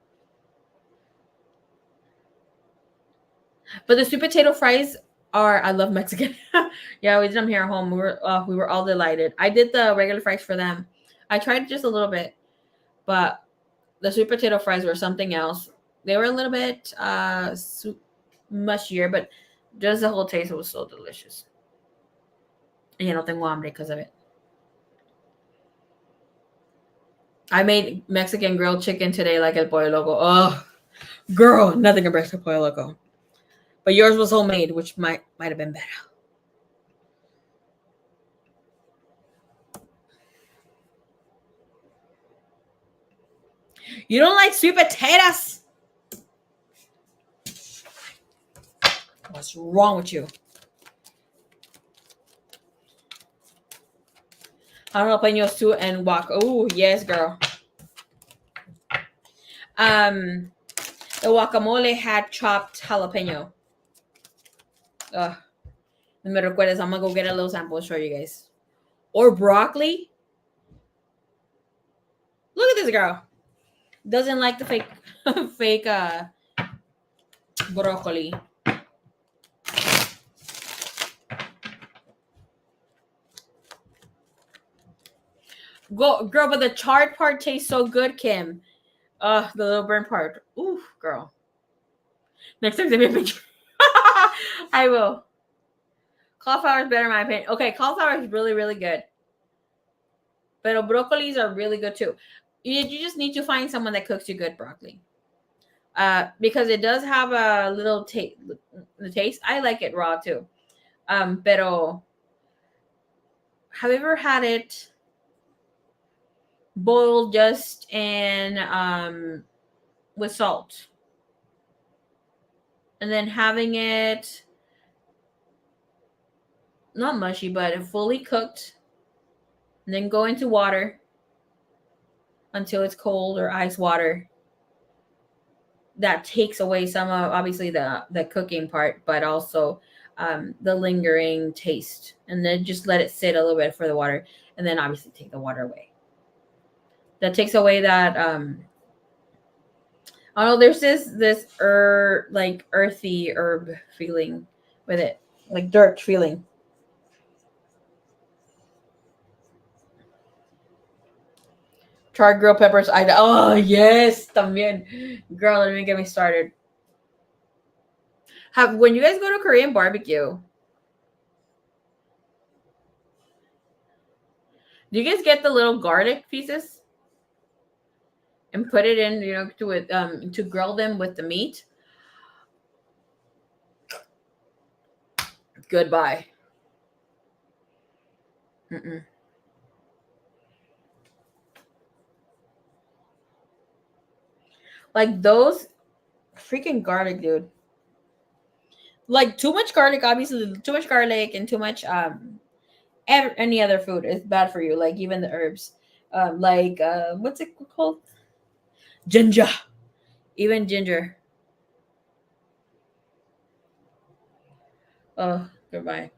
But the sweet potato fries are I love Mexican. Yeah, we did them here at home. We were all delighted. I did the regular fries for them. I tried just a little bit, but the sweet potato fries were something else. They were a little bit mushier, but just the whole taste was so delicious. Y no tengo hambre because of it. I made Mexican grilled chicken today, like el pollo loco. Oh, girl, nothing compares to pollo loco. But yours was homemade, which might have been better. You don't like sweet potatoes? What's wrong with you? Jalapenos too and guac. Oh yes, girl. The guacamole had chopped jalapeno. Ugh. Me recuerdas, I'm gonna go get a little sample to show you guys. Or broccoli. Look at this girl. Doesn't like the fake fake broccoli. Go girl, but the charred part tastes so good, Kim. The little burnt part. Ooh, girl. Next time send me a picture. I will. Cauliflower is better in my opinion. Okay, cauliflower is really, really good. But broccolis are really good too. You just need to find someone that cooks you good broccoli. Because it does have a little taste. I like it raw too. Pero have you ever had it boiled just in with salt? And then having it not mushy, but fully cooked. And then go into water until it's cold or ice water. That takes away some of obviously the cooking part, but also the lingering taste. And then just let it sit a little bit for the water, and then obviously take the water away. That takes away that I don't know. There's this like earthy herb feeling with it, like dirt feeling. Charred grilled peppers. Oh yes, también. Girl, let me get me started. When you guys go to Korean barbecue, do you guys get the little garlic pieces and put it in, to grill them with the meat? Goodbye. Mm-mm. Like those freaking garlic, dude. Like too much garlic, obviously, too much garlic and too much any other food is bad for you. Like even the herbs, what's it called? Ginger. Even ginger. Oh, goodbye.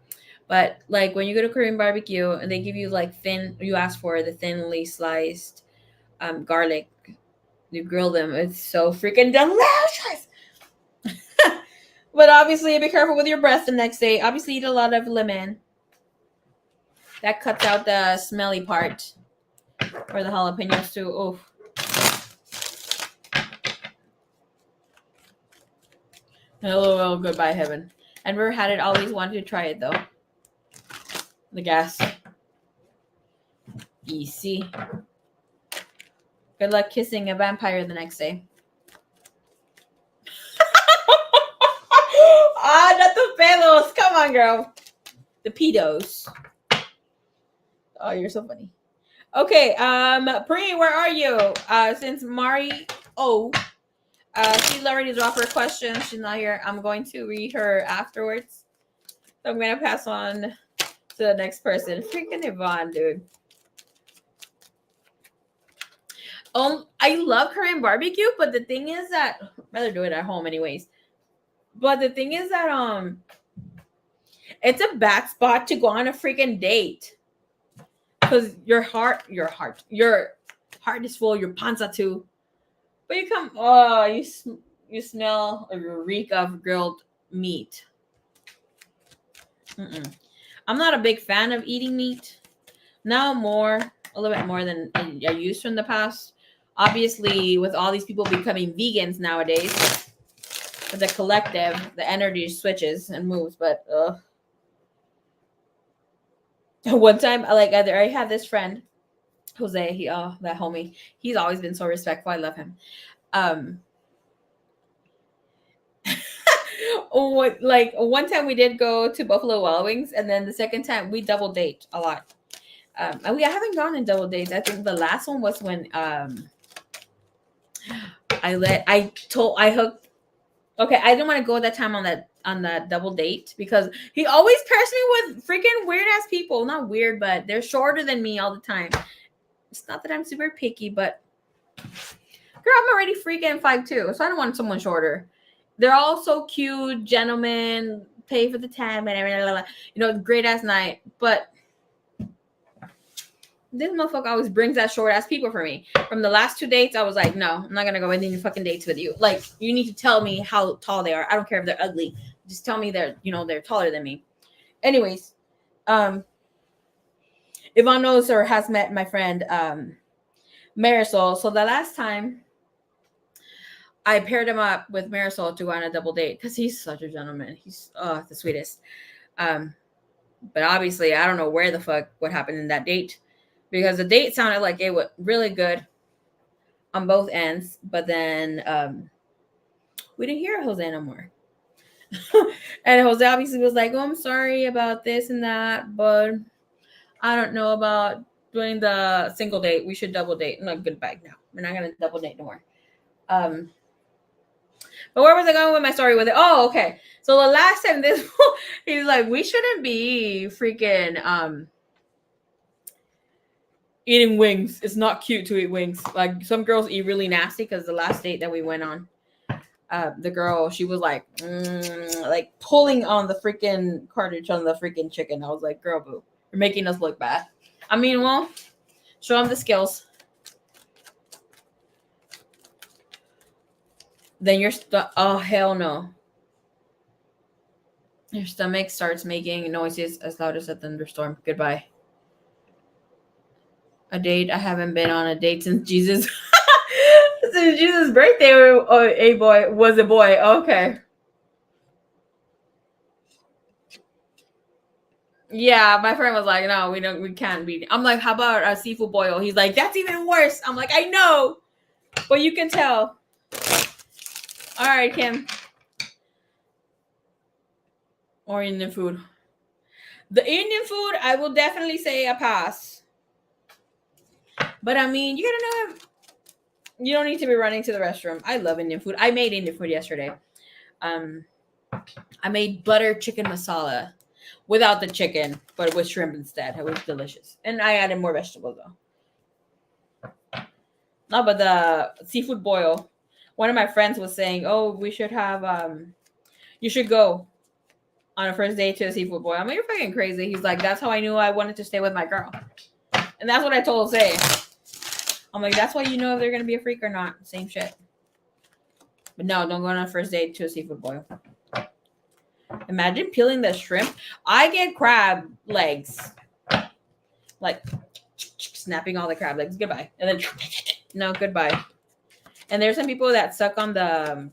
But like when you go to Korean barbecue and they give you like you ask for the thinly sliced garlic. You grill them. It's so freaking delicious. But obviously, be careful with your breath the next day. Obviously, eat a lot of lemon. That cuts out the smelly part. Or the jalapenos too. Oh, LOL, goodbye heaven. I never had it, always wanted to try it though. The gas. Easy. Good luck kissing a vampire the next day. Ah, not the pelos. Come on, girl. The pedos. Oh, you're so funny. Okay, Pri, where are you? Since Mari she's already dropped her question. She's not here. I'm going to read her afterwards. So I'm gonna pass on to the next person. Freaking Yvonne, dude. I love Korean barbecue, but the thing is that I'd rather do it at home anyways. But the thing is that it's a bad spot to go on a freaking date. Because your heart is full, your panza too. But you come, you smell or you reek of grilled meat. I'm not a big fan of eating meat. Now a little bit more than I used to in the past. Obviously, with all these people becoming vegans nowadays, with the collective, the energy switches and moves. But one time, I had this friend, Jose. That homie. He's always been so respectful. I love him. One time we did go to Buffalo Wild Wings, and then the second time we double date a lot. And I haven't gone in double dates. I think the last one was when I hooked. Okay, I didn't want to go that time on that double date because he always pairs me with freaking weird ass people. Not weird, but they're shorter than me all the time. It's not that I'm super picky, but girl, I'm already freaking 5'2", so I don't want someone shorter. They're all so cute, gentlemen, pay for the time, and great ass night. But this motherfucker always brings that short ass people for me. From the last 2 dates, I was like, no, I'm not gonna go any fucking dates with you. Like, you need to tell me how tall they are. I don't care if they're ugly. Just tell me they're taller than me. Anyways, Yvonne knows or has met my friend Marisol. So the last time I paired him up with Marisol to go on a double date because he's such a gentleman. He's the sweetest. But obviously, I don't know what happened in that date. Because the date sounded like it was really good on both ends, but then we didn't hear Jose no more. And Jose obviously was like, "Oh, I'm sorry about this and that, but I don't know about doing the single date. We should double date." No, goodbye. No, we're not gonna double date no more. But where was I going with my story with it? Oh, okay. So the last time he's like, we shouldn't be freaking eating wings. It's not cute to eat wings. Like, some girls eat really nasty because the last date that we went on, the girl, she was like pulling on the freaking cartridge on the freaking chicken. I was like, girl, boo, you're making us look bad. I mean, well, show them the skills. Then oh, hell no. Your stomach starts making noises as loud as a thunderstorm. Goodbye. A date. I haven't been on a date since Jesus. Since Jesus' birthday, a boy was a boy. Okay. Yeah, my friend was like, "No, we can't be." I'm like, "How about a seafood boil?" He's like, "That's even worse." I'm like, "I know, but you can tell." All right, Kim. Or Indian food. The Indian food, I will definitely say a pass. But I mean, you gotta know, you don't need to be running to the restroom. I love Indian food. I made Indian food yesterday. I made butter chicken masala without the chicken, but with shrimp instead. It was delicious. And I added more vegetables though. No, but the seafood boil. One of my friends was saying, "Oh, we should have you should go on a first date to a seafood boil." I'm like, "You're fucking crazy." He's like, "That's how I knew I wanted to stay with my girl." And that's what I told Jose. I'm like, "That's why you know if they're gonna be a freak or not." Same shit. But no, don't go on a first date to a seafood boil. Imagine peeling the shrimp. I get crab legs. Like, snapping all the crab legs. Goodbye. And then, no, goodbye. And there's some people that suck on the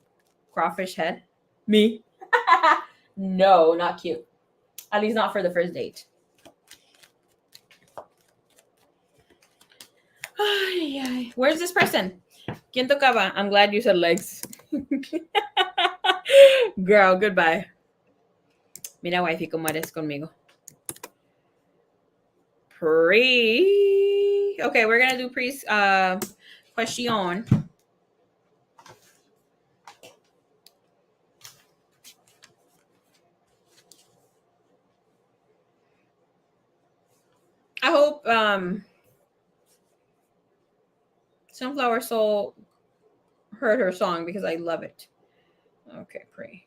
crawfish head. Me? No, not cute. At least not for the first date. Ay, ay. Where's this person? ¿Quién tocaba? I'm glad you said legs. Girl, goodbye. Mira, wifey, cómo eres conmigo. Pre. Okay, we're gonna do pre question. I hope Sunflower Soul heard her song because I love it. Okay, pre.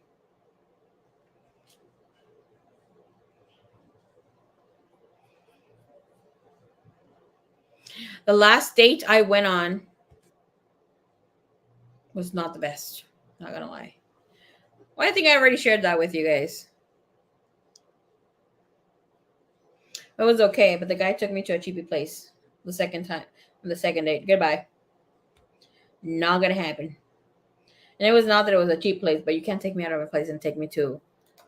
The last date I went on was not the best. Not gonna lie. Well, I think I already shared that with you guys. It was okay, but the guy took me to a cheapy place the second time, the second date. Goodbye. Not gonna happen. And it was not that it was a cheap place, but you can't take me out of a place and take me to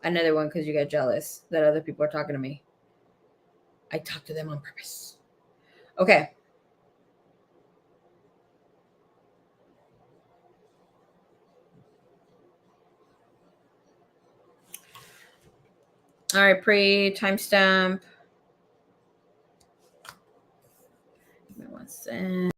another one because you get jealous that other people are talking to me. I talk to them on purpose. Okay. All right, pre timestamp. Give me 1 second.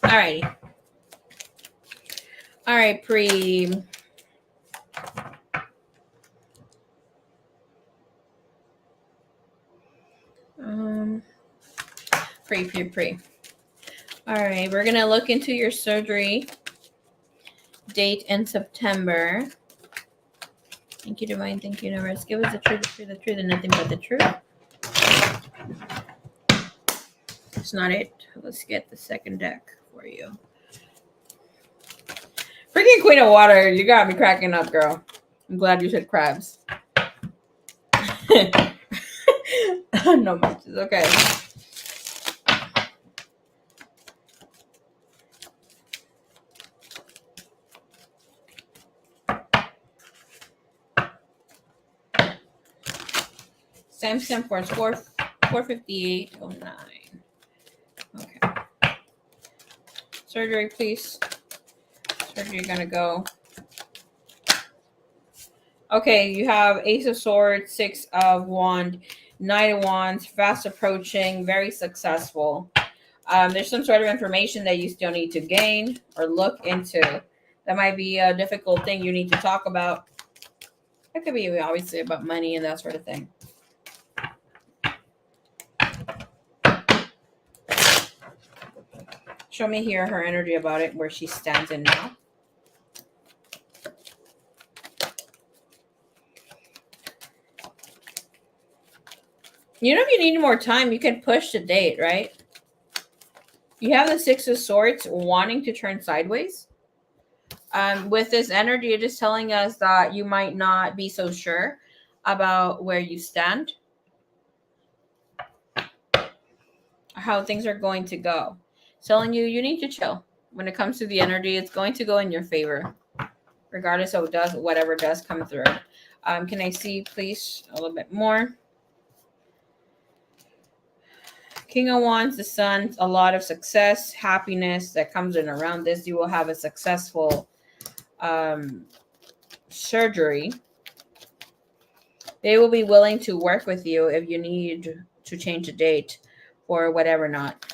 Alrighty. All right, pre. Pre. All right, we're gonna look into your surgery date in September. Thank you, Divine. Thank you, Universe. Give us the truth, and nothing but the truth. It's not it. Let's get the second deck for you. Freaking Queen of Water, you got me cracking up, girl. I'm glad you said crabs. No matches. Okay. Timestamp for 4:58:09. Okay. Surgery, please. Surgery gonna go. Okay, you have Ace of Swords, 6 of Wands, Knight of Wands, fast approaching, very successful. There's some sort of information that you still need to gain or look into. That might be a difficult thing you need to talk about. It could be obviously about money and that sort of thing. Show me here her energy about it, where she stands in now. You know, if you need more time, you can push the date, right? You have the 6 of Swords wanting to turn sideways. With this energy, it is telling us that you might not be so sure about where you stand, how things are going to go. It's telling you you need to chill. When it comes to the energy, it's going to go in your favor, regardless of whatever does come through. Can I see, please, a little bit more? King of Wands, the Sun, a lot of success, happiness that comes in around this. You will have a successful surgery. They will be willing to work with you if you need to change a date or whatever not.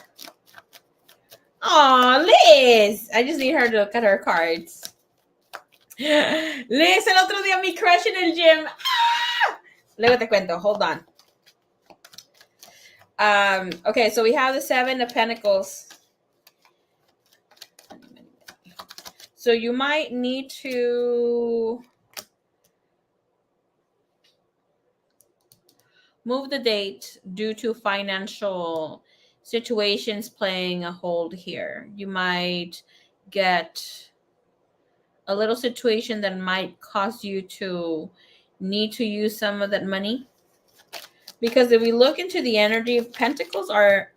Aw, Liz! I just need her to look at her cards. Liz, el otro día mi crush in el gym. Ah! Luego te cuento. Hold on. Okay, so we have the 7 of Pentacles. So you might need to move the date due to financial situations playing a hold here. You might get a little situation that might cause you to need to use some of that money. Because if we look into the energy of pentacles are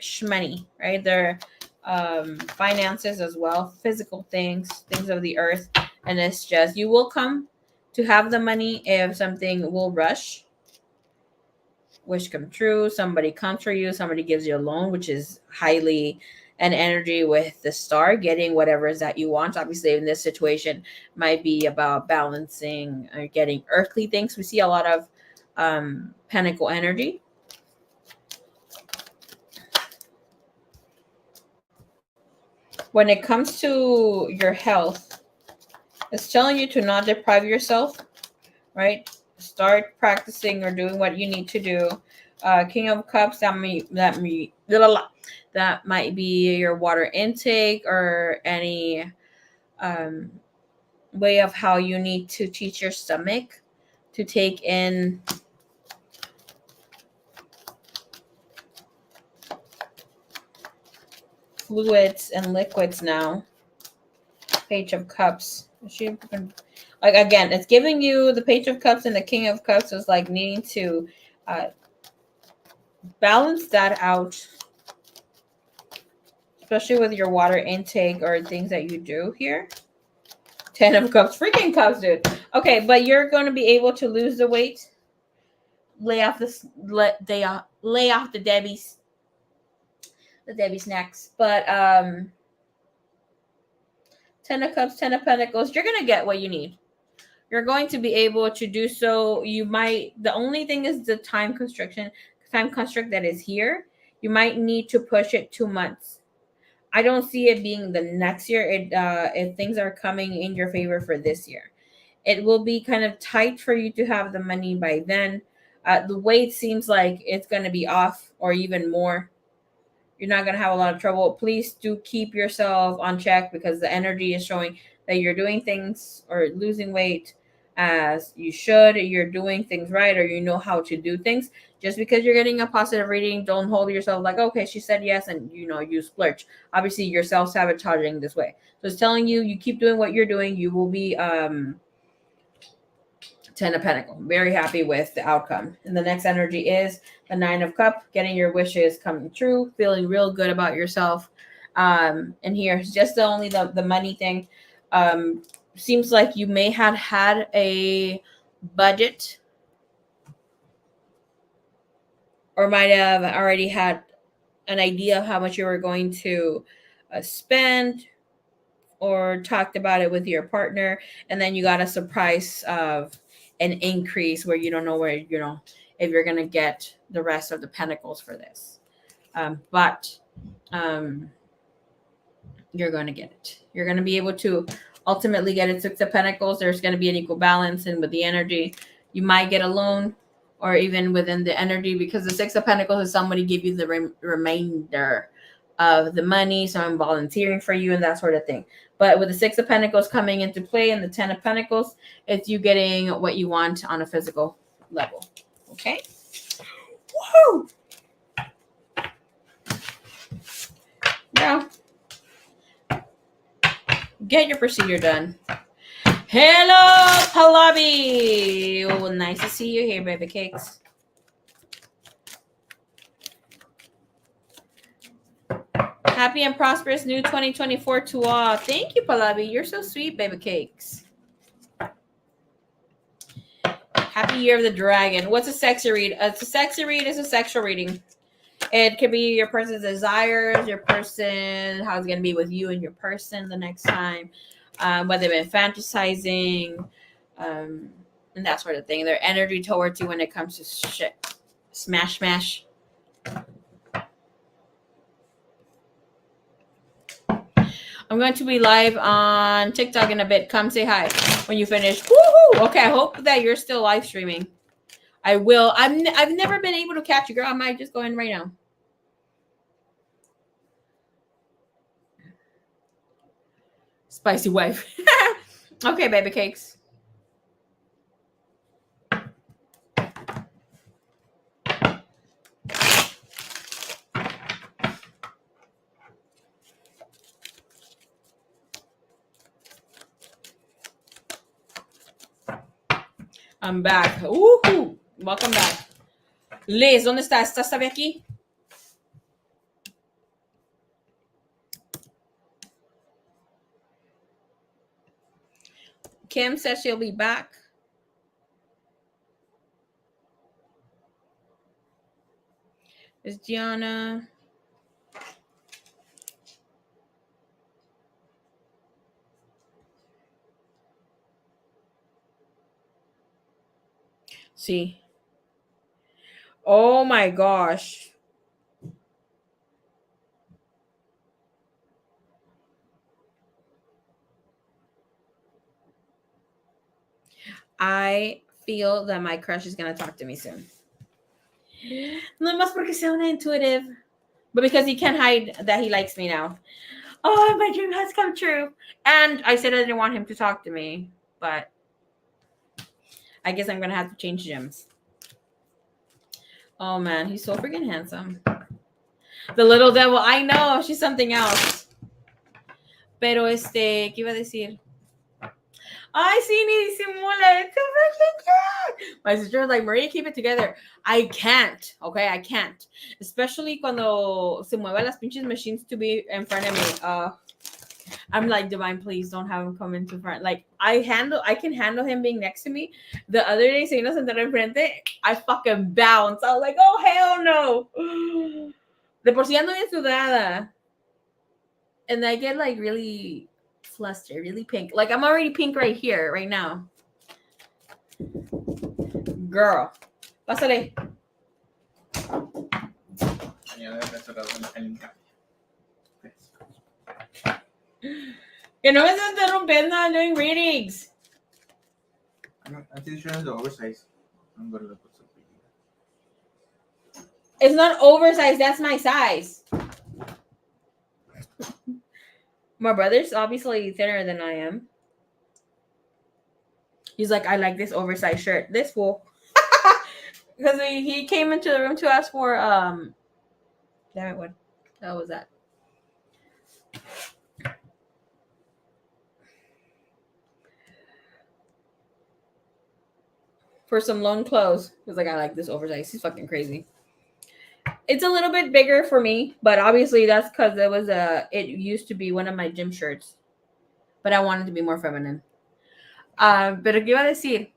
shmoney, right? They're finances as well, physical things of the earth. And it's just, you will come to have the money if something will rush, wish come true, somebody comes for you, somebody gives you a loan, which is highly an energy with the star, getting whatever is that you want. Obviously, in this situation, might be about balancing or getting earthly things. We see a lot of pentacle energy. When it comes to your health, it's telling you to not deprive yourself, right? Start practicing or doing what you need to do. King of Cups, that might be your water intake or any way of how you need to teach your stomach to take in fluids and liquids now. Page of Cups. Like, again, it's giving you the Page of Cups, and the King of Cups is like needing to balance that out, especially with your water intake or things that you do here. 10 of Cups. Freaking Cups, dude. Okay, but you're going to be able to lose the weight. Lay off the Debbie's. The Debbie snacks. But 10 of Cups, 10 of Pentacles, you're going to get what you need. You're going to be able to do so. You might, the only thing is the time construct that is here. You might need to push it 2 months. I don't see it being the next year. If things are coming in your favor for this year, it will be kind of tight for you to have the money by then. The weight seems like it's going to be off or even more. You're not going to have a lot of trouble. Please do keep yourself on check, because the energy is showing that you're doing things or losing weight as you should. You're doing things right, or you know how to do things. Just because you're getting a positive reading, don't hold yourself like, okay, she said yes, and you splurge. Obviously, you're self-sabotaging this way. So it's telling you, you keep doing what you're doing, you will be 10 of Pentacles. Very happy with the outcome. And the next energy is the 9 of Cups, getting your wishes coming true, feeling real good about yourself. And here's just the money thing. Seems like you may have had a budget, or might have already had an idea of how much you were going to spend, or talked about it with your partner, and then you got a surprise of an increase where you don't know where, if you're going to get the rest of the pentacles for this. But you're going to get it. You're going to be able to ultimately get it. 6 of Pentacles. There's going to be an equal balance, and with the energy, you might get a loan, or even within the energy, because the 6 of Pentacles is somebody give you the remainder of the money. So I'm volunteering for you and that sort of thing. But with the 6 of Pentacles coming into play and the 10 of Pentacles, it's you getting what you want on a physical level. Okay? Woo! Now, get your procedure done. Hello, Palabi. Oh, nice to see you here, baby cakes. Happy and prosperous new 2024 to all. Thank you, Palabi. You're so sweet, baby cakes. Happy Year of the Dragon. What's a sexy read? It's a sexy read. It's a sexual reading. It could be your person's desires, your person, how it's going to be with you and your person the next time, whether they've been fantasizing, and that sort of thing. Their energy towards you when it comes to shit. Smash. I'm going to be live on TikTok in a bit. Come say hi when you finish. Woohoo! Okay, I hope that you're still live streaming. I will. I've never been able to catch you, girl. I might just go in right now. Spicy wife. Okay, baby cakes. I'm back. Woohoo! Welcome back. Liz, ¿dónde estás? ¿Estás todavía aquí? Kim says she'll be back. Is Gianna? See. Oh my gosh. I feel that my crush is gonna talk to me soon. No más porque sea una intuitive, but because he can't hide that he likes me now. Oh, my dream has come true. And I said I didn't want him to talk to me, but I guess I'm gonna have to change gyms. Oh man, he's so freaking handsome. The little devil, I know, she's something else. Pero ¿qué iba a decir? Ay, sí, ni disimula. It's so freaking cute. My sister was like, Maria, keep it together. I can't, okay? I can't. Especially cuando se muevan las pinches machines to be in front of me. I'm like, Divine, please don't have him come into front. Like, I can handle him being next to me. The other day, se vino a sentar enfrente, I fucking bounced. I was like, oh, hell no. De por sí ando bien sudada. And I get like really flustered, really pink. Like I'm already pink right here, right now. Girl. Pásale. Que no me estás interrumpiendo, I'm doing readings. I think it's the oversize. I'm gonna put something. It's not oversized, that's my size. My brother's obviously thinner than I am. He's like, I like this oversized shirt. This fool. Because he came into the room to ask for damn it, what the hell was that? For some loan clothes. He's like, I like this oversized. He's fucking crazy. It's a little bit bigger for me, but obviously that's because it used to be one of my gym shirts. But I wanted to be more feminine. Pero ¿qué iba a decir?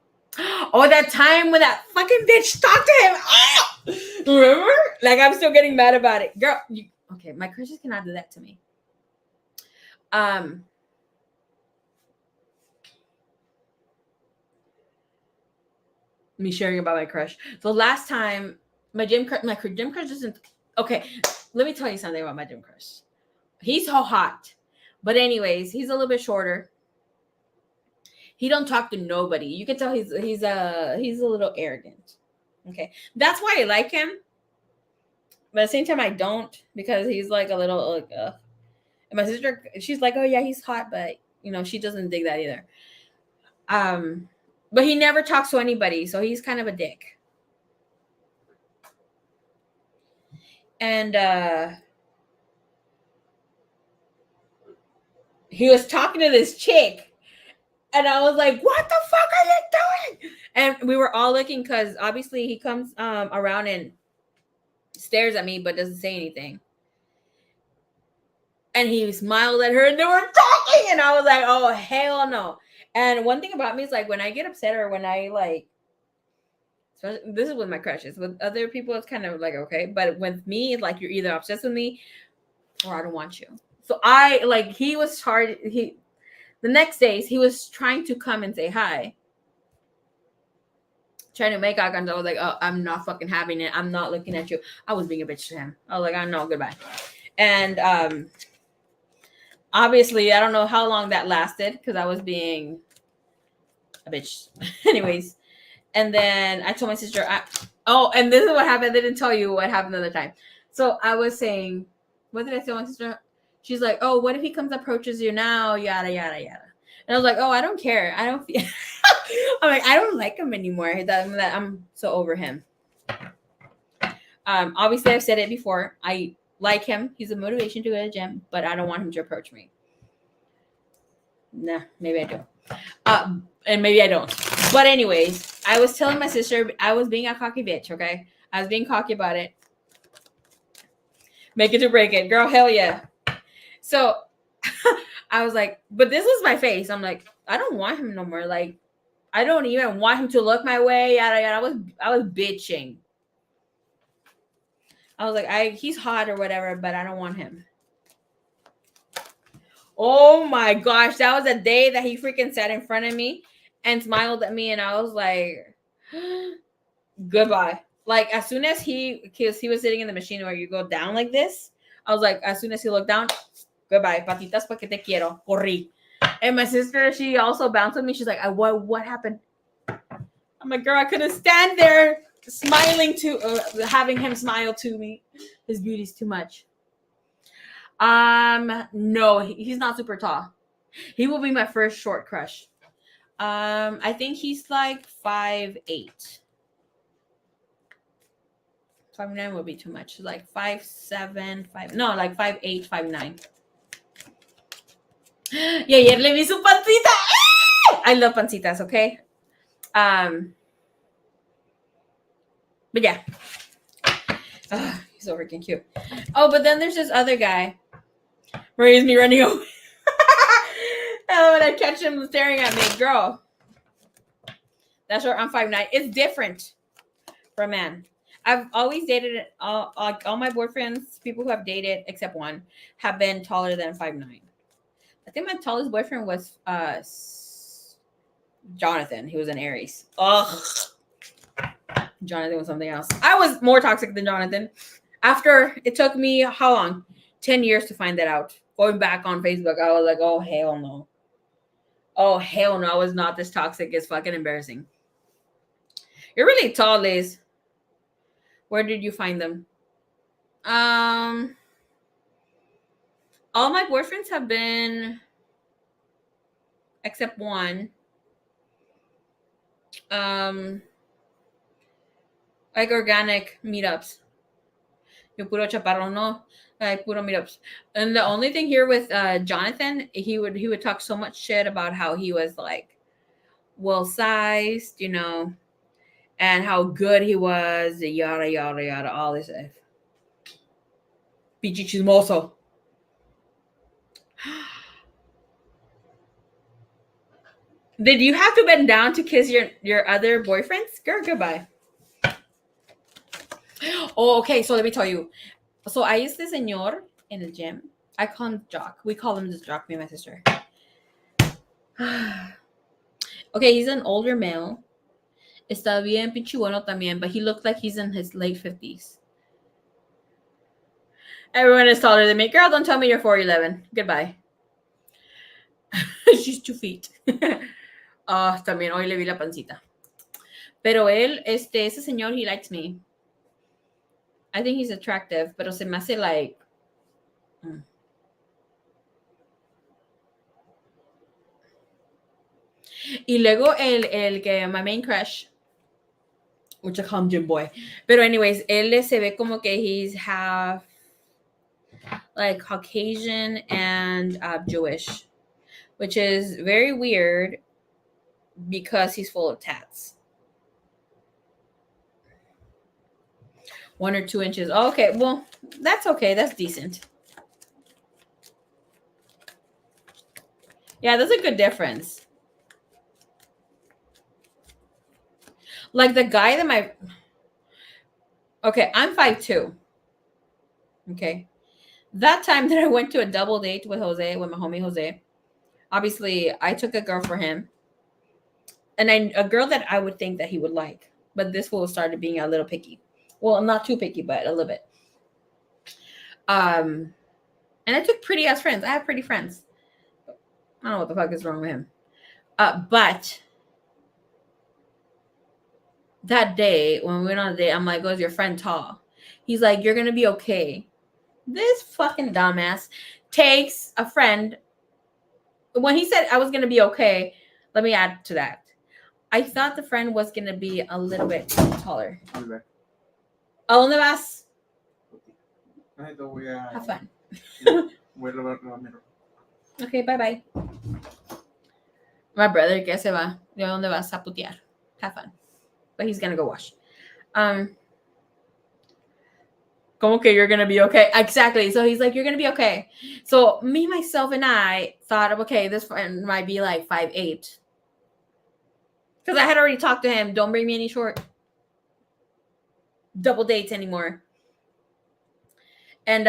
Oh, that time when that fucking bitch talked to him. Ah! Remember? Like, I'm still getting mad about it. Girl, okay, my crushes cannot do that to me. Me sharing about my crush. So last time, my gym crush isn't... Okay, let me tell you something about my gym crush. He's so hot. But anyways, he's a little bit shorter. He don't talk to nobody. You can tell he's a little arrogant. Okay, that's why I like him. But at the same time, I don't, because he's like a little like. And my sister, she's like, oh yeah, he's hot, but she doesn't dig that either. But he never talks to anybody, so he's kind of a dick. And he was talking to this chick. And I was like, what the fuck are you doing? And we were all looking because obviously he comes around and stares at me but doesn't say anything. And he smiled at her and they were talking. And I was like, oh, hell no. And one thing about me is like when I get upset or when I like, this is with my crushes. With other people, it's kind of like, okay. But with me, like you're either obsessed with me or I don't want you. So he was hard. The next days, he was trying to come and say hi. Trying to make eye contact. I was like, oh, I'm not fucking having it. I'm not looking at you. I was being a bitch to him. I was like, I know, goodbye. And obviously, I don't know how long that lasted because I was being a bitch. Anyways. And then I told my sister, and this is what happened. I didn't tell you what happened the other time. So I was saying, what did I tell my sister? She's like, oh, what if he approaches you now? Yada, yada, yada. And I was like, oh, I don't care. I don't feel... I'm like, I don't like him anymore. I'm so over him. Obviously, I've said it before. I like him. He's a motivation to go to the gym, but I don't want him to approach me. Nah, maybe I do. And maybe I don't. But anyways, I was telling my sister I was being a cocky bitch, okay? I was being cocky about it. Make it to break it. Girl, hell yeah. So I was like, but this was my face. I'm like, I don't want him no more. Like, I don't even want him to look my way. Yada yada. I was bitching. I was like, he's hot or whatever, but I don't want him. Oh my gosh, that was a day that he freaking sat in front of me and smiled at me, and I was like, goodbye. Like as soon as because he was sitting in the machine where you go down like this, I was like, as soon as he looked down, goodbye, patitas porque te quiero, corrí. And my sister, she also bounced with me. She's like, what happened? I'm like, girl, I couldn't stand there smiling having him smile to me. His beauty's too much. No, he's not super tall. He will be my first short crush. I think he's like 5'8". 5'9" would be too much. Like 5'7", 5. No, like 5'8", 5'9". Y ayer le vi su pancita. I love pancitas, okay? But yeah. He's so freaking cute. Oh, but then there's this other guy. Maria's me running away. And when I catch him staring at me, girl. That's where I'm 5'9". It's different for a man. I've always dated all my boyfriends, people who have dated except one, have been taller than 5'9". I think my tallest boyfriend was Jonathan. He was an Aries. Ugh. Jonathan was something else. I was more toxic than Jonathan. After it took me how long? 10 years to find that out. Going back on Facebook, I was like, oh hell no. Oh hell no, I was not this toxic. It's fucking embarrassing. You're really tall, Liz. Where did you find them? All my boyfriends have been, except one, like organic meetups. Yo puro chaparro, no, like puro meetups. And the only thing here with Jonathan, he would talk so much shit about how he was like well sized, you know, and how good he was, yada yada yada, all this stuff. Pichi chismoso. Did you have to bend down to kiss your other boyfriends? Girl, goodbye. Oh, okay. So let me tell you. So I used this señor in the gym. I call him Jock. We call him this Jock, me and my sister. Okay, he's an older male. Está bien pinche bueno también, but he looked like he's in his late 50s. Everyone is taller than me. Girl, don't tell me you're 4'11". Goodbye. She's 2 feet. También hoy le vi la pancita. Pero él, ese señor, he likes me. I think he's attractive, pero se me hace like... Y luego el que, my main crush, which I call him Jim Boy. Pero anyways, él se ve como que he's half like Caucasian and Jewish, which is very weird because he's full of tats. 1 or 2 inches. Oh, okay, well, that's okay. That's decent. Yeah, that's a good difference. Like the guy that okay, I'm 5'2". Okay. That time that I went to a double date with Jose, with my homie Jose, obviously I took a girl for him. And a girl that I would think that he would like. But this fool started being a little picky. Well, not too picky, but a little bit. And I took pretty ass friends. I have pretty friends. I don't know what the fuck is wrong with him. But that day, when we went on a date, I'm like, oh, is your friend tall? He's like, you're going to be okay. This fucking dumbass takes a friend. When he said I was going to be okay, let me add to that. I thought the friend was going to be a little bit taller. ¿A dónde vas? Have fun. Okay, bye-bye. My brother, ¿qué se va? ¿De dónde vas a putear? Have fun. but he's gonna go wash. Como que you're gonna be okay? Exactly. So he's like, you're gonna be okay. So me, myself, and I thought of, okay, this friend might be like 5'8", because I had already talked to him. Don't bring me any short double dates anymore. And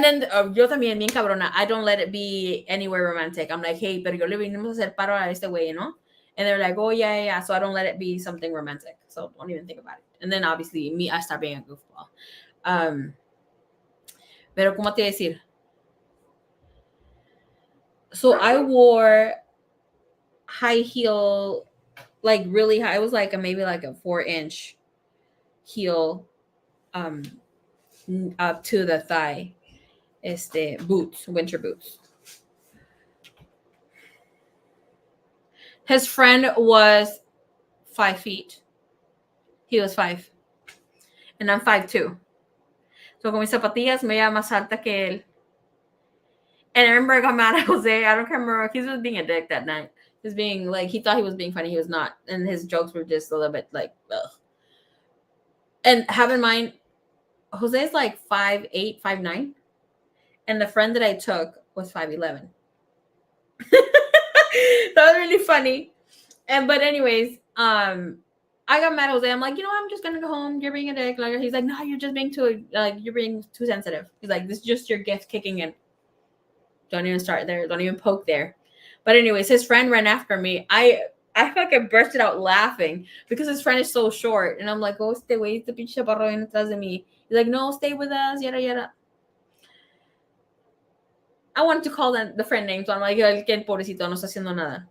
then yo también bien cabrona. I don't let it be anywhere romantic. I'm like, hey, pero yo le vinimos a hacer paro a este güey, you know? And they're like, oh yeah, yeah. So I don't let it be something romantic. So don't even think about it. And then obviously me, I start being a goofball. Pero ¿cómo te decir? So I wore high heel, like really high. It was like maybe like a 4-inch heel, up to the thigh. Boots, winter boots. His friend was 5 feet. He was 5. And I'm 5'2". So con mis zapatillas me veía más alta que él. And I remember I got mad at Jose. I don't remember. He was being a dick that night. He was being like, he thought he was being funny. He was not. And his jokes were just a little bit like, ugh. And have in mind, Jose is like 5'8", 5'9". And the friend that I took was 5'11". That was really funny. But anyways, I got mad at Jose. I'm like, I'm just gonna go home. You're being a dick. Like, he's like, no, you're just being you're being too sensitive. He's like, this is just your gift kicking in. Don't even start there. Don't even poke there. But anyways, his friend ran after me. I fucking bursted out laughing because his friend is so short. And I'm like, oh, stay away. The pinche chaparro viene atrás de mí. He's like, no, stay with us. Yada, yada. I wanted to call the friend name. So I'm like, el pobrecito no está haciendo nada.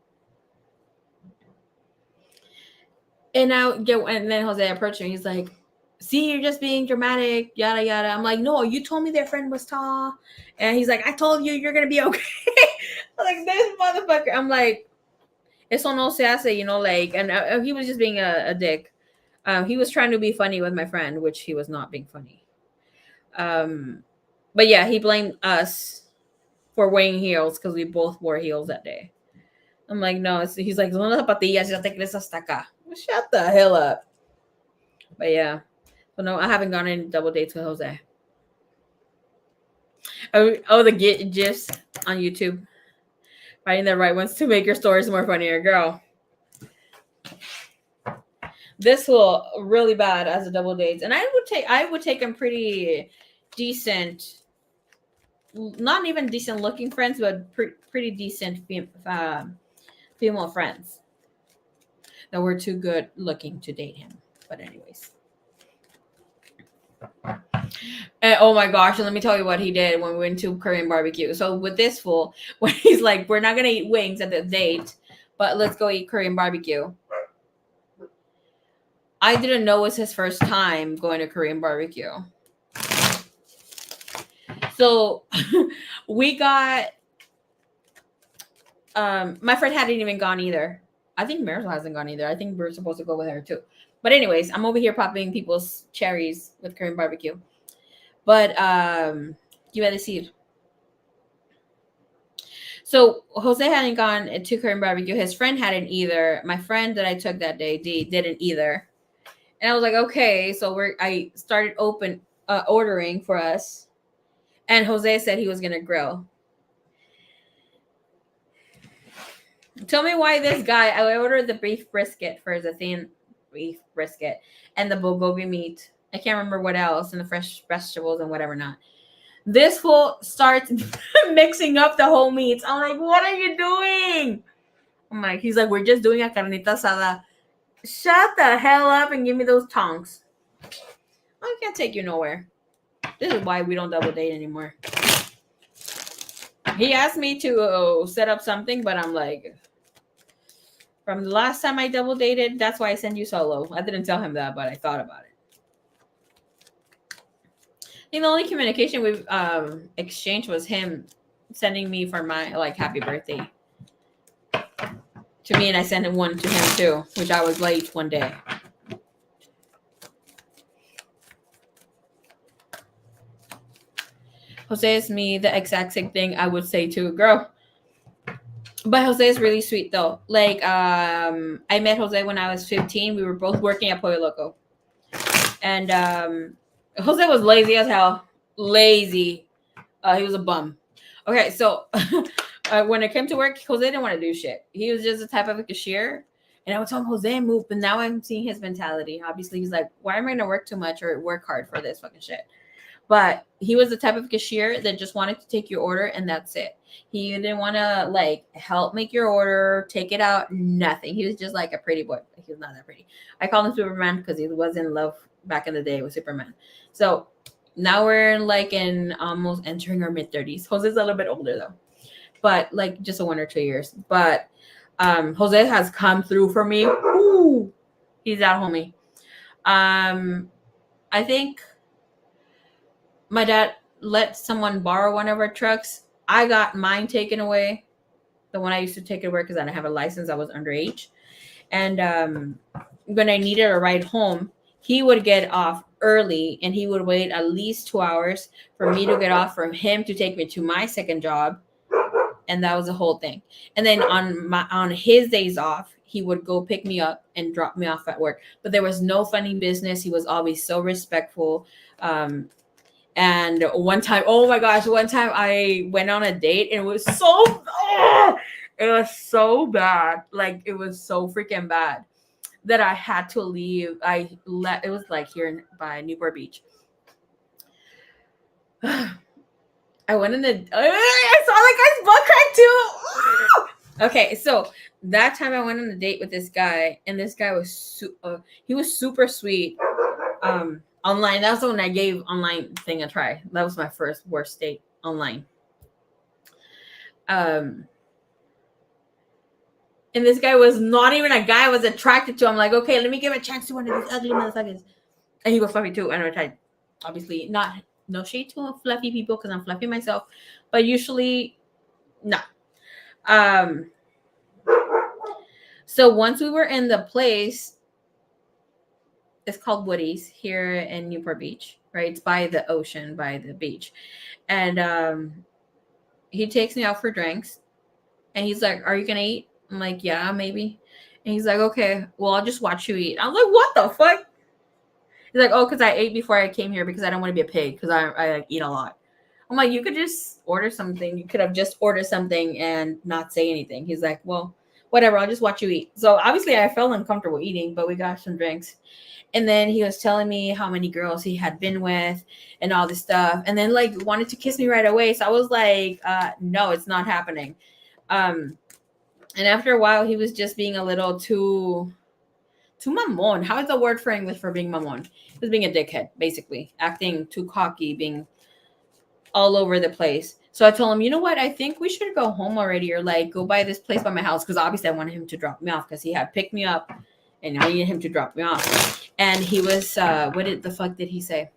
And then Jose approached me. He's like, see, you're just being dramatic, yada, yada. I'm like, no, you told me their friend was tall. And he's like, I told you you're going to be okay. I'm like, this motherfucker. I'm like, eso no se hace, like, and he was just being a dick. He was trying to be funny with my friend, which he was not being funny. But yeah, he blamed us for wearing heels because we both wore heels that day. I'm like, no. He's like, son las zapatillas, ya te crees hasta acá. Shut the hell up. But yeah. So no, I haven't gone any double dates with Jose. Oh, the GIFs on YouTube. Finding the right ones to make your stories more funnier, girl. This will really bad as a double dates, and I would take them pretty decent, not even decent looking friends, but pretty decent female friends that were too good looking to date him. But anyways. Oh my gosh, and let me tell you what he did when we went to Korean barbecue. So with this fool, when he's like, we're not gonna eat wings at the date, but let's go eat Korean barbecue. I didn't know it was his first time going to Korean barbecue. So we got my friend hadn't even gone either. I think Marisol hasn't gone either. I think we're supposed to go with her too. But anyways, I'm over here popping people's cherries with Korean barbecue. But ¿qué iba a decir? So Jose hadn't gone to Korean barbecue. His friend hadn't either. My friend that I took that day didn't either. And I was like, okay. So I started ordering for us. And Jose said he was gonna grill. Tell me why this guy. I ordered the beef brisket for the thin beef brisket and the bulgogi meat. I can't remember what else, and the fresh vegetables and whatever not. This fool starts mixing up the whole meats. I'm like, what are you doing? I'm like, he's like, we're just doing a carnita asada. Shut the hell up and give me those tongs. I can't take you nowhere. This is why we don't double date anymore. He asked me to set up something, but I'm like, from the last time I double dated, that's why I sent you solo. I didn't tell him that, but I thought about it. I think the only communication we've exchanged was him sending me for my happy birthday to me, and I sent one to him too, which I was late one day. Jose is me, the exact same thing I would say to a girl. But Jose is really sweet though. Like, I met Jose when I was 15. We were both working at Pollo Loco, and Jose was lazy as hell. Lazy. He was a bum. Okay, so when it came to work, Jose didn't want to do shit. He was just the type of a cashier. And I would tell him, Jose, move. But now I'm seeing his mentality. Obviously, he's like, why am I going to work too much or work hard for this fucking shit? But he was the type of cashier that just wanted to take your order and that's it. He didn't want to like help make your order, take it out, nothing. He was just like a pretty boy. He was not that pretty. I call him Superman because he was in love back in the day with Superman. So now we're like in almost entering our mid 30s. Jose's a little bit older though, but like just a 1 or 2 years. But Jose has come through for me. Ooh, he's that homie. I think my dad let someone borrow one of our trucks. I got mine taken away. The one I used to take it away because I didn't have a license. I was underage. And when I needed a ride home, he would get off early and he would wait at least 2 hours for me to get off from him to take me to my second job. And that was the whole thing. And then on his days off, he would go pick me up and drop me off at work. But there was no funny business. He was always so respectful. And one time, oh my gosh, one time I went on a date and it was it was so bad. Like it was so freaking bad that I had to leave. It was like here by Newport Beach. I went in the, I saw the guy's butt crack too. Okay, so that time I went on a date with this guy, and this guy was he was super sweet. Online, that's when I gave online thing a try. That was my first worst date online. And this guy was not even a guy I was attracted to. I'm like, okay, let me give a chance to one of these ugly motherfuckers. And he was fluffy too. And I tried, obviously, not no shade to fluffy people because I'm fluffy myself, but usually, no. So once we were in the place, it's called Woody's here in Newport Beach, right? It's by the ocean, by the beach. And he takes me out for drinks. And he's like, are you going to eat? I'm like, yeah, maybe. And he's like, okay, well, I'll just watch you eat. I'm like, what the fuck? He's like, oh, because I ate before I came here because I don't want to be a pig because I like, eat a lot. I'm like, you could just order something. You could have just ordered something and not say anything. He's like, well, whatever. I'll just watch you eat. So obviously I felt uncomfortable eating, but we got some drinks. And then he was telling me how many girls he had been with and all this stuff. And then like wanted to kiss me right away. So I was like, no, it's not happening. And after a while, he was just being a little too mamon. How is the word for English for being mamon? He was being a dickhead, basically. Acting too cocky, being all over the place. So I told him, you know what? I think we should go home already or like go by this place by my house. Because obviously I wanted him to drop me off because he had picked me up and I needed him to drop me off. And he was, what the fuck did he say?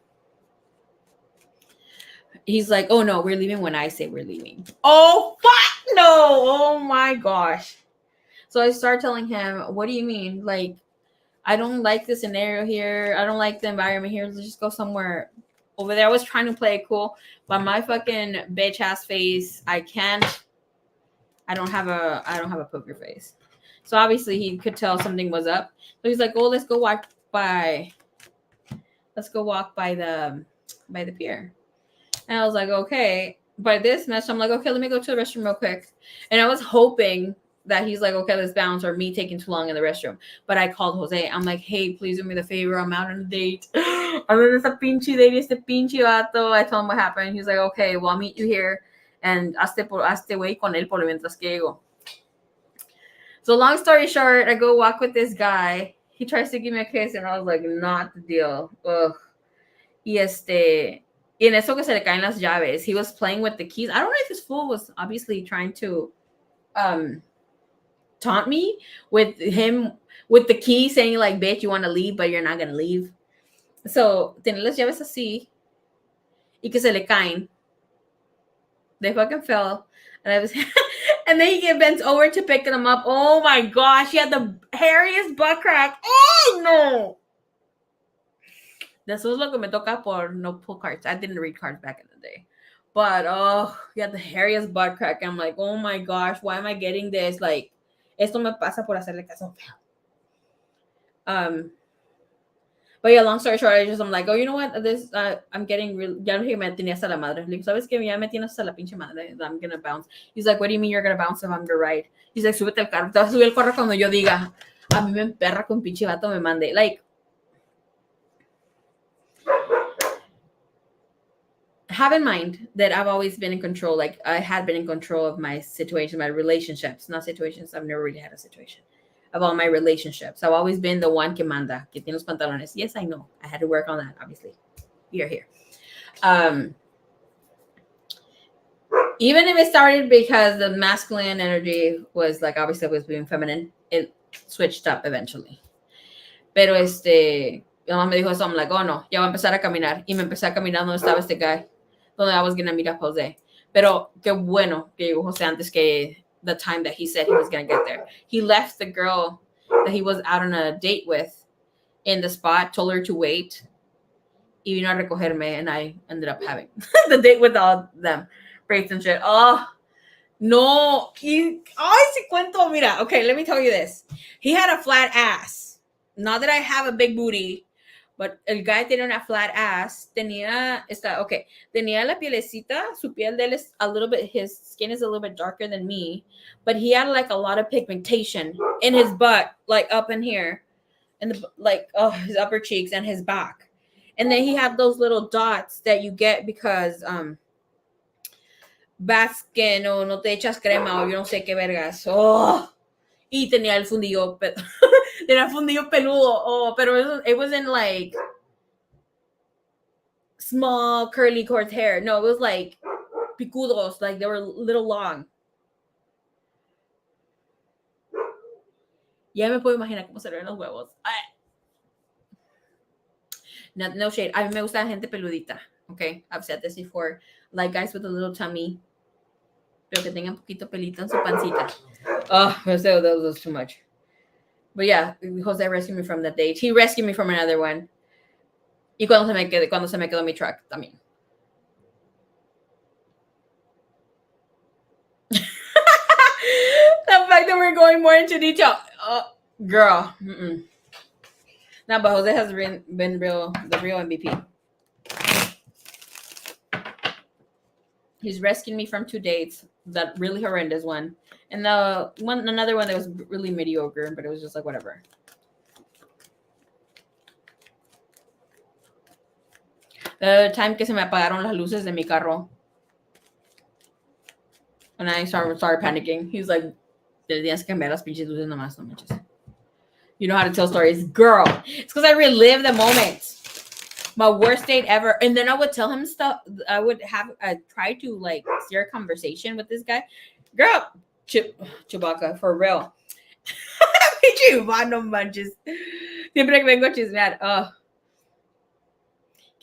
He's like, oh no, we're leaving when I say we're leaving. Oh, fuck no. Oh my gosh. So I started telling him, what do you mean? Like, I don't like the scenario here. I don't like the environment here. Let's just go somewhere over there. I was trying to play it cool, but my fucking bitch ass face, I don't have a poker face. So obviously he could tell something was up. So he's like, oh, let's go walk by the pier. And I was like, okay. By this mess, I'm like, okay, let me go to the restroom real quick. And I was hoping that he's like, okay, let's bounce, or me taking too long in the restroom. But I called Jose. I'm like, hey, please do me the favor. I'm out on a date. I'm in this pinche date, este pinche vato. I told him what happened. He's like, okay, well, I'll meet you here. And hazte güey con él por mientras que llego. So long story short, I go walk with this guy. He tries to give me a kiss, and I was like, not the deal. Ugh. Y en eso que se le caen las llaves, he was playing with the keys. I don't know if this fool was obviously trying to taunt me with the key saying like, bitch, you want to leave, but you're not going to leave. So, tiene las llaves así y que se le caen. They fucking fell. And I was and then he bent over to pick them up. Oh my gosh, he had the hairiest butt crack. Oh no. This was lo que me toca por no pull cards. I didn't read cards back in the day. But oh, he had the hairiest butt crack. I'm like, oh my gosh, why am I getting this? Like, esto me pasa por hacerle caso. But yeah, long story short, I'm like, oh, you know what? This I'm getting real. Ya no dije me tenía hasta la madre. Like, sabes que ya me tienes hasta la pinche madre. I'm gonna bounce. He's like, what do you mean you're gonna bounce if I'm the ride? He's like, súbete al carro. Te vas a subir al carro cuando yo diga. A mí me emperra con pinche vato me mande. Like, have in mind that I've always been in control. Like, I had been in control of my situation, my relationships, not situations. I've never really had a situation. Of all my relationships, I've always been the one que manda, que tiene los pantalones. Yes, I know. I had to work on that, obviously. Here. Even if it started because the masculine energy was like, obviously was being feminine, it switched up eventually. Pero mi mamá me dijo eso, I'm like, oh no, ya voy a empezar a caminar. Y me empecé a caminar donde estaba este guy, donde I was gonna meet up Jose. Pero qué bueno que llegó Jose antes que the time that he said he was gonna get there. He left the girl that he was out on a date with in the spot, told her to wait, y vino a recogerme, and I ended up having the date with all them. Breaks and shit. Oh, no. Se cuento, mira. Okay, let me tell you this. He had a flat ass. Not that I have a big booty, but el guy tenía una flat ass. Tenía la pielecita. Su piel de él is a little bit, his skin is a little bit darker than me, but he had like a lot of pigmentation in his butt, like up in here, and his upper cheeks and his back. And then he had those little dots that you get because vas que no te echas crema o yo no sé qué vergas. Oh, y tenía el fundillo, tenía el fundillo peludo. Oh, pero it wasn't like small curly coarse hair. No, it was like picudos, like they were a little long. Ya me puedo imaginar cómo se ven los huevos. No shade. A mí me gusta la gente peludita. Okay, I've said this before. Like guys with a little tummy, pero que tengan poquito pelito en su pancita. Oh, that was too much. But yeah, Jose rescued me from that date. He rescued me from another one. Y cuando se me quedó mi truck también. The fact that we're going more into detail. Girl. Mm-mm. No, but Jose has been the real MVP. He's rescued me from 2 dates. That really horrendous one. And another one that was really mediocre, but it was just like whatever. The time que se me apagaron las luces de mi carro. And I started panicking. He was like, tienes que cambiar las pinches luces nomás, no manches. You know how to tell stories. Girl, it's because I relive the moment. My worst date ever. And then I would tell him stuff. I try to like steer a conversation with this guy. Girl, Chewbacca, for real. No manches. Siempre que vengo a chismear.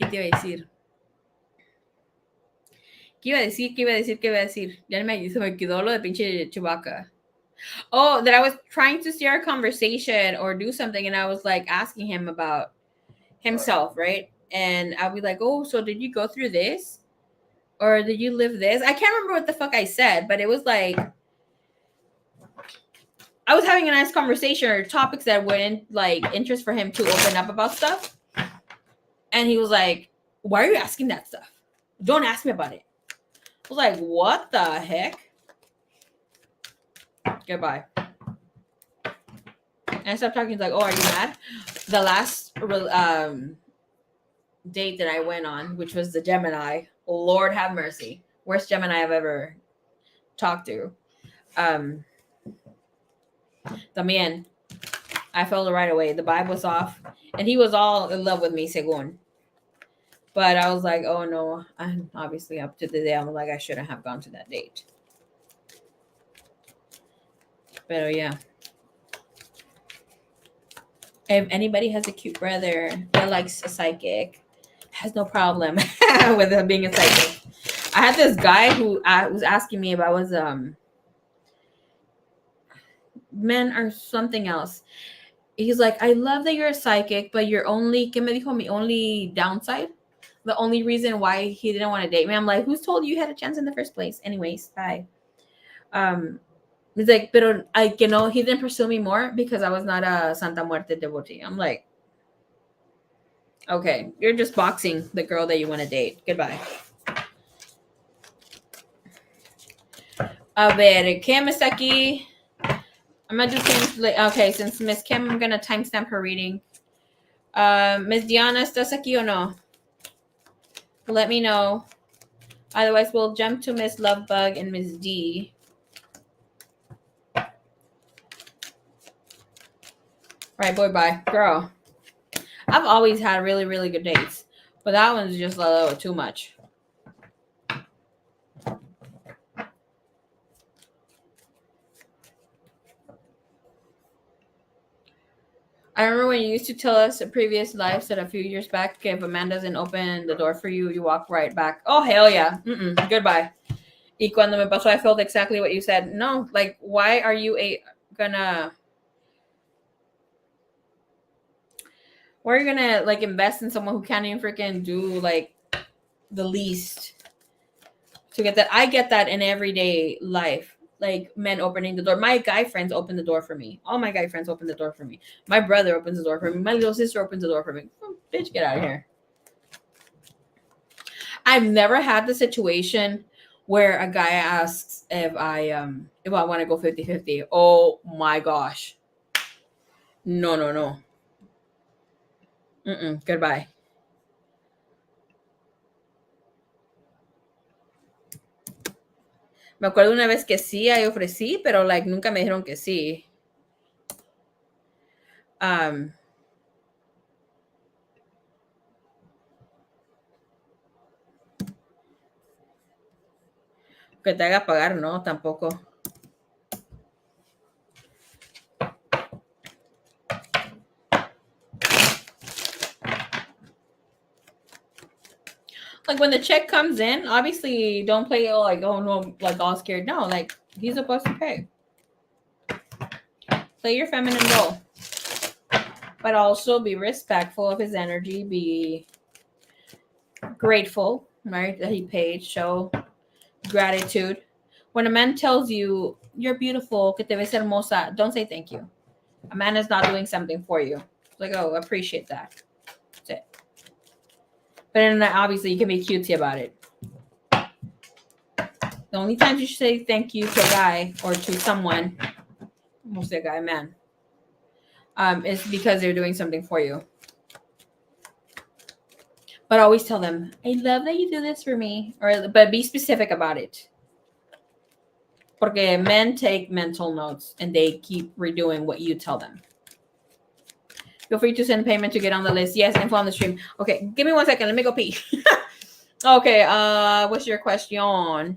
¿Qué te iba a decir? ¿Qué iba a decir? Ya se me quedó lo de pinche Chewbacca. Oh, that I was trying to steer a conversation or do something, and I was like asking him about himself, right? And I'll be like, oh, so did you go through this? Or did you live this? I can't remember what the fuck I said, but it was like I was having a nice conversation or topics that wouldn't like interest for him to open up about stuff. And he was like, why are you asking that stuff? Don't ask me about it. I was like, what the heck? Goodbye. And I stopped talking. He's like, oh, are you mad? The last date that I went on, which was the Gemini, Lord have mercy, worst Gemini I've ever talked to. También, I felt it right away. The vibe was off, and he was all in love with me, según. But I was like, oh no, and obviously up to the day, I'm like, I shouldn't have gone to that date. But yeah. If anybody has a cute brother that likes a psychic, has no problem with him being a psychic. I had this guy who was asking me about men or something else. He's like, I love that you're a psychic, but you're only, ¿qué me dijo? Mi only downside? the only reason why he didn't want to date me. I'm like, who's told you had a chance in the first place? Anyways, bye. He's like, pero he didn't pursue me more because I was not a Santa Muerte devotee. I'm like, okay, you're just boxing the girl that you want to date. Goodbye. A ver, Kim está aquí. I'm gonna do Kim's. Okay, since Miss Kim, I'm gonna timestamp her reading. Miss Diana, ¿estás aquí o no? Let me know. Otherwise, we'll jump to Miss Lovebug and Miss D. Right, boy, bye. Girl, I've always had really, really good dates, but that one's just a little too much. I remember when you used to tell us in previous lives that a few years back, if a man doesn't open the door for you, you walk right back. Oh, hell yeah. Goodbye. Y cuando me pasó, I felt exactly what you said. No, like, why are you gonna like invest in someone who can't even freaking do like the least to get that? I get that in everyday life. Like men opening the door. My guy friends open the door for me. All my guy friends open the door for me. My brother opens the door for me. My little sister opens the door for me. Oh, bitch, get out of here. I've never had the situation where a guy asks if I want to go 50-50. Oh my gosh. No. Goodbye. Me acuerdo una vez que sí, ahí ofrecí, pero like nunca me dijeron que sí. Que te haga pagar, no, tampoco. Like when the check comes in, obviously don't play like, oh no, like all scared. No, like he's supposed to pay. Play your feminine role. But also be respectful of his energy, be grateful, right, that he paid, show gratitude. When a man tells you you're beautiful, que te ves hermosa, don't say thank you. A man is not doing something for you. It's like, oh, appreciate that. That's it. But then obviously you can be cutesy about it. The only times you should say thank you to a guy or to someone, mostly a guy, man, is because they're doing something for you. But always tell them, I love that you do this for me. But be specific about it. Porque men take mental notes and they keep redoing what you tell them. Feel free to send payment to get on the list. Yes, info on the stream. Okay, give me 1 second. Let me go pee. Okay, what's your question?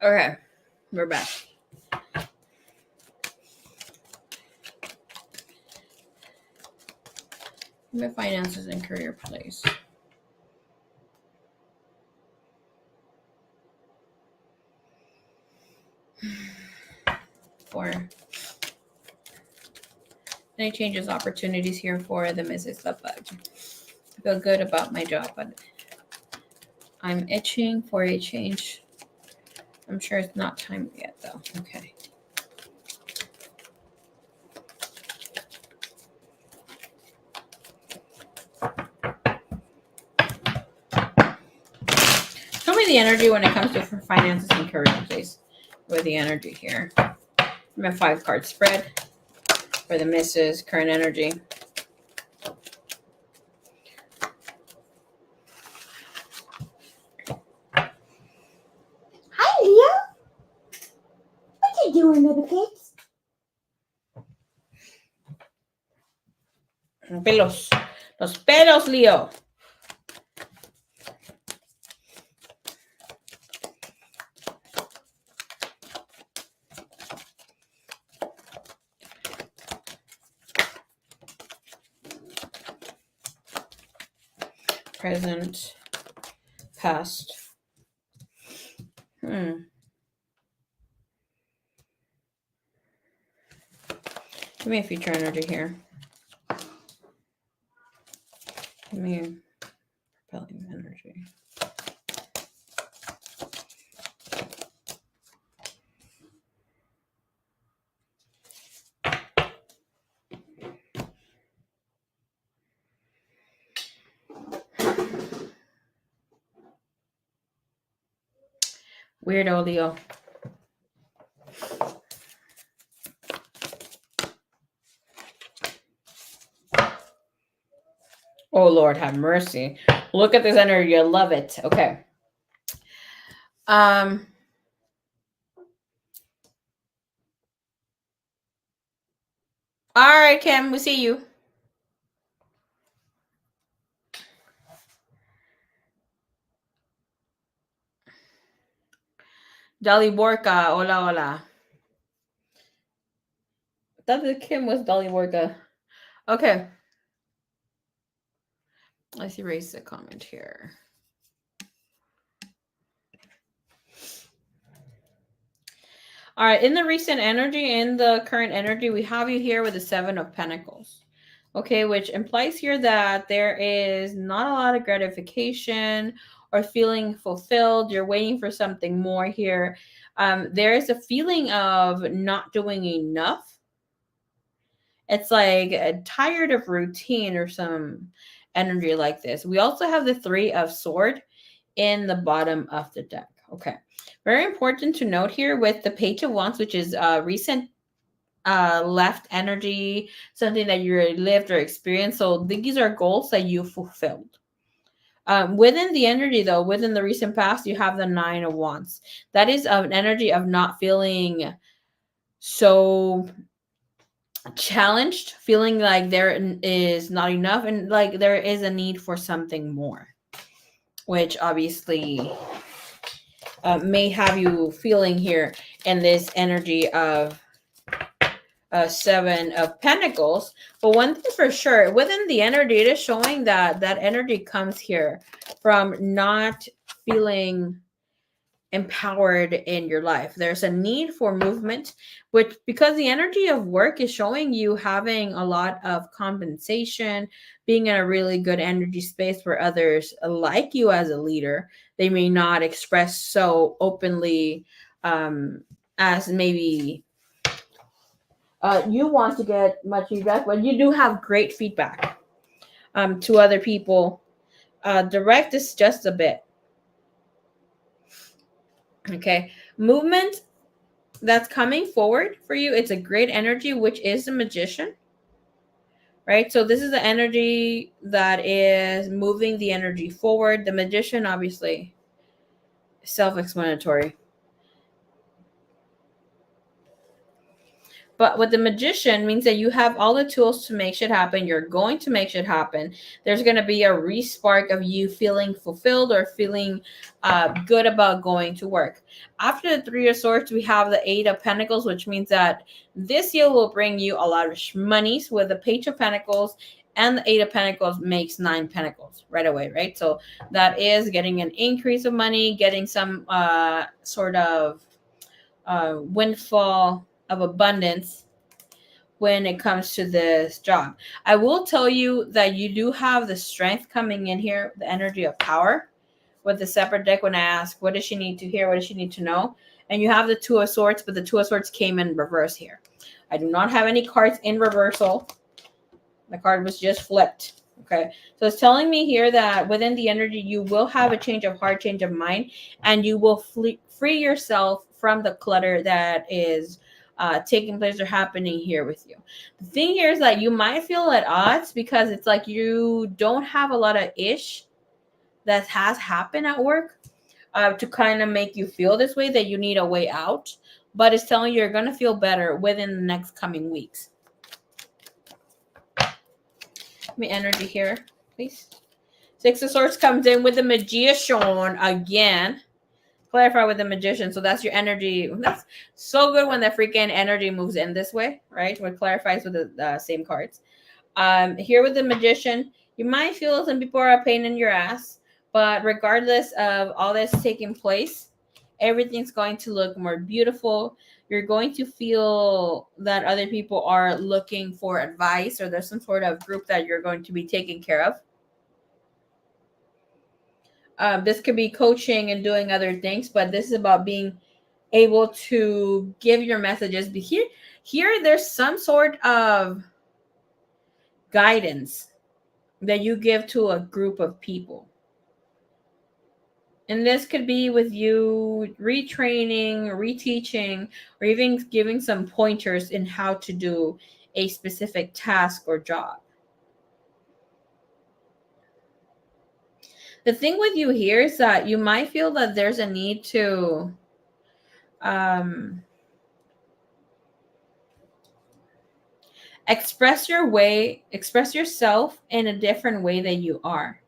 Okay, we're back. My finances and career place. For any changes, opportunities here for the Mrs. Love-Bug. I feel good about my job, but I'm itching for a change. I'm sure it's not time yet, though. Okay. Show me the energy when it comes to finances and career, please. With the energy here. I'm a 5-card spread for the Mrs. Current energy. Hi, Leo. What you doing, little kids? Pelos. Los pelos, Leo. Present. Past. Give me a future energy here. Give me a propelling energy. Weirdo, Leo. Oh, Lord, have mercy. Look at this energy. I love it. Okay. All right, Kim. We see you. Dolly Borka. Hola, hola. I thought the Kim was Dolly Borka. Okay. Let's erase the comment here. All right, in the recent energy, in the current energy, we have you here with the 7 of Pentacles. Okay, which implies here that there is not a lot of gratification or feeling fulfilled. You're waiting for something more here. There is a feeling of not doing enough. It's like tired of routine or some energy like this. We also have the 3 of Sword in the bottom of the deck. Okay. Very important to note here with the Page of Wands, which is recent left energy, something that you lived or experienced. So these are goals that you fulfilled. Within the energy, though, within the recent past, you have the 9 of Wands. That is an energy of not feeling so challenged, feeling like there is not enough and like there is a need for something more, which obviously may have you feeling here in this energy of 7 of Pentacles. But one thing for sure, within the energy, it is showing that that energy comes here from not feeling empowered in your life. There's a need for movement, which because the energy of work is showing you having a lot of compensation, being in a really good energy space where others like you as a leader. They may not express so openly as maybe you want to get much feedback, but you do have great feedback to other people. Direct is just a bit. Okay. Movement that's coming forward for you. It's a great energy, which is the Magician. Right? So this is the energy that is moving the energy forward. The Magician, obviously, self-explanatory. But with the magician means that you have all the tools to make shit happen. You're going to make shit happen. There's going to be a respark of you feeling fulfilled or feeling good about going to work. After the Three of Swords, we have the Eight of Pentacles, which means that this year will bring you a lot of monies. With the Page of Pentacles and the Eight of Pentacles makes Nine Pentacles right away, right? So that is getting an increase of money, getting some sort of windfall of abundance when it comes to this job. I will tell you that you do have the strength coming in here, the energy of power. With the separate deck, when I ask, what does she need to hear? What does she need to know? And you have the Two of Swords, but the Two of Swords came in reverse here. I do not have any cards in reversal. The card was just flipped. Okay. So it's telling me here that within the energy, you will have a change of heart, change of mind, and you will free yourself from the clutter that is taking place or happening here with you. The thing here is that you might feel at odds because it's like you don't have a lot of that has happened at work to kind of make you feel this way, that you need a way out. But it's telling you you're going to feel better within the next coming weeks. Give me energy here, please. Six of Swords comes in with the Magician again. Clarify with the Magician. So that's your energy. That's so good when the freaking energy moves in this way, right? When it clarifies with the same cards. Here with the Magician, you might feel some people are a pain in your ass. But regardless of all this taking place, everything's going to look more beautiful. You're going to feel that other people are looking for advice, or there's some sort of group that you're going to be taking care of. This could be coaching and doing other things, but this is about being able to give your messages. But here there's some sort of guidance that you give to a group of people. And this could be with you retraining, reteaching, or even giving some pointers in how to do a specific task or job. The thing with you here is that you might feel that there's a need to express yourself in a different way that you are.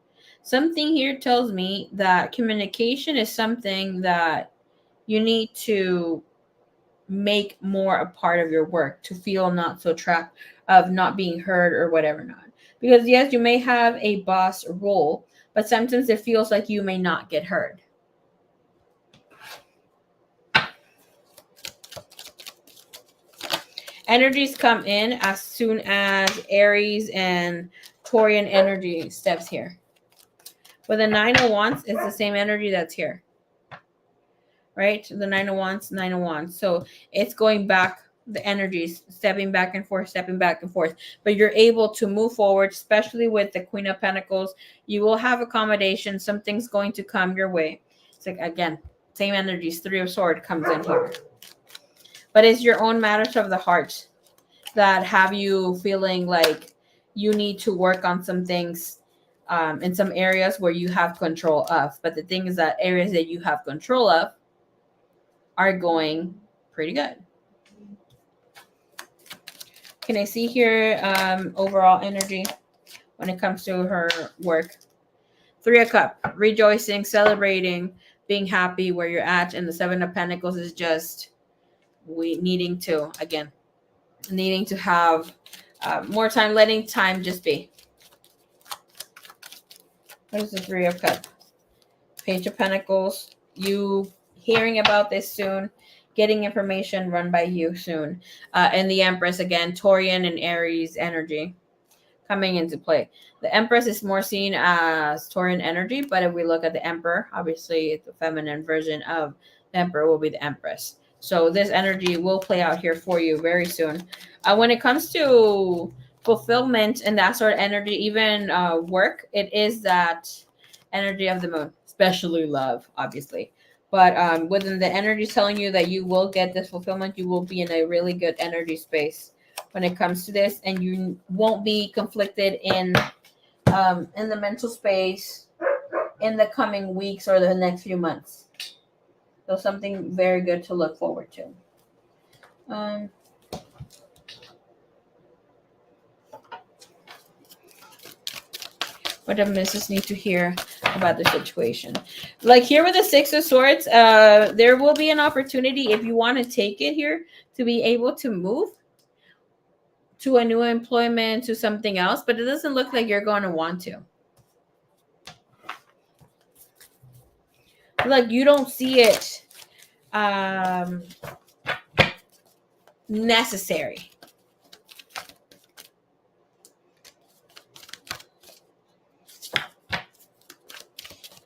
Something here tells me that communication is something that you need to make more a part of your work to feel not so trapped of not being heard or whatever not. Because yes, you may have a boss role, but sometimes it feels like you may not get heard. Energies come in as soon as Aries and Taurian energy steps here. With the Nine of Wands, it's the same energy that's here. Right? The Nine of Wands, Nine of Wands. So it's going back, the energies, stepping back and forth, stepping back and forth. But you're able to move forward, especially with the Queen of Pentacles. You will have accommodation. Something's going to come your way. It's like, again, same energies. Three of Swords comes in here. But it's your own matters of the heart that have you feeling like you need to work on some things in some areas where you have control of. But the thing is that areas that you have control of are going pretty good. Can I see here overall energy when it comes to her work? Three of Cups, rejoicing, celebrating, being happy where you're at. And the Seven of Pentacles is just needing to have more time, letting time just be. What is the Three of Cups? Page of Pentacles, you hearing about this soon, getting information run by you soon. And the Empress, again, Taurian and Aries energy coming into play. The Empress is more seen as Taurian energy, but if we look at the Emperor, obviously the feminine version of the Emperor will be the Empress. So this energy will play out here for you very soon. When it comes to fulfillment and that sort of energy, even work, it is that energy of the moon, especially love, obviously. But within the energy telling you that you will get this fulfillment, you will be in a really good energy space when it comes to this, and you won't be conflicted in the mental space in the coming weeks or the next few months. So something very good to look forward to. What do Mrs. need to hear about the situation? Like here with the Six of Swords, there will be an opportunity if you want to take it here to be able to move to a new employment, to something else, but it doesn't look like you're going to want to. Like you don't see it necessary.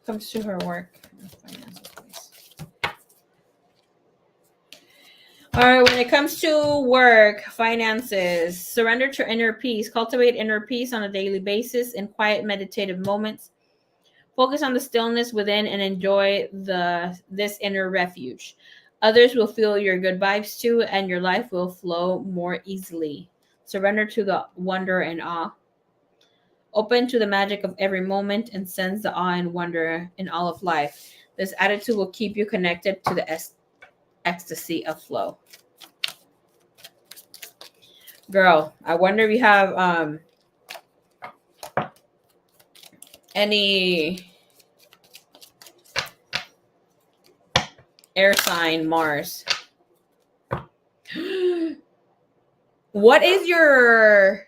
Comes to her work. All right, when it comes to work, finances, surrender to inner peace. Cultivate inner peace on a daily basis in quiet meditative moments. Focus on the stillness within and enjoy this inner refuge. Others will feel your good vibes too, and your life will flow more easily. Surrender to the wonder and awe. Open to the magic of every moment and sense the awe and wonder in all of life. This attitude will keep you connected to the ecstasy of flow. Girl, I wonder if you have any air sign Mars. What is your,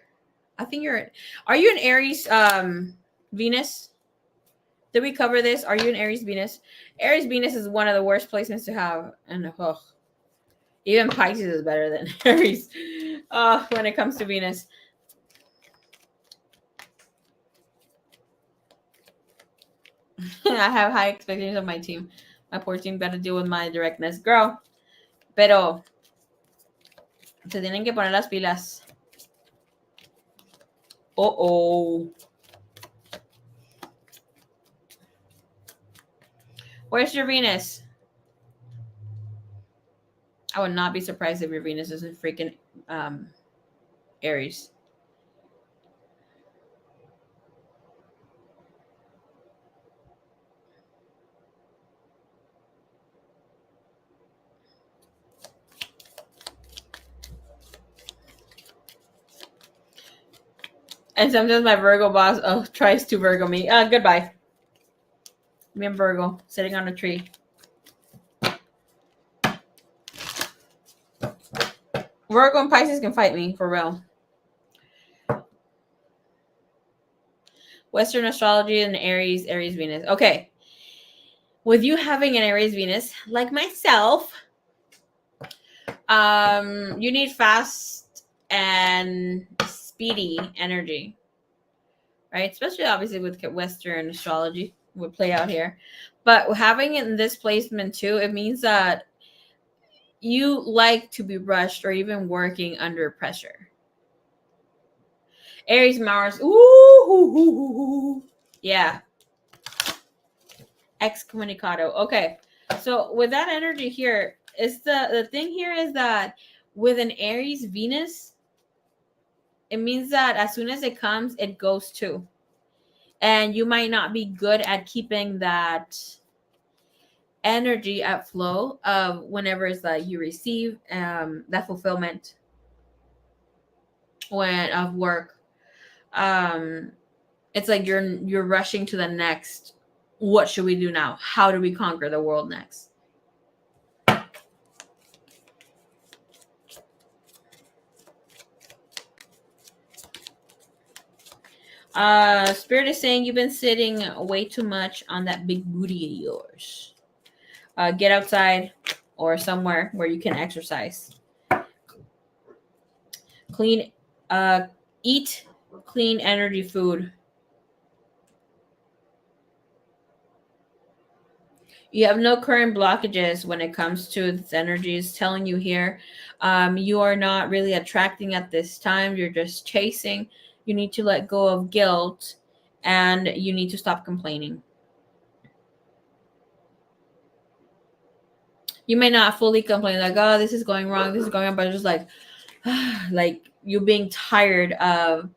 I think are you an Aries Venus? Did we cover this? Are you an Aries Venus? Aries Venus is one of the worst placements to have. And even Pisces is better than Aries when it comes to Venus. I have high expectations of my team. My poor team got to deal with my directness. Girl, pero se tienen que poner las pilas. Oh. Where's your Venus? I would not be surprised if your Venus is in freaking Aries. And sometimes my Virgo boss tries to Virgo me. Goodbye. Me and Virgo sitting on a tree. Virgo and Pisces can fight me for real. Western astrology and Aries Venus. Okay. With you having an Aries Venus, like myself, you need fast and speedy energy, right? Especially obviously with Western astrology would play out here. But having it in this placement too, it means that you like to be rushed or even working under pressure. Aries Mars. Ooh. Yeah. Excommunicado. Okay. So with that energy here, it's the thing here is that with an Aries Venus, it means that as soon as it comes, it goes too. And you might not be good at keeping that energy at flow of whenever it's that you receive that fulfillment of work. It's like you're rushing to the next. What should we do now? How do we conquer the world next? Spirit is saying you've been sitting way too much on that big booty of yours. Get outside or somewhere where you can exercise. Eat clean energy food. You have no current blockages when it comes to this energy. It's telling you here, you are not really attracting at this time. You're just chasing. You need to let go of guilt and you need to stop complaining. You may not fully complain like, oh, this is going wrong, but it's just like you being tired of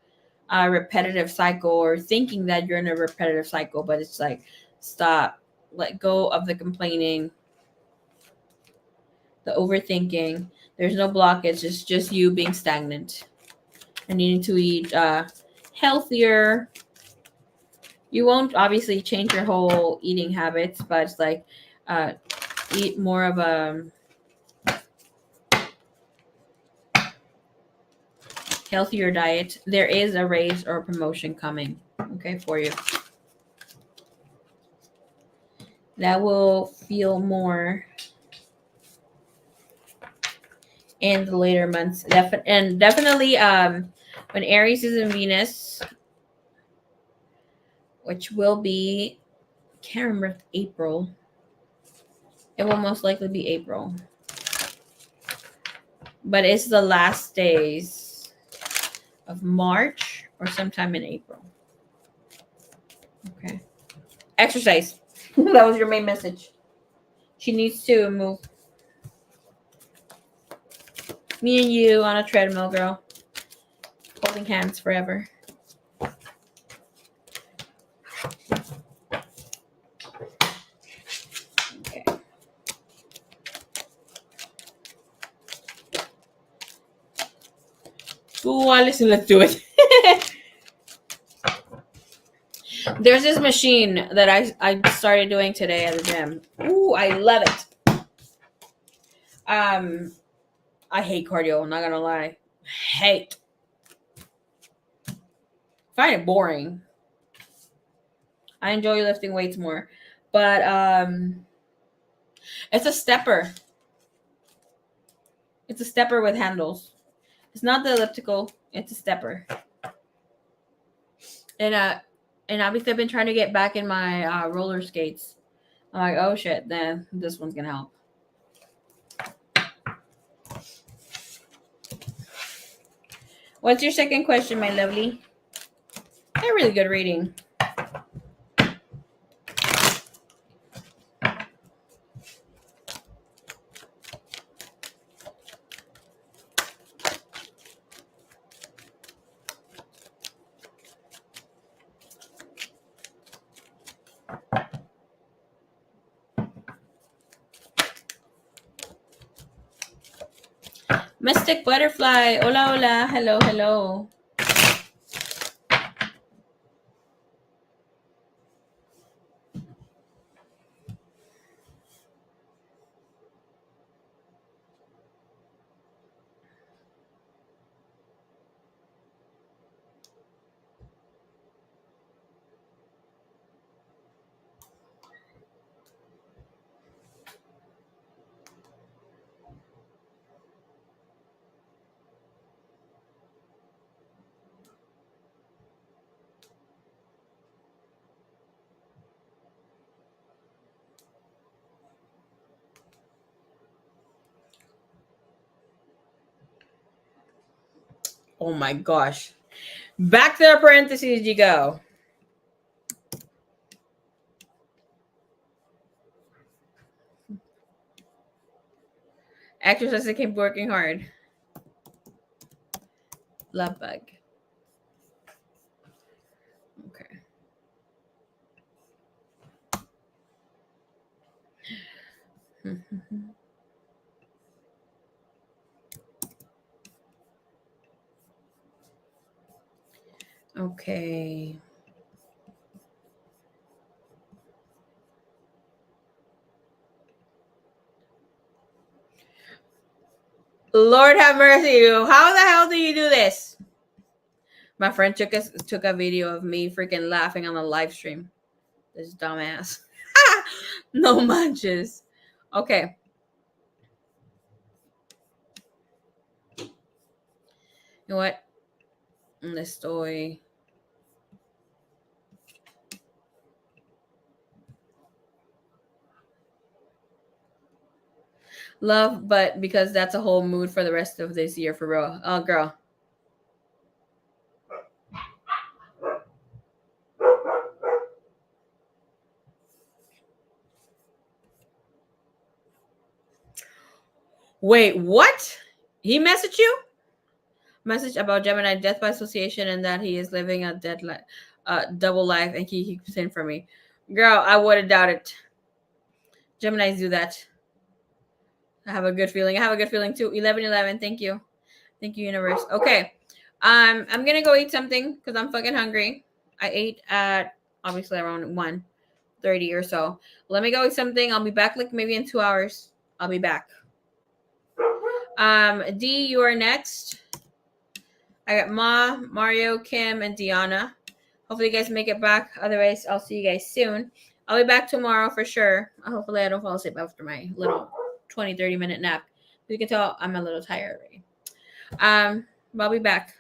a repetitive cycle or thinking that you're in a repetitive cycle, but it's like, stop. Let go of the complaining, the overthinking. There's no blockage. It's just you being stagnant and needing to eat healthier, You won't obviously change your whole eating habits, but it's like eat more of a healthier diet. There is a raise or a promotion coming, okay, for you. That will feel more in the later months. And definitely when Aries is in Venus, which will be, can't remember, April. It will most likely be April. But it's the last days of March or sometime in April. Okay. Exercise. That was your main message. She needs to move. Me and you on a treadmill, girl. Holding hands forever. Okay. Ooh, listen, let's do it. There's this machine that I started doing today at the gym. Ooh, I love it. I hate cardio, I'm not gonna lie. Hate. Find it boring. I enjoy lifting weights more. But it's a stepper. It's a stepper with handles. It's not the elliptical, it's a stepper. And obviously I've been trying to get back in my roller skates. I'm like, oh shit, then this one's gonna help. What's your second question, my lovely? They're really good reading. Mystic Butterfly. Hola, hola. Hello, hello. Oh my gosh. Back to the parentheses you go. Actress that keep working hard. Love bug. Okay. Okay. Lord have mercy. How the hell do you do this? My friend took a video of me freaking laughing on the live stream. This dumbass. No manches. Okay. You know what? Estoy. Love, but because that's a whole mood for the rest of this year for real. Oh, girl. Wait, what? He messaged you? Message about Gemini death by association and that he is living a double life and he keeps in for me. Girl, I would have doubted. Geminis do that. I have a good feeling. I have a good feeling too. 1111. Thank you. Thank you, universe. Okay. I'm gonna go eat something because I'm fucking hungry. I ate at obviously around 1:30 or so. Let me go with something. I'll be back like maybe in 2 hours. I'll be back. D, you are next. I got Ma, Mario, Kim, and Deanna. Hopefully you guys make it back. Otherwise, I'll see you guys soon. I'll be back tomorrow for sure. Hopefully I don't fall asleep after my little 20-30 minute nap. You can tell I'm a little tired already. But I'll be back.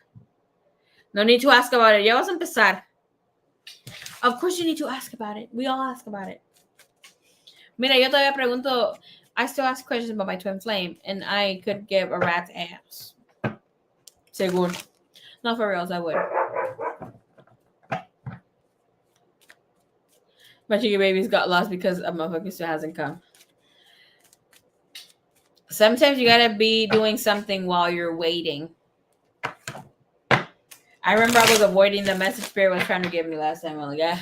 No need to ask about it. Ya vas a empezar. Of course you need to ask about it. We all ask about it. Mira, yo todavía pregunto. I still ask questions about my twin flame, and I could give a rat's ass. Según. Not for reals, I would. My chicken babies got lost because a motherfucker still hasn't come. Sometimes you gotta be doing something while you're waiting. I remember I was avoiding the message Spirit was trying to give me last time. I'm like, yeah.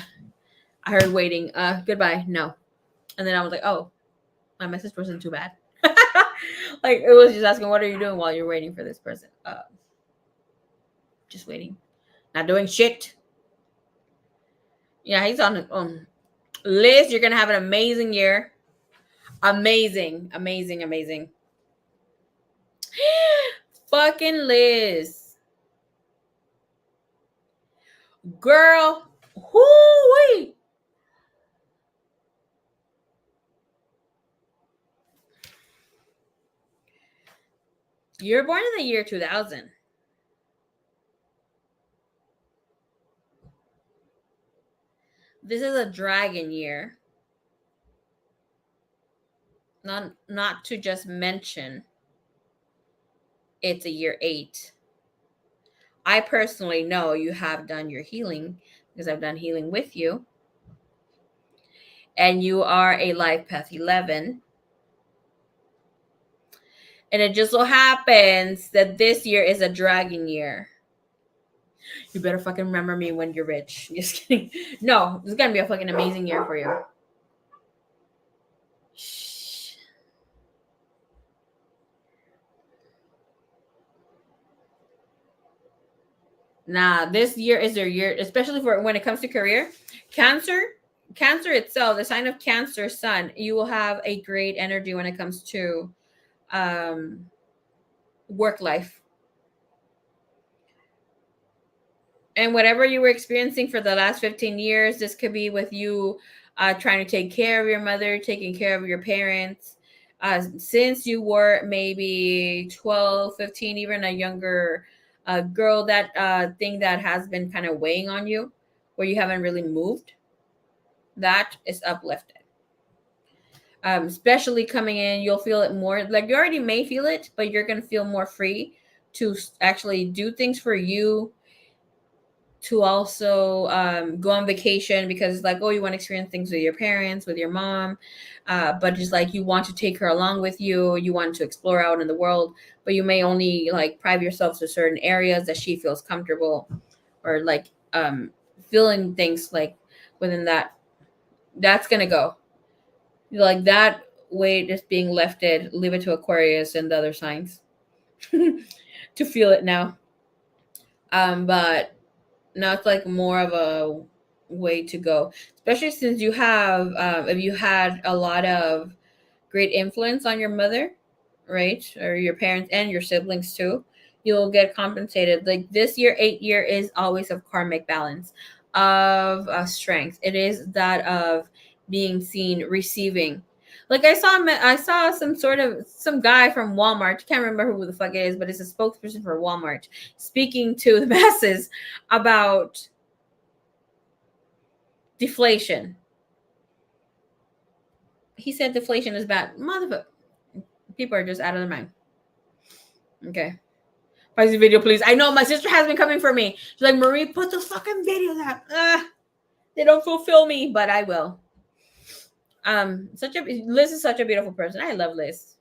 I heard waiting. Goodbye. No. And then I was like, oh, my message wasn't too bad. Like, it was just asking, what are you doing while you're waiting for this person? Just waiting. Not doing shit. Yeah, he's on his own. Liz, you're going to have an amazing year. Amazing. Amazing, amazing. Fucking Liz. Girl. Whoo-wee. You're born in the year 2000. This is a dragon year. Not to just mention, it's a year 8. I personally know you have done your healing because I've done healing with you. And you are a life path 11. And it just so happens that this year is a dragon year. You better fucking remember me when you're rich. Just kidding. No, this is going to be a fucking amazing year for you. Shh. Nah, this year is your year, especially for when it comes to career. Cancer itself, the sign of Cancer sun, you will have a great energy when it comes to work life. And whatever you were experiencing for the last 15 years, this could be with you trying to take care of your mother, taking care of your parents. Since you were maybe 12, 15, even a younger girl, that thing that has been kind of weighing on you, where you haven't really moved, that is uplifted. Especially coming in, you'll feel it more. Like, you already may feel it, but you're going to feel more free to actually do things for you, to also go on vacation, because it's like, oh, you want to experience things with your parents, with your mom, but just like you want to take her along with you. You want to explore out in the world, but you may only like private yourself to certain areas that she feels comfortable, or like feeling things like within that. That's gonna go. Like, that weight is being lifted. Leave it to Aquarius and the other signs to feel it now. But now it's like more of a way to go, especially since you have, if you had a lot of great influence on your mother, right, or your parents and your siblings too, you'll get compensated. Like, this year, 8 year, is always of karmic balance, of strength. It is that of being seen, receiving. Like, I saw some guy from Walmart. I can't remember who the fuck it is, but it's a spokesperson for Walmart, speaking to the masses about deflation. He said deflation is bad. Motherfucker. People are just out of their mind. Okay. Pause the video, please. I know my sister has been coming for me. She's like, Marie, put those fucking videos out. They don't fulfill me, but I will. Liz is such a beautiful person. I love Liz.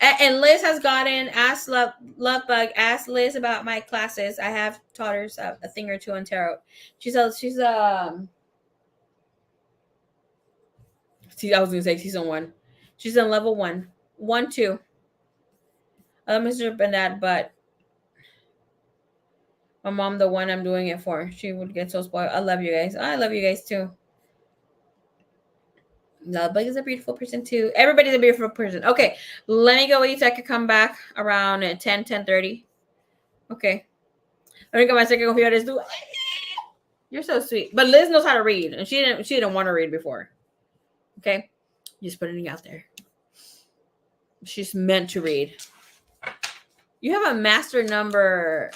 And Liz has gotten asked, love bug, asked Liz about my classes. I have taught her a thing or two on tarot. See, I was gonna say season 1. She's on level 1, 1, 2. Mr. Bernard, but My mom, the one I'm doing it for, she would get so spoiled. I love you guys. I love you guys too. Love is a beautiful person too. Everybody's a beautiful person. Okay, let me go eat so I could come back around 10:30. Okay. Let me get my second computer. Do. You're so sweet. But Liz knows how to read, and she didn't want to read before. Okay? Just putting it out there. She's meant to read. You have a master number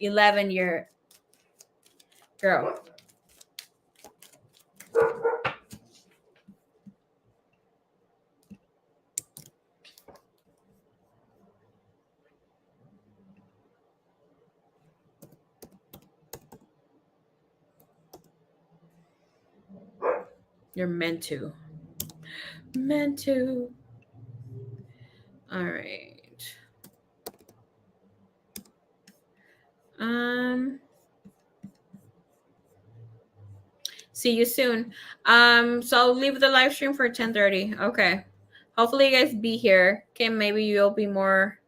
11 year girl. You're meant to. Meant to. All right. See you soon. So I'll leave the live stream for 10:30. Okay. Hopefully you guys be here. Okay, maybe you'll be more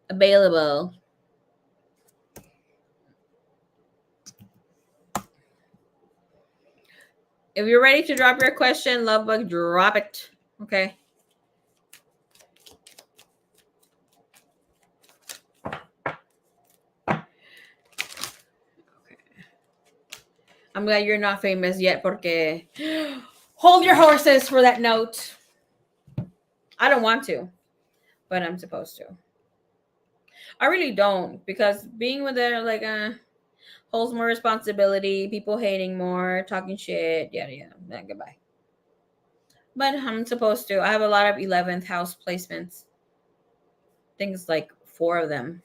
available. If you're ready to drop your question, Lovebug, drop it. Okay. I'm glad you're not famous yet, porque hold your horses for that note. I don't want to, but I'm supposed to. I really don't, because being with it, like, holds more responsibility, people hating more, talking shit, yada yada. Then goodbye. But I'm supposed to. I have a lot of 11th house placements. Things like 4 of them.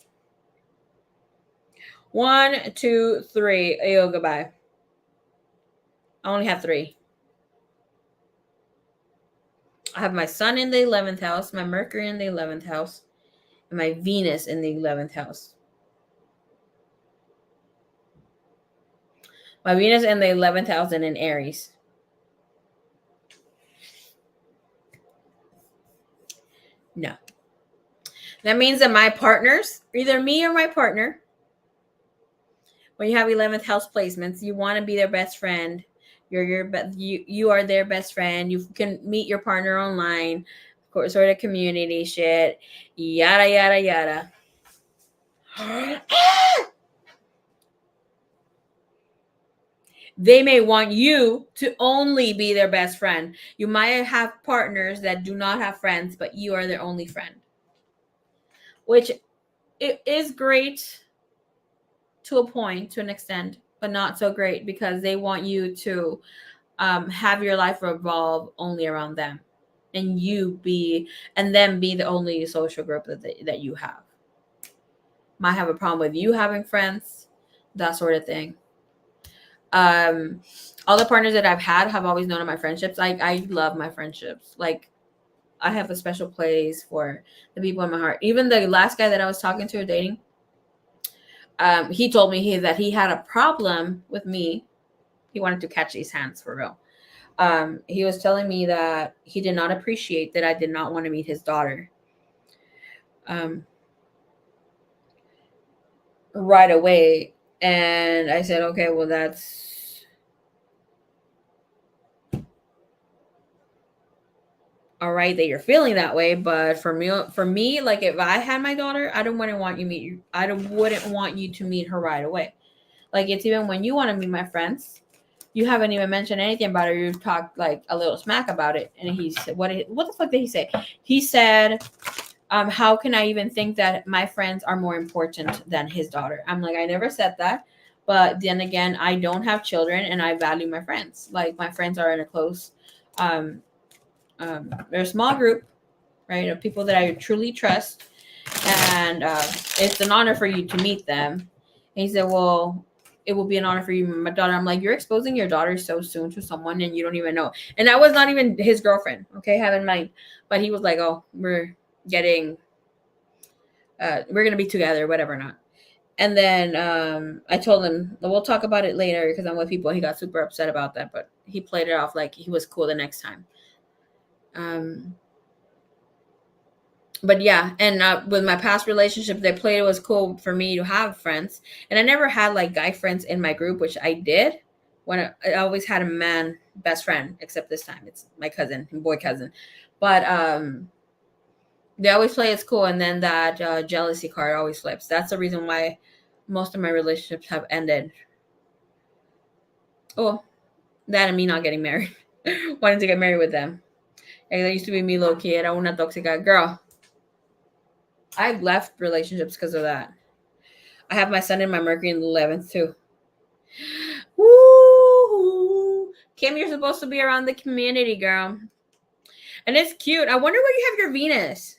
1, 2, 3. Ayo, goodbye. I only have 3. I have my sun in the 11th house, my Mercury in the 11th house, and my Venus in the 11th house. My Venus in the 11th house and in Aries. No. That means that my partners, either me or my partner, when you have 11th house placements, you want to be their best friend. You are their best friend. You can meet your partner online, of course, sort of community shit, yada yada yada. They may want you to only be their best friend. You might have partners that do not have friends, but you are their only friend, which it is great to a point, to an extent, but not so great, because they want you to have your life revolve only around them, and them be the only social group that you have. Might have a problem with you having friends, that sort of thing. All the partners that I've had have always known of my friendships. I love my friendships. Like, I have a special place for the people in my heart. Even the last guy that I was talking to or dating, he told me that he had a problem with me. He wanted to catch these hands for real. He was telling me that he did not appreciate that I did not want to meet his daughter right away. And I said, okay, well, that's all right that you're feeling that way. But for me, like, if I had my daughter, I wouldn't want you to meet her right away. Like, it's even when you want to meet my friends, you haven't even mentioned anything about her. You've talked like a little smack about it. And he said, what the fuck did he say? He said, how can I even think that my friends are more important than his daughter? I'm like, I never said that. But then again, I don't have children and I value my friends. Like, my friends are in a close, they're a small group, right, of people that I truly trust. And it's an honor for you to meet them. And he said, well, it will be an honor for you, my daughter. I'm like, you're exposing your daughter so soon to someone and you don't even know. And I was not even his girlfriend, okay, have in mind. But he was like, oh, we're going to be together, whatever not. And then I told him, we'll talk about it later because I'm with people. He got super upset about that, but he played it off like he was cool the next time. But yeah, and with my past relationship, they played it was cool for me to have friends, and I never had like guy friends in my group, which I did when I always had a man best friend, except this time it's my cousin, boy cousin. But they always play it cool, and then that jealousy card always flips. That's the reason why most of my relationships have ended. Oh, that and me not getting married, wanting to get married with them. Like, that used to be me low key. Era una tóxica girl. I've left relationships because of that. I have my sun and my Mercury in the 11th too. Woo! Kim, you're supposed to be around the community, girl. And it's cute. I wonder where you have your Venus.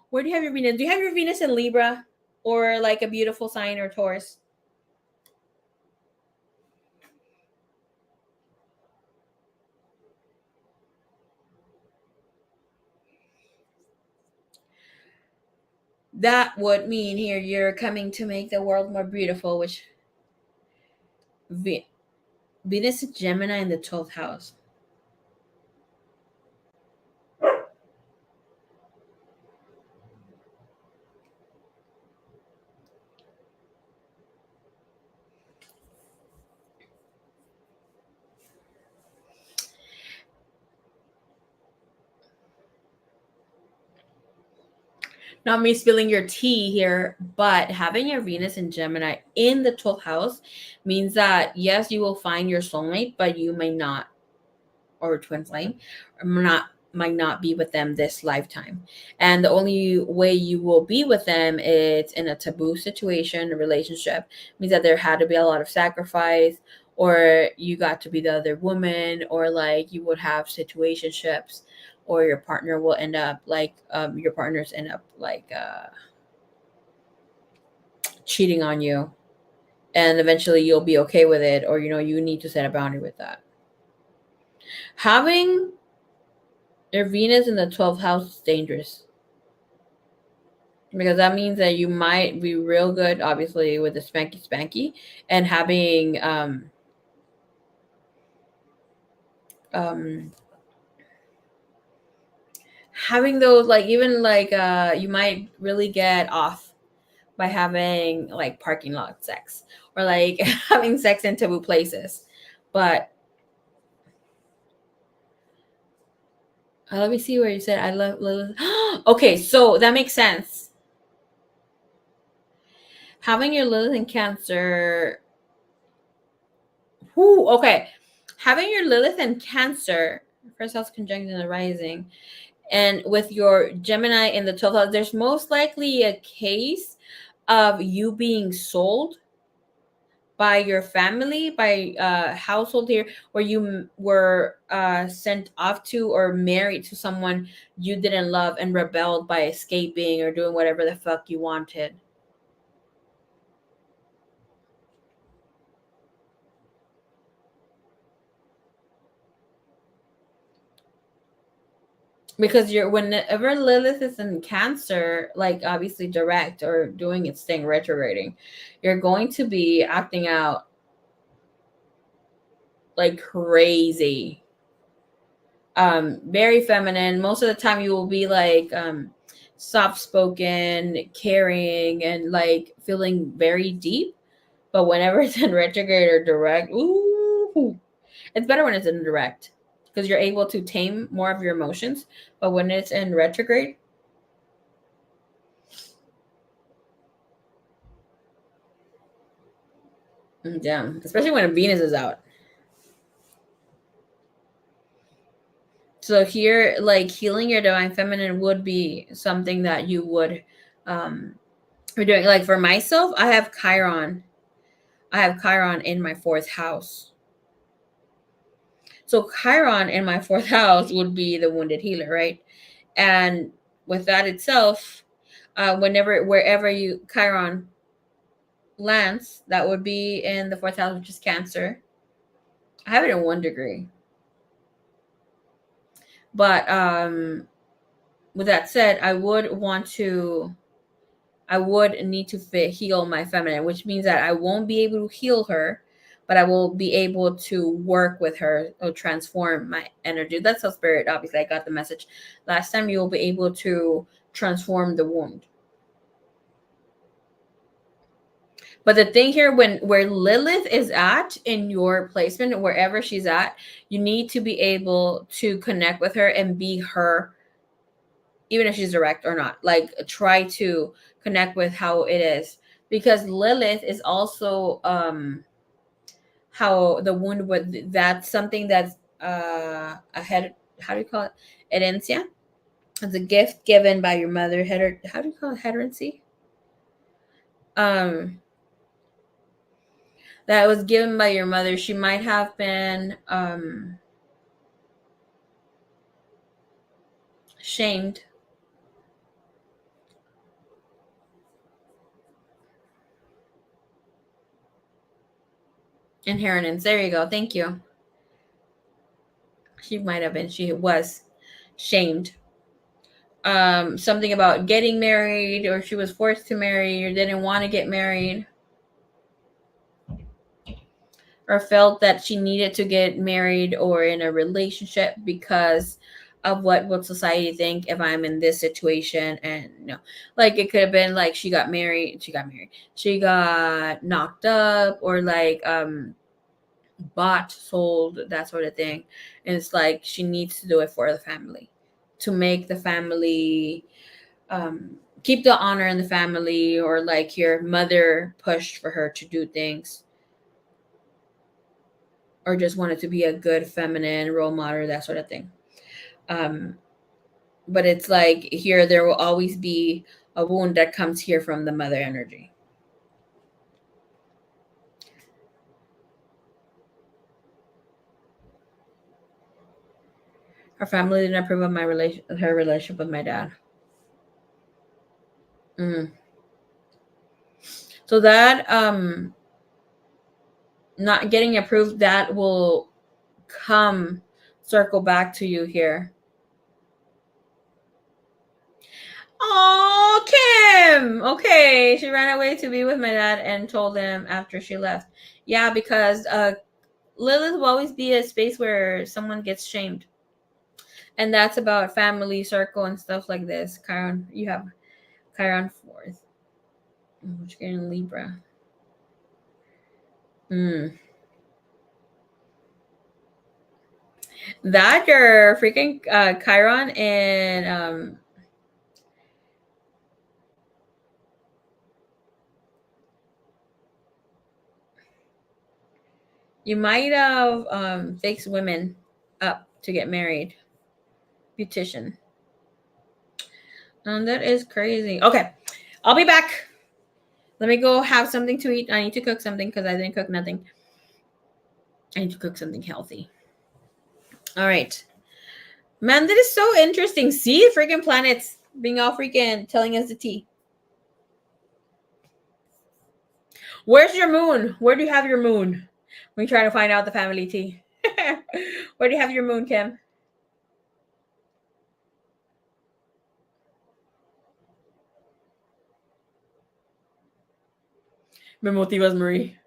Where do you have your Venus? Do you have your Venus in Libra or like a beautiful sign or Taurus? That would mean here you're coming to make the world more beautiful, which Venus is Gemini in the 12th house. Not me spilling your tea here, but having your Venus and Gemini in the 12th house means that yes, you will find your soulmate, but you may not, or twin flame, or might not be with them this lifetime. And the only way you will be with them is in a taboo situation, a relationship. It means that there had to be a lot of sacrifice, or you got to be the other woman, or like you would have situationships, or your partner will end up like your partners end up like cheating on you, and eventually you'll be okay with it, or you need to set a boundary with that. Having your Venus in the 12th house is dangerous because that means that you might be real good, obviously, with the spanky, and um having those, like, even like you might really get off by having like parking lot sex, or like having sex in taboo places. But let me see where you said I love Lilith. Okay, so that makes sense. Having your Lilith in Cancer. Whoo, okay. Having your Lilith in Cancer, first house conjunct in the rising, and with your Gemini in the 12th house, there's most likely a case of you being sold by your family, by household here, where you were sent off to or married to someone you didn't love and rebelled by escaping or doing whatever the fuck you wanted. Because you're whenever Lilith is in Cancer, like obviously direct or doing its thing, retrograding, you're going to be acting out like crazy. Very feminine. Most of the time you will be like soft spoken, caring, and like feeling very deep. But whenever it's in retrograde or direct, ooh, it's better when it's in direct because you're able to tame more of your emotions. But when it's in retrograde, damn, especially when Venus is out. So here, like healing your divine feminine would be something that you would be doing. Like for myself, I have Chiron. I have Chiron in my 4th house. So Chiron in my 4th house would be the wounded healer, right? And with that itself, wherever you Chiron lands, that would be in the 4th house, which is Cancer. I have it in 1 degree. But with that said, I would need to heal my feminine, which means that I won't be able to heal her but I will be able to work with her or transform my energy. That's how spirit, obviously, I got the message last time. You will be able to transform the wound. But the thing here, where Lilith is at in your placement, wherever she's at, you need to be able to connect with her and be her, even if she's direct or not. Like, try to connect with how it is, because Lilith is also how the wound would. That's something that's ahead. How do you call it? Herencia. It's a gift given by your mother. How do you call it? Herencia. That was given by your mother. She might have been shamed. Inheritance. There you go. Thank you. She might have been. She was shamed. Something about getting married, or she was forced to marry, or didn't want to get married, or felt that she needed to get married or in a relationship because of what will society think if I'm in this situation. And like, it could have been like she got knocked up, or like bought, sold, that sort of thing. And it's like she needs to do it for the family, to make the family keep the honor in the family, or like your mother pushed for her to do things, or just wanted to be a good feminine role model, that sort of thing. But it's like here there will always be a wound that comes here from the mother energy. Her family didn't approve of her relationship with my dad. So that not getting approved, that will come circle back to you here. Oh, Kim. Okay, she ran away to be with my dad and told him after she left. Yeah, because Lilith will always be a space where someone gets shamed. And that's about family circle and stuff like this. Chiron, you have Chiron 4th. Which you're in Libra. That your freaking Chiron and you might have fixed women up to get married. Beautician. That is crazy. Okay, I'll be back. Let me go have something to eat. I need to cook something because I didn't cook nothing. I need to cook something healthy. All right. Man, that is so interesting. See, freaking planets being all freaking telling us the tea. Where's your moon? Where do you have your moon? We're trying to find out the family tea. Where do you have your moon, Kim? Me motivas, Marie.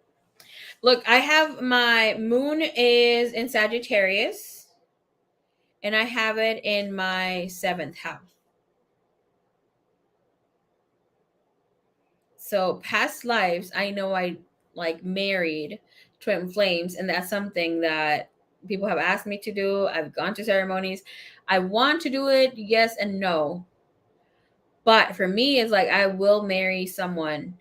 Look, I have my moon is in Sagittarius, and I have it in my 7th house. So past lives, I know I like married twin flames, and that's something that people have asked me to do. I've gone to ceremonies. I want to do it, yes and no. But for me, it's like I will marry someone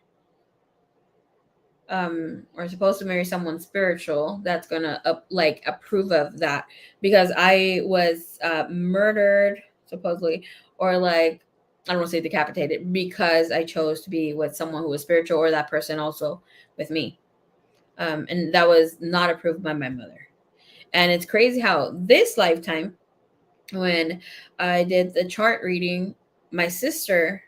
or supposed to marry someone spiritual that's gonna approve of that, because I was murdered supposedly, or like, I don't want to say decapitated, because I chose to be with someone who was spiritual, or that person also with me, and that was not approved by my mother. And it's crazy how this lifetime, when I did the chart reading, my sister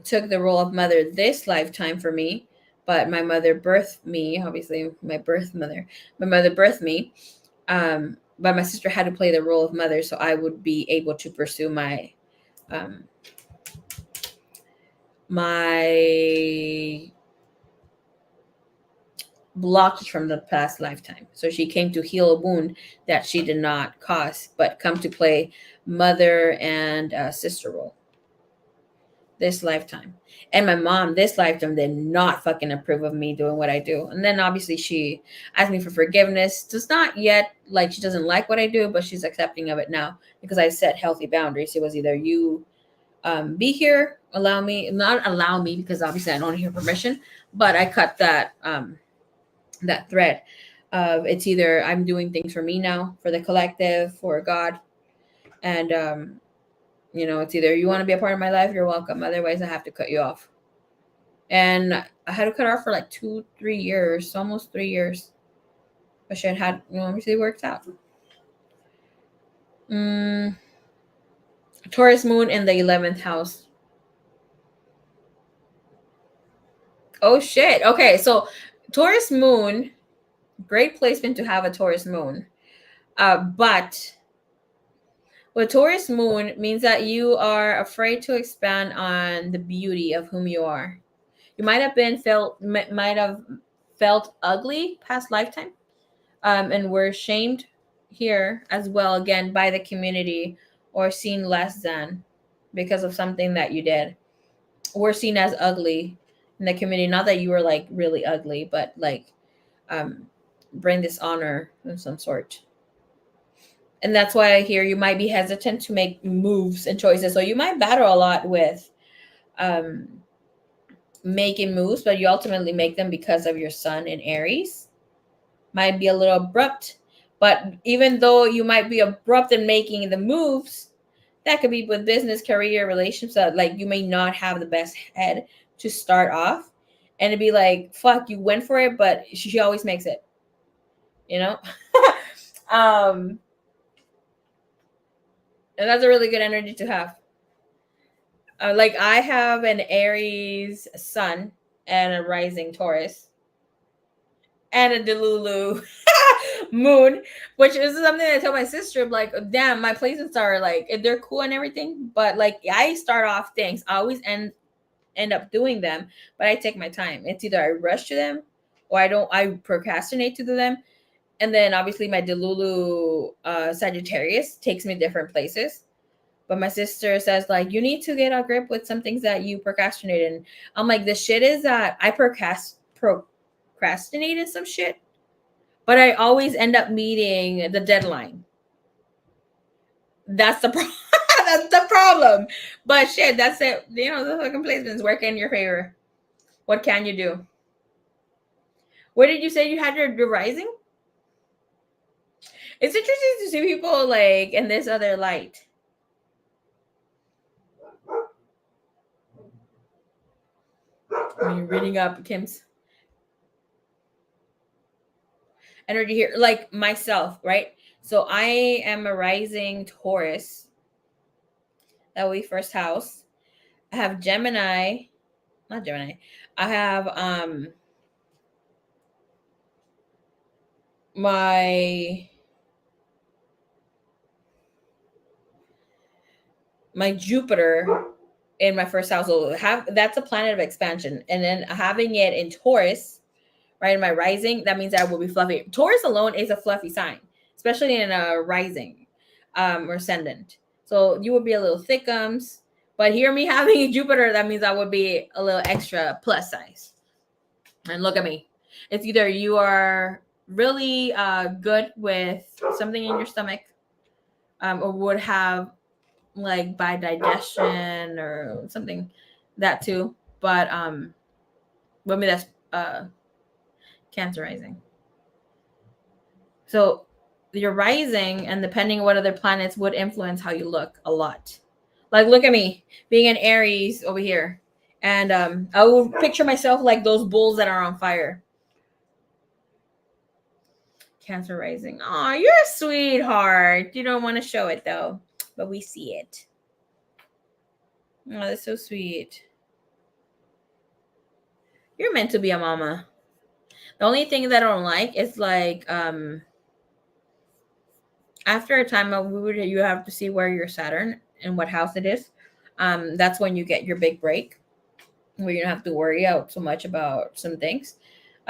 took the role of mother this lifetime for me, but my mother birthed me. Obviously, my mother birthed me. But my sister had to play the role of mother, so I would be able to pursue my my blockage from the past lifetime. So she came to heal a wound that she did not cause, but come to play mother and sister role this lifetime. And my mom this lifetime did not fucking approve of me doing what I do. And then obviously she asked me for forgiveness. Does not yet, like, she doesn't like what I do, but she's accepting of it now because I set healthy boundaries. It was either you be here, allow me, not allow me because obviously I don't hear permission, but I cut that that thread of it's either I'm doing things for me now, for the collective, for God, and it's either you want to be a part of my life, you're welcome. Otherwise, I have to cut you off. And I had to cut her off for like 2-3 years, almost 3 years. But she had obviously worked out. Taurus moon in the 11th house. Oh shit. Okay, so Taurus moon, great placement to have a Taurus moon. But with Taurus moon means that you are afraid to expand on the beauty of whom you are. You might have felt ugly past lifetime, and were shamed here as well again by the community, or seen less than because of something that you did. Were seen as ugly in the community. Not that you were like really ugly, but like bring dishonor of some sort. And that's why I hear you might be hesitant to make moves and choices. So you might battle a lot with making moves, but you ultimately make them because of your sun in Aries. Might be a little abrupt, but even though you might be abrupt in making the moves, that could be with business, career, relationships. Like you may not have the best head to start off, and it'd be like, fuck, you went for it, but she always makes it. And that's a really good energy to have. Like I have an Aries sun and a rising Taurus and a Delulu moon, which is something I tell my sister. Like, damn, my placements are like, they're cool and everything, but like I start off things, I always end up doing them, but I take my time. It's either I rush to them or I procrastinate to do them. And then obviously my Delulu Sagittarius takes me different places. But my sister says, like, you need to get a grip with some things that you procrastinate. And I'm like, the shit is that I procrastinated some shit, but I always end up meeting the deadline. That's the problem. That's the problem. But shit, that's it. The fucking placements work in your favor. What can you do? Where did you say you had your rising? It's interesting to see people like in this other light. I'm reading up Kim's energy here, like myself, right? So I am a rising Taurus. That will be first house. I have Gemini, not Gemini. I have my Jupiter in my first house. So that's a planet of expansion, and then having it in Taurus, right, in my rising, that means that I will be fluffy. Taurus alone is a fluffy sign, especially in a rising or ascendant. So you would be a little thickums, but hear me having Jupiter, that means I would be a little extra plus size. And look at me. It's either you are really good with something in your stomach, or would have like bad digestion or something, that too. But me, that's Cancer rising. So your rising, and depending on what other planets, would influence how you look a lot. Like, look at me being an Aries over here, and I will picture myself like those bulls that are on fire. Cancer rising. Oh, you're a sweetheart. You don't want to show it though, but we see it. Oh, that's so sweet. You're meant to be a mama. The only thing that I don't like is like after a time of you have to see where your Saturn and what house it is. That's when you get your big break, where you don't have to worry out so much about some things.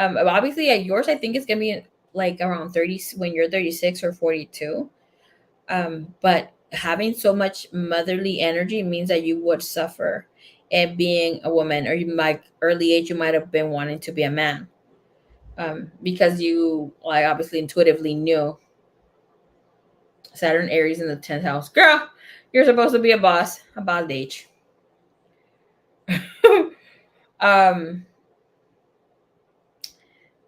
Obviously, yeah, yours I think is gonna be like around 30 when you're 36 or 42. But having so much motherly energy means that you would suffer at being a woman, or you might early age you might have been wanting to be a man, because you like obviously intuitively knew Saturn Aries in the 10th house. Girl, you're supposed to be a boss age. um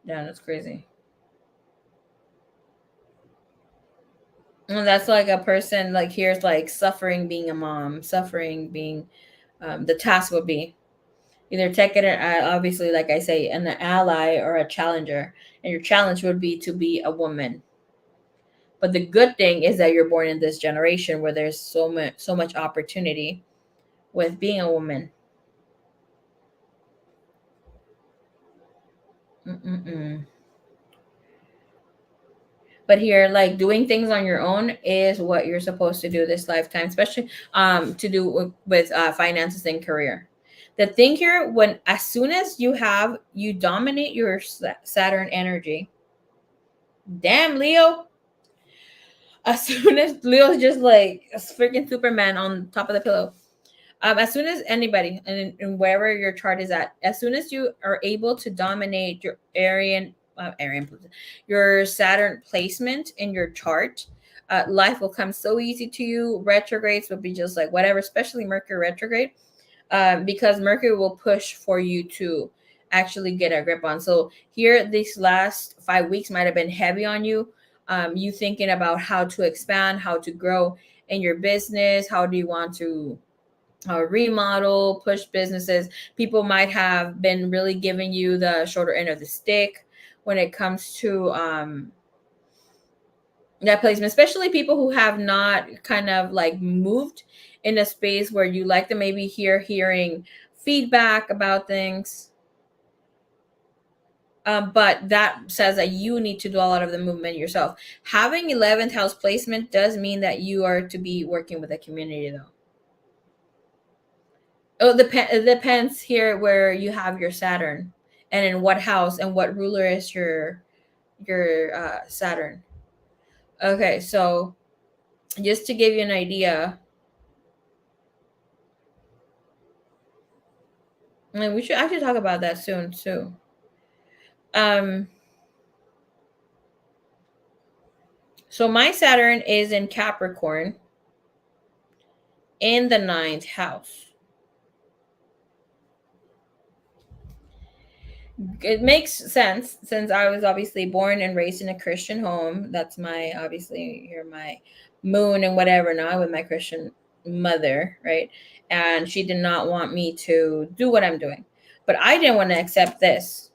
yeah, that's crazy. And that's like a person like here's like suffering being a mom, suffering being the task would be either take it obviously like I say an ally or a challenger, and your challenge would be to be a woman. But the good thing is that you're born in this generation where there's so much opportunity with being a woman. Mm-mm-mm. But here, like doing things on your own is what you're supposed to do this lifetime, especially to do with finances and career. The thing here, when as soon as you dominate your Saturn energy, damn Leo, as soon as Leo's just like a freaking Superman on top of the pillow. As soon as anybody and wherever your chart is at, as soon as you are able to dominate your your Saturn placement in your chart, life will come so easy to you. Retrogrades will be just like whatever, especially Mercury retrograde, because Mercury will push for you to actually get a grip on. So here, these last 5 weeks might have been heavy on you. You thinking about how to expand, how to grow in your business, how do you want to remodel, push businesses. People might have been really giving you the shorter end of the stick when it comes to that placement, especially people who have not kind of like moved in a space where you like to maybe hearing feedback about things. But that says that you need to do a lot of the movement yourself. Having 11th house placement does mean that you are to be working with a community though. Oh, it depends here where you have your Saturn, and in what house and what ruler is your Saturn. Okay, so just to give you an idea, and we should actually talk about that soon too. Um, so my Saturn is in Capricorn in the 9th house. It makes sense since I was obviously born and raised in a Christian home. That's my obviously here my moon and whatever now with my Christian mother, right? And she did not want me to do what I'm doing. But I didn't want to accept this,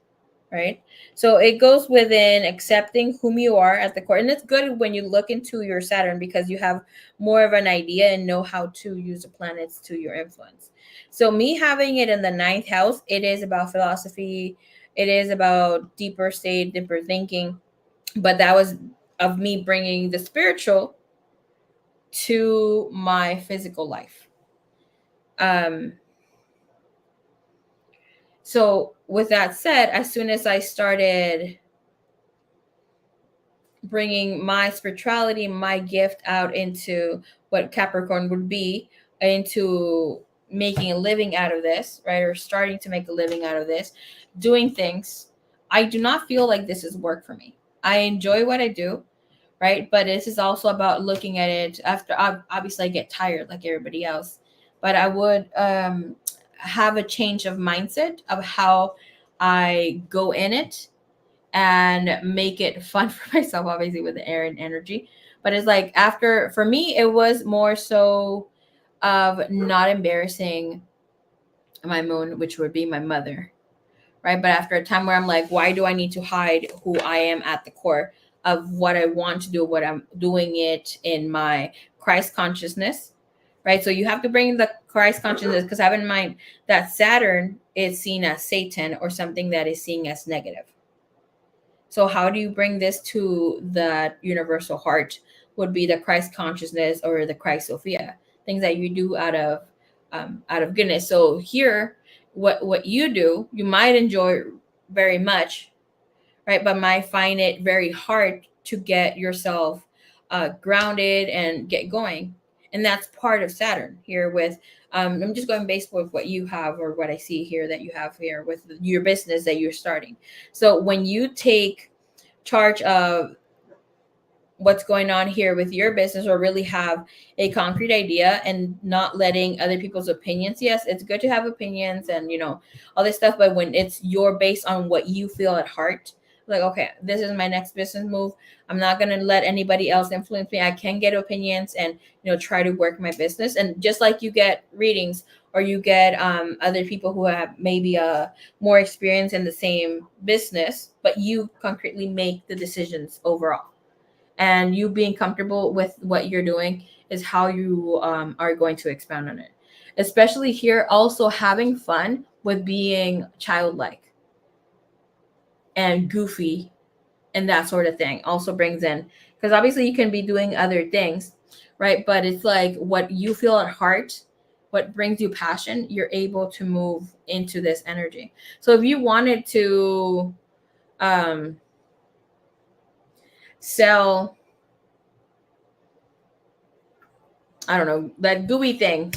right? So it goes within accepting whom you are at the core. And it's good when you look into your Saturn because you have more of an idea and know how to use the planets to your influence. So me having it in the 9th house, it is about philosophy. It is about deeper state, deeper thinking. But that was of me bringing the spiritual to my physical life. Um, so with that said, as soon as I started bringing my spirituality, my gift out into what Capricorn would be, into making a living out of this, right? Or starting to make a living out of this, doing things. I do not feel like this is work for me. I enjoy what I do, right? But this is also about looking at it after obviously I get tired like everybody else. But I would have a change of mindset of how I go in it and make it fun for myself, obviously with the air and energy. But it's like after, for me, it was more so of not embarrassing my moon, which would be my mother, right? But after a time where I'm like, why do I need to hide who I am at the core of what I want to do, what I'm doing it in my Christ consciousness, right? So you have to bring the Christ consciousness because have in mind that Saturn is seen as Satan or something that is seen as negative. So how do you bring this to the universal heart would be the Christ consciousness or the Christ Sophia, things that you do out of goodness. So here, what you do, you might enjoy very much, right? But might find it very hard to get yourself grounded and get going. And that's part of Saturn here with, I'm just going based with what you have or what I see here that you have here with your business that you're starting. So when you take charge of what's going on here with your business or really have a concrete idea and not letting other people's opinions, yes, it's good to have opinions and all this stuff, but when it's your based on what you feel at heart, like, okay, this is my next business move, I'm not going to let anybody else influence me, I can get opinions and try to work my business. And just like you get readings or you get other people who have maybe more experience in the same business, but you concretely make the decisions overall, and you being comfortable with what you're doing is how you are going to expand on it. Especially here, also having fun with being childlike and goofy and that sort of thing also brings in, because obviously you can be doing other things, right? But it's like what you feel at heart, what brings you passion, you're able to move into this energy. So if you wanted to sell, I don't know, that gooey thing,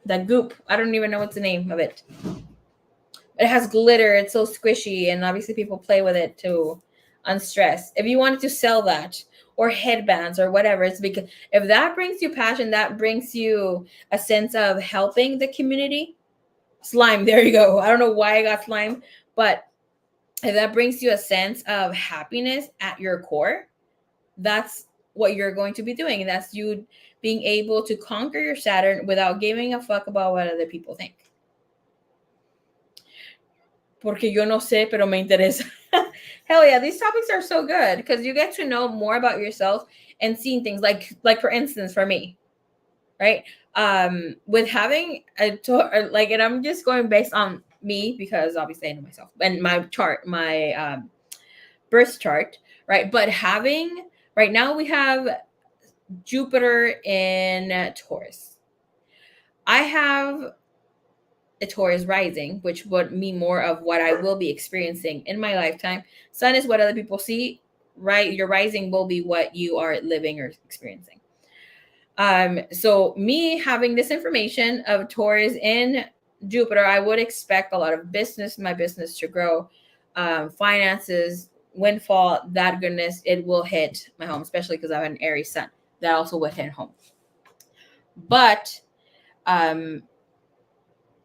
that goop. I don't even know what's the name of it. It has glitter. It's so squishy, and obviously people play with it to unstress. If you wanted to sell that, or headbands or whatever, it's because if that brings you passion, that brings you a sense of helping the community. Slime, there you go. I don't know why I got slime, but if that brings you a sense of happiness at your core, that's what you're going to be doing. And that's you being able to conquer your Saturn without giving a fuck about what other people think. Porque yo no sé, pero me interesa. Hell yeah, these topics are so good because you get to know more about yourself and seeing things like for instance, for me, right? With having and I'm just going based on me because obviously I know myself and my chart, my birth chart, right? But having right now we have Jupiter in Taurus. I have a Taurus rising, which would mean more of what I will be experiencing in my lifetime. Sun is what other people see, right? Your rising will be what you are living or experiencing. So me having this information of Taurus in Jupiter, I would expect a lot of my business to grow, finances, windfall, that goodness, it will hit my home, especially because I have an Aries sun. That also would hit home. But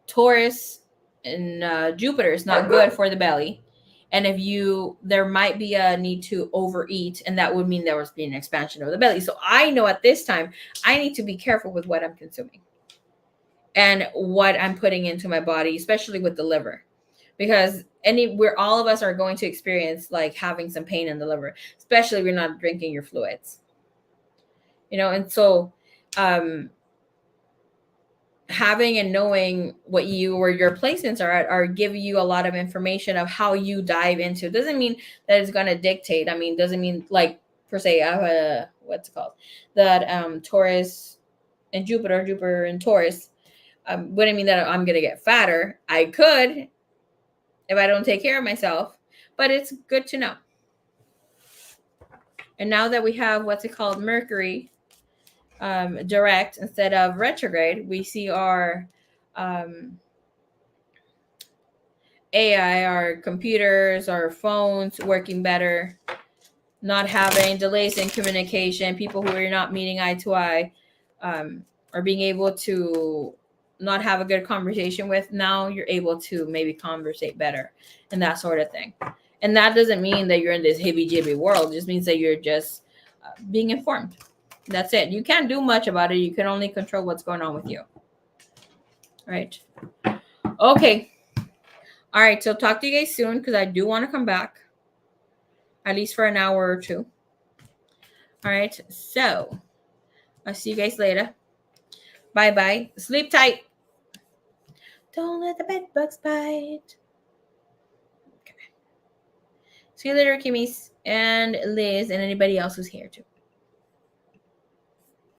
Taurus and Jupiter is not good for the belly. And there might be a need to overeat, and that would mean there was being an expansion of the belly. So I know at this time, I need to be careful with what I'm consuming and what I'm putting into my body, especially with the liver, because we're all of us are going to experience like having some pain in the liver, especially if you're not drinking your fluids, and so, having and knowing what your placements are at are giving you a lot of information of how you dive into it. Doesn't mean that it's going to dictate. I mean, doesn't mean like per se I have a what's it called, that Taurus and Jupiter and Taurus wouldn't mean that I'm going to get fatter. I could if I don't take care of myself, but it's good to know. And now that we have what's it called, Mercury direct instead of retrograde, we see our AI, our computers, our phones working better, not having delays in communication, people who are not meeting eye to eye, or being able to not have a good conversation with. Now you're able to maybe conversate better and that sort of thing. And that doesn't mean that you're in this heebie-jeebie world. It just means that you're just being informed. That's it. You can't do much about it. You can only control what's going on with you. Right. Okay. All right. So talk to you guys soon because I do want to come back at least for an hour or two. All right. So I'll see you guys later. Bye-bye. Sleep tight. Don't let the bed bugs bite. Okay. See you later, Kimmy's and Liz and anybody else who's here too.